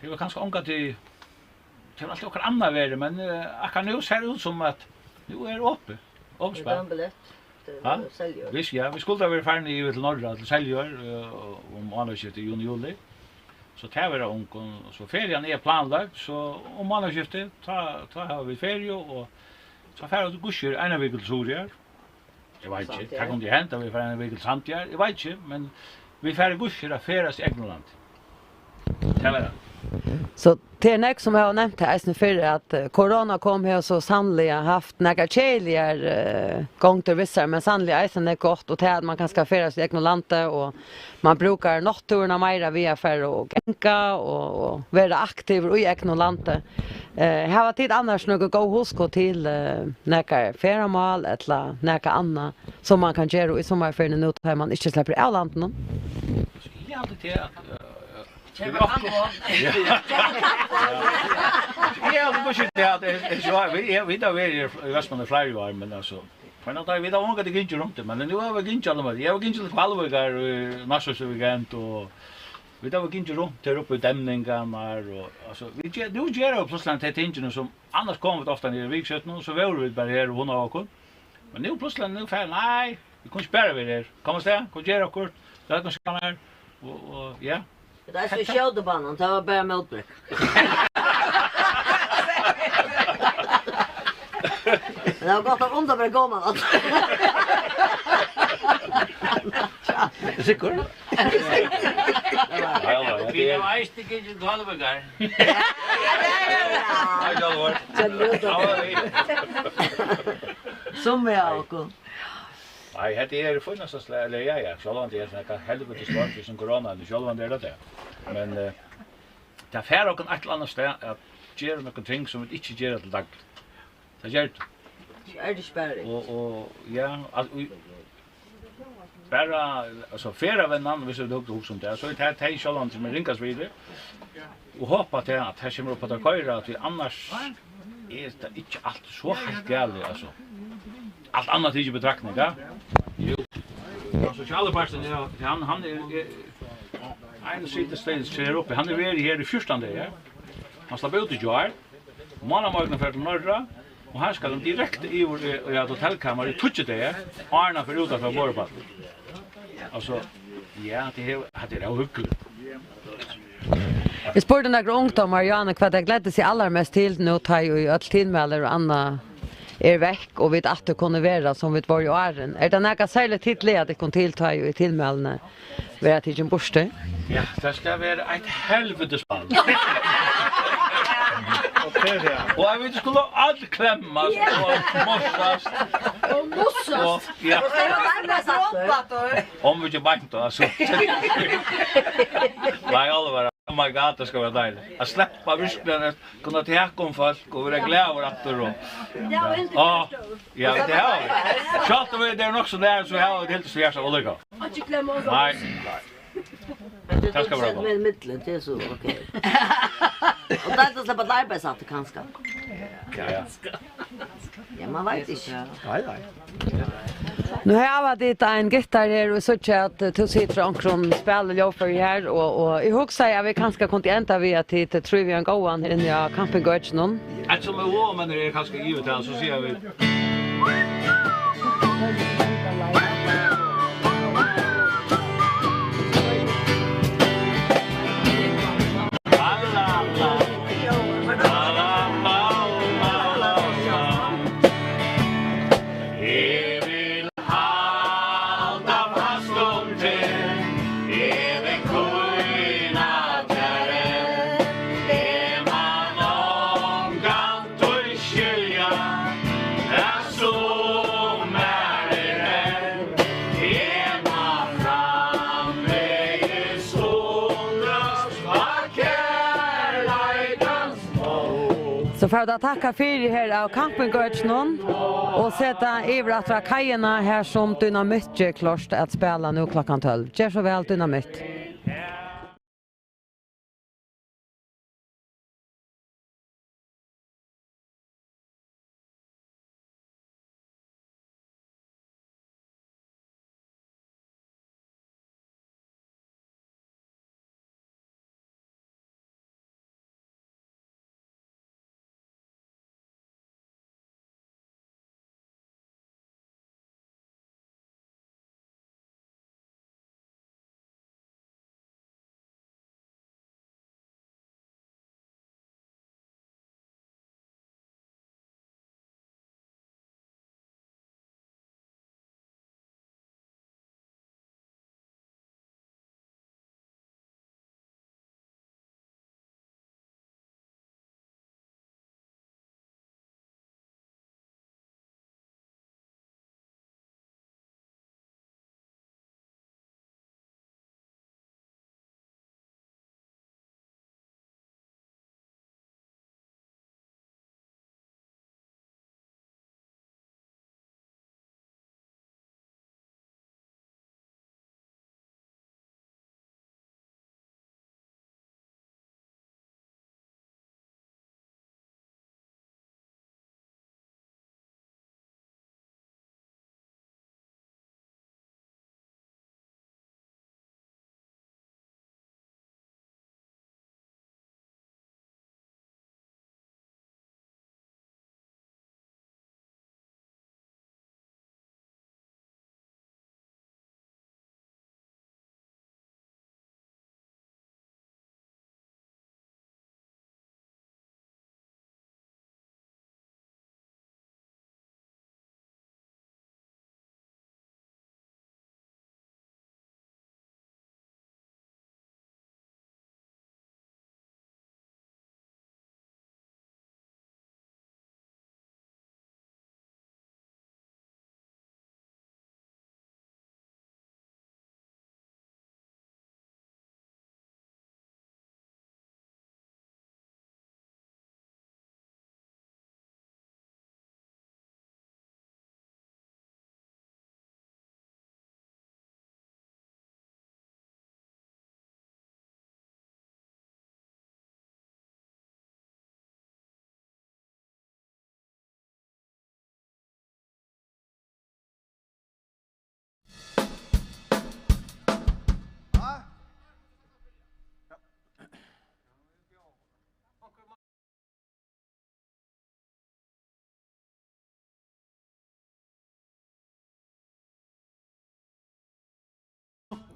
det var kanske ångat till det var alltid något annat värre, men jag kan nu se ut som att nu är uppe. Omspel. Ja, visst ja, vi skulle ha varit färdiga i till norra till Säljör om månadsskiftet i juni-juli. Så tar vi det och så ferien är planlagd, så om månadsskiftet har vi ferie och så färre till Gusher en av vigulturer. Jag vet inte, det kommer hända vi får en vigul samtidigt. Jag vet inte, men vi färre Gusher att färras i England. Det var det. Så det är näck som jag har nämnt här sen för att corona kom här så sannligen haft några chelier gånger vissar, men sannligen är det gott och det man kan skaffera sig egna lande och man brukar nattturerna mera via för och gänka och vara aktiv i egna lande. Här var tid annars något gå husko till några feramal eller något annat som man kan göra i sommarferien nu när man inte släpper av landet. Ja, det är Ja, det vi där vi Västmanland flyger var men alltså. Men då vi där ångar det inte runt men nu har vi inte alla. Jag har inte kvalvägar nästa weekend och vi där var inte runt där uppe i dämningarna och alltså vi du gör upp så slant det inte som annars kommer det ofta ner i vikskjutna så var vi bara här hon och kon. Men nu plötsligt nu fan nej, vi kan spärra vi där. Kommer stä? Kan göra kort. Det är kanske här och ja. Det är så skjutbanan, det var bara motbruk. Det har gått av onda för gåman att. Säker? Ja, det är ju inte gick halvvägar. Som jag också. Nej, det är funnits så eller ja, så det är såna helvete svårt som corona, det själva det där. Men det fär och en ett annat ställe att göra något ting som vi inte gör till dag. Det gör det. Är det spärr. Och ja, alltså bara alltså färra vänner vi så duktigt hus som det så det här själva som ringas vidare. Och hoppas att det kommer upp att köra att vi annars är det inte allt så helt galet alltså. Allt annat är ju betraktning, ja. Jo. Sociala parten han är en sitter ständigt ser upp. Han är väl här i första ja. Han står ute i Joar. Måndag morgon för till norra och han ska direkt i ett hotellkammare i Tutche där. Arna för ut från Borgpall. Alltså ja, det hade det huggligt. Vi spurte några ungdomar, Janne, vad det glädde sig allra mest till nu tar ju ett tillmäler och Anna veck och vet att det kunde vara som vi var i åren. Är det några särskilt titlar att det kan tillta ju i tillmälene vara till en borste? Ja, det ska vara ett helvetesball. Och jag vet skulle allt klämmas och mossas. Och mossas? Ja. Om vi inte bant då, alltså. Nej, alla oh my god, det ska vara dejligt. Att släppa virkligen, kunna ta hand om folk och vara glad över att det då. Ja, det har vi. Självt om det är nog så där så har det helt svårt att olika. Nej. Det ska vara bra. Med mittlen, det är så okej. Och det är inte släppa ett arbetsatt kanske. Ja, man vet inte. Nej. Nu har jag det en gitarr här och så att du sitter omkring spelar jag för här och i hus säger vi kanske kunde ända via till Trivian Goan här inne i Camping Gardens någon. Att som är men det är kanske givet så ser vi. Så för att tacka för här av campinggården och sätta över att kajerna här som Dynamit är klart att spela nu klockan 12. Gör så väl Dynamit.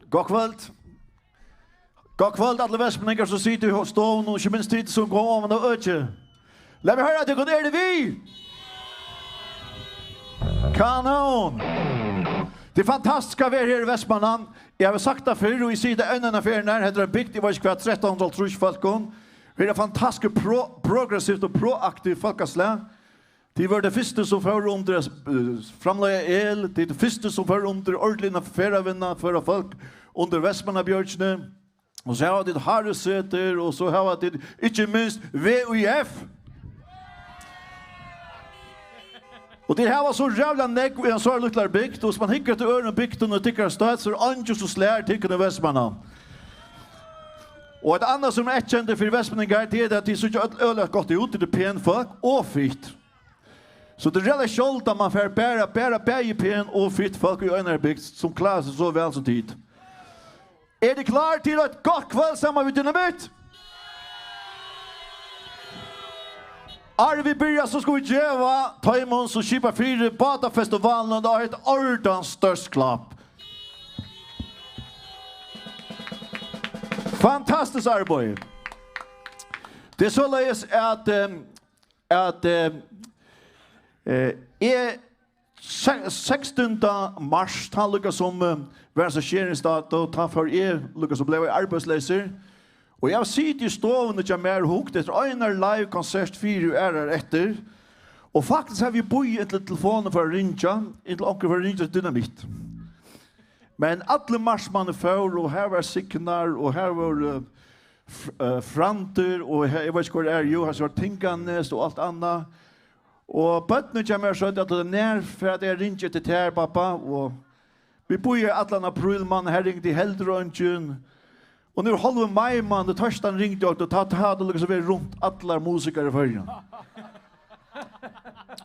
God kväll. God kväll alla västmänniskor som sitter i stån och inte minst tid som går om och öde. Låt mig höra att det går det vi. Kanon. Det fantastiska vi här i Västmanland. Jag har sagt det förr och i sida önnen affären här heter det byggt i var kvart 1300 folkon. Vi är fantastiskt progressivt och proaktivt folkasle. Det var det första som för under framlägga el, det är det första som för under ordentliga affärerna för folk under Västmannabjörnsne. Och så har det Harrysäter och så har det inte minst VUF. Och det här var så jävla näck och en så luktar byggt och så man hickar till öron byggt och tycker stöd så anjus och slär tycker i Västmanland. Och ett annat som är känt för Västmanland det är att det så ölet gott ut det pen folk och fitt. Så det är relativt skönt att man får bära pen och fitt folk i önar byggt som klarar sig så väl som tid. Är det klar till ett gott kväll samman vid Dynamit? Vi börjar så ska vi geva Taimons och Kipa 4 Batafestivalen och det har ett ordans störst klapp. Fantastiskt arbete. Det är så läs att 16 mars han lyckas som världsarrangeringsdag och ta för lyckas som blev arbetslöser. Och jag sitter i stoven och jag mer hukt efter en live konsert 4 år efter. Och faktiskt har vi bojat till telefonen för att ringa, inte onkel för att ringa till Dynamit. Men alla marsmannen för och här var Signar och här var Franter och jag vet inte vad det är ju har så tinkannes och allt annat. Och bötnen kommer så att det är när för att jag ringer till här pappa och vi bor ju alla april man här ringde i Heldrönchen. Och nu halva maj man det törstan ringde och då hade liksom vi runt alla musiker i förrän.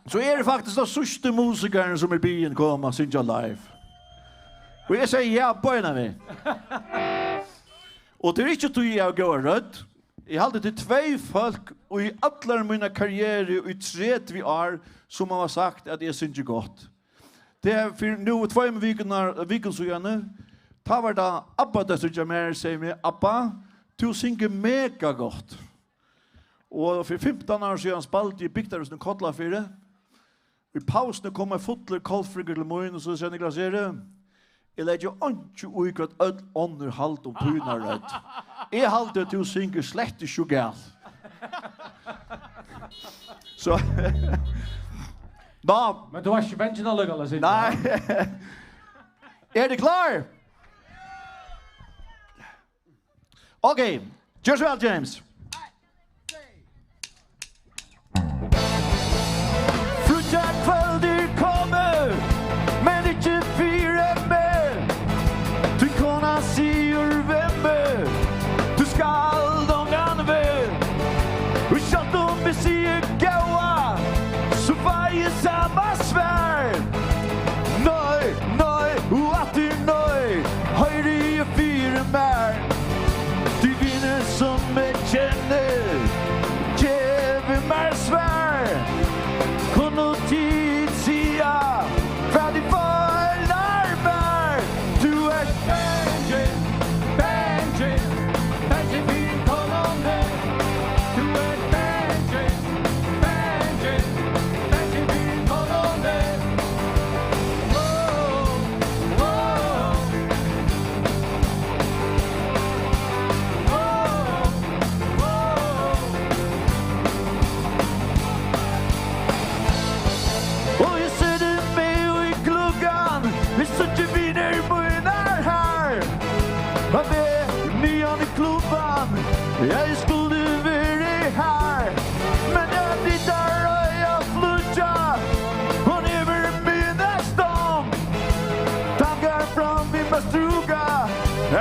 Så är det faktiskt de sista musikerna som är byen komma synja live. Och jag säger ja börna vi. Och det är inte tog jag går rött. Jag hade till 2 folk och i alla mina karriärer i 30 år som har sagt att jag synja gott. Det är för nu 2 veckor så gärna. Ta var det Abba det som jag säger mig Abba, du synger mega gott. Och för 15 år sedan spalt i Bygdarhusen och Kotlafyre. I pausen kommer fotler kalfrigger til morgen og så sier Niklas Ere. Jeg leder jo ikke uikret ødel underhalt om tunarød. Jeg halte at du synger slett ikke galt. Så... Da... Men du har ikke ventet å lukke alle sin. Nei. Er det klar? Ok, gjør så vel, James. Frutja kvelder kommer, men ikke 4 mer. Du kona sier hvem er, du skal noen vel. Og kjent om vi sier gaua, så var jeg samme svær. Nøy, nøy, og at du nøy, høyre i 4 mer. Du vinner som jeg kjenner, kjever meg svær. Kunno tid sia, färdig för larmar. Du är Benjamin, Benjamin, Benjamin Colombe. Du är Benjamin, Benjamin, Benjamin Colombe. Whoa, whoa. Whoa, whoa. Och jag ser det med i kluggan. Vi sitter vidare på en här. Vad är nyan i klubban? Jag skulle vara här. Men jag tittar och jag flyttar. Hon är väl mina stam. Tankar från min bastruga.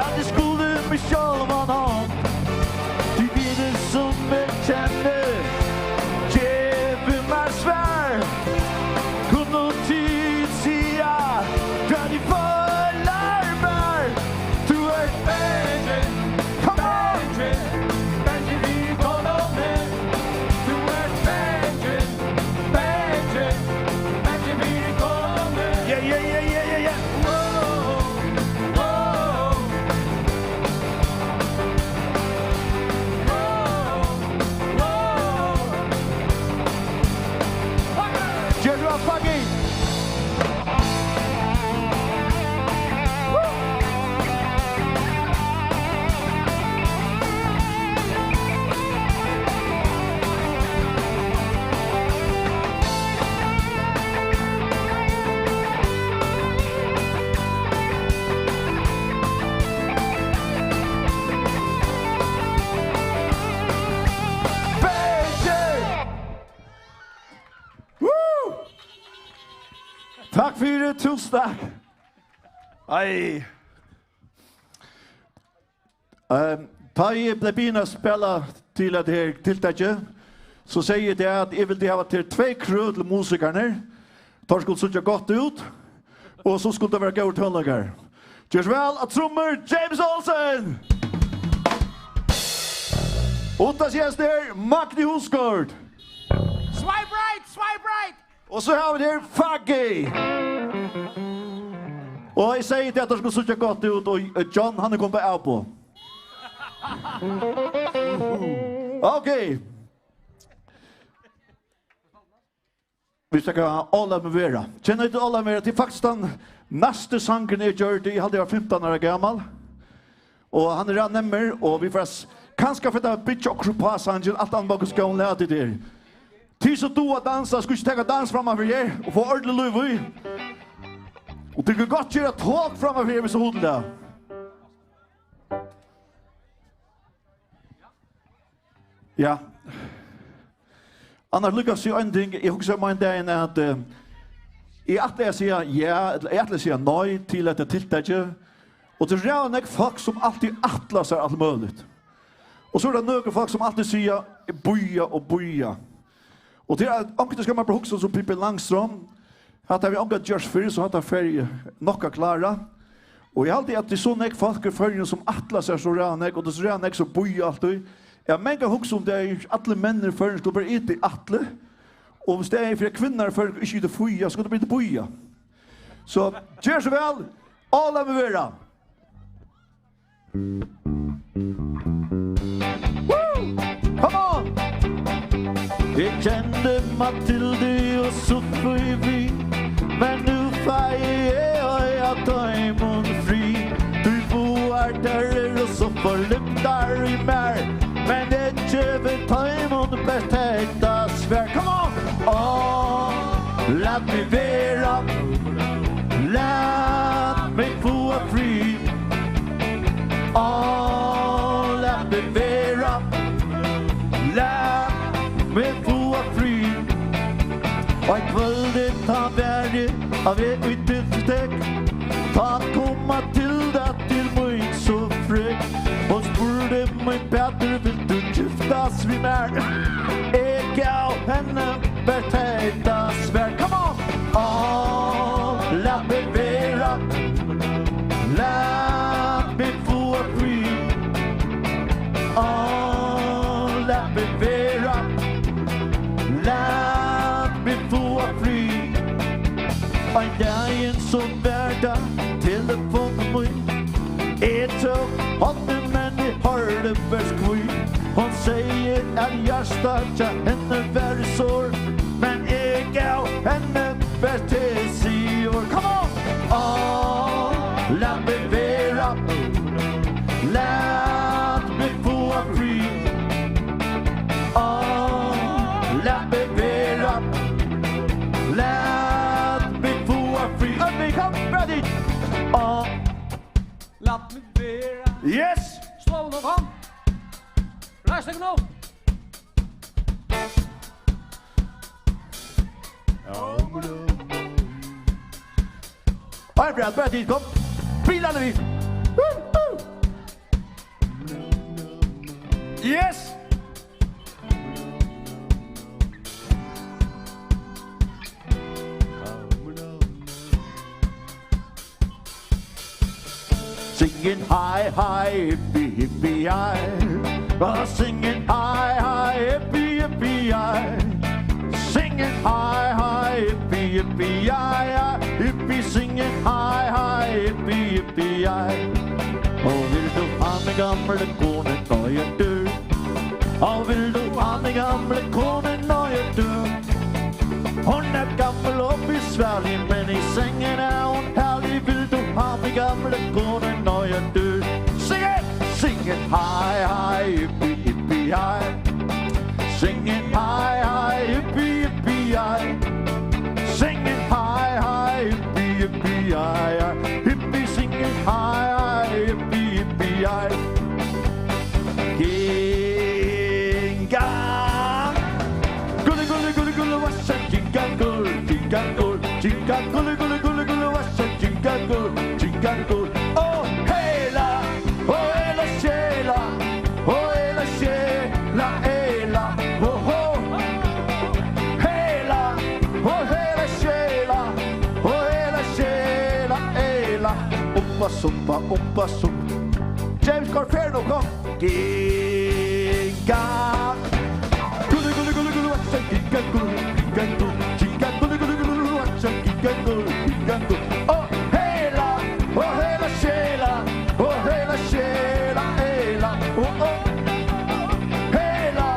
Att det skulle mig själv någon. Du vet det som jag känner. Ge mig svär. Kunno tid sia, färdig för larmar. Du är Benjamin, Benjamin, Benjamin Colombe. Du är Benjamin, Benjamin, Benjamin Colombe. Yeah, yeah, yeah, yeah, yeah, yeah. Whoa, whoa. Whoa, whoa. General Faggy. Tack för det, tusen tack. Aj. Ta i ble bina spela till att det tilltaget. Så säger det att jag vill ha till 2 krödel musikerna. Tar skulle så gott ut. Och så skulle det vara gått tonlagar. Just väl att trummer James Olsen. Ottas gäster Magni Husgård. Swipe right, swipe right. Och så har vi där Faggy. Och jag säger till att det skulle se gott ut och John han är kommit på på. Okej. Vi ska ha alla med vera. Känner inte alla med till faktiskt den nästa sången är Jordi. Jag hade 15 år gammal. Och han är nämmer och vi får kanske för att bitch och krupa sången att han bara ska lära det där. Tills att du att dansa, skulle inte ta dans framöver här och få ordentlig liv i. Och det går gott göra tåg framöver här med så hodel där. Ja. Annars lyckas ju en ting, jag huskar mig en dag att jag säger ja, eller jag säger nej till att det tilltaget. Och det är en folk som alltid attlar sig allt möjligt. Och så är det några folk som alltid säger boja och boja. Och det är omkring ska man bara huxa som Pippi Langström. Att vi omkring görs för så att det är nokka klara. Och jag alltid att det är sådana folk i följen som attlar sig så ränek. Och det är så ränek så boja alltid. Jag mänga huxa om det är alla män i följen som bara inte attle. Och hvis det är för kvinnor för inte det foja så det blir inte boja. Så gör så väl. Alla med vera. Come on! Jag kände Matilde och Sofie, men nu färger jag tajmon fri. Du får där och så förlyftar i mer, men det köper tajmon betäckta svär. Come on! Låt mig vera, låt mig få fri. Låt mig vera, låt mig få fri. Och kvället tar värde av ett ytterstäck. Ta komma till det till mig så fräck. Och spurde mig bättre, vill du giftas vid mer? Jag gav henne betäckta svär. Come on! Låt mig vera, låt mig få fri. Låt mig vera, låt mig få fri. En dag så värda telefonen min. Ett så hånden men i hörde beskvi. Hon säger att jag startar henne väldigt sår. Men jag gav henne bäst till sig år. Come on! Låt mig vera, låt mig få fri. Låt mig vera, låt mig få fri. Och vi kom ready. Låt mig vera. Yes! Slå nu kom. Räs dig nu. All right, bara dit kom. Bilarna vi. Yes! Singing hi, hi, hippie, hippie, hi. Singing hi, hi, hippie, hippie, hi. Singing hi, hi, hippie, hippie, hi. Hippie singing hi, hi, hippie, hippie, hi. Vill du ha mig gamla konen när jag dör? Vill du ha mig gamla konen när jag dör? Hon är gammal och besvärlig, men i sängen är hon härlig. Vill du ha mig gamla konen när jag dör? Sing it! Sing it! Hi, hi, hippie, hippie, hi. Sing it! Hi, hi, hippie, hippie, hi. Sing it! Hi, hi, hippie, hippie, hi. Hippie sing it! Hi, hi, hippie, hippie, hi. Ginga! Gully, gully, gully, gully, what's that? Ginga, gully, ginga, gully, ginga, gully, gully, gully, gully, what's that? Ginga, gully, ginga, gully. Oh, hela själa, oh, hela själa, hela, oh, oh. Hela själa, oh, hela själa, hela. Oppa, soppa. James Carferno, kom. Ginga. Gully, gully, gully, gully, what's that? Ginga, gully, ginga, gully, ginga, gully, gully, gully, what's that? Ginga, gully, ginga, gully. Oh, hela själa, oh, hela själa, hela, oh, oh. Hela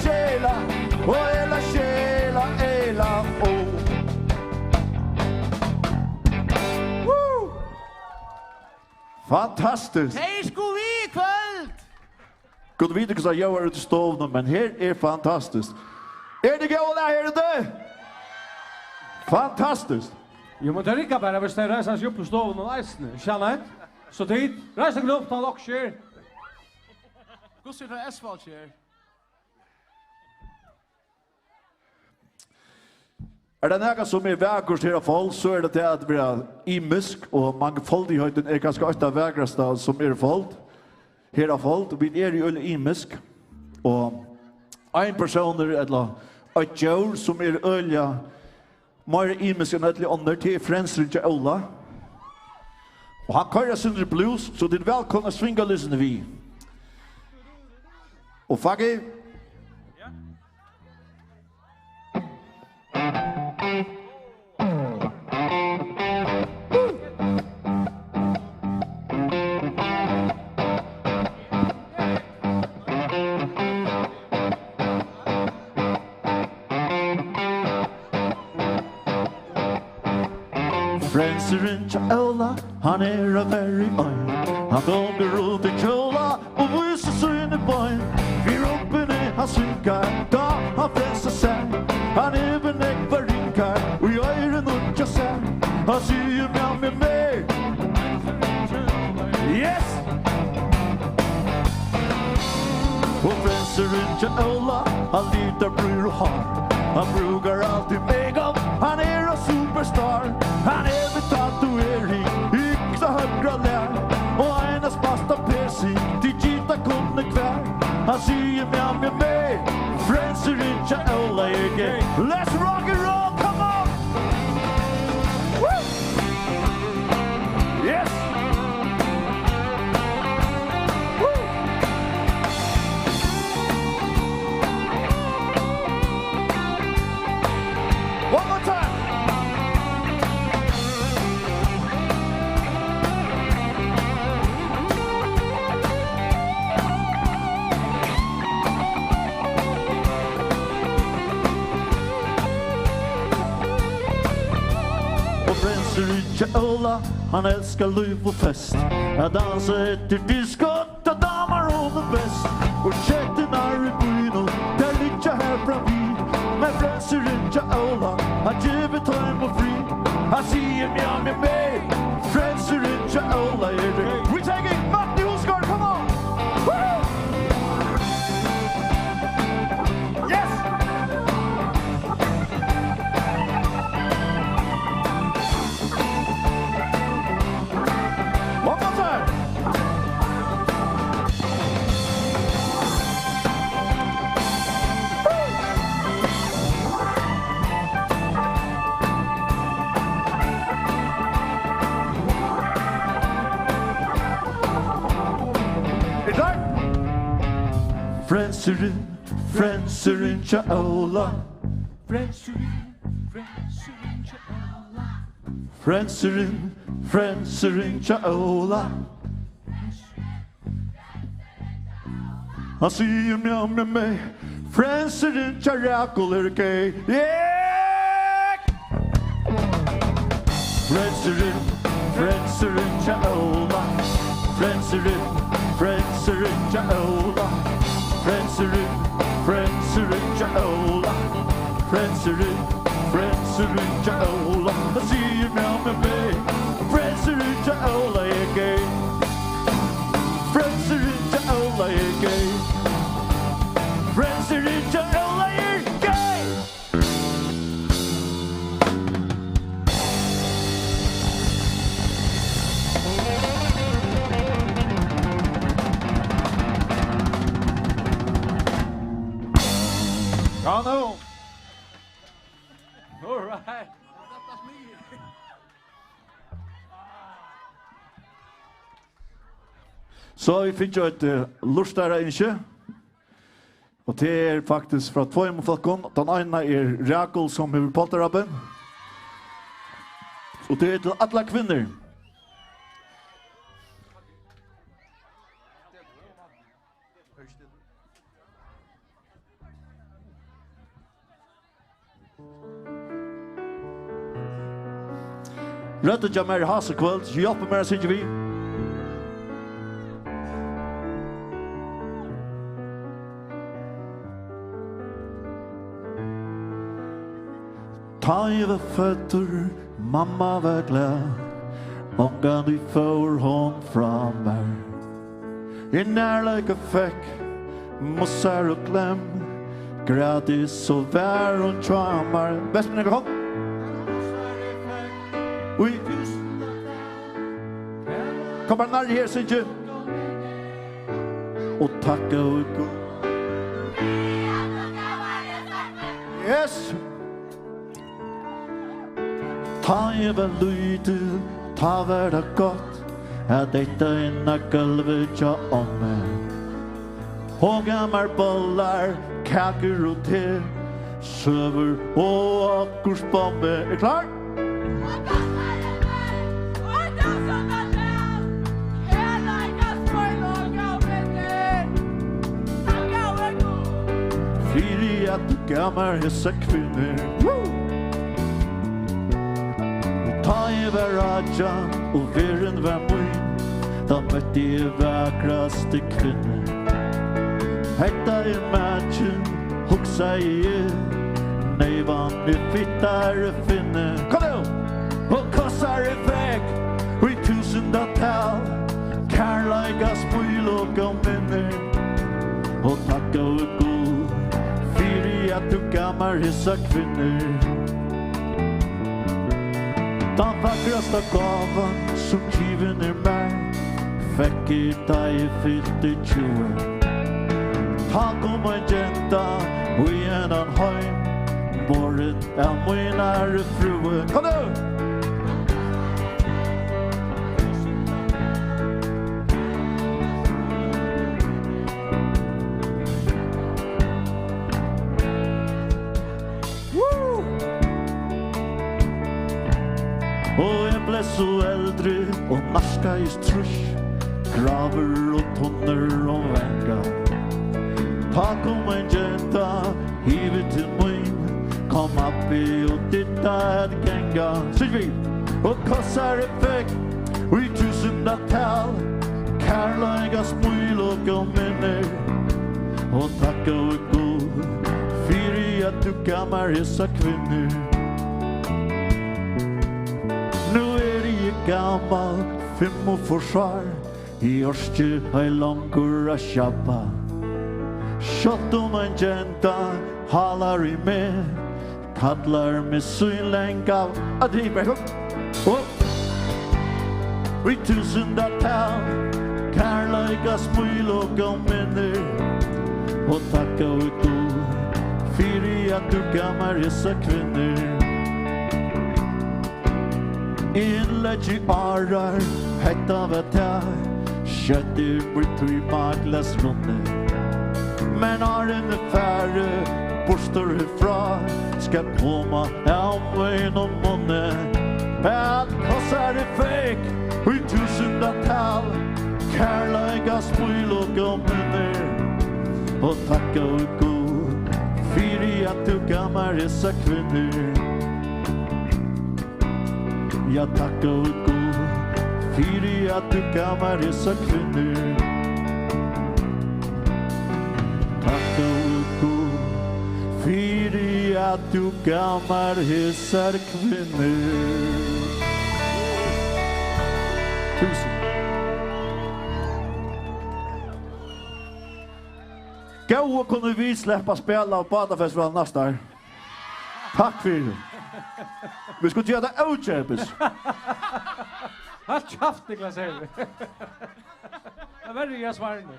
själa, oh, hela själa, hela, oh. Woo! Fantastiskt! Hej sko vi kväll! Kunde vi inte säga jag är ute i stovnen, men här är fantastiskt. Är det gåla här ute? Fantastiskt! Jo, men det är inte bara hvis det reiser seg opp på stoven og eisene, kjenner jeg? Så tid, reiser deg opp, ta dere skjer. Hvordan er det asfalt her? det något som vägrast här fall så är det att vara imisk och mångfaldigheten är ganska ett av vägraste som fall. Här fall vi är ju imisk och en person eller ett djur som ölja mer imisk än alla andra till Frälsaren till Ola. Och han körar sin blues så det är välkomna svinga lyssna vi. Och Fagge Frälsaren till Ola, han är a very oil. Han går ut i kjola och visar sin boy. Vi ropen är han svinkar, då han frälser sig. Han även ägvar rinkar och jag är en utja sig. Han syr med mig. Yes! Och frälsaren till Ola, han litar bryr och har. Han brukar alltid meg upp, han är en superstar. Han är med tatuering, yxa högra lär. Och enas basta piercing, till gita kunde kvär. Han säger med mig, frälsaren till Ola again. Let's rock and roll, come on! Woo! Yes! Woo! One more time! Frälsaren Ola, han älskar liv och fest. Jag dansar efter diskot och damer och det bäst. Och kätten är i byn där ligger här framvid. Men frälsaren Ola, han givet hem och fri. Han säger med mig, frälsaren Ola är det. We're taking Matti Hulsgaard, come on! Woo! Yes! One more time! Frälsaren till Ola. Frälsaren till Ola. Han säger med mig, frälsaren till Räkolerke. Yeah! Frälsaren till Ola. Frälsaren till Ola. Frälsaren till Ola. Frälsaren till Ola. Han säger med mig, frälsaren till Ola again. Frälsaren till Ola again. Frälsaren till Ola again. Ja, no. All right. Så vi fick ju ett lustare inske. Och det är faktiskt för att få en folkon. Den ena är Räkol som är polterabben. Och det är till alla kvinnor. Rötta jag mer hasekväll, så hjälper mer sitter vi. Ta i var fötter, mamma var glad. Många du får hon fram här. I närlika fäck, mossar och glöm. Gratis och vär och tramar. Bäst med kom. Vi kommer nær her, Sintje. Og takka og gå. Yes. Ta jeg vel lyte, ta var det godt, at dette inna gulvet tja omme. Og gammar bollar, kaker og te, søver og akkursbombe. Er klar? Fyri at du gammar hessa kvinner. Ta I var raja og verden var min, da møtte jeg vakraste kvinner. Hetta matchen, hugsa jeg, nei vann fittare finne. Kom nu! Og kossar vekk, og I tusendatal, kærleika spyl og minner. Og takka og god, fyri at du gammar hissa kvinner. Den vakraste gavan som given meg, fikk I da jeg fylte 20. Takk om en jenta og I en heim, morgen min frue. Kom nu! Og jeg ble så eldre og narska I strush, graver og tonner og venga. Takk om en jenta, hivet til min, kom oppi og ditta et genga. Syns vi, og kossar effekt, og I tusendatal, kærleika smil og minner. Og takk og god, fyri at du gammar hissa kvinner. Nu jeg gammal, 5 og forsvar, I orske har langur a sjappa. Kjott en jenta halar I med, kallar med synlenka a driver. Og I tusendatal, kærleika smil og minner. Og takka og god, fyri at du gammar hissa kvinner. Innlegg I arar, hetta vet jeg, kjøttir bort I maglas runde. Men en færre, borster ifra, skal komma av en og måne. At kossar fek, og I tusendatal, kærleika smil og minner. Og takka og god, fyri at du gammar hissa kvinner. Ja, takka og god, fyri at du gammar hissa kvinner. Takka og god, fyri at du gammar hissa kvinner. Tusen. Gå og kunne vi släppa spela av Badafestivalen nästa år. Takk for det. Vi skulle gjøre det utkjøpes. Allt kjaft, Niklas, her. Det var det jeg svarende.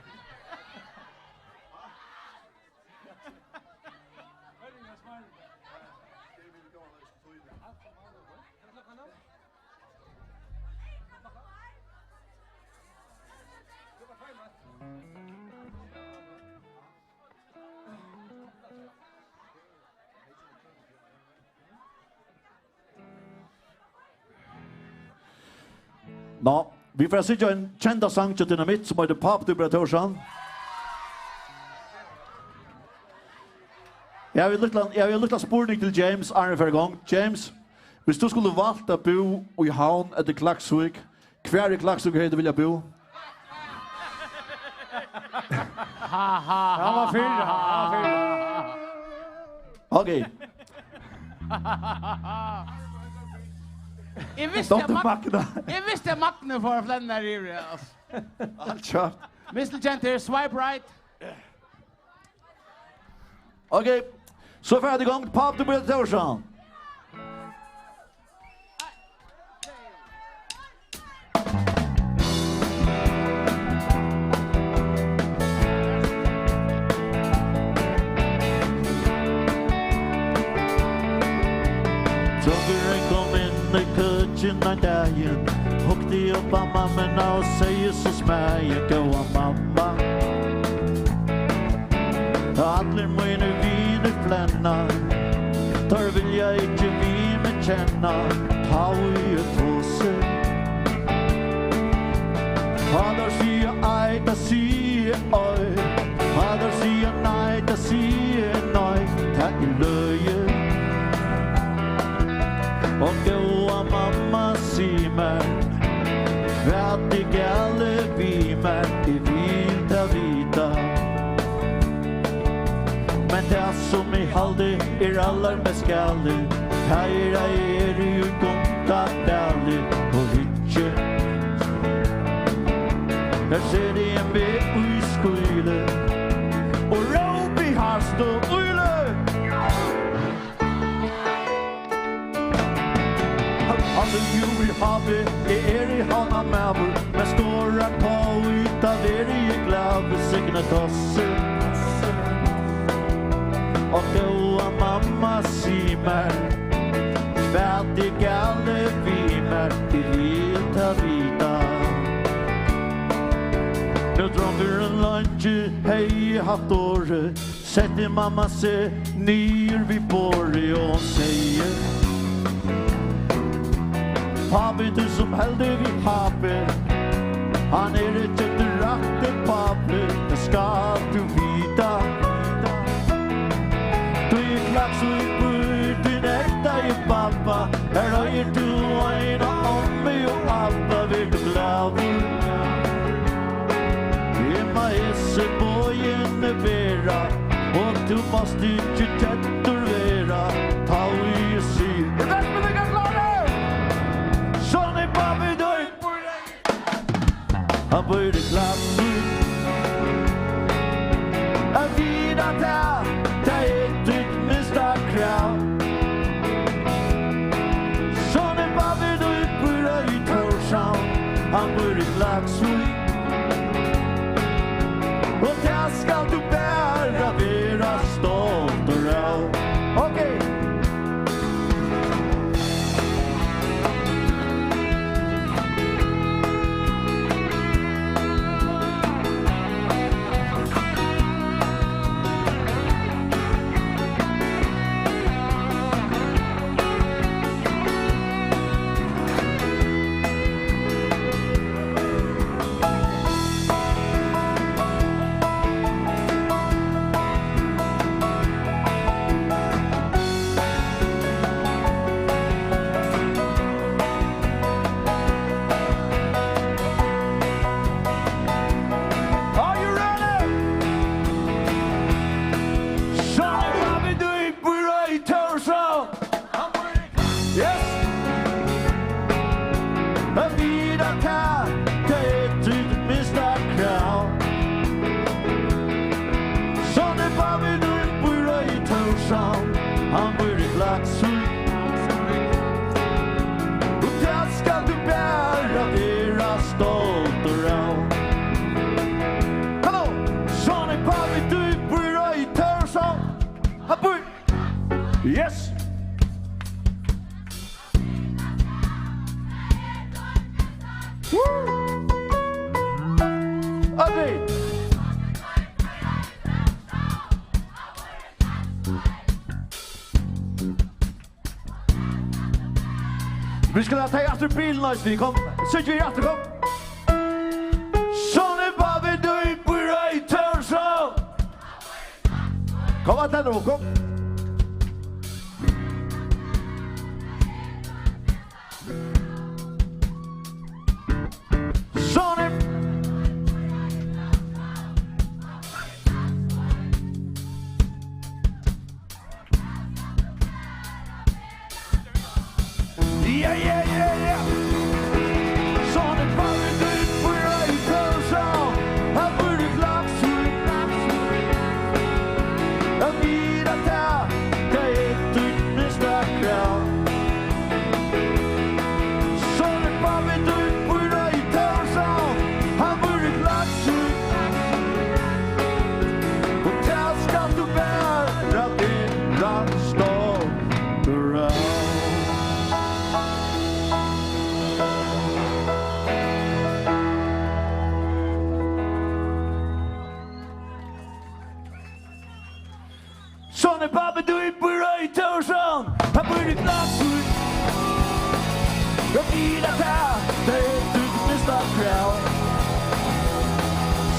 Nå, vi får sitte en kjenda sang til Dynamitt som heter Pop Dubra Torsan. Jeg vil lytte spurning til James Arne for gang. James, hvis du skulle valgt å bo I havn etter Klaksvik, hver I Klaksvik du vilja bo? Han var fyra. Okej. Jag visste Magne för att lämna det alltså. Allt kört. Mr. Genter, swipe right. Okej. Så får jag igång Pop Dubra Torsan. sinna dagen hukte upp av mamma och säger så smäje goa mamma Allir mine viner flenna Tar vill jag inte vi med känna Ta i ett tåse Fader sier ei da sier oi Fader sier nei da sier nei Ta i løye Og goa mamma sier meg Hva det gale vi meg I vita vita Men det som I halde allar mest skalle Heira ju gonta dali og hitje Her ser det en vei ui skule Og råp I hast og uile Alle jul I havet I hana mæver Men står på ut av I glave Signe tosse Og goa mamma sier meg Hva gale vi meg I vita vita Nu dronker en lunch hei haft året Sette mamma se nyr vi båre Og hon sier Papi du som heldig vi haper Han ikke direkte papi Det skal du vita Du klaks og I bur din ekta I pappa Her høyer du øyne om mig og Abba Vil du glad Hemma esse bojene vera Og du måste ikke tettur vera Ta I syr Det best med deg klare Sånn I papi døy Han bor I klaks Jeg vida ta Ta tryck mista krav Sånn papi døy bor I Torshavn Han bor I Klaksvik Og der skal du bæra vera stolt og rau Okay Yes. Woo. Okay. Vi skal ta efter bilen når vi kom. Sitter vi efter kom. Sånn var vi du på røy tørsa. Kom at den nå, kom. Vida i Torsson, han bor i Glasur. Jag vill att det är ett nästa kväll.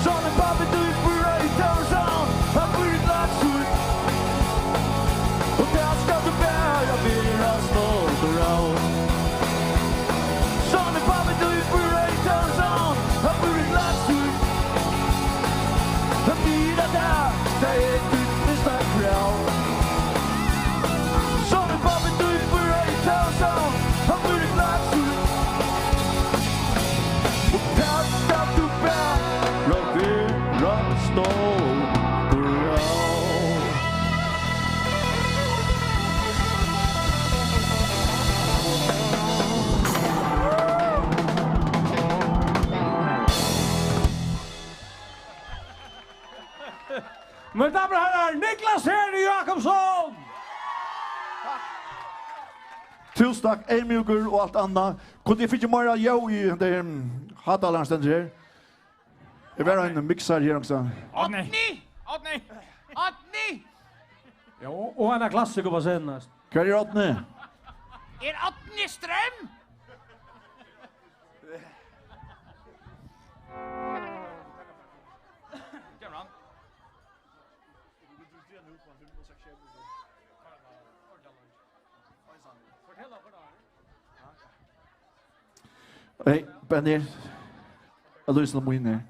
Son och pappa, du bor i Torsson, han bor i Glasur. Och där ska du bära vera stolt och råd. Son och pappa, du bor i Torsson, han bor i Glasur. Jag vill att det är ett nästa kväll. Son och pappa, du bor i Torsson, han bor i Glasur. Och där ska du bära vera stolt och råd. Men damer och herrar, Niklas Henry Jakobsson! Tusen takk, Elmjuker og alt annet. Kunne jeg fikk mer jo i det Hadalaren stender her? Jeg var en mixer her også. Åtni! Ja, og en klassiker på scenen. Hva er Åtni? Åtni Strøm? Hej, Benny. Jag lyssnar på inne.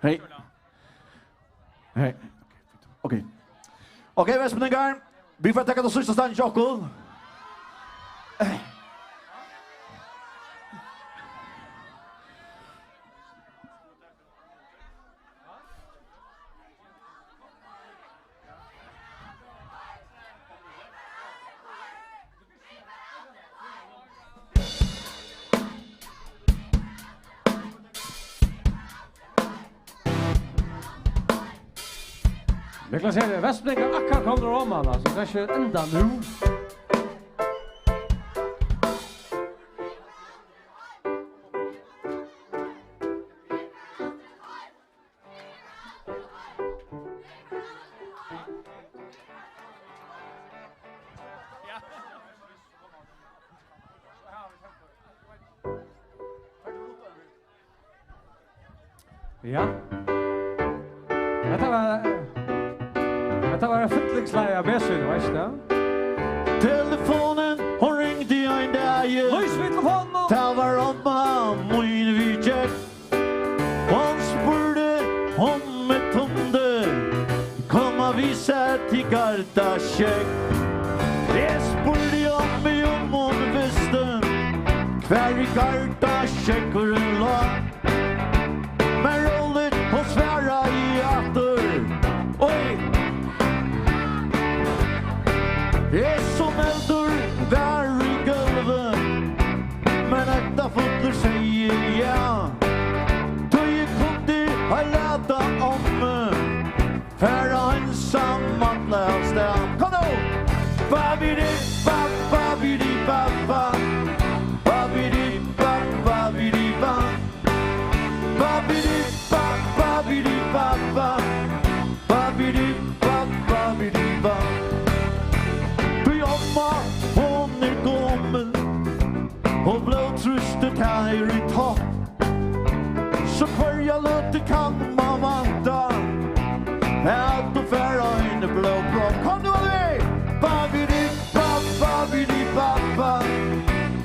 Hej. Hej. Okej. Okej, Västmanland. Vi får tacka det sista stannet, Jakob. Niklas Henry, Västblinka akkurat kommer om han, så det är inte ända nu. Ja. Det var en fytlingsleie besyn, vet du? Telefonen, hon ringde jag en dag. Lys vid telefonen! Det var omma, min vidjek. Hon spurte om ett hunde. Komma visa till Gardacheck. Det spurte jag mig om hon visste. Kvar i Gardacheck och en lag. Men roligt hon svära i atter. Oj! Det är som eldur där i gulven. Men äkta fotar säger ja. Då gick hon till att läta om. För ensam att läsa. Kom då! Babidi, babidi, babba. Babidi, babidi, babba. Babidi, babidi, babba. Babidi, babidi, babba. Hon är gommel och blodtrustet här i topp. Så för jag låter kan man vanta att du färra in i blåbrock. Kom du med! Babidi, babidi, babba.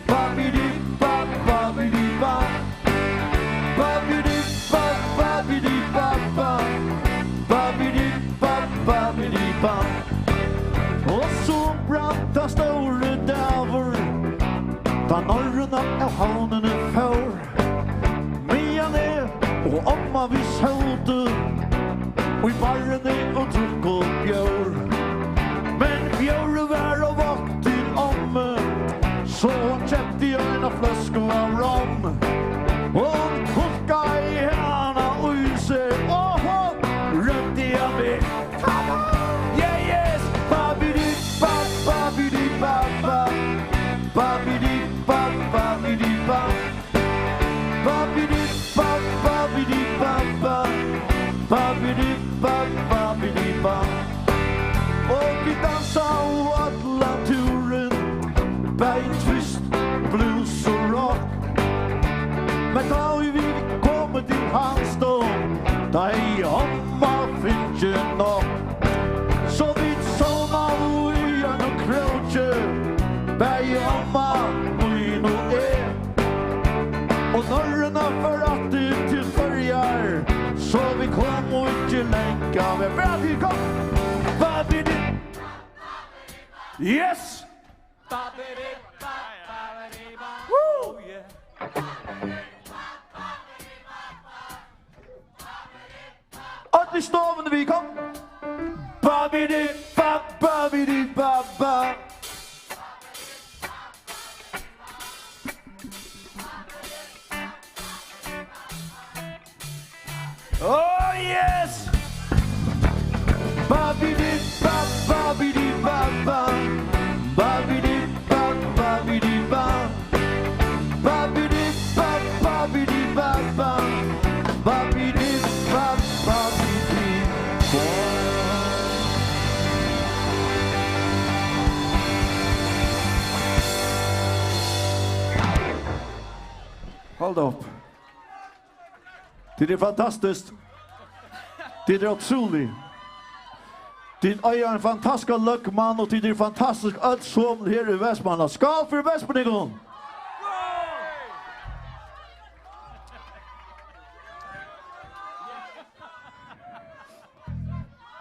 Babidi, babidi, babba. Babidi, babidi, babba. Babidi, babidi, babba. Och så branta store däver. Ta norrna av havnen är för. Mian är och omma vi sålde. Och i barren är och druck och björ. Men björ var och vakt till om. Så hon köpte en flaska av rom. Hon kokka i hana och use. Och hon rökte jag med. Yeah, yes! Babidi, babidi, babba. Babidi, babidi, babba. Babidi, babidi, babba. Babidi, babidi, babba. nok. Men da vi kommer til hans stund, da er homma finnes nok. Så vi såna vi er no krøtje, bæg homma vi no er. Og norrena for at det til førjar, så vi kommer ikke lenka. Vi er bra til kom. Babidi. Yes! Woo! Alle stovene vi kom. Babidi, babidi, baba. Oh yes! Babidi, babidi, baba. Babidi, babidi, baba. Babidi, babidi, baba. Babidi, babidi, Hold up. Det är fantastiskt. Det är otroligt. Det är en fantastisk lökman och det är fantastisk allt som här i Västmanland. Skål för Västmanland!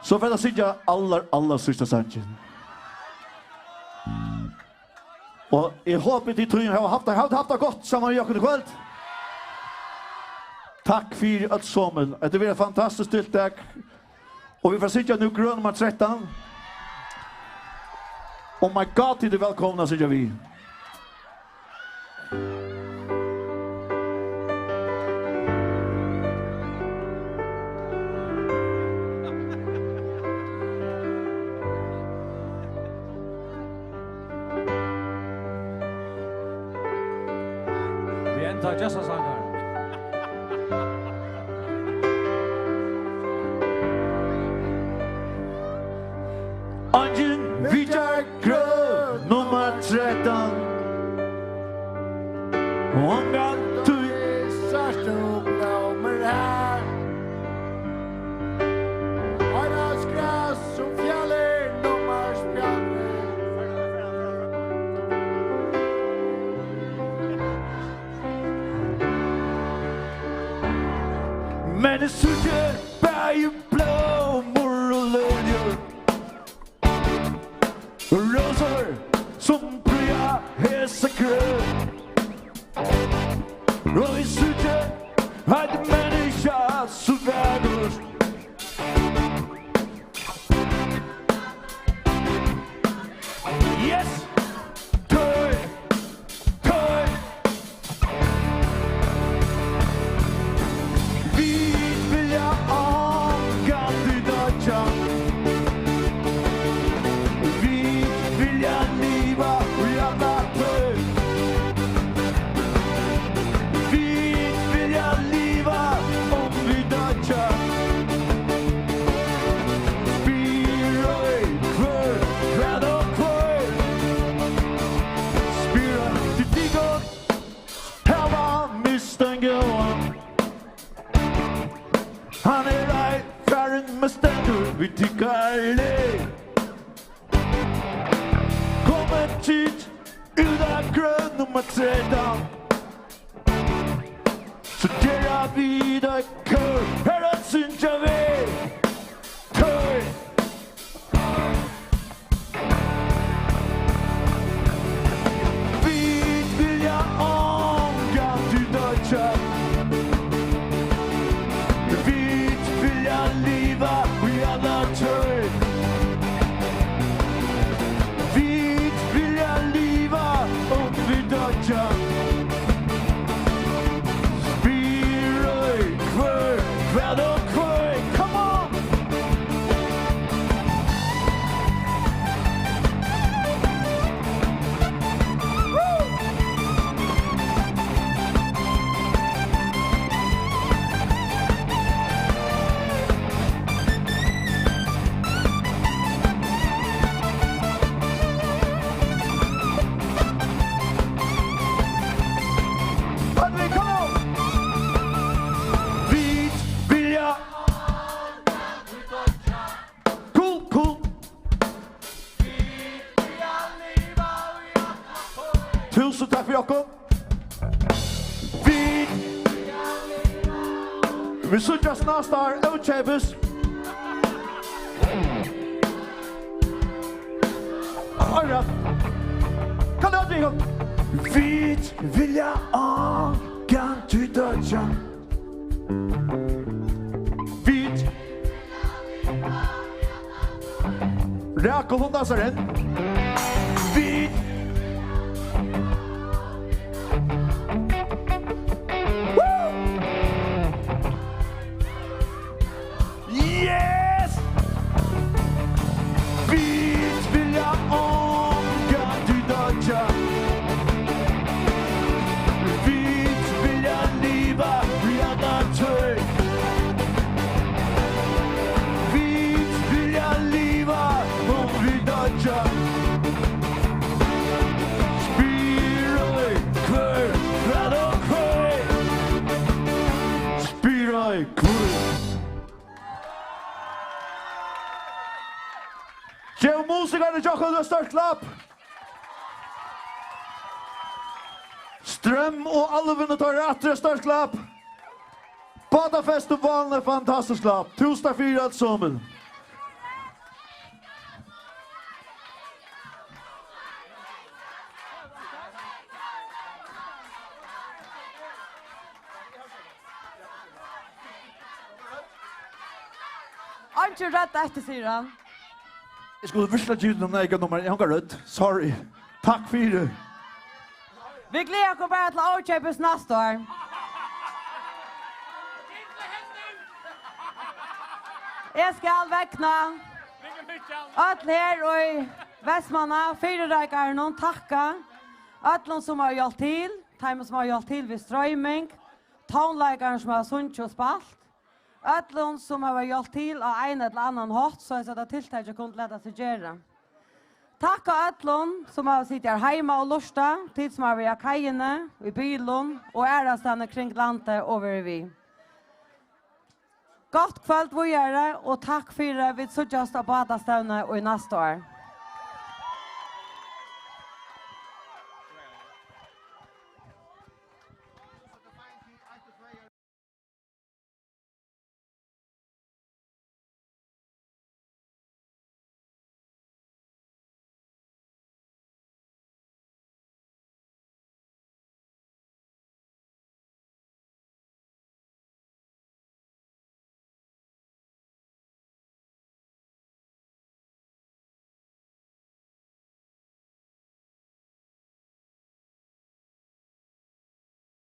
Så för att säga alla sista sanchen. Och jag hoppas att ni har haft det gott samman i Jakob ikväll. Tack för att sommen. Det blir ett fantastiskt tilltag. Och vi får sitta nu grön nummer 13. Oh my God, det är välkomna säger vi. Vi ändrar Jessa sånger. Angen Vitar grön nummer 13. Många du särskilt blommer här. Aras gräs och fjällen nummer men det suger berg blommor och löjor. Rosor som bryr häsa grön. Och vi suger att människa så världos. Yes! Toy! Toy! Vi vill jag avgå till dödja. Vi vill jag liva och jävla toy. Vi vill jag liva om vi dödja. Spiroi kvör, kväd och kvör. Spira till digon, här var misstänker. Han är right, färren med ständer, vi tycker det. Kom en tid, utan grön nummer 13. Så delar vi dig kör, här att synja vi. Kör! Vi vill jag omgå till dödja. Vi vill jag liva i alla töj. Vi vill jag liva om vi dödja. Spiroi kvör. Vi suttjas nästa år, Outchebus. Alright. Kan du aldrig igång? Vit vilja kan du dödja. Vit. Räkor hon dansar den. Vit. Yes! Vit vilja kan du dödja. Vit vilja leva redan tøy. Vit vilja leva om vi dödja. Spiroi kvör, kvör och kvör. Spiroi kvör. Tjej musikerne tjokken og størst klapp. Strøm og alvene tar etter størst klapp. Badafestivalen er fantastisk klapp. Tusen fyra alt sammen. Ikke rett etter, sier han. Jeg skulle virkelig givet noen egen nummer. Jeg har ikke rødt. Sorry. Takk for det. Vi gleder oss bare til Outchebus neste år. Jeg skal vekna alle her og i Vestmanna, fyrereikere, noen takka. Alle som har hjulpet til, de som har hjulpet til ved strøyming, tonleikere som har sunnet og spalt. Alle som har hjulpet til av en eller annen hatt, så jeg det tiltak jeg kunne lette seg gjøre. Takk alle som har sittet her hjemme og lusta, tid som har vært kajene, i bilen og ærestene kring landet over vi. Godt kveld, vi gjør det, og takk for det vi sørger oss av badestøvnet og i neste år.